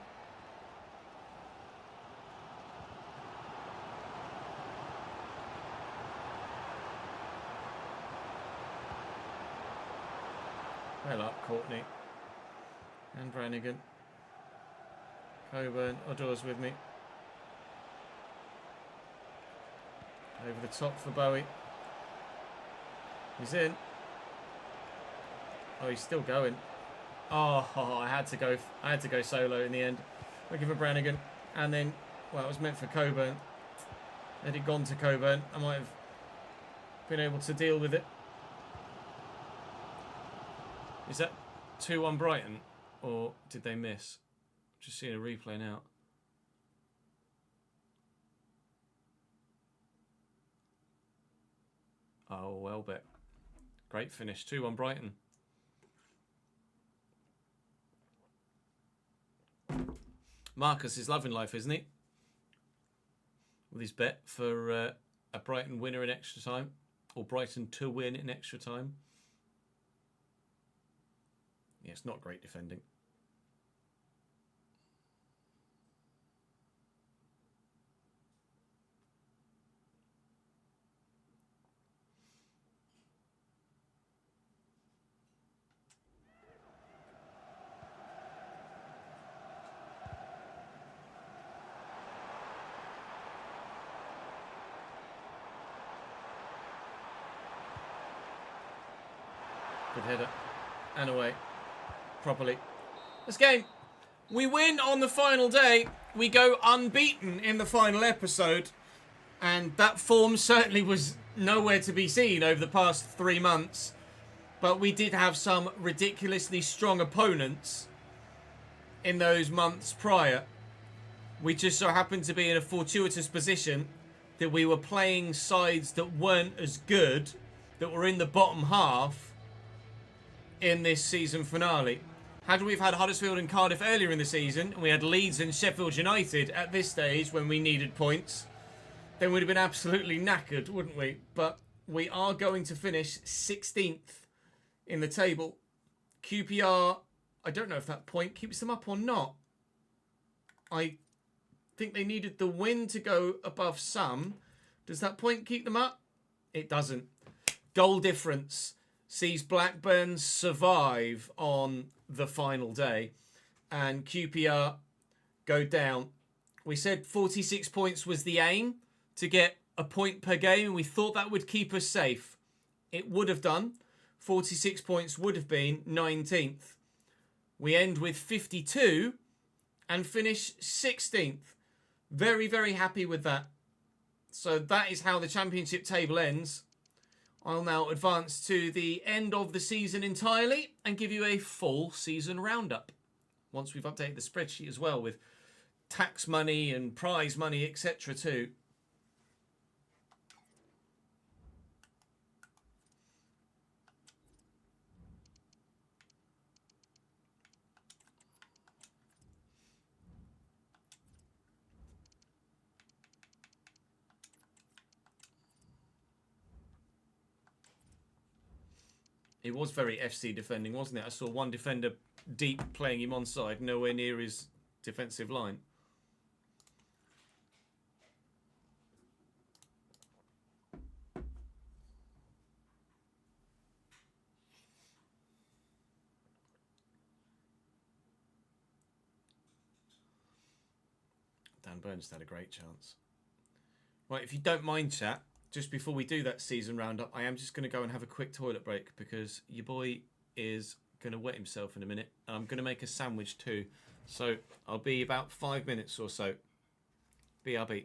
Well up, Courtney. And Brannigan. Coburn. Odore's with me. Over the top for Bowie. He's in. Oh, he's still going. Oh, I had to go solo in the end. Looking for Brannigan. And then, well, it was meant for Coburn. Had it gone to Coburn, I might have been able to deal with it. Is that 2-1 Brighton? Or did they miss? Just seeing a replay now. Oh, well bet. Great finish. 2-1 Brighton. Marcus is loving life, isn't he? With his bet for a Brighton winner in extra time. Or Brighton to win in extra time. Yeah, it's not great defending. Good header. And away. Properly. This game. We win on the final day. We go unbeaten in the final episode. And that form certainly was nowhere to be seen over the past 3 months. But we did have some ridiculously strong opponents in those months prior. We just so happened to be in a fortuitous position that we were playing sides that weren't as good, that were in the bottom half in this season finale. Had we had Huddersfield and Cardiff earlier in the season, and we had Leeds and Sheffield United at this stage when we needed points, then we'd have been absolutely knackered, wouldn't we? But we are going to finish 16th in the table. QPR, I don't know if that point keeps them up or not. I think they needed the win to go above some. Does that point keep them up? It doesn't. Goal difference sees Blackburn survive on the final day and QPR go down. We said 46 points was the aim, to get a point per game, and we thought that would keep us safe. It would have done. 46 points would have been 19th. We end with 52 and finish 16th. Very, very happy with that. So that is how the championship table ends. I'll now advance to the end of the season entirely and give you a full season roundup. Once we've updated the spreadsheet as well with tax money and prize money, etc. too. It was very FC defending, wasn't it? I saw one defender deep playing him onside, nowhere near his defensive line. Dan Burns had a great chance. Right, if you don't mind, chat, just before we do that season roundup, I am just going to go and have a quick toilet break because your boy is going to wet himself in a minute. And I'm going to make a sandwich too. So I'll be about 5 minutes or so. BRB.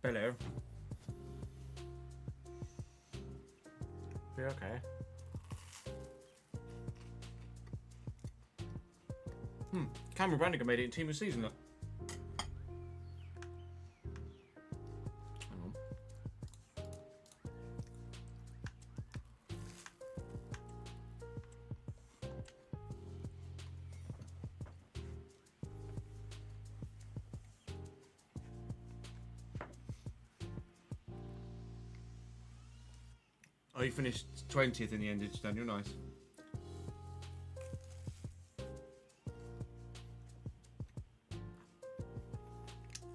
Hello. You okay? Cameron Brannigan made it in Team of the Season, look. Hang on. Oh, you finished 20th in the end, did you, Daniel? Nice.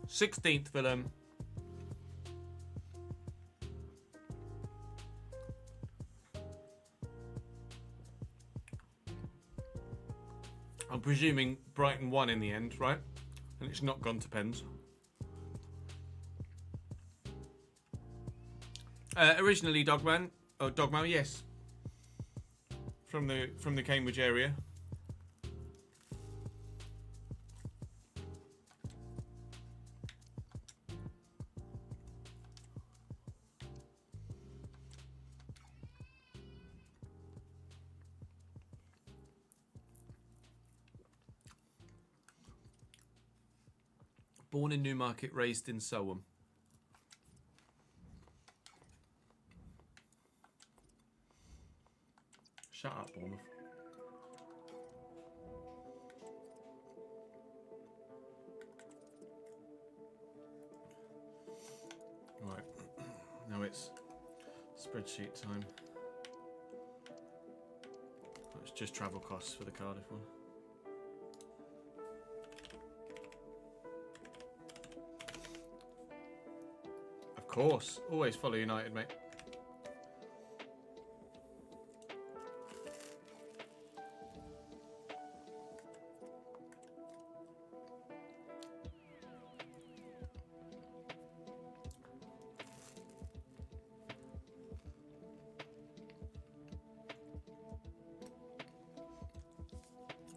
Sixteenth, Fulham. I'm presuming Brighton won in the end, right? And it's not gone to pens. Originally Dogman. Oh, Dogman, yes. From the Cambridge area. Born in Newmarket, raised in Selwyn. Shut up, Bournemouth. Right. Now it's spreadsheet time. It's just travel costs for the Cardiff one. Of course. Always follow United, mate.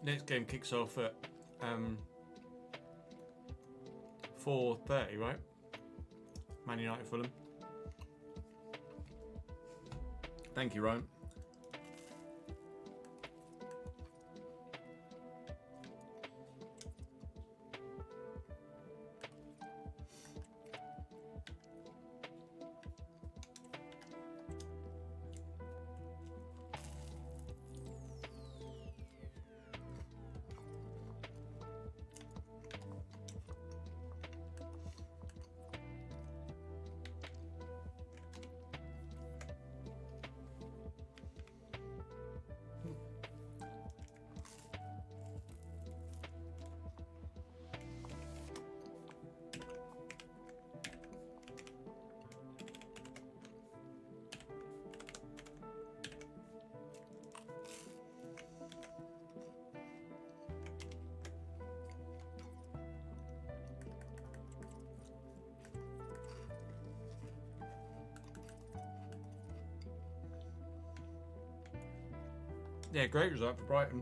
Next game kicks off at 4:30, right? Man United Fulham. Thank you, Ryan. Yeah, great result for Brighton.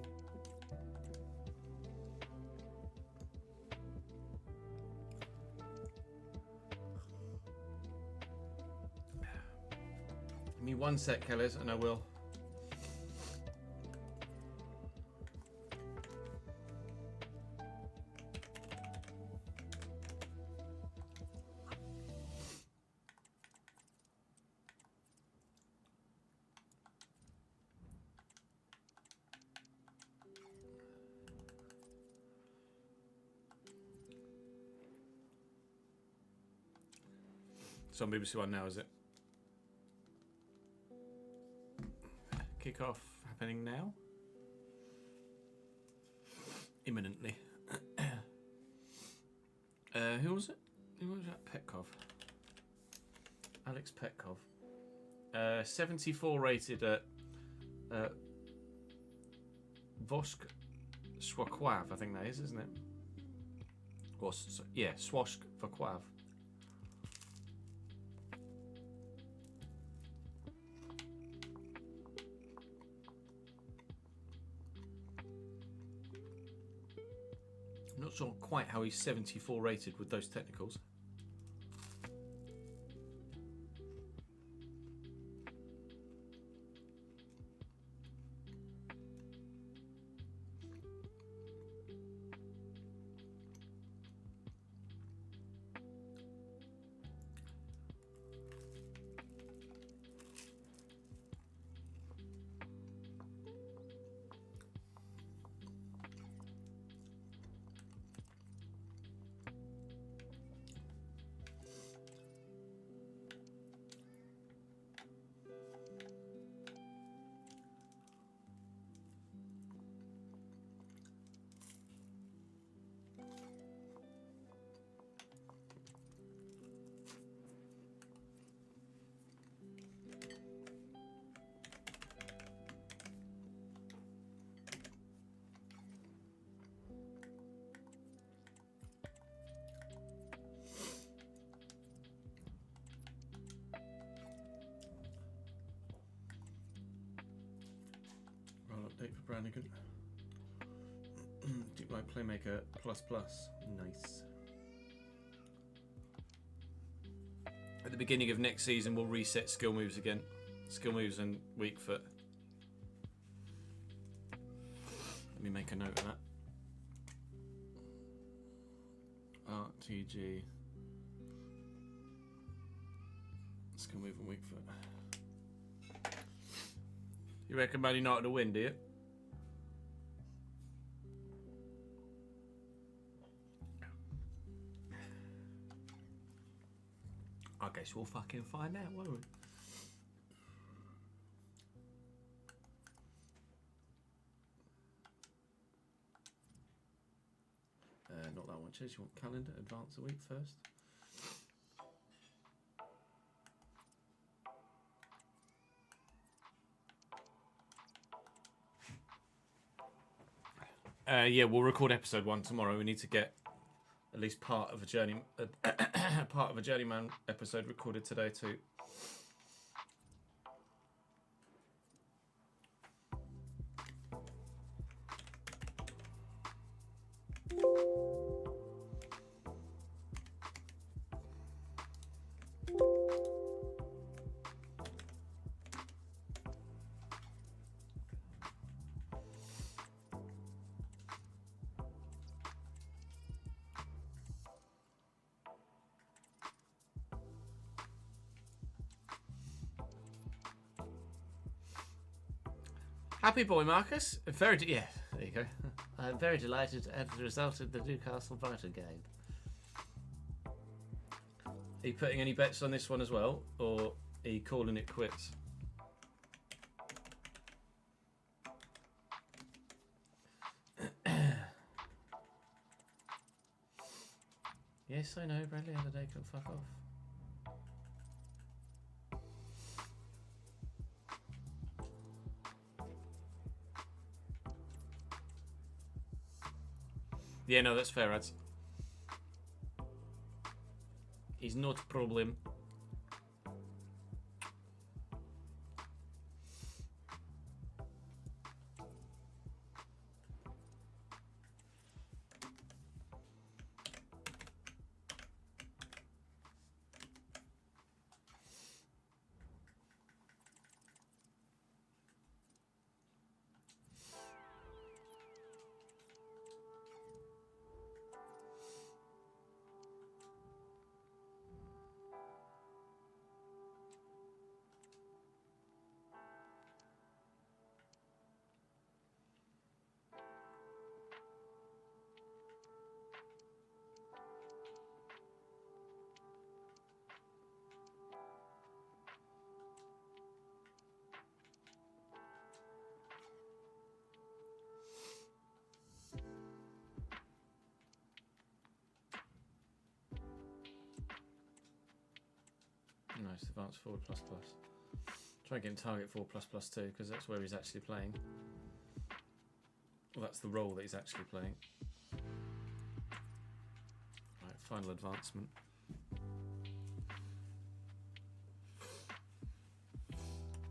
Give me 1 sec, Kellers, and I will. It's on BBC One now, is it? Kick-off happening now? Imminently. Who was it? Who was that? Petkov. Alex Petkov. 74 rated at Vosk Swakwav, I think that is, isn't it? Or, yeah, Swosk Vakwav. Not sure quite how he's 74 rated with those technicals. 8 for Brannigan. Deep Light Playmaker ++. Nice. At the beginning of next season, we'll reset skill moves again. Skill moves and weak foot. Let me make a note of that. RTG. Skill move and weak foot. You reckon Man United will win, do you? I guess we'll fucking find out, won't we? Not that one, Chase. You want calendar? Advance a week first. Yeah, we'll record episode 1 tomorrow. We need to get at least part of a Journeyman episode recorded today too. Happy boy, Marcus. Very, yeah, there you go. I'm very delighted at the result of the Newcastle Brighton game. Are you putting any bets on this one as well, or are you calling it quits? Yes, I know. Bradley had a day. Can fuck off. Yeah, no, that's fair, Ads. He's not a problem. Nice, advance forward ++. Try and get him target forward ++2 because that's where he's actually playing. Well, that's the role that he's actually playing. Right, final advancement.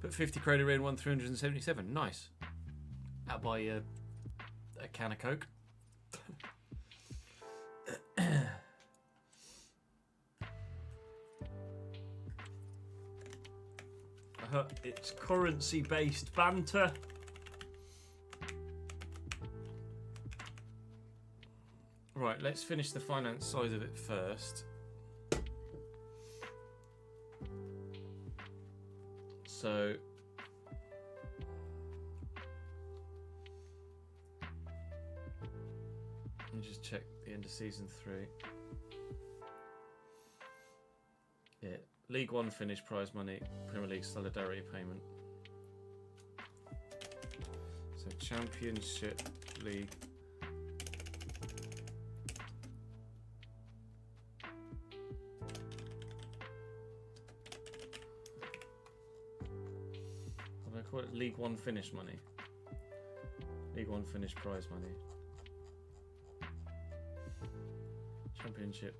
Put 50 credit in, won 377. Nice. Out by a can of Coke. It's currency-based banter. Right, let's finish the finance side of it first. So, let me just check the end of season 3. Yeah. League 1 finish, prize money, Premier League solidarity payment. So Championship League. I'm going to call it League 1 finish money. League 1 finish prize money. Championship.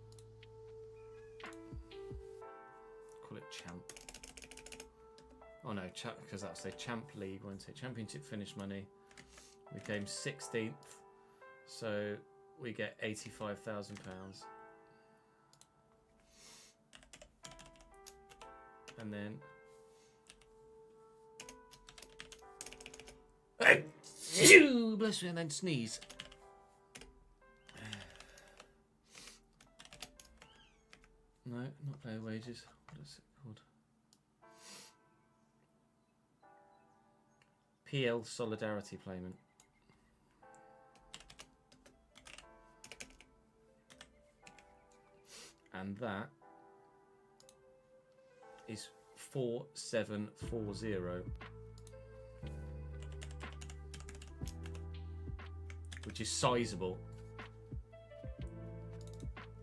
Call it Champ. Oh no, because that's a Champ League, won't it? Championship finish money. We came 16th, so we get £85,000. And then bless me, and then sneeze. No, not player wages. What is it called? PL Solidarity Payment. And that is 4740, which is sizable.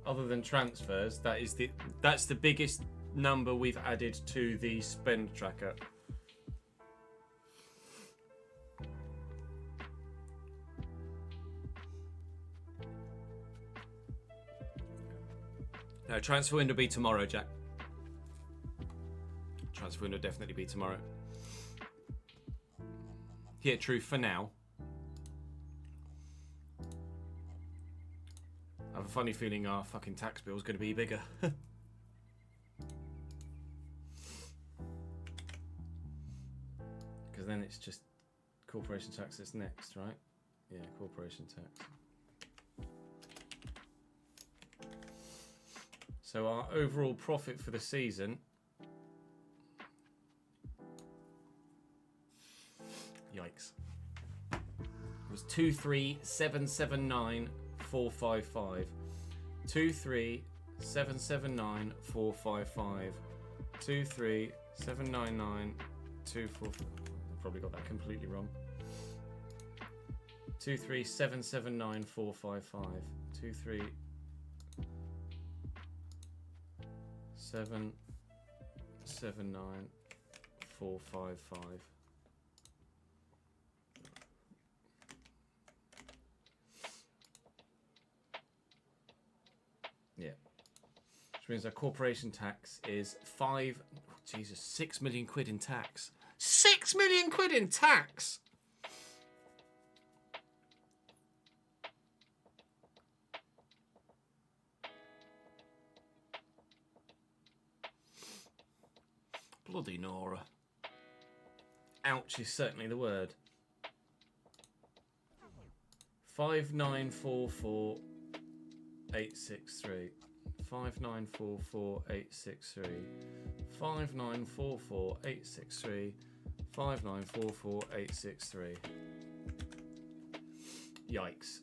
Other than transfers, that's the biggest number we've added to the spend tracker. No, transfer window will be tomorrow, Jack. Transfer window will definitely be tomorrow. Yeah, true for now. I have a funny feeling our fucking tax bill is going to be bigger. Because then it's just corporation tax that's next, right? Yeah, corporation tax. So our overall profit for the season yikes was 23779,455. 23779,455. 23799,245. I probably got that completely wrong. 23779,455. 23779,455. Yeah. Which means our corporation tax is 6 million quid in tax. 6 million quid in tax! Bloody Nora. Ouch is certainly the word. 5944863. 5944863. 5944863. 5944863. Yikes.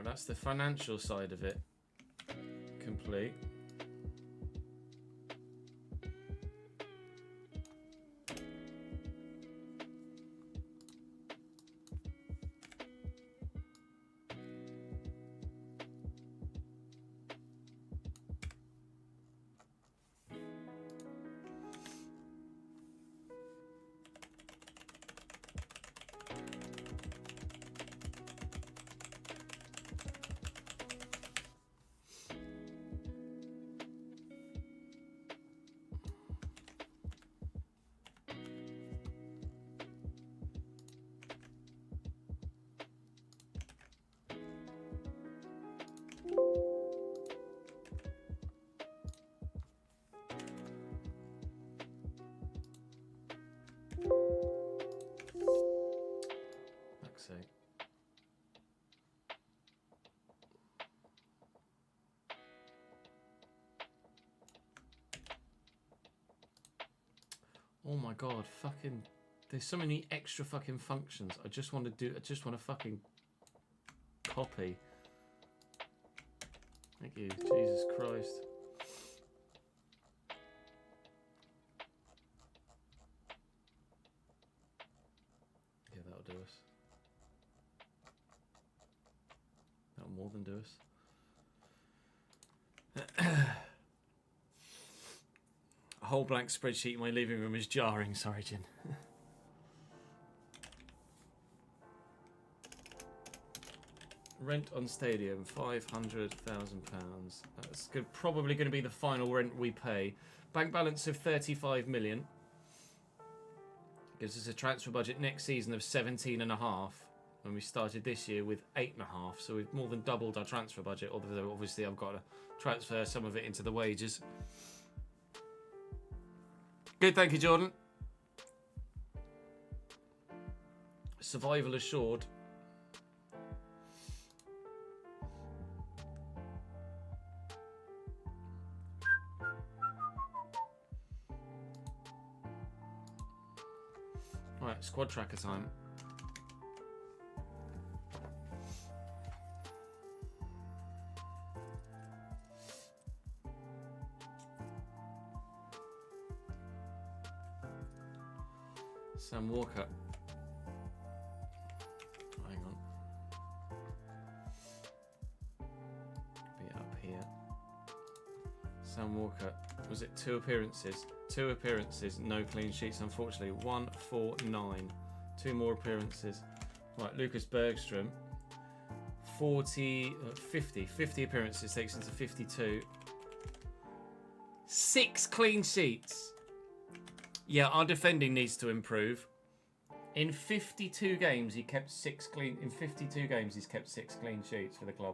That's the financial side of it complete. Fuck's sake. Oh my god, fucking there's so many extra fucking functions. I just want to fucking copy. Thank you, Jesus Christ. Yeah, that'll do us. That'll more than do us. A whole blank spreadsheet in my living room is jarring. Sorry, Jin. Rent on stadium, £500,000. That's probably going to be the final rent we pay. Bank balance of 35 million. Gives us a transfer budget next season of 17.5. When we started this year with 8.5, so we've more than doubled our transfer budget. Although obviously I've got to transfer some of it into the wages. Good, thank you, Jordan. Survival assured. Right, squad tracker time. Sam Walker. Hang on. Be up here. Sam Walker. Was it 2 appearances? 2 appearances, no clean sheets, unfortunately. 1, 4, 9. 2 more appearances. Right, Lucas Bergstrom. 50 appearances, takes into 52. 6 clean sheets. Yeah, our defending needs to improve. In 52 games, he kept 6 clean. In 52 games, he's kept 6 clean sheets for the club.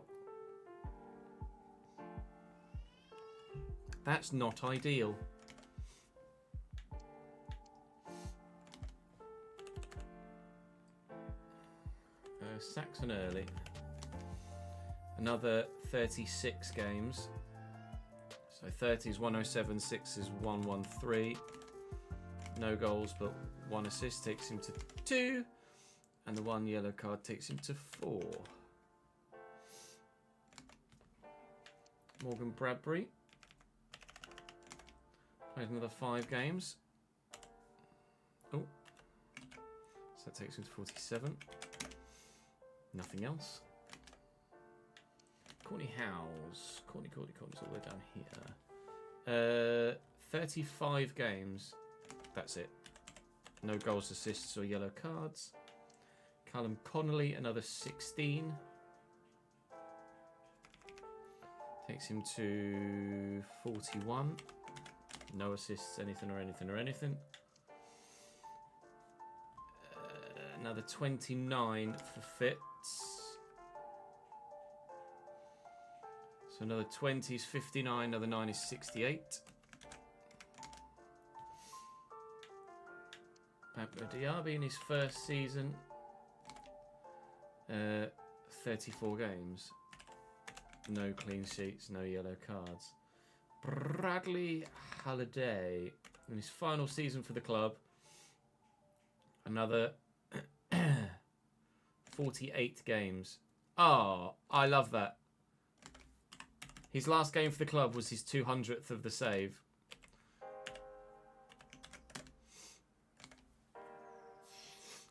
That's not ideal. Saxon Early. Another 36 games. So 30 is 107, 6 is 113. No goals, but 1 assist takes him to 2. And the 1 yellow card takes him to 4. Morgan Bradbury. Played another 5 games. Oh. So that takes him to 47. Nothing else. Courtney Howes. Courtney's all the way down here. 35 games. That's it. No goals, assists, or yellow cards. Callum Connolly, another 16. Takes him to 41. No assists, anything. Another 29 for Fitz. So another 20 is 59, another 9 is 68. Pablo Diaby in his first season. 34 games. No clean sheets, no yellow cards. Bradley Halliday in his final season for the club. Another 48 games. Oh, I love that. His last game for the club was his 200th of the save.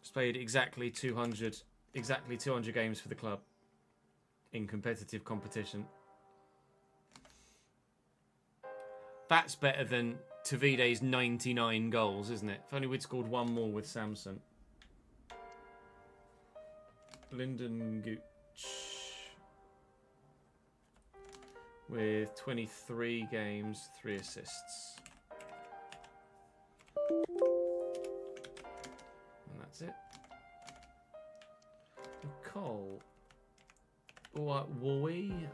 He's played exactly 200 games for the club in competitive competition. That's better than Tavide's 99 goals, isn't it? If only we'd scored 1 more with Samson. Lyndon Gooch with 23 games, 3 assists. And that's it. Cole. Wowie.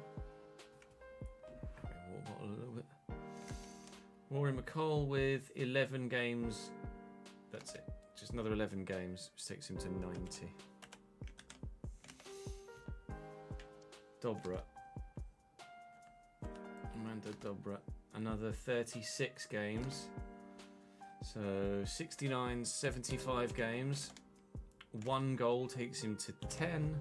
A little bit. Rory McCall with 11 games. That's it. Just another 11 games, which takes him to 90. Dobra. Amanda Dobra. Another 36 games. So 69, 75 games. 1 goal takes him to 10.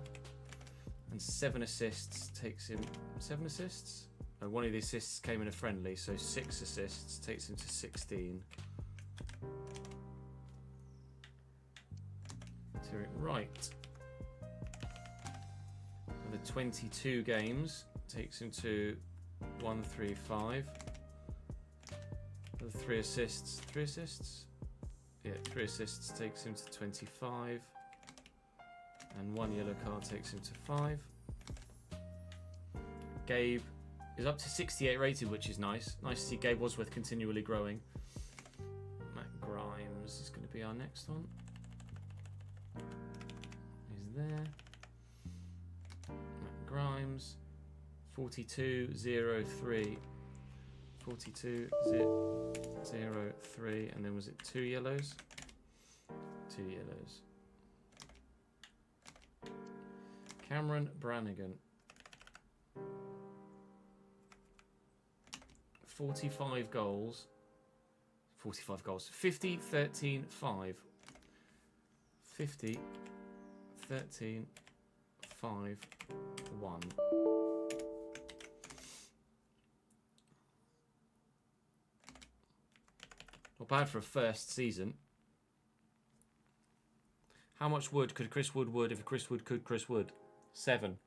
And 7 assists takes him... 7 assists? No, 1 of the assists came in a friendly, so 6 assists takes him to 16. Tyrick Wright. Another 22 games takes him to 135. for the 3 assists. 3 assists? Yeah, 3 assists takes him to 25. And 1 yellow card takes him to 5. Gabe is up to 68 rated, which is nice. Nice to see Gabe Wadsworth continually growing. Matt Grimes is going to be our next one. He's there. Matt Grimes. 42-03. 42-03. And then was it 2 yellows? 2 yellows. Cameron Brannigan. 45 goals. 45 goals. 50, 13, 5. 50, 13, 5, 1. Not bad for a first season. How much wood could Chris Wood if Chris Wood could Chris Wood? 7.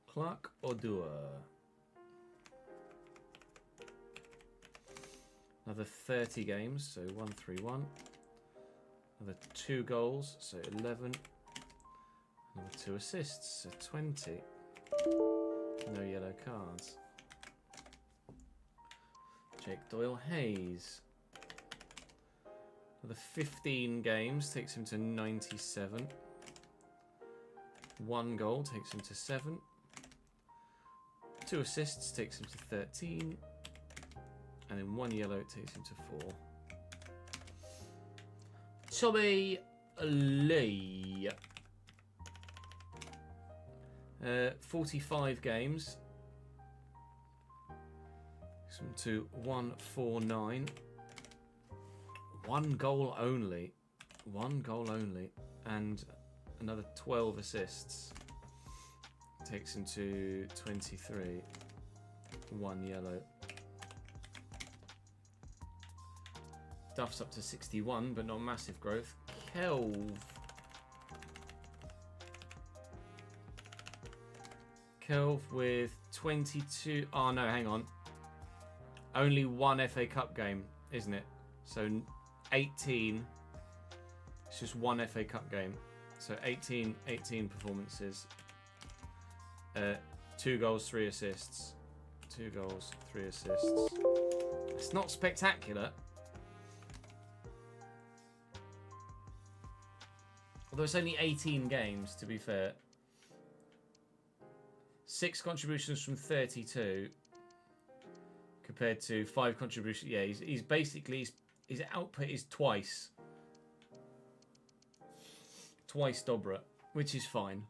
Clark Odua. Another 30 games, so 1-3-1. Another 2 goals, so 11. Another 2 assists, so 20. No yellow cards. Jake Doyle Hayes. Another 15 games takes him to 97. 1 goal takes him to 7. 2 assists takes him to 13. And then 1 yellow takes him to 4. Tommy Lee. 45 games. Takes him to 149. 1 goal only. 1 goal only. And another 12 assists. Takes him to 23. 1 yellow. Duff's up to 61, but not massive growth. Kelv with 22. Oh no, hang on. Only 1 FA Cup game, isn't it? So 18. It's just 1 FA Cup game. So 18 performances. 2 goals, 3 assists. 2 goals, 3 assists. It's not spectacular. Although it's only 18 games, to be fair. 6 contributions from 32 compared to 5 contributions. Yeah, he's basically, his output is twice Dobra, which is fine.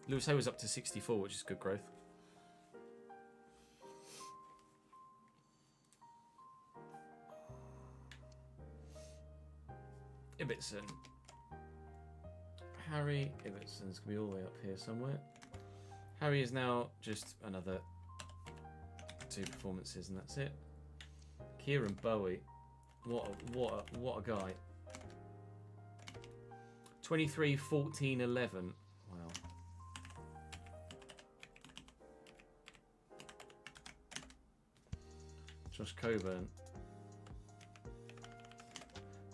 Lewis Hay was up to 64, which is good growth. Ibbotson. Harry Ibbetson's going to be all the way up here somewhere. Harry is now just another 2 performances and that's it. Kieran Bowie. What a guy. 23, 14, 11. Wow. Josh Coburn.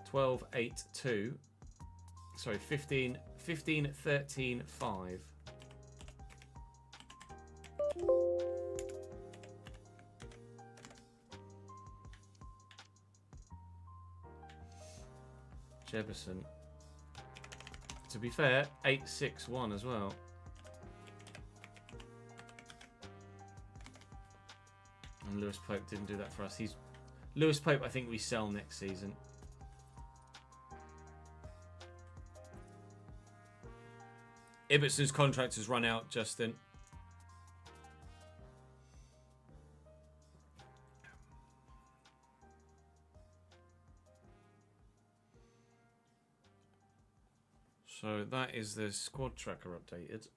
12, 8, 2. Sorry, 15, 13, 5. Jefferson. To be fair, 8, 6, 1 as well. And Lewis Pope didn't do that for us. Lewis Pope, I think we sell next season. Ibbetson's contract has run out, Justin. So that is the squad tracker updated.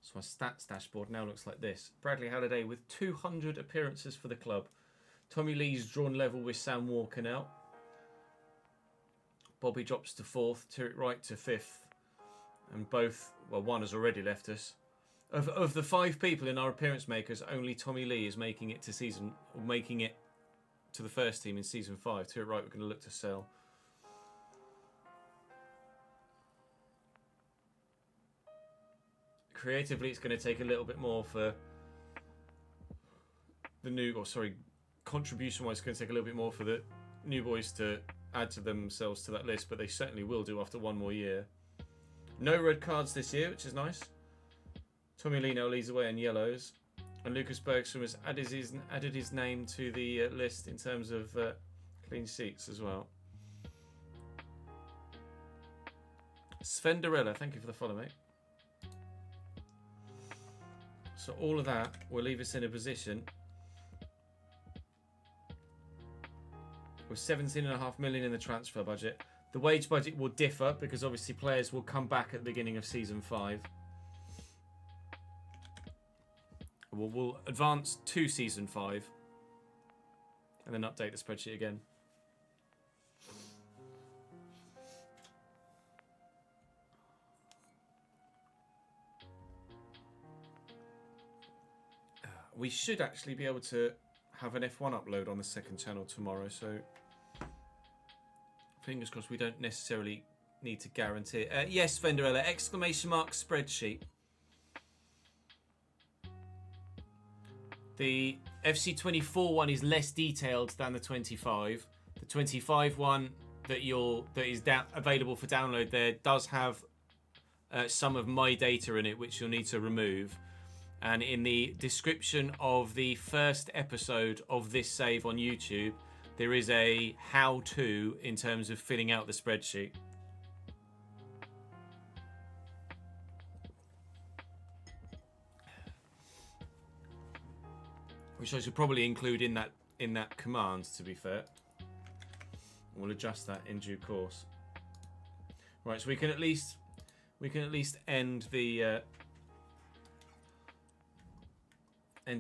So my stats dashboard now looks like this. Bradley Halliday with 200 appearances for the club. Tommy Lee's drawn level with Sam Walker now. Bobby drops to 4th, Turret Wright to 5th. And both, well, one has already left us. Of the 5 people in our appearance makers, only Tommy Lee is making it to the first team in season 5. Turret Wright, we're going to look to sell. Creatively, it's going to take a little bit more for the contribution-wise, it's going to take a little bit more for the new boys to add to themselves to that list, but they certainly will do after one more year. No red cards this year, which is nice. Tommy Lee now leads away in yellows, and Lucas Bergstrom has added his name to the list in terms of clean sheets as well. Sven Dorella, thank you for the follow, mate. So all of that will leave us in a position with 17.5 million in the transfer budget. The wage budget will differ because obviously players will come back at the beginning of season 5. We'll advance to season 5 and then update the spreadsheet again. We should actually be able to have an F1 upload on the second channel tomorrow, so fingers crossed we don't necessarily need to guarantee it. Yes, Venderella, exclamation mark spreadsheet. The FC24 one is less detailed than the 25. The 25 one that is available for download there does have some of my data in it, which you'll need to remove. And in the description of the first episode of this save on YouTube, there is a how-to in terms of filling out the spreadsheet. Which I should probably include in that command, to be fair. We'll adjust that in due course. Right, so we can at least end the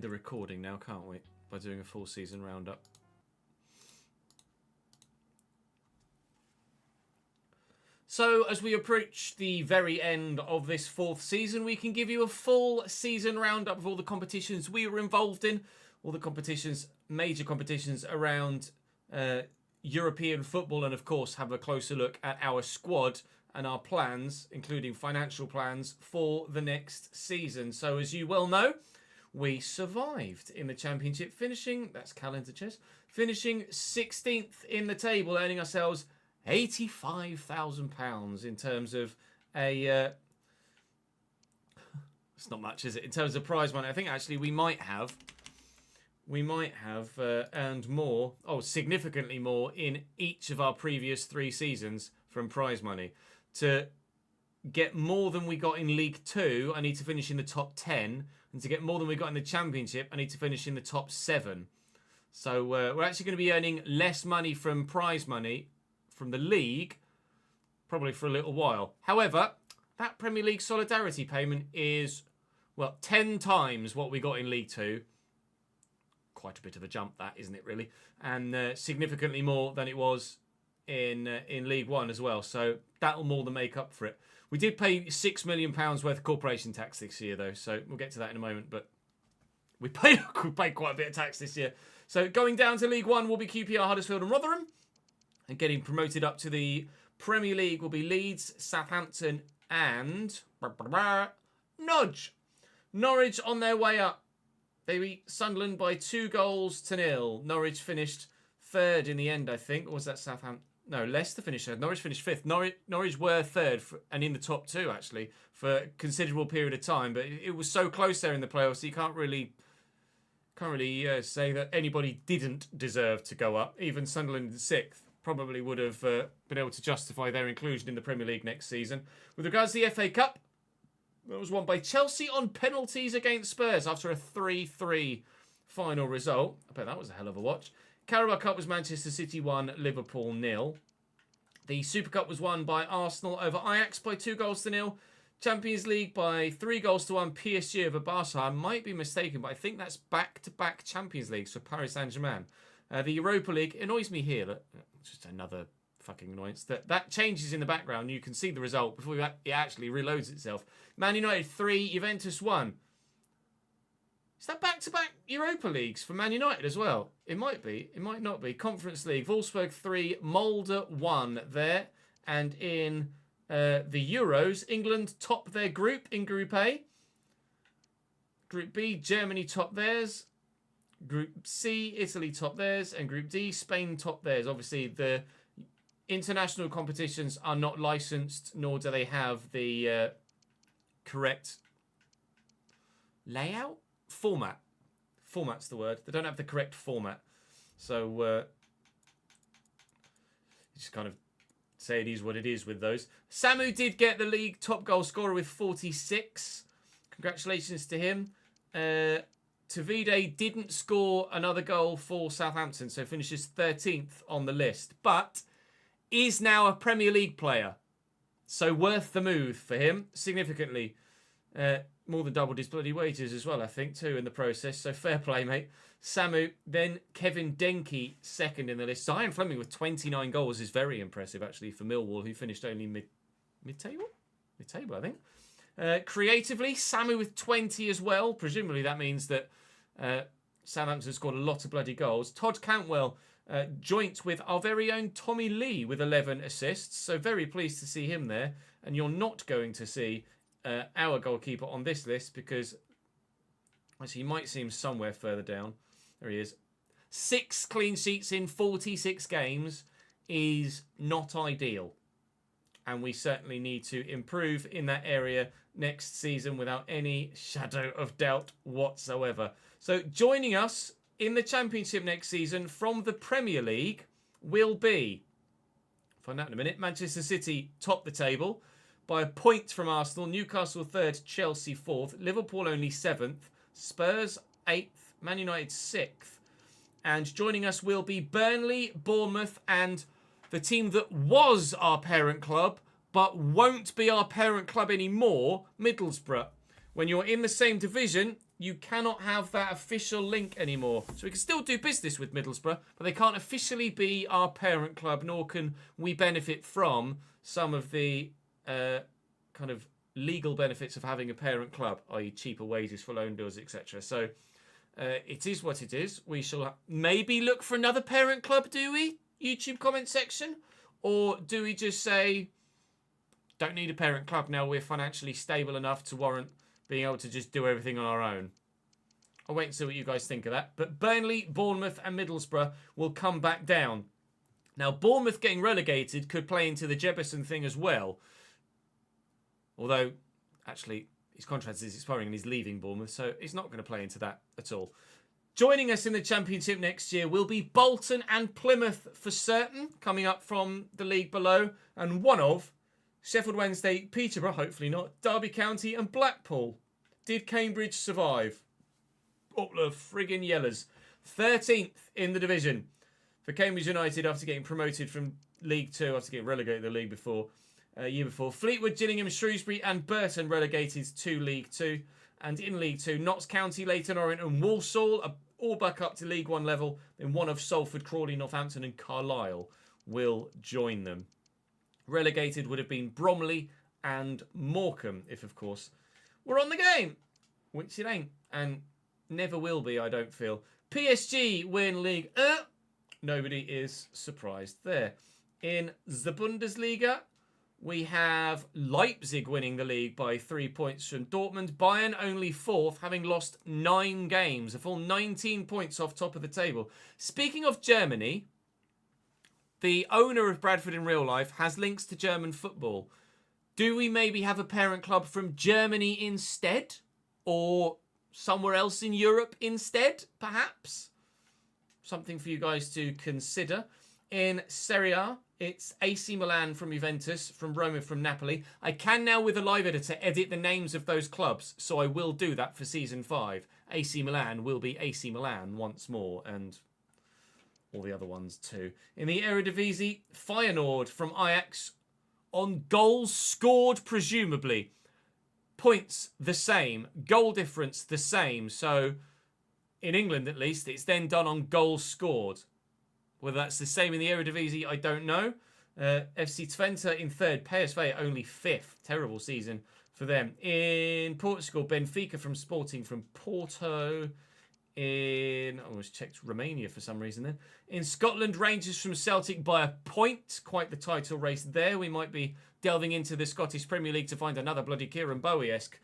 recording now, can't we? By doing a full season roundup. So, as we approach the very end of this 4th season, we can give you a full season roundup of all the competitions we were involved in, all the competitions, major competitions around European football, and of course have a closer look at our squad and our plans, including financial plans for the next season. So, as you well know, we survived in the Championship, finishing 16th in the table, earning ourselves £85,000 in terms of a... it's not much, is it? In terms of prize money, I think actually we might have earned more, significantly more in each of our previous 3 seasons from prize money. To get more than we got in League 2, I need to finish in the top 10. And to get more than we got in the Championship, I need to finish in the top 7. So we're actually going to be earning less money from prize money from the league, probably for a little while. However, that Premier League solidarity payment is, 10 times what we got in League 2. Quite a bit of a jump, that, isn't it, really? And significantly more than it was in League 1 as well. So that'll more than make up for it. We did pay £6 million worth of corporation tax this year, though, so we'll get to that in a moment. But we paid quite a bit of tax this year. So going down to League 1 will be QPR, Huddersfield and Rotherham. And getting promoted up to the Premier League will be Leeds, Southampton and Norwich. Norwich on their way up. They beat Sunderland by 2-0. Norwich finished 3rd in the end, I think. Or was that Southampton? No, Leicester finished 3rd. Norwich finished 5th. Norwich were 3rd and in the top 2, actually, for a considerable period of time. But it was so close there in the playoffs, so you can't really say that anybody didn't deserve to go up. Even Sunderland in 6th probably would have been able to justify their inclusion in the Premier League next season. With regards to the FA Cup, that was won by Chelsea on penalties against Spurs after a 3-3 final result. I bet that was a hell of a watch. Carabao Cup was Manchester City 1, Liverpool 0. The Super Cup was won by Arsenal over Ajax by 2-0. Champions League by 3-1, PSG over Barca. I might be mistaken, but I think that's back-to-back Champions Leagues for Paris Saint-Germain. The Europa League annoys me here. Look, just another fucking annoyance. That changes in the background. You can see the result before it actually reloads itself. Man United 3, Juventus 1. Is that back-to-back Europa Leagues for Man United as well? It might be. It might not be. Conference League, Wolfsburg 3, Molde 1 there. And in the Euros, England top their group in Group A. Group B, Germany top theirs. Group C, Italy top theirs. And Group D, Spain top theirs. Obviously, the international competitions are not licensed, nor do they have the correct layout? Format. Format's the word. They don't have the correct format. So, just kind of say it is what it is with those. Samu did get the league top goal scorer with 46. Congratulations to him. Tavide didn't score another goal for Southampton, so finishes 13th on the list. But is now a Premier League player. So worth the move for him, significantly. More than doubled his bloody wages as well, I think, too, in the process. So fair play, mate. Samu, then Kevin Denke, second in the list. Zion Fleming with 29 goals is very impressive, actually, for Millwall, who finished only mid-table? Mid-table, I think. Creatively, Samu with 20 as well. Presumably that means that Southampton scored a lot of bloody goals. Todd Cantwell, joint with our very own Tommy Lee with 11 assists. So very pleased to see him there. And you're not going to see our goalkeeper on this list because actually he might seem somewhere further down. There he is. 6 clean sheets in 46 games is not ideal. And we certainly need to improve in that area next season without any shadow of doubt whatsoever. So joining us in the Championship next season from the Premier League will be, find out in a minute, Manchester City top the table by a point from Arsenal, Newcastle 3rd, Chelsea 4th, Liverpool only 7th, Spurs 8th, Man United 6th. And joining us will be Burnley, Bournemouth and the team that was our parent club but won't be our parent club anymore, Middlesbrough. When you're in the same division, you cannot have that official link anymore. So we can still do business with Middlesbrough, but they can't officially be our parent club, nor can we benefit from some of the kind of legal benefits of having a parent club, i.e. cheaper wages for loan deals, etc. So it is what it is. We shall maybe look for another parent club, do we? YouTube comment section? Or do we just say, don't need a parent club now, we're financially stable enough to warrant being able to just do everything on our own? I'll wait and see what you guys think of that. But Burnley, Bournemouth and Middlesbrough will come back down. Now, Bournemouth getting relegated could play into the Jebison thing as well. Although, actually, his contract is expiring and he's leaving Bournemouth, so he's not going to play into that at all. Joining us in the Championship next year will be Bolton and Plymouth for certain, coming up from the league below. And one of Sheffield Wednesday, Peterborough, hopefully not, Derby County and Blackpool. Did Cambridge survive? Up the friggin' yellers. 13th in the division for Cambridge United after getting promoted from League 2, after getting relegated to the league before. Year before. Fleetwood, Gillingham, Shrewsbury and Burton relegated to League 2. And in League 2, Notts County, Leyton Orient and Walsall are all back up to League 1 level. Then one of Salford, Crawley, Northampton and Carlisle will join them. Relegated would have been Bromley and Morecambe if, of course, we're on the game. Which it ain't. And never will be, I don't feel. PSG win League. Nobody is surprised there. In the Bundesliga, we have Leipzig winning the league by 3 points from Dortmund. Bayern only 4th, having lost 9 games. A full 19 points off top of the table. Speaking of Germany, the owner of Bradford in real life has links to German football. Do we maybe have a parent club from Germany instead? Or somewhere else in Europe instead, perhaps? Something for you guys to consider. In Serie A, it's AC Milan from Juventus, from Roma, from Napoli. I can now, with a live editor, edit the names of those clubs, so I will do that for Season 5. AC Milan will be AC Milan once more, and all the other ones too. In the Eredivisie, Feyenoord from Ajax, on goals scored, presumably. Points, the same. Goal difference, the same. So, in England at least, it's then done on goals scored. Whether that's the same in the Eredivisie, I don't know. FC Twente in third, PSV only fifth. Terrible season for them. In Portugal, Benfica from Sporting from Porto. I almost checked Romania for some reason then. In Scotland, Rangers from Celtic by a point. Quite the title race there. We might be delving into the Scottish Premier League to find another bloody Kieran Bowie-esque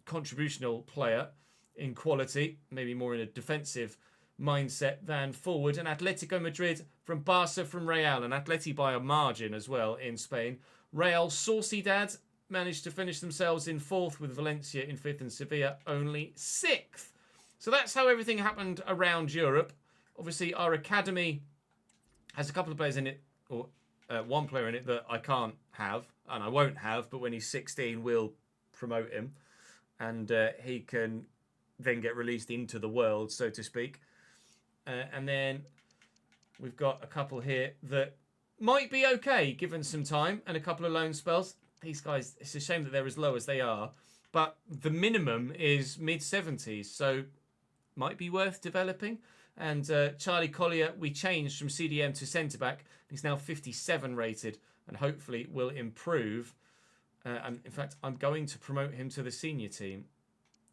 contributional player in quality. Maybe more in a defensive mindset than forward. And Atletico Madrid from Barca from Real. And Atleti by a margin as well in Spain. Real Sociedad managed to finish themselves in fourth, with Valencia in fifth and Sevilla only sixth. So that's how everything happened around Europe. Obviously, our academy has a couple of players in it, or one player in it that I can't have, and I won't have, but when he's 16, we'll promote him. And he can then get released into the world, so to speak. And then we've got a couple here that might be okay, given some time, and a couple of loan spells. These guys, it's a shame that they're as low as they are, but the minimum is mid-70s, so might be worth developing. And Charlie Collier, we changed from CDM to centre-back. He's now 57 rated and hopefully will improve. And in fact, I'm going to promote him to the senior team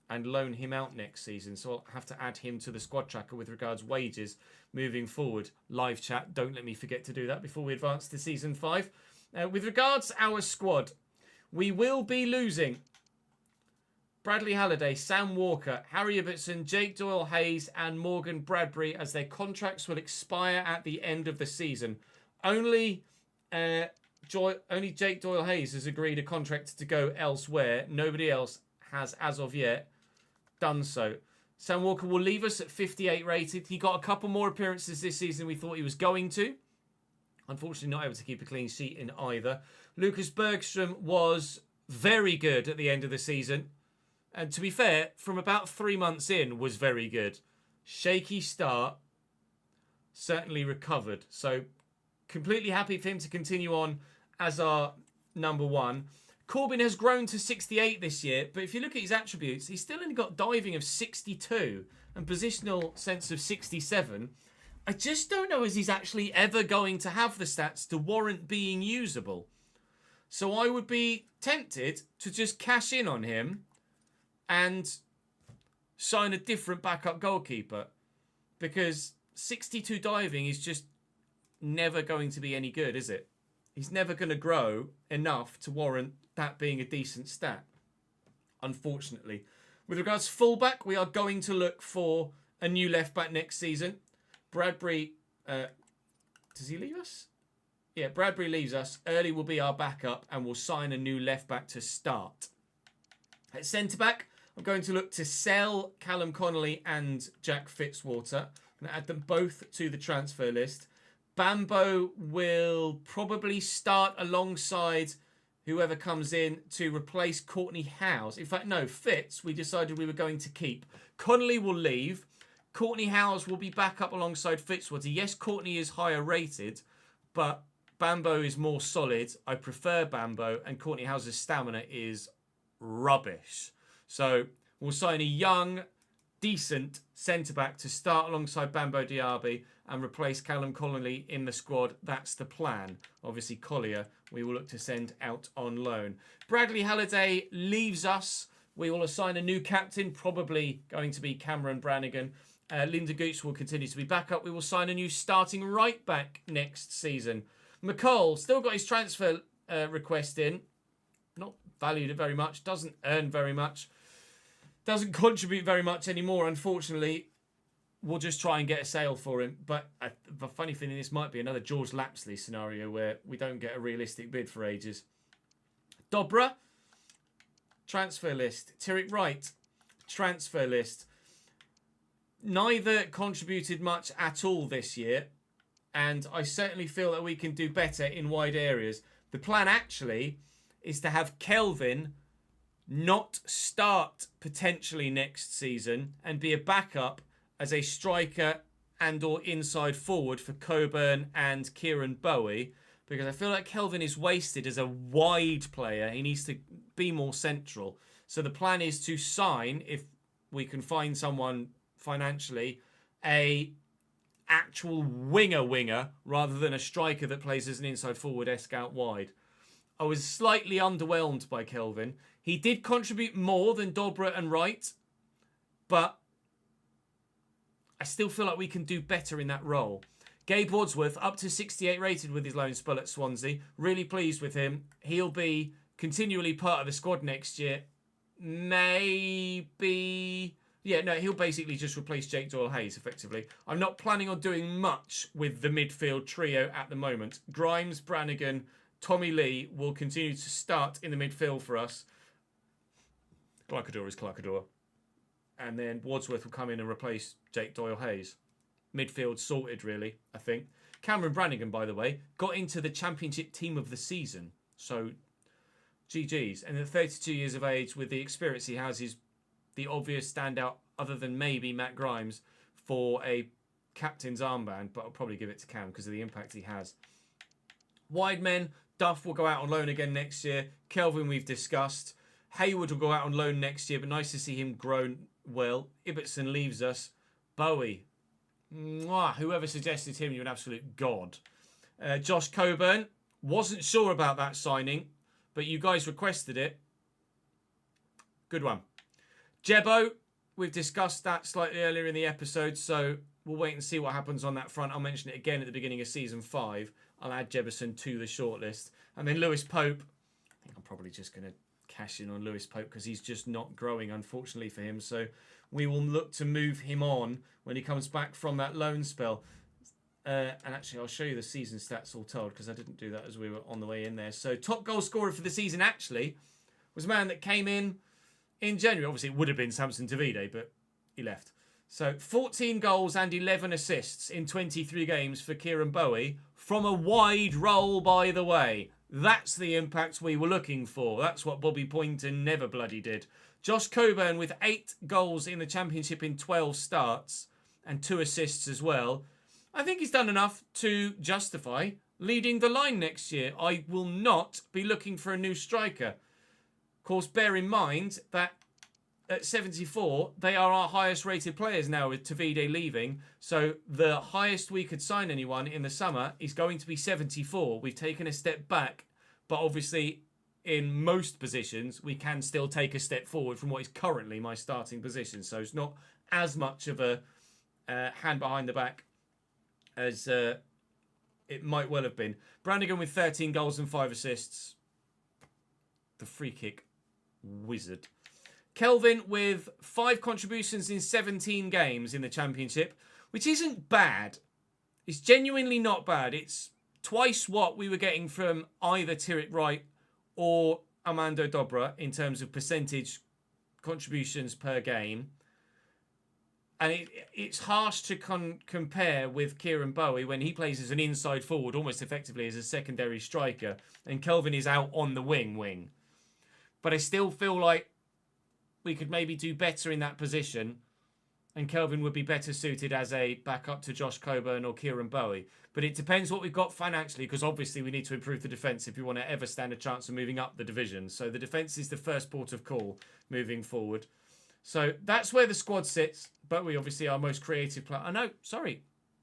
and loan him out next season. So I'll have to add him to the squad tracker with regards wages moving forward. Live chat, don't let me forget to do that before we advance to Season 5. With regards our squad, we will be losing Bradley Halliday, Sam Walker, Harry Ibbotson, Jake Doyle-Hayes and Morgan Bradbury, as their contracts will expire at the end of the season. Only Jake Doyle-Hayes has agreed a contract to go elsewhere. Nobody else has, as of yet, done so. Sam Walker will leave us at 58 rated. He got a couple more appearances this season we thought he was going to. Unfortunately, not able to keep a clean sheet in either. Lucas Bergstrom was very good at the end of the season. And to be fair, from about 3 months in, was very good. Shaky start. Certainly recovered. So, completely happy for him to continue on as our number one. Corbyn has grown to 68 this year. But if you look at his attributes, he's still only got diving of 62 and positional sense of 67. I just don't know as he's actually ever going to have the stats to warrant being usable. So I would be tempted to just cash in on him and sign a different backup goalkeeper, because 62 diving is just never going to be any good, is it? He's never going to grow enough to warrant that being a decent stat, unfortunately. With regards to fullback, we are going to look for a new left back next season. Bradbury, does he leave us? Yeah, Bradbury leaves us. Early will be our backup and we'll sign a new left back to start. At centre back, I'm going to look to sell Callum Connolly and Jack Fitzwater. I'm going to add them both to the transfer list. Bambo will probably start alongside whoever comes in to replace Courtney Howes. In fact, no, Fitz, we decided we were going to keep. Connolly will leave. Courtney Howes will be back up alongside Fitzwater. Yes, Courtney is higher rated, but Bambo is more solid. I prefer Bambo, and Courtney Howes' stamina is rubbish. So we'll sign a young, decent centre-back to start alongside Bambo Diaby and replace Callum Connolly in the squad. That's the plan. Obviously, Collier, we will look to send out on loan. Bradley Halliday leaves us. We will assign a new captain, probably going to be Cameron Brannigan. Linda Gooch will continue to be backup. We will sign a new starting right back next season. McCall still got his transfer request in. Not valued very much. Doesn't earn very much. Doesn't contribute very much anymore, unfortunately. We'll just try and get a sale for him. But the funny thing, this might be another George Lapsley scenario where we don't get a realistic bid for ages. Dobra, transfer list. Tyrrick Wright, transfer list. Neither contributed much at all this year. And I certainly feel that we can do better in wide areas. The plan actually is to have Kelvin not start potentially next season and be a backup as a striker and or inside forward for Coburn and Kieran Bowie, because I feel like Kelvin is wasted as a wide player. He needs to be more central. So the plan is to sign, if we can find someone financially, a actual winger rather than a striker that plays as an inside forward-esque out wide. I was slightly underwhelmed by Kelvin. He did contribute more than Dobra and Wright, but I still feel like we can do better in that role. Gabe Wadsworth, up to 68 rated with his loan spell at Swansea. Really pleased with him. He'll be continually part of the squad next year. Maybe... Yeah, no, he'll basically just replace Jake Doyle-Hayes, effectively. I'm not planning on doing much with the midfield trio at the moment. Grimes, Brannigan, Tommy Lee will continue to start in the midfield for us. Clarkador is Clarkador. And then Wadsworth will come in and replace Jake Doyle-Hayes. Midfield sorted, really, I think. Cameron Brannigan, by the way, got into the Championship Team of the Season. So, GG's. And at 32 years of age, with the experience he has, he's the obvious standout, other than maybe Matt Grimes, for a captain's armband. But I'll probably give it to Cam because of the impact he has. Wide men, Duff will go out on loan again next year. Kelvin, we've discussed. Hayward will go out on loan next year, but nice to see him grow well. Ibbotson leaves us. Bowie. Mwah, whoever suggested him, you're an absolute god. Josh Coburn. Wasn't sure about that signing, but you guys requested it. Good one. Jebbo. We've discussed that slightly earlier in the episode, so we'll wait and see what happens on that front. I'll mention it again at the beginning of Season 5. I'll add Jebberson to the shortlist. And then Lewis Pope. I think I'm probably just going to cash in on Lewis Pope because he's just not growing, unfortunately for him. So we will look to move him on when he comes back from that loan spell. And actually, I'll show you the season stats all told because I didn't do that as we were on the way in there. So top goal scorer for the season actually was a man that came in January. Obviously, it would have been Samson Davide, but he left. So 14 goals and 11 assists in 23 games for Kieran Bowie from a wide role, by the way. That's the impact we were looking for. That's what Bobby Poynton never bloody did. Josh Coburn with 8 goals in the Championship in 12 starts and 2 assists as well. I think he's done enough to justify leading the line next year. I will not be looking for a new striker. Of course, bear in mind that at 74, they are our highest rated players now with Tavide leaving. So the highest we could sign anyone in the summer is going to be 74. We've taken a step back, but obviously in most positions, we can still take a step forward from what is currently my starting position. So it's not as much of a hand behind the back as it might well have been. Brannigan with 13 goals and 5 assists. The free kick wizard. Kelvin with 5 contributions in 17 games in the Championship, which isn't bad. It's genuinely not bad. It's twice what we were getting from either Tyrek Wright or Armando Dobra in terms of percentage contributions per game. And it's harsh to compare with Kieran Bowie when he plays as an inside forward, almost effectively as a secondary striker, and Kelvin is out on the wing. But I still feel like we could maybe do better in that position, and Kelvin would be better suited as a backup to Josh Coburn or Kieran Bowie. But it depends what we've got financially, because obviously we need to improve the defence if we want to ever stand a chance of moving up the division. So the defence is the first port of call moving forward. So that's where the squad sits. But we obviously our most creative player.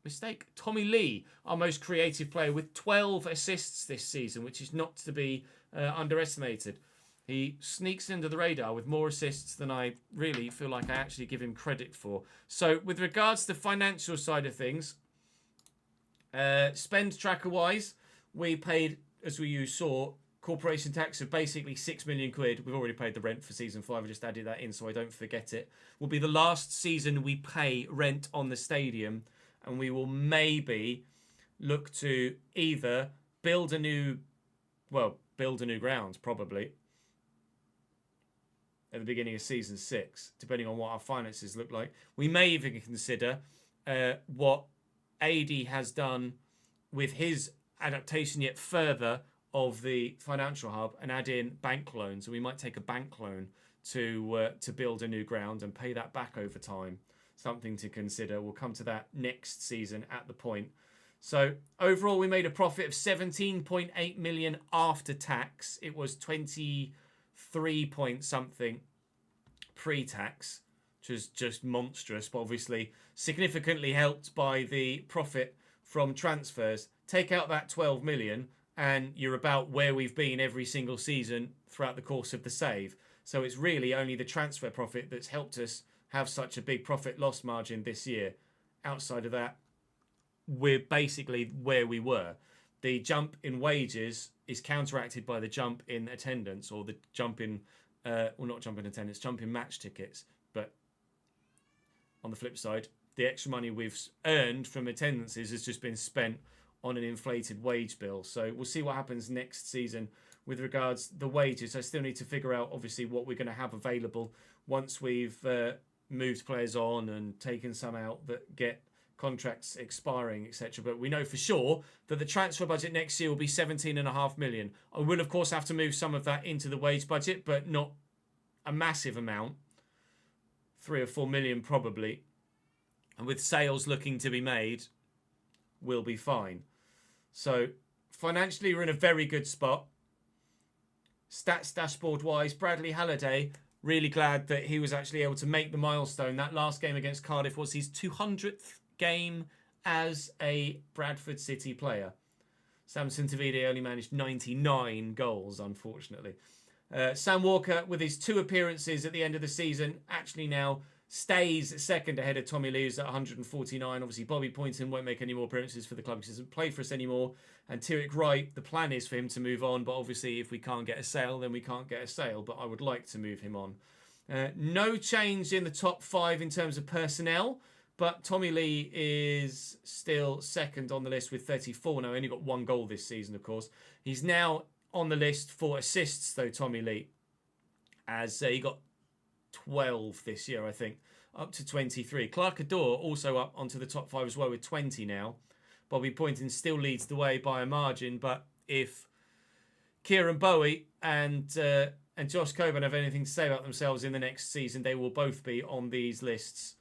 Mistake. Tommy Lee, our most creative player with 12 assists this season, which is not to be underestimated. He sneaks under the radar with more assists than I really feel like I actually give him credit for. So with regards to the financial side of things, spend tracker-wise, we paid, as you saw, corporation tax of basically 6 million quid. We've already paid the rent for season 5. I just added that in so I don't forget it. Will be the last season we pay rent on the stadium, and we will maybe look to either build a new ground, probably, at the beginning of season 6, depending on what our finances look like. We may even consider what AD has done with his adaptation yet further of the financial hub and add in bank loans. So we might take a bank loan to build a new ground and pay that back over time. Something to consider. We'll come to that next season at the point. So overall, we made a profit of 17.8 million after tax. It was 23 point something pre-tax, which was just monstrous, but obviously significantly helped by the profit from transfers. Take out that 12 million and you're about where we've been every single season throughout the course of the save. So it's really only the transfer profit that's helped us have such a big profit loss margin this year. Outside of that, we're basically where we were. The jump in wages is counteracted by the jump in attendance, or the jump in, not jump in attendance, jump in match tickets. But on the flip side, the extra money we've earned from attendances has just been spent on an inflated wage bill. So we'll see what happens next season with regards to the wages. I still need to figure out, obviously, what we're going to have available once we've moved players on and taken some out that get contracts expiring, etc. But we know for sure that the transfer budget next year will be 17.5 million. I will, of course, have to move some of that into the wage budget, but not a massive amount. 3 or 4 million probably. And with sales looking to be made, we'll be fine. So financially, we're in a very good spot. Stats dashboard wise, Bradley Halliday, really glad that he was actually able to make the milestone. That last game against Cardiff was his 200th game as a Bradford City player. Samson Tavide only managed 99 goals, unfortunately. Sam Walker, with his 2 appearances at the end of the season, actually now stays second ahead of Tommy Lee, who's at 149. Obviously, Bobby Poynton won't make any more appearances for the club because he doesn't play for us anymore. And Tyrek Wright, the plan is for him to move on. But obviously, if we can't get a sale, then we can't get a sale. But I would like to move him on. No change in the top 5 in terms of personnel. But Tommy Lee is still second on the list with 34 now. Only got 1 goal this season, of course. He's now on the list for assists, though, Tommy Lee. As he got 12 this year, I think, up to 23. Clark Adore also up onto the top 5 as well with 20 now. Bobby Poynton still leads the way by a margin, but if Kieran Bowie and Josh Coburn have anything to say about themselves in the next season, they will both be on these lists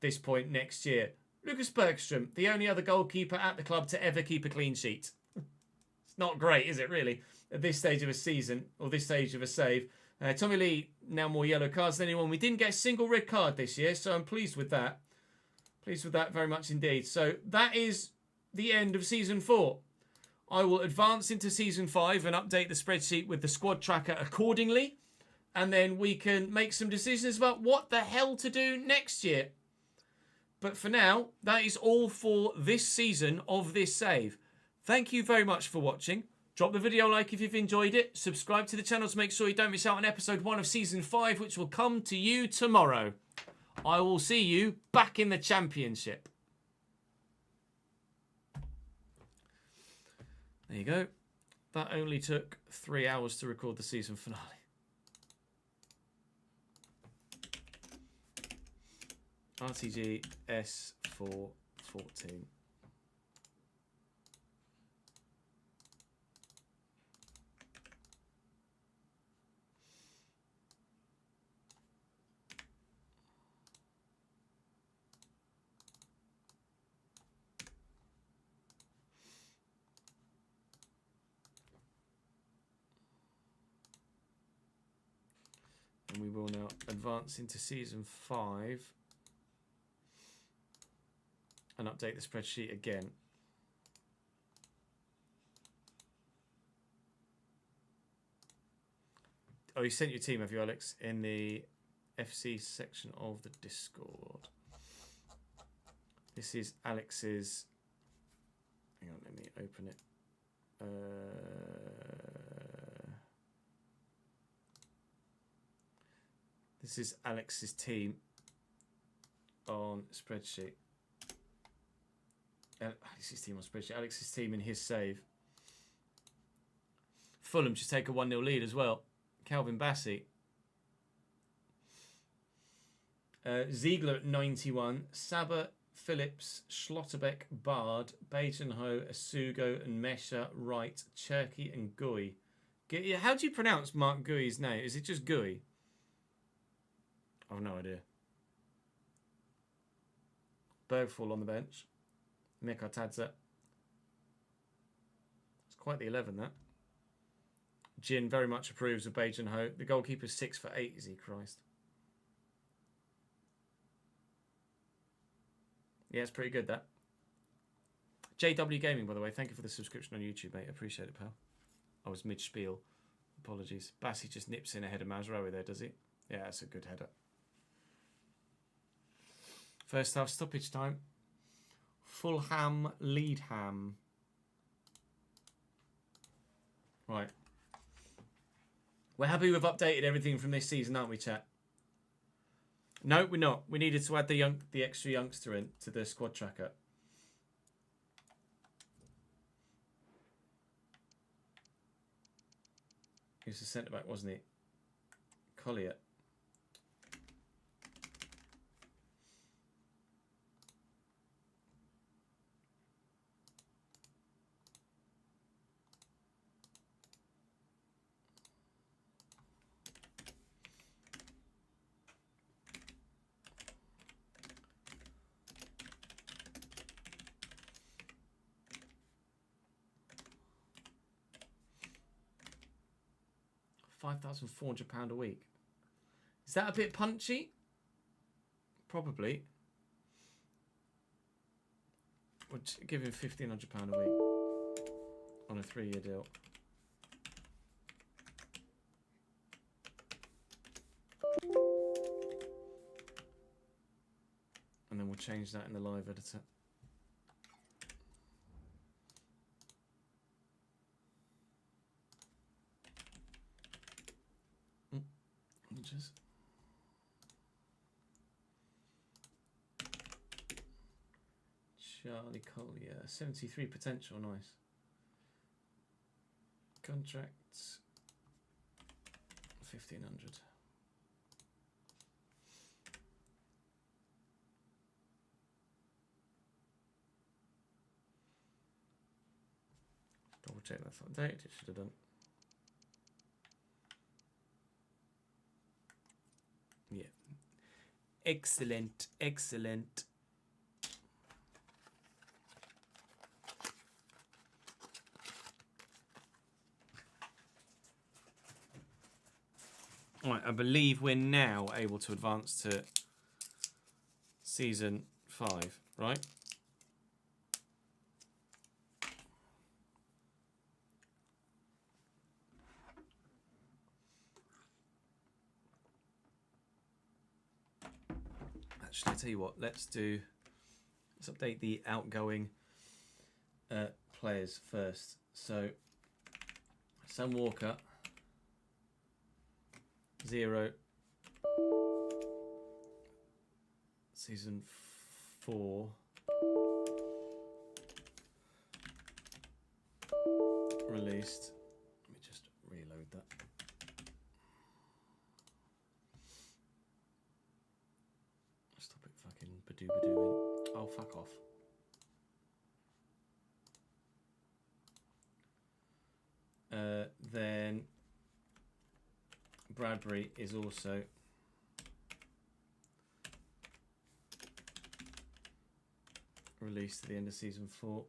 this point next year. Lucas Bergstrom, the only other goalkeeper at the club to ever keep a clean sheet. It's not great, is it, really, at this stage of a season, or this stage of a save. Tommy Lee, now more yellow cards than anyone. We didn't get a single red card this year, so I'm pleased with that. Pleased with that very much indeed. So that is the end of Season 4. I will advance into Season 5 and update the spreadsheet with the squad tracker accordingly. And then we can make some decisions about what the hell to do next year. But for now, that is all for this season of this save. Thank you very much for watching. Drop the video a like if you've enjoyed it. Subscribe to the channel to make sure you don't miss out on episode 1 of Season 5, which will come to you tomorrow. I will see you back in the Championship. There you go. That only took 3 hours to record the season finale. RTG S414. And we will now advance into Season 5 and update the spreadsheet again. Oh, you sent your team, have you, Alex, in the FC section of the Discord. This is Alex's... Hang on, let me open it. This is Alex's team on spreadsheet. Alex's team on spreadsheet. Alex's team in his save. Fulham should take a 1-0 lead as well. Calvin Bassey. Ziegler at 91. Saba, Phillips, Schlotterbeck, Bard, Bajenho, Asugo, and Mesha, Wright, Cherky, and Gui. How do you pronounce Mark Gui's name? Is it just Gui? I've no idea. Bergfall on the bench. Mika Tadze. It's quite the 11, that. Jin very much approves of Bajan Ho. The goalkeeper's 6 for 8, is he? Christ. Yeah, it's pretty good, that. JW Gaming, by the way, thank you for the subscription on YouTube, mate. Appreciate it, pal. I was mid-spiel. Apologies. Bassey just nips in ahead of Mazraoui there, does he? Yeah, that's a good header. First half stoppage time. Fulham, Leadham. Right. We're happy we've updated everything from this season, aren't we, chat? No, we're not. We needed to add the extra youngster in to the squad tracker. He was the centre-back, wasn't he? Collier. £5,400 a week. Is that a bit punchy? Probably. We'll give him £1,500 a week on a 3-year deal. And then we'll change that in the live editor. Just Charlie Collier, 73 potential, nice. Contracts 1,500. Double check that's updated. It should have done. Yeah. Excellent, excellent. Right, I believe we're now able to advance to season 5, right? Actually, I'll tell you what, let's update the outgoing players first. So, Sam Walker, 0. Season 4. Released. Let me just reload that. Stop it fucking badoo-badooing. Oh, fuck off. Then Bradbury is also released at the end of season 4.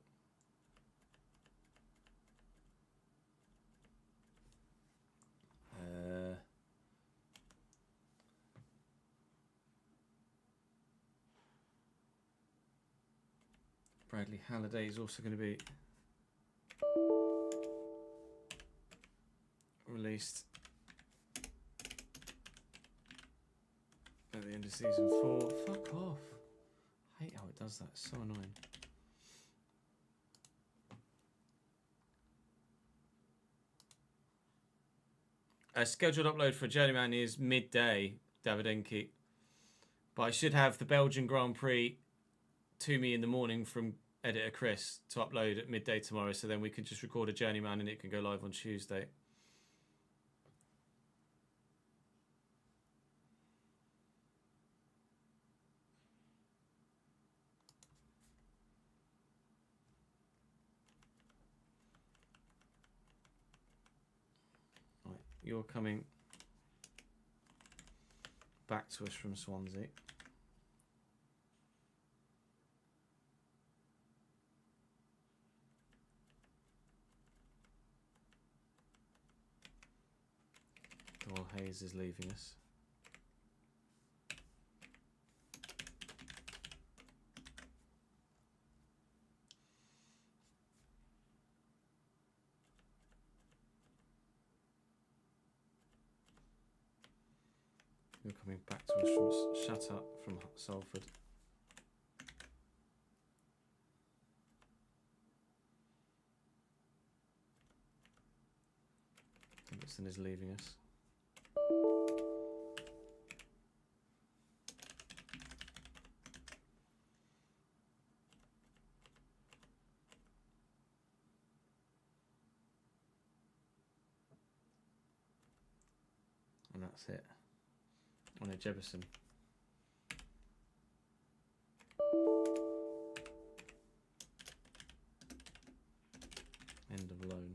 Bradley Halliday is also going to be released at the end of season 4. Fuck off. I hate how it does that. It's so annoying. A scheduled upload for Journeyman is midday, Davidenki. But I should have the Belgian Grand Prix to me in the morning from editor Chris to upload at midday tomorrow, so then we can just record a Journeyman and it can go live on Tuesday. Right, you're coming back to us from Swansea. While Hayes is leaving us. You're coming back to us from Shut Up from Salford. Robertson is leaving us. And that's it. Oh no, Jefferson. End of loan.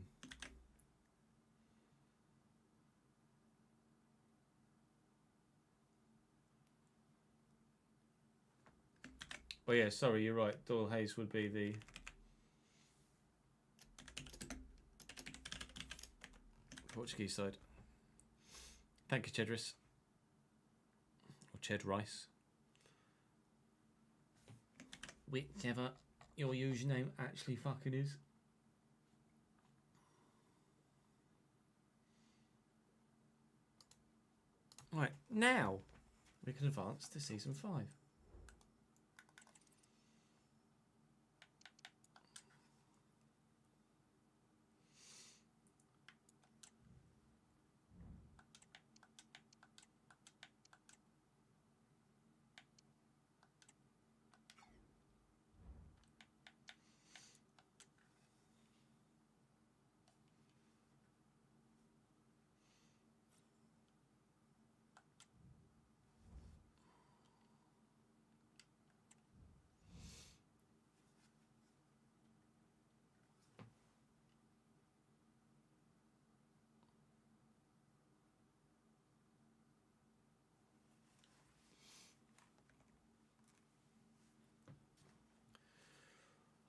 Oh yeah, sorry, you're right. Doyle Hayes would be the Portuguese side. Thank you, Chedris. Or Ched Rice. Whichever your username actually fucking is. Right, now we can advance to season 5.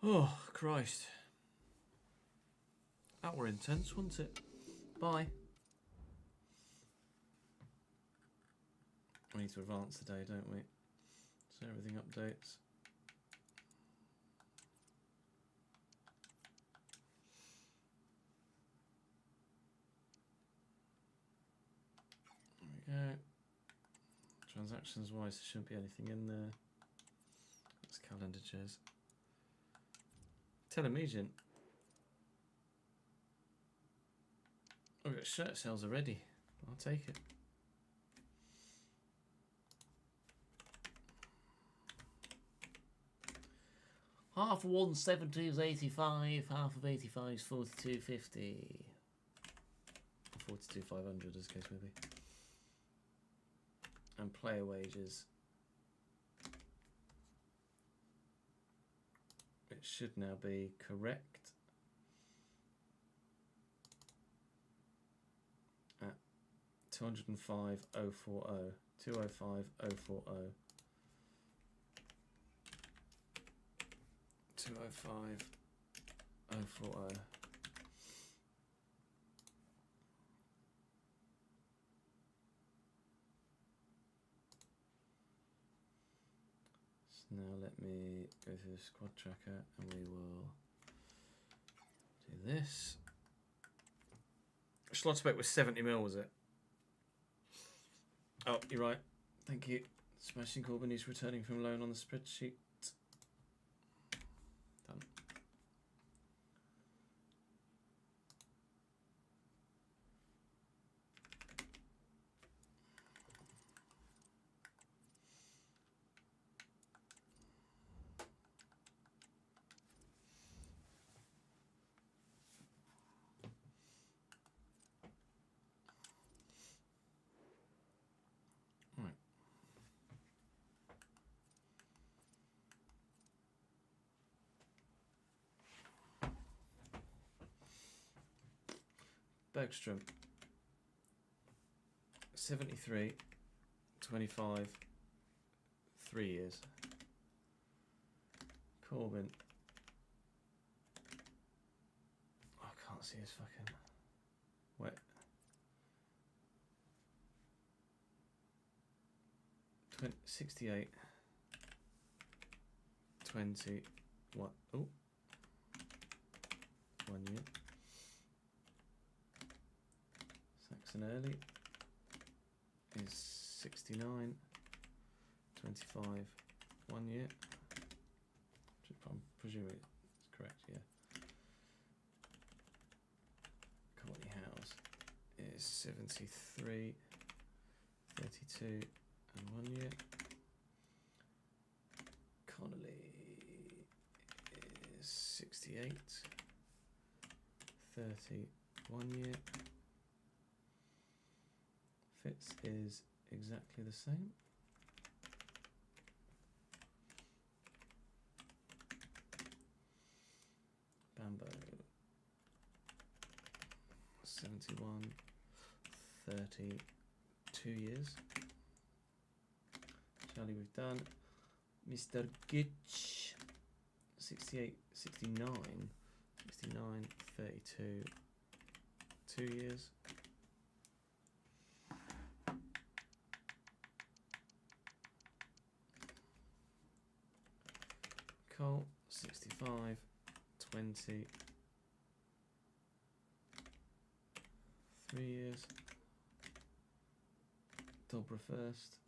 Oh, Christ. That were intense, wasn't it? Bye. We need to advance today, don't we? So everything updates. There we go. Transactions wise, there shouldn't be anything in there. That's calendar chairs. Telemedian. Oh, we've got shirt sales already. I'll take it. Half of 170 is 85, half of 85 is 42.50. 42,500 as the case may be. And player wages. It should now be correct at 205,040. 205,040. 205,040. So now let me go through the squad tracker and we will do this. Schlotterbeck was 70 mil, was it? Oh, you're right. Thank you. Sebastian Corbin is returning from loan on the spreadsheet. Done. Right. Bergstrom. 73, 25, 3 years. Corbin. Oh, I can't see his fucking. Wait. 68, 20, what? Oh, 1 year. Saxon Early is 69, 25, 1 year. I'm presuming it's correct, yeah. Courtney House is 73, 32, and 1 year. Connolly is 68, 30, 1 year. Fitz is exactly the same. Bambo 71, 30, 2 years. Charlie, we've done. Mr. Gitch 68, 69, 69, 32, 2 years. Cole 65, 20, 3 years. Dobra first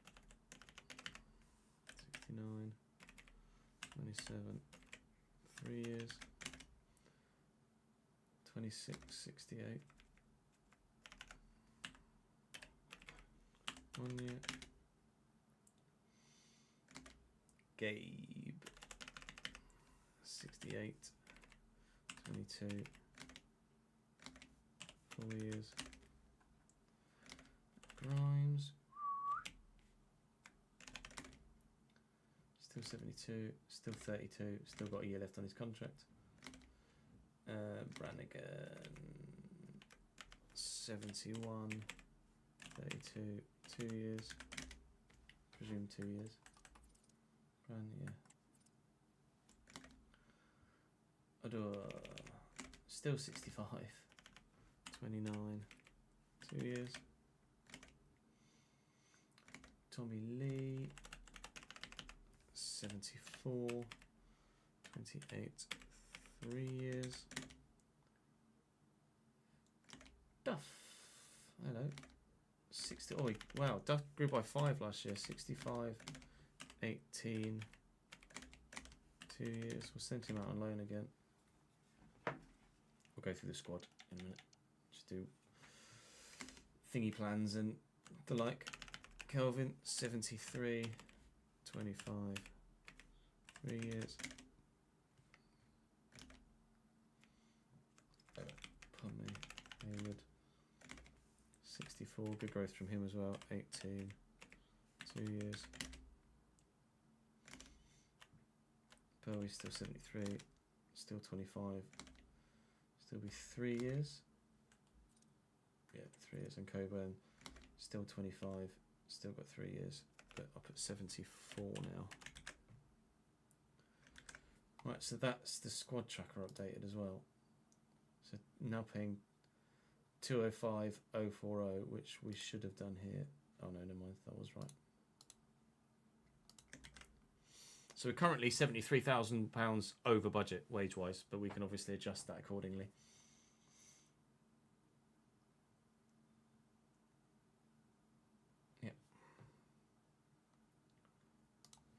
69, 27, 3 years. 26, 68, 1 year. Gabe 68, 22, 4 years. Grimes still 72, still 32, still got a year left on his contract. Brannigan 71, 32, 2 years. Presume 2 years. Yeah. Adore still 65, 29, 2 years. Tommy Lee 74, 28, 3 years. Duff, hello. 60. Oh, wow, Duff grew by 5 last year. 65, 18, 2 years. We'll send him out on loan again. We'll go through the squad in a minute. Just do thingy plans and the like. Kelvin 73, 25, 3 years. Pardon me. Hayward 64, good growth from him as well. 18, 2 years. Bowie still 73, still 25, still be 3 years. Yeah, 3 years. And Coburn still 25, still got 3 years, but up at 74 now. Right, so that's the squad tracker updated as well. So now paying 205,040, which we should have done here. Oh no, never mind, that was right. So we're currently £73,000 over budget wage-wise, but we can obviously adjust that accordingly. Yep.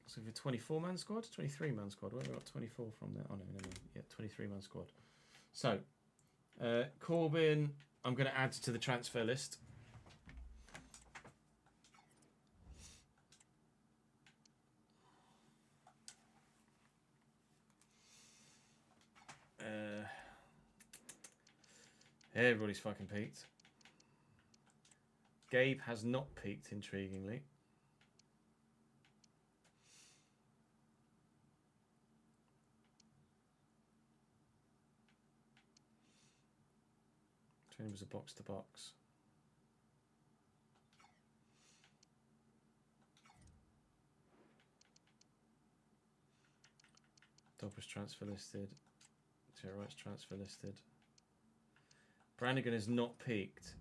So we have a 24-man squad, 23-man squad. Where have we got 24 from there? Oh no, never mind. Yeah, 23-man squad. So Corbyn, I'm going to add to the transfer list. Everybody's fucking peaked. Gabe has not peaked, intriguingly. Training was a box to box. Dobra's transfer listed. Jerry Wright's transfer listed. Brannigan has not peaked.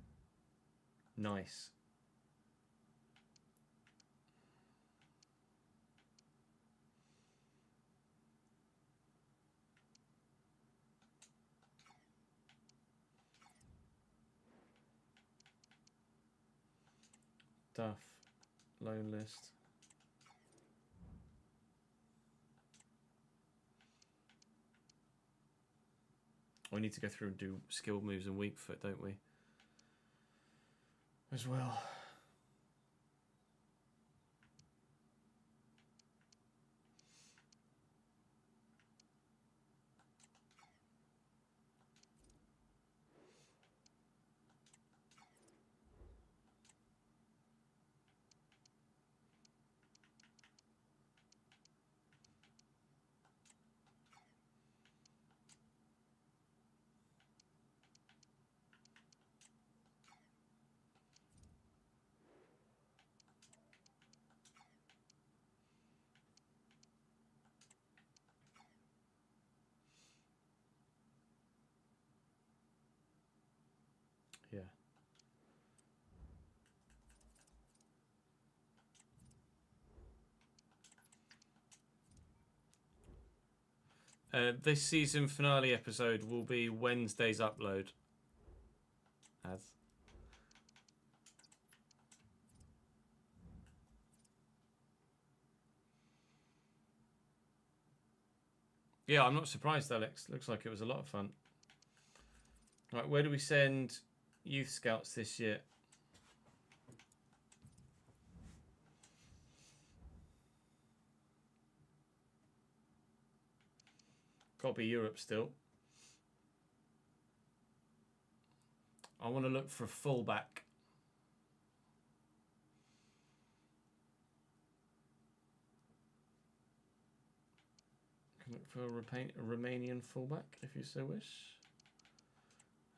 Nice. Duff loan list. We need to go through and do skill moves and weak foot, don't we? As well. Yeah. This season finale episode will be Wednesday's upload. Yeah, I'm not surprised, Alex. Looks like it was a lot of fun. Right, where do we send youth scouts this year? Got to be Europe still. I want to look for a fullback. Can look for a Romanian fullback, if you so wish.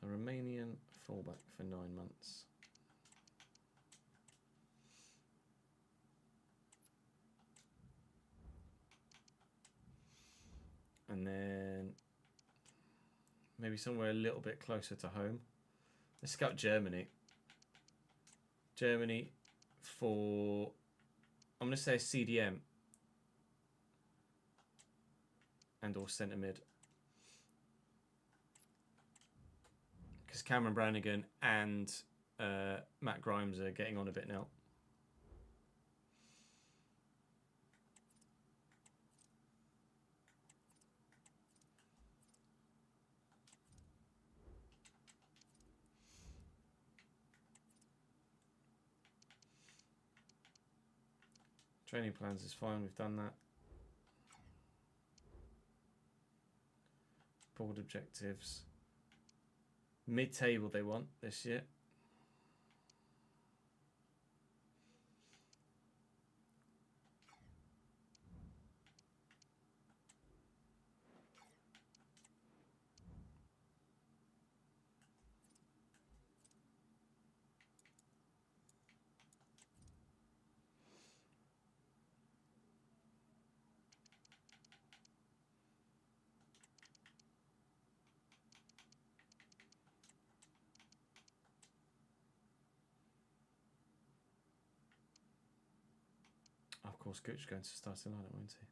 A Romanian fullback for 9 months. And then maybe somewhere a little bit closer to home. Let's scout Germany. Germany for, I'm going to say a CDM and or centre mid. Because Cameron Brannigan and Matt Grimes are getting on a bit now. Training plans is fine, we've done that. Board objectives. Mid-table they want this year. Of course, Gooch going to start in lineup, won't he?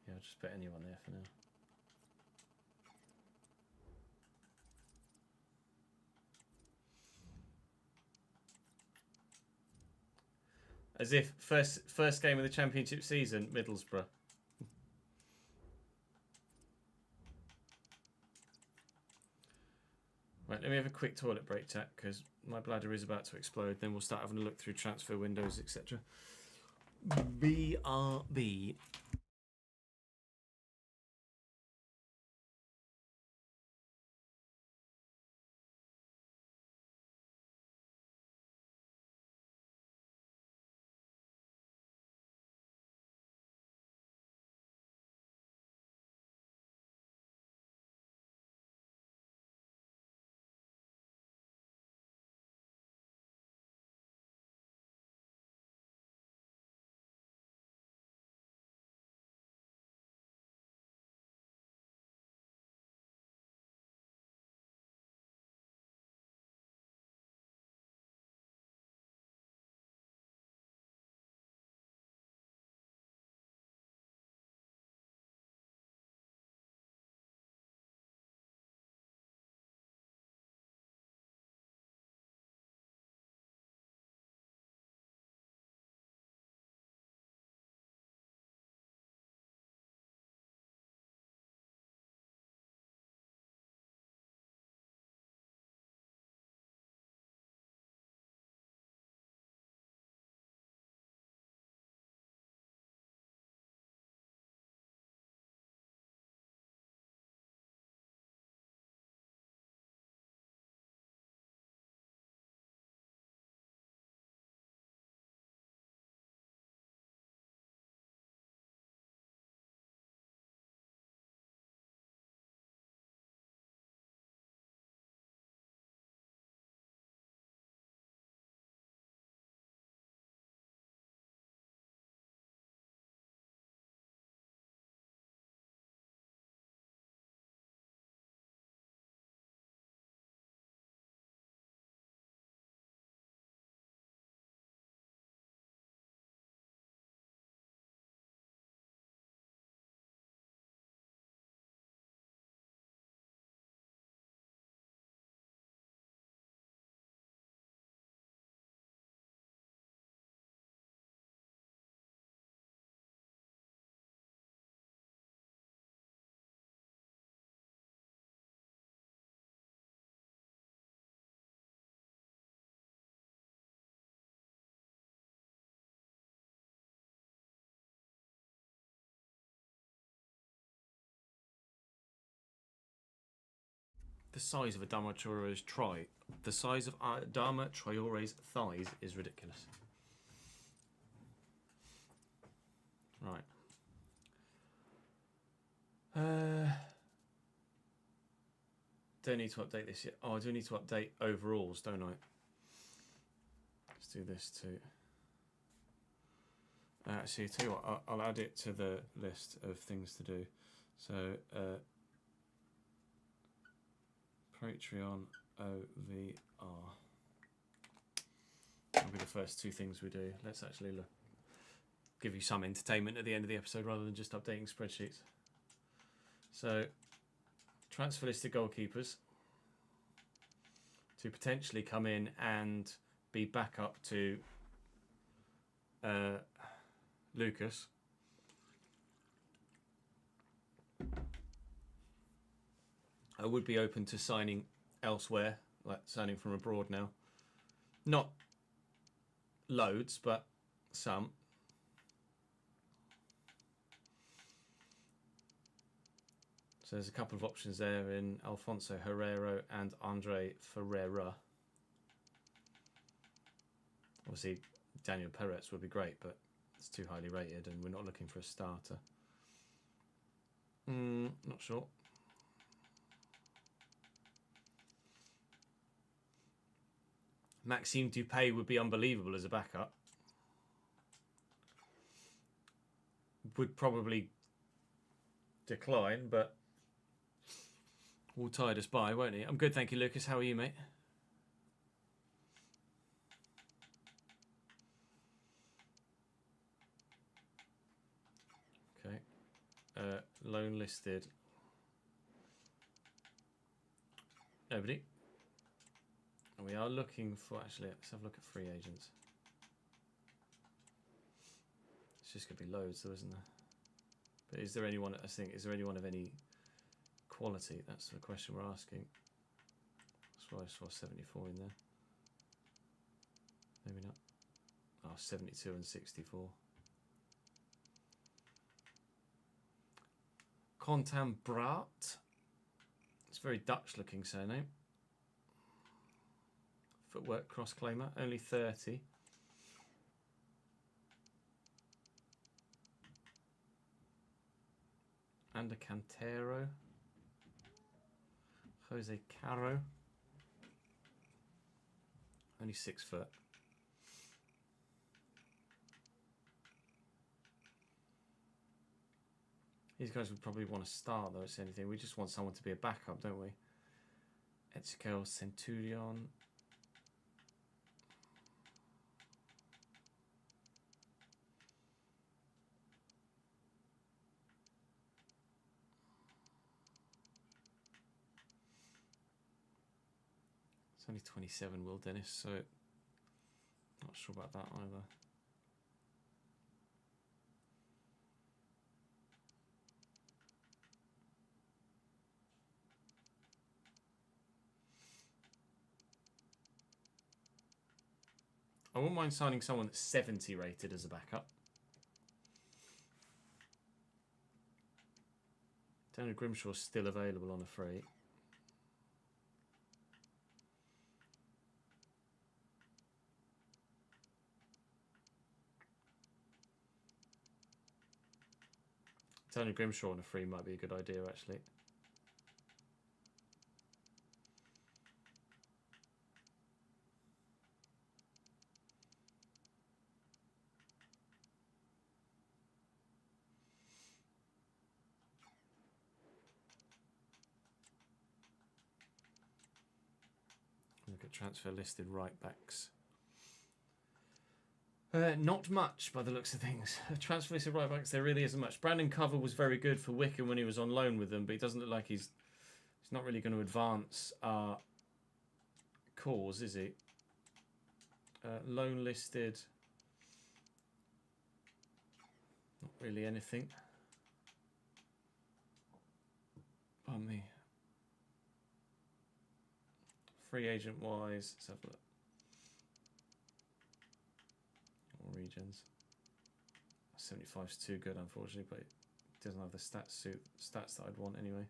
Yeah, I'll just put anyone there for now. As if first game of the championship season, Middlesbrough. Right, let me have a quick toilet break, chat, because my bladder is about to explode. Then we'll start having a look through transfer windows, etc. BRB. The size of Adama Traore's thighs is ridiculous. Right. Don't need to update this yet. Oh, I do need to update overalls, don't I? Let's do this too. Actually, tell you what, I'll add it to the list of things to do. So, Patreon OVR. That'll be the first two things we do. Let's actually look. Give you some entertainment at the end of the episode rather than just updating spreadsheets. So, transfer listed goalkeepers to potentially come in and be back up to Lucas. I would be open to signing elsewhere, like signing from abroad now. Not loads, but some. So there's a couple of options there in Alfonso Herrero and Andre Ferreira. Obviously, Daniel Peretz would be great, but it's too highly rated and we're not looking for a starter. Not sure. Maxime Dupé would be unbelievable as a backup. Would probably decline, but will tide us by, won't he? I'm good, thank you, Lucas. How are you, mate? Okay. Loan listed. Nobody. And we are looking for, actually, let's have a look at free agents. It's just going to be loads, though, isn't there? But is there anyone, I think, is there anyone of any quality? That's the question we're asking. That's why I saw 74 in there. Maybe not. Oh, 72 and 64. Contam Brat. It's a very Dutch looking surname. Footwork cross claimer, only 30. And a Cantero. Jose Caro. Only 6 foot. These guys would probably want to start though, it's anything. We just want someone to be a backup, don't we? Ezequiel Centurion. It's only 27, Will Dennis, so not sure about that either. I wouldn't mind signing someone that's 70 rated as a backup. Daniel Grimshaw's still available on a free. Daniel Grimshaw on a free might be a good idea, actually. Look at transfer listed right backs. Not much by the looks of things. Transfer listed right backs, there really isn't much. Brandon Cover was very good for Wycombe when he was on loan with them, but he doesn't look like he's not really going to advance our cause, is he? Loan listed. Not really anything. Pardon me. Free agent wise, let's have a look. Or regions. 75 is too good, unfortunately, but it doesn't have the stats that I'd want anyway.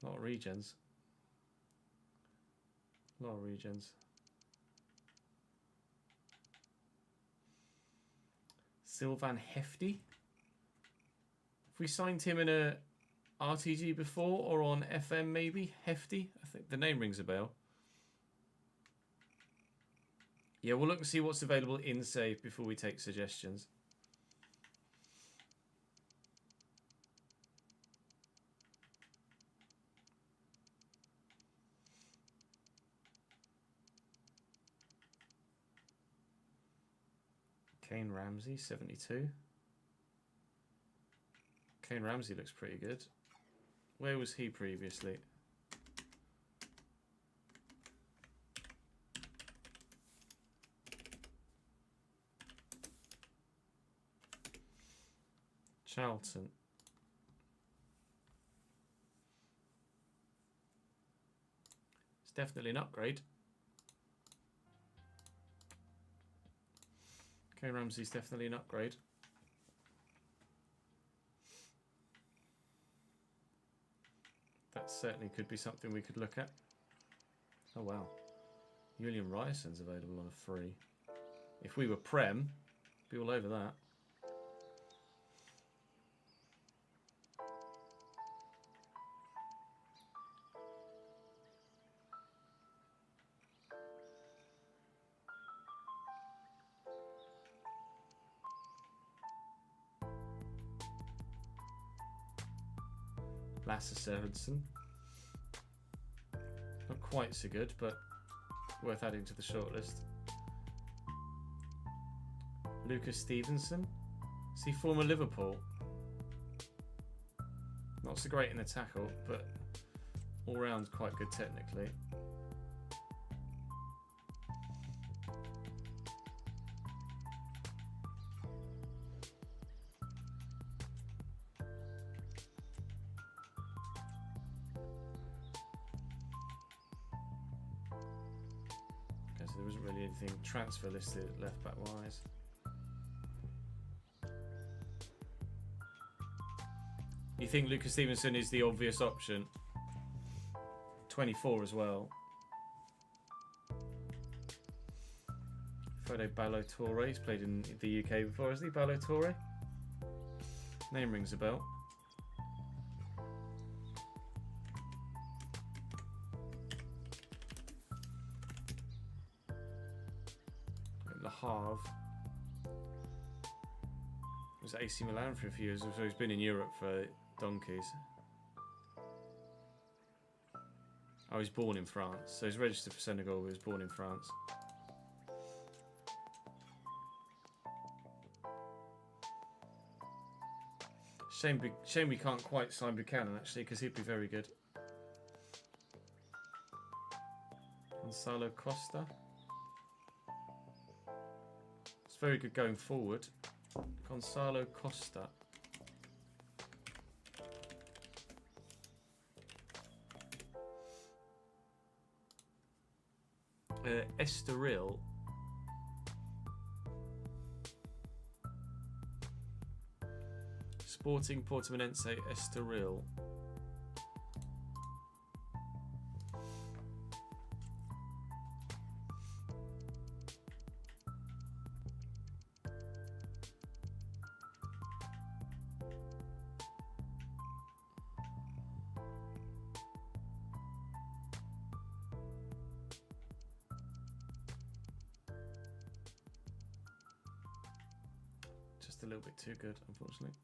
A lot of regens. A lot of regens. Sylvan Hefty. Have we signed him in a RTG before or on FM maybe? Hefty? I think the name rings a bell. Yeah, we'll look and see what's available in save before we take suggestions. Kane Ramsey, 72. Kane Ramsey looks pretty good. Where was he previously? Charlton. It's definitely an upgrade. Kane Ramsey's definitely an upgrade. That certainly could be something we could look at. Oh wow. Julian Ryerson's available on a free. If we were Prem, be all over that. Lasse Sørensen. Not quite so good, but worth adding to the shortlist. Lucas Stevenson. Is he former Liverpool? Not so great in the tackle, but all round quite good technically. Okay, so there wasn't really anything transfer listed left back wise. You think Lucas Stevenson is the obvious option? 24 as well. Fede Ballo-Touré, he's played in the UK before, hasn't he? Ballo-Touré? Name rings a bell. Le Havre. He was at AC Milan for a few years, so he's been in Europe for donkeys. Oh, he's born in France, so he's registered for Senegal, but he was born in France. Shame we can't quite sign Buchanan actually, because he'd be very good. Gonzalo Costa. It's very good going forward. Gonzalo Costa. Estoril. Sporting Portimonense Estoril. Just a little bit too good, unfortunately.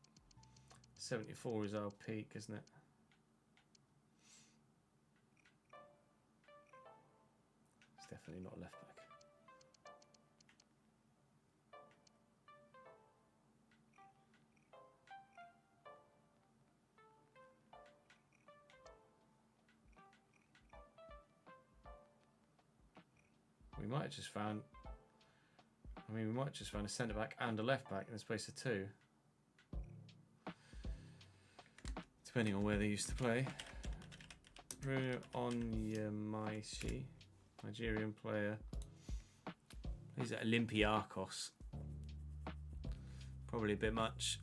74 is our peak, isn't it? It's definitely not a left back. We might have just found... I mean, we might have just found a centre back and a left back in the space of two. Depending on where they used to play. Bruno Onyemaechi, Nigerian player. He's at Olympiacos. Probably a bit much.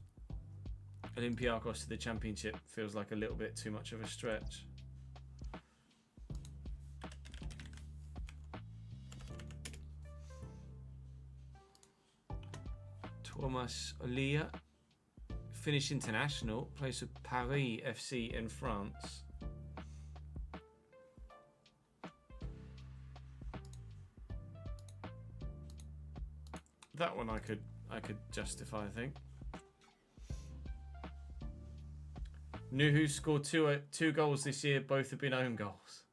Olympiacos to the Championship feels like a little bit too much of a stretch. Thomas Olia, Finnish international, plays for Paris FC in France. That one I could justify, I think. Nuhu scored two goals this year. Both have been own goals.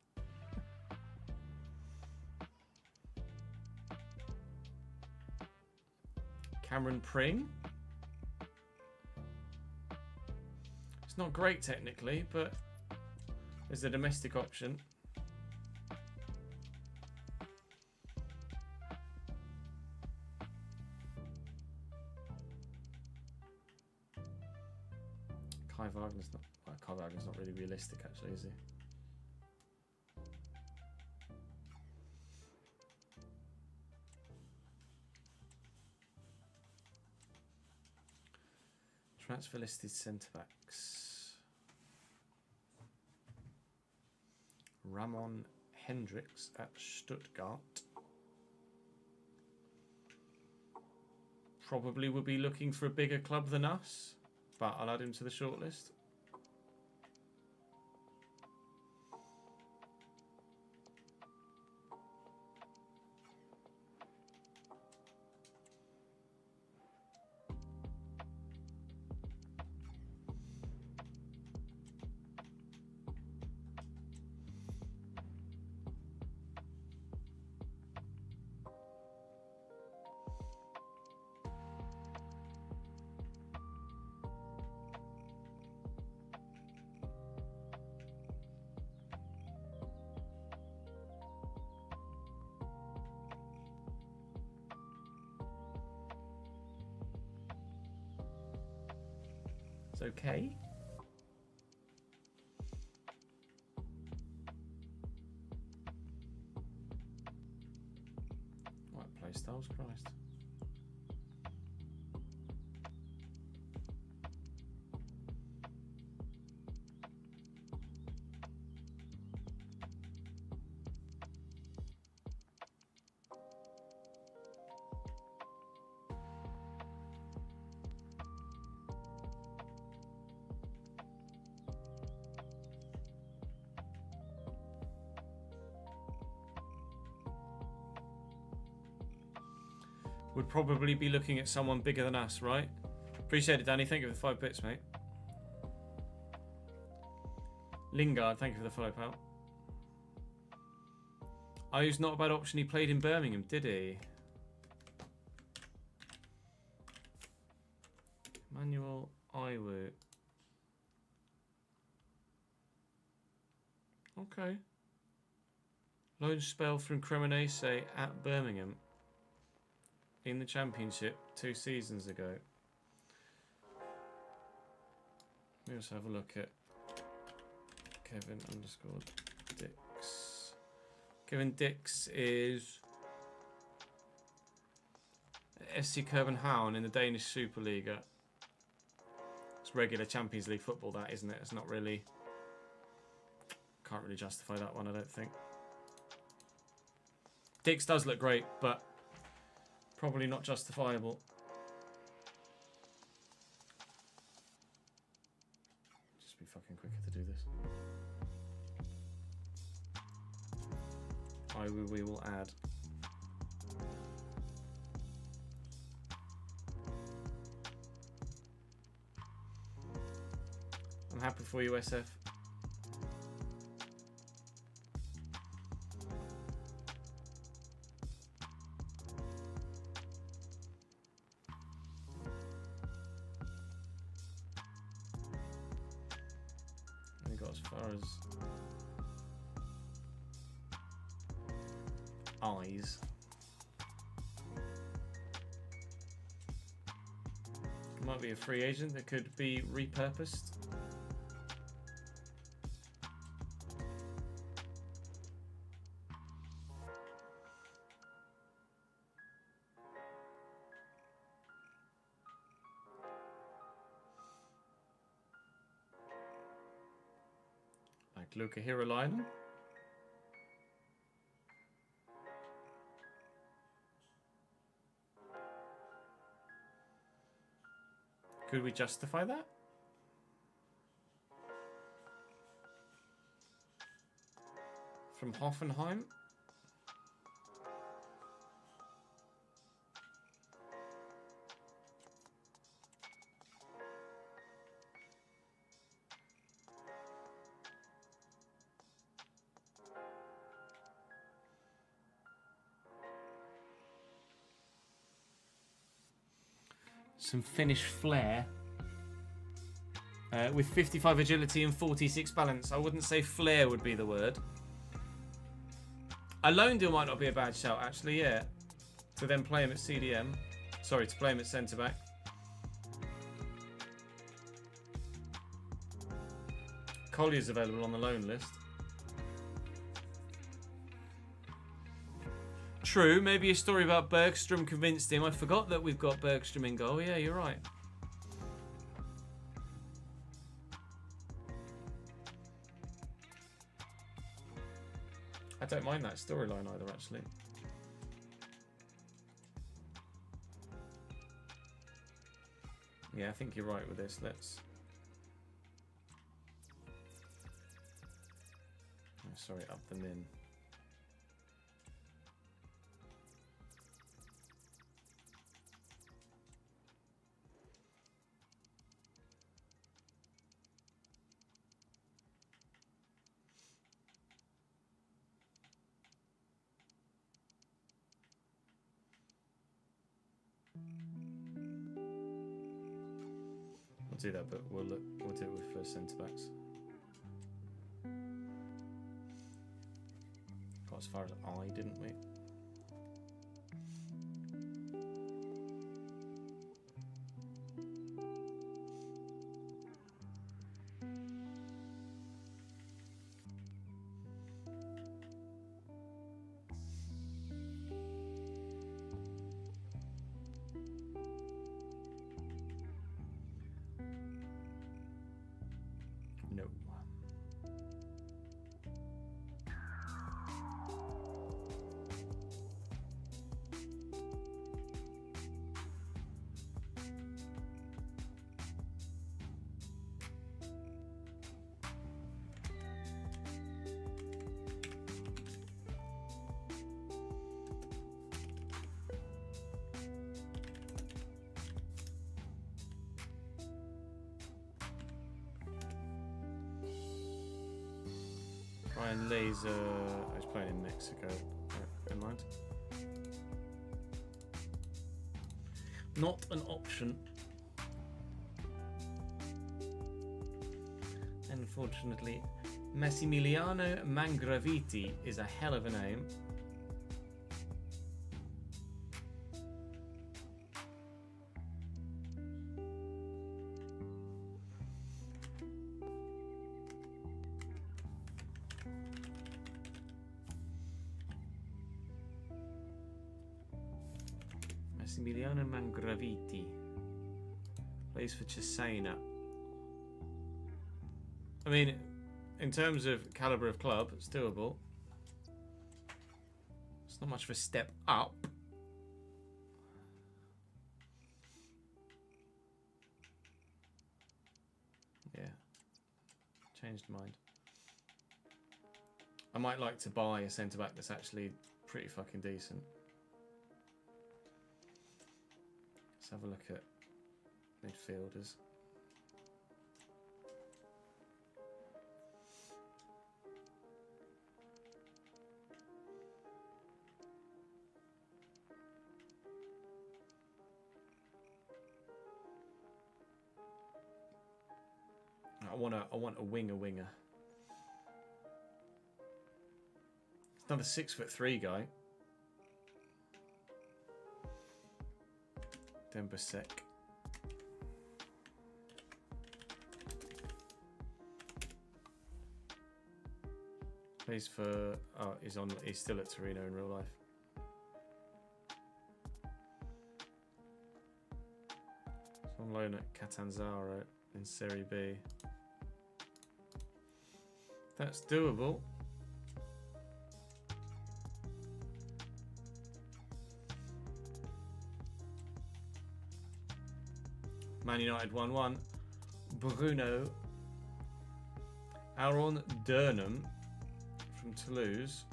Cameron Pring. It's not great technically, but there's a domestic option. Kai Wagner's not. Well, Kai Wagner's not really realistic, actually, is he? Transfer listed centre backs. Ramon Hendricks at Stuttgart. Probably would be looking for a bigger club than us, but I'll add him to the shortlist. It's okay. What play styles, Christ. Would probably be looking at someone bigger than us, right? Appreciate it, Danny. Thank you for the 5 bits, mate. Lingard, thank you for the follow, pal. Ayu's not a bad option. He played in Birmingham, did he? Manuel Ayu. Okay. Loan spell from Cremonese at Birmingham. In the Championship 2 seasons ago. We also have a look at Kevin_Dix. Kevin Dix is FC Copenhagen in the Danish Superliga. It's regular Champions League football, that, isn't it? It's not really... Can't really justify that one, I don't think. Dix does look great, but... probably not justifiable. Just be fucking quicker to do this. We will add. I'm happy for you, SF. As far as eyes, might be a free agent that could be repurposed. Luca Hirolainen. Could we justify that? From Hoffenheim? Some Finnish flair. With 55 agility and 46 balance. I wouldn't say flair would be the word. A loan deal might not be a bad shout, actually, yeah. To then play him at CDM. Sorry, to play him at centre-back. Collier's available on the loan list. True, maybe a story about Bergstrom convinced him. I forgot that we've got Bergstrom in goal. Yeah, you're right. I don't mind that storyline either, actually. Yeah, I think you're right with this. Let's... Oh, sorry, up the min. We'll do that, but we'll do it with first centre backs. Got as far as I, didn't we? No. Ryan Lee's he's playing in Mexico. Never mind. Not an option. Unfortunately, Massimiliano Mangraviti is a hell of a name. Massimiliano Mangraviti plays for Cesena. I mean, in terms of calibre of club, it's doable. It's not much of a step up. Yeah. Changed mind. I might like to buy a centre-back that's actually pretty fucking decent. Let's have a look at midfielders. I want a winger. It's not a 6'3" guy. Dembasek. Plays for he's still at Torino in real life. He's on loan at Catanzaro in Serie B. That's doable. Man United 1-1. Bruno. Aaron Durnham from Toulouse.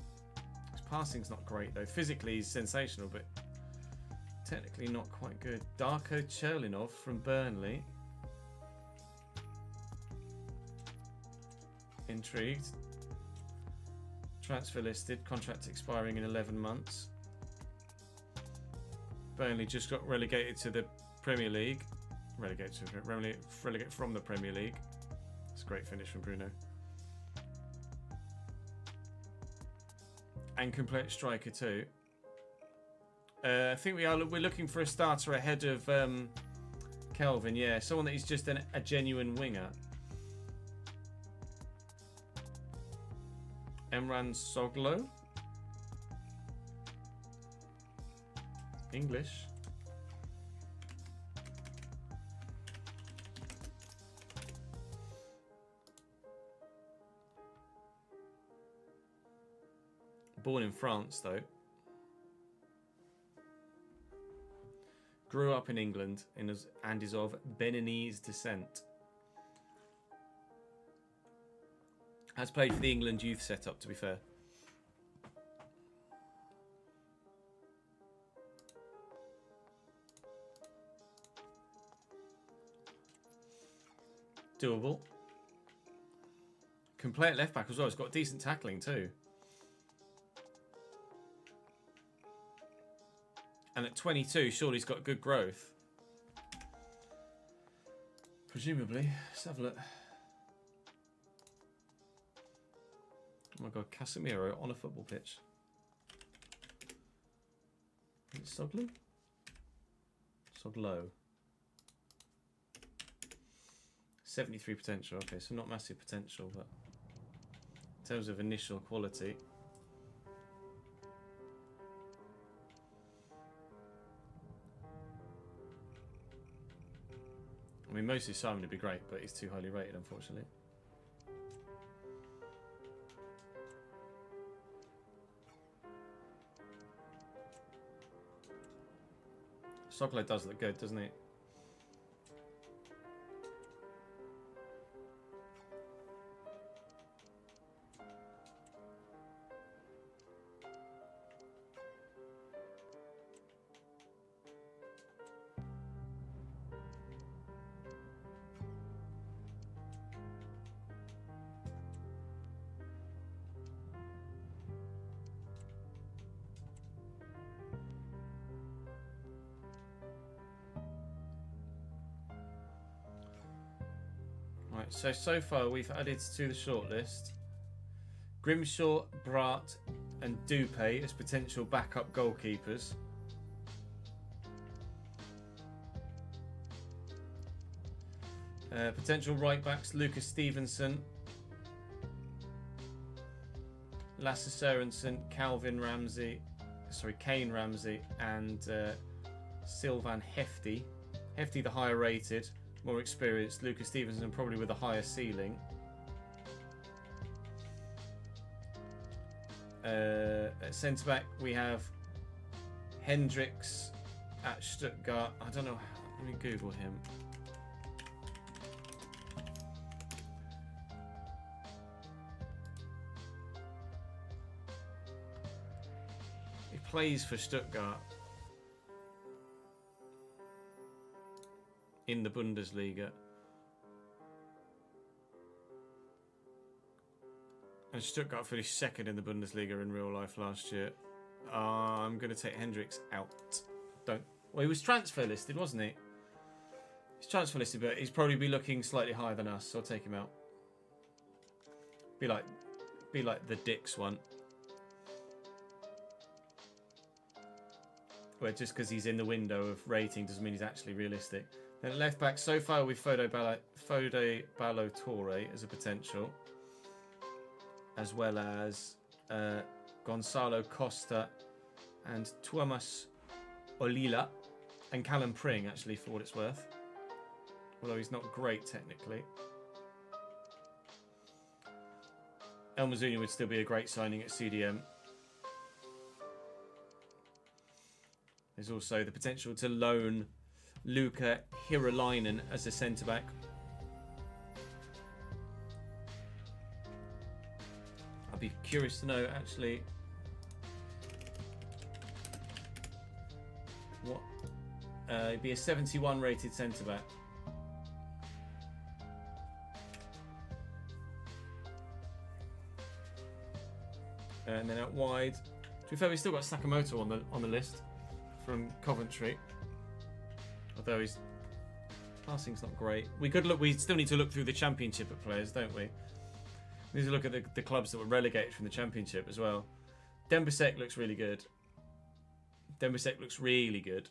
His passing's not great though. Physically he's sensational, but technically not quite good. Darko Cherlinov from Burnley. Intrigued. Transfer listed. Contract expiring in 11 months. Burnley just got relegated to the Premier League. Relegated from the Premier League. It's a great finish from Bruno. And complete striker too. I think we're looking for a starter ahead of Kelvin. Yeah, someone that is just a genuine winger. Emran Soglo. English. Born in France, though. Grew up in England and is of Beninese descent. Has played for the England youth setup, to be fair. Doable. Can play at left back as well. He's got decent tackling too. And at 22, surely he's got good growth. Presumably. Let's have a look. Oh my god, Casemiro on a football pitch. Is it Soglo? Soglo. 73 potential. Okay, so not massive potential, but in terms of initial quality. I mean, mostly Simon would be great, but he's too highly rated, unfortunately. Soglo does look good, doesn't he? So far we've added to the shortlist Grimshaw, Brat and Dupé as potential backup goalkeepers. Potential right backs Lucas Stevenson, Lasse Sørensen, Kane Ramsey and Sylvan Hefty. Hefty the higher rated, more experienced. Lucas Stevenson probably with a higher ceiling. At centre back we have Hendricks at Stuttgart. I don't know. Let me Google him. He plays for Stuttgart in the Bundesliga. And Stuttgart finished second in the Bundesliga in real life last year. I'm going to take Hendricks out. Well, he was transfer listed, wasn't he? He's transfer listed, but he's probably be looking slightly higher than us, so I'll take him out. Be like the Dix one. Where just because he's in the window of rating doesn't mean he's actually realistic. Then left back, so far with Fode Ballo-Touré as a potential. As well as Gonzalo Costa and Tuomas Olila. And Callum Pring, actually, for what it's worth. Although he's not great technically. El Mazzuni would still be a great signing at CDM. There's also the potential to loan Luka Hiralainen as a centre-back. I'd be curious to know, actually, what... it'd be a 71 rated centre-back. And then out wide, to be fair, we've still got Sakamoto on the list from Coventry. Although his passing's not great. We still need to look through the Championship at players, don't we? We need to look at the clubs that were relegated from the Championship as well. Dembusek looks really good. Dembusek looks really good.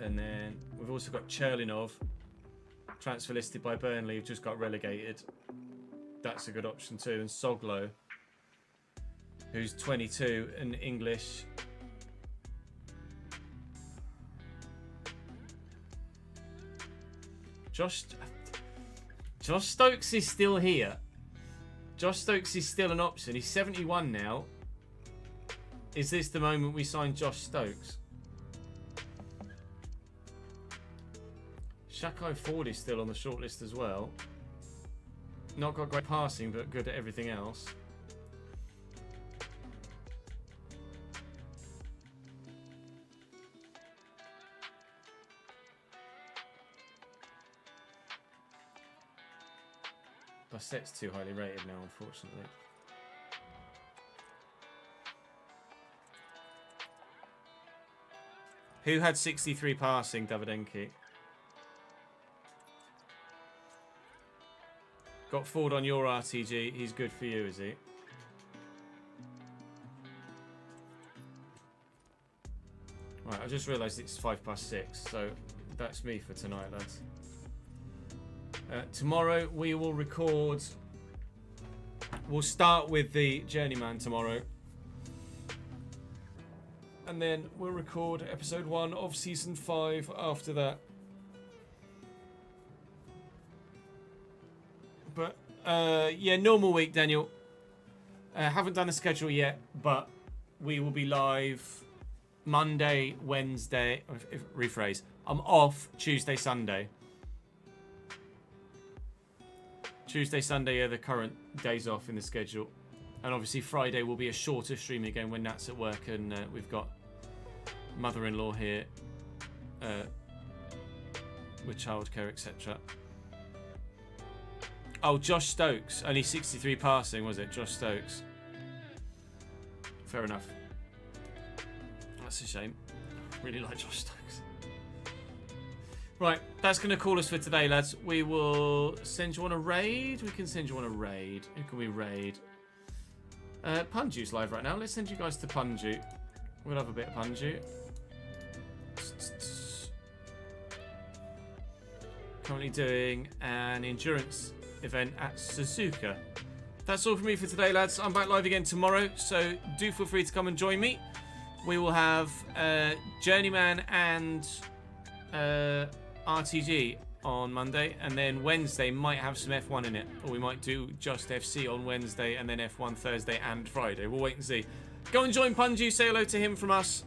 And then we've also got Cherlinov, transfer listed by Burnley, who just got relegated. That's a good option too. And Soglo, who's 22 and English. Josh Stokes is still here. Josh Stokes is still an option. He's 71 now. Is this the moment we sign Josh Stokes? Shakai Ford is still on the shortlist as well. Not got great passing, but good at everything else. Bassett's too highly rated now, unfortunately. Who had 63 passing, Davidenki? Got Ford on your RTG. He's good for you, is he? Right, I just realised it's 6:05, so that's me for tonight, lads. Tomorrow we will record. We'll start with the Journeyman tomorrow. And then we'll record episode 1 of season 5 after that. But, yeah, normal week, Daniel. Haven't done a schedule yet, but we will be live Monday, Wednesday. Rephrase. I'm off Tuesday, Sunday. Tuesday, Sunday are the current days off in the schedule. And obviously Friday will be a shorter stream again when Nat's at work and we've got mother-in-law here with childcare, etc. Oh, Josh Stokes. Only 63 passing, was it? Josh Stokes. Fair enough. That's a shame. Really like Josh Stokes. Right, that's going to call us for today, lads. We will send you on a raid. We can send you on a raid. Who can we raid? Punju's live right now. Let's send you guys to Punju. We'll have a bit of Punju. Currently doing an endurance event at Suzuka. That's all from me for today, lads. I'm back live again tomorrow, so do feel free to come and join me. We will have Journeyman and RTG on Monday, and then Wednesday might have some F1 in it, or we might do just FC on Wednesday and then F1 Thursday and Friday. We'll wait and see. Go and join Punju, say hello to him from us,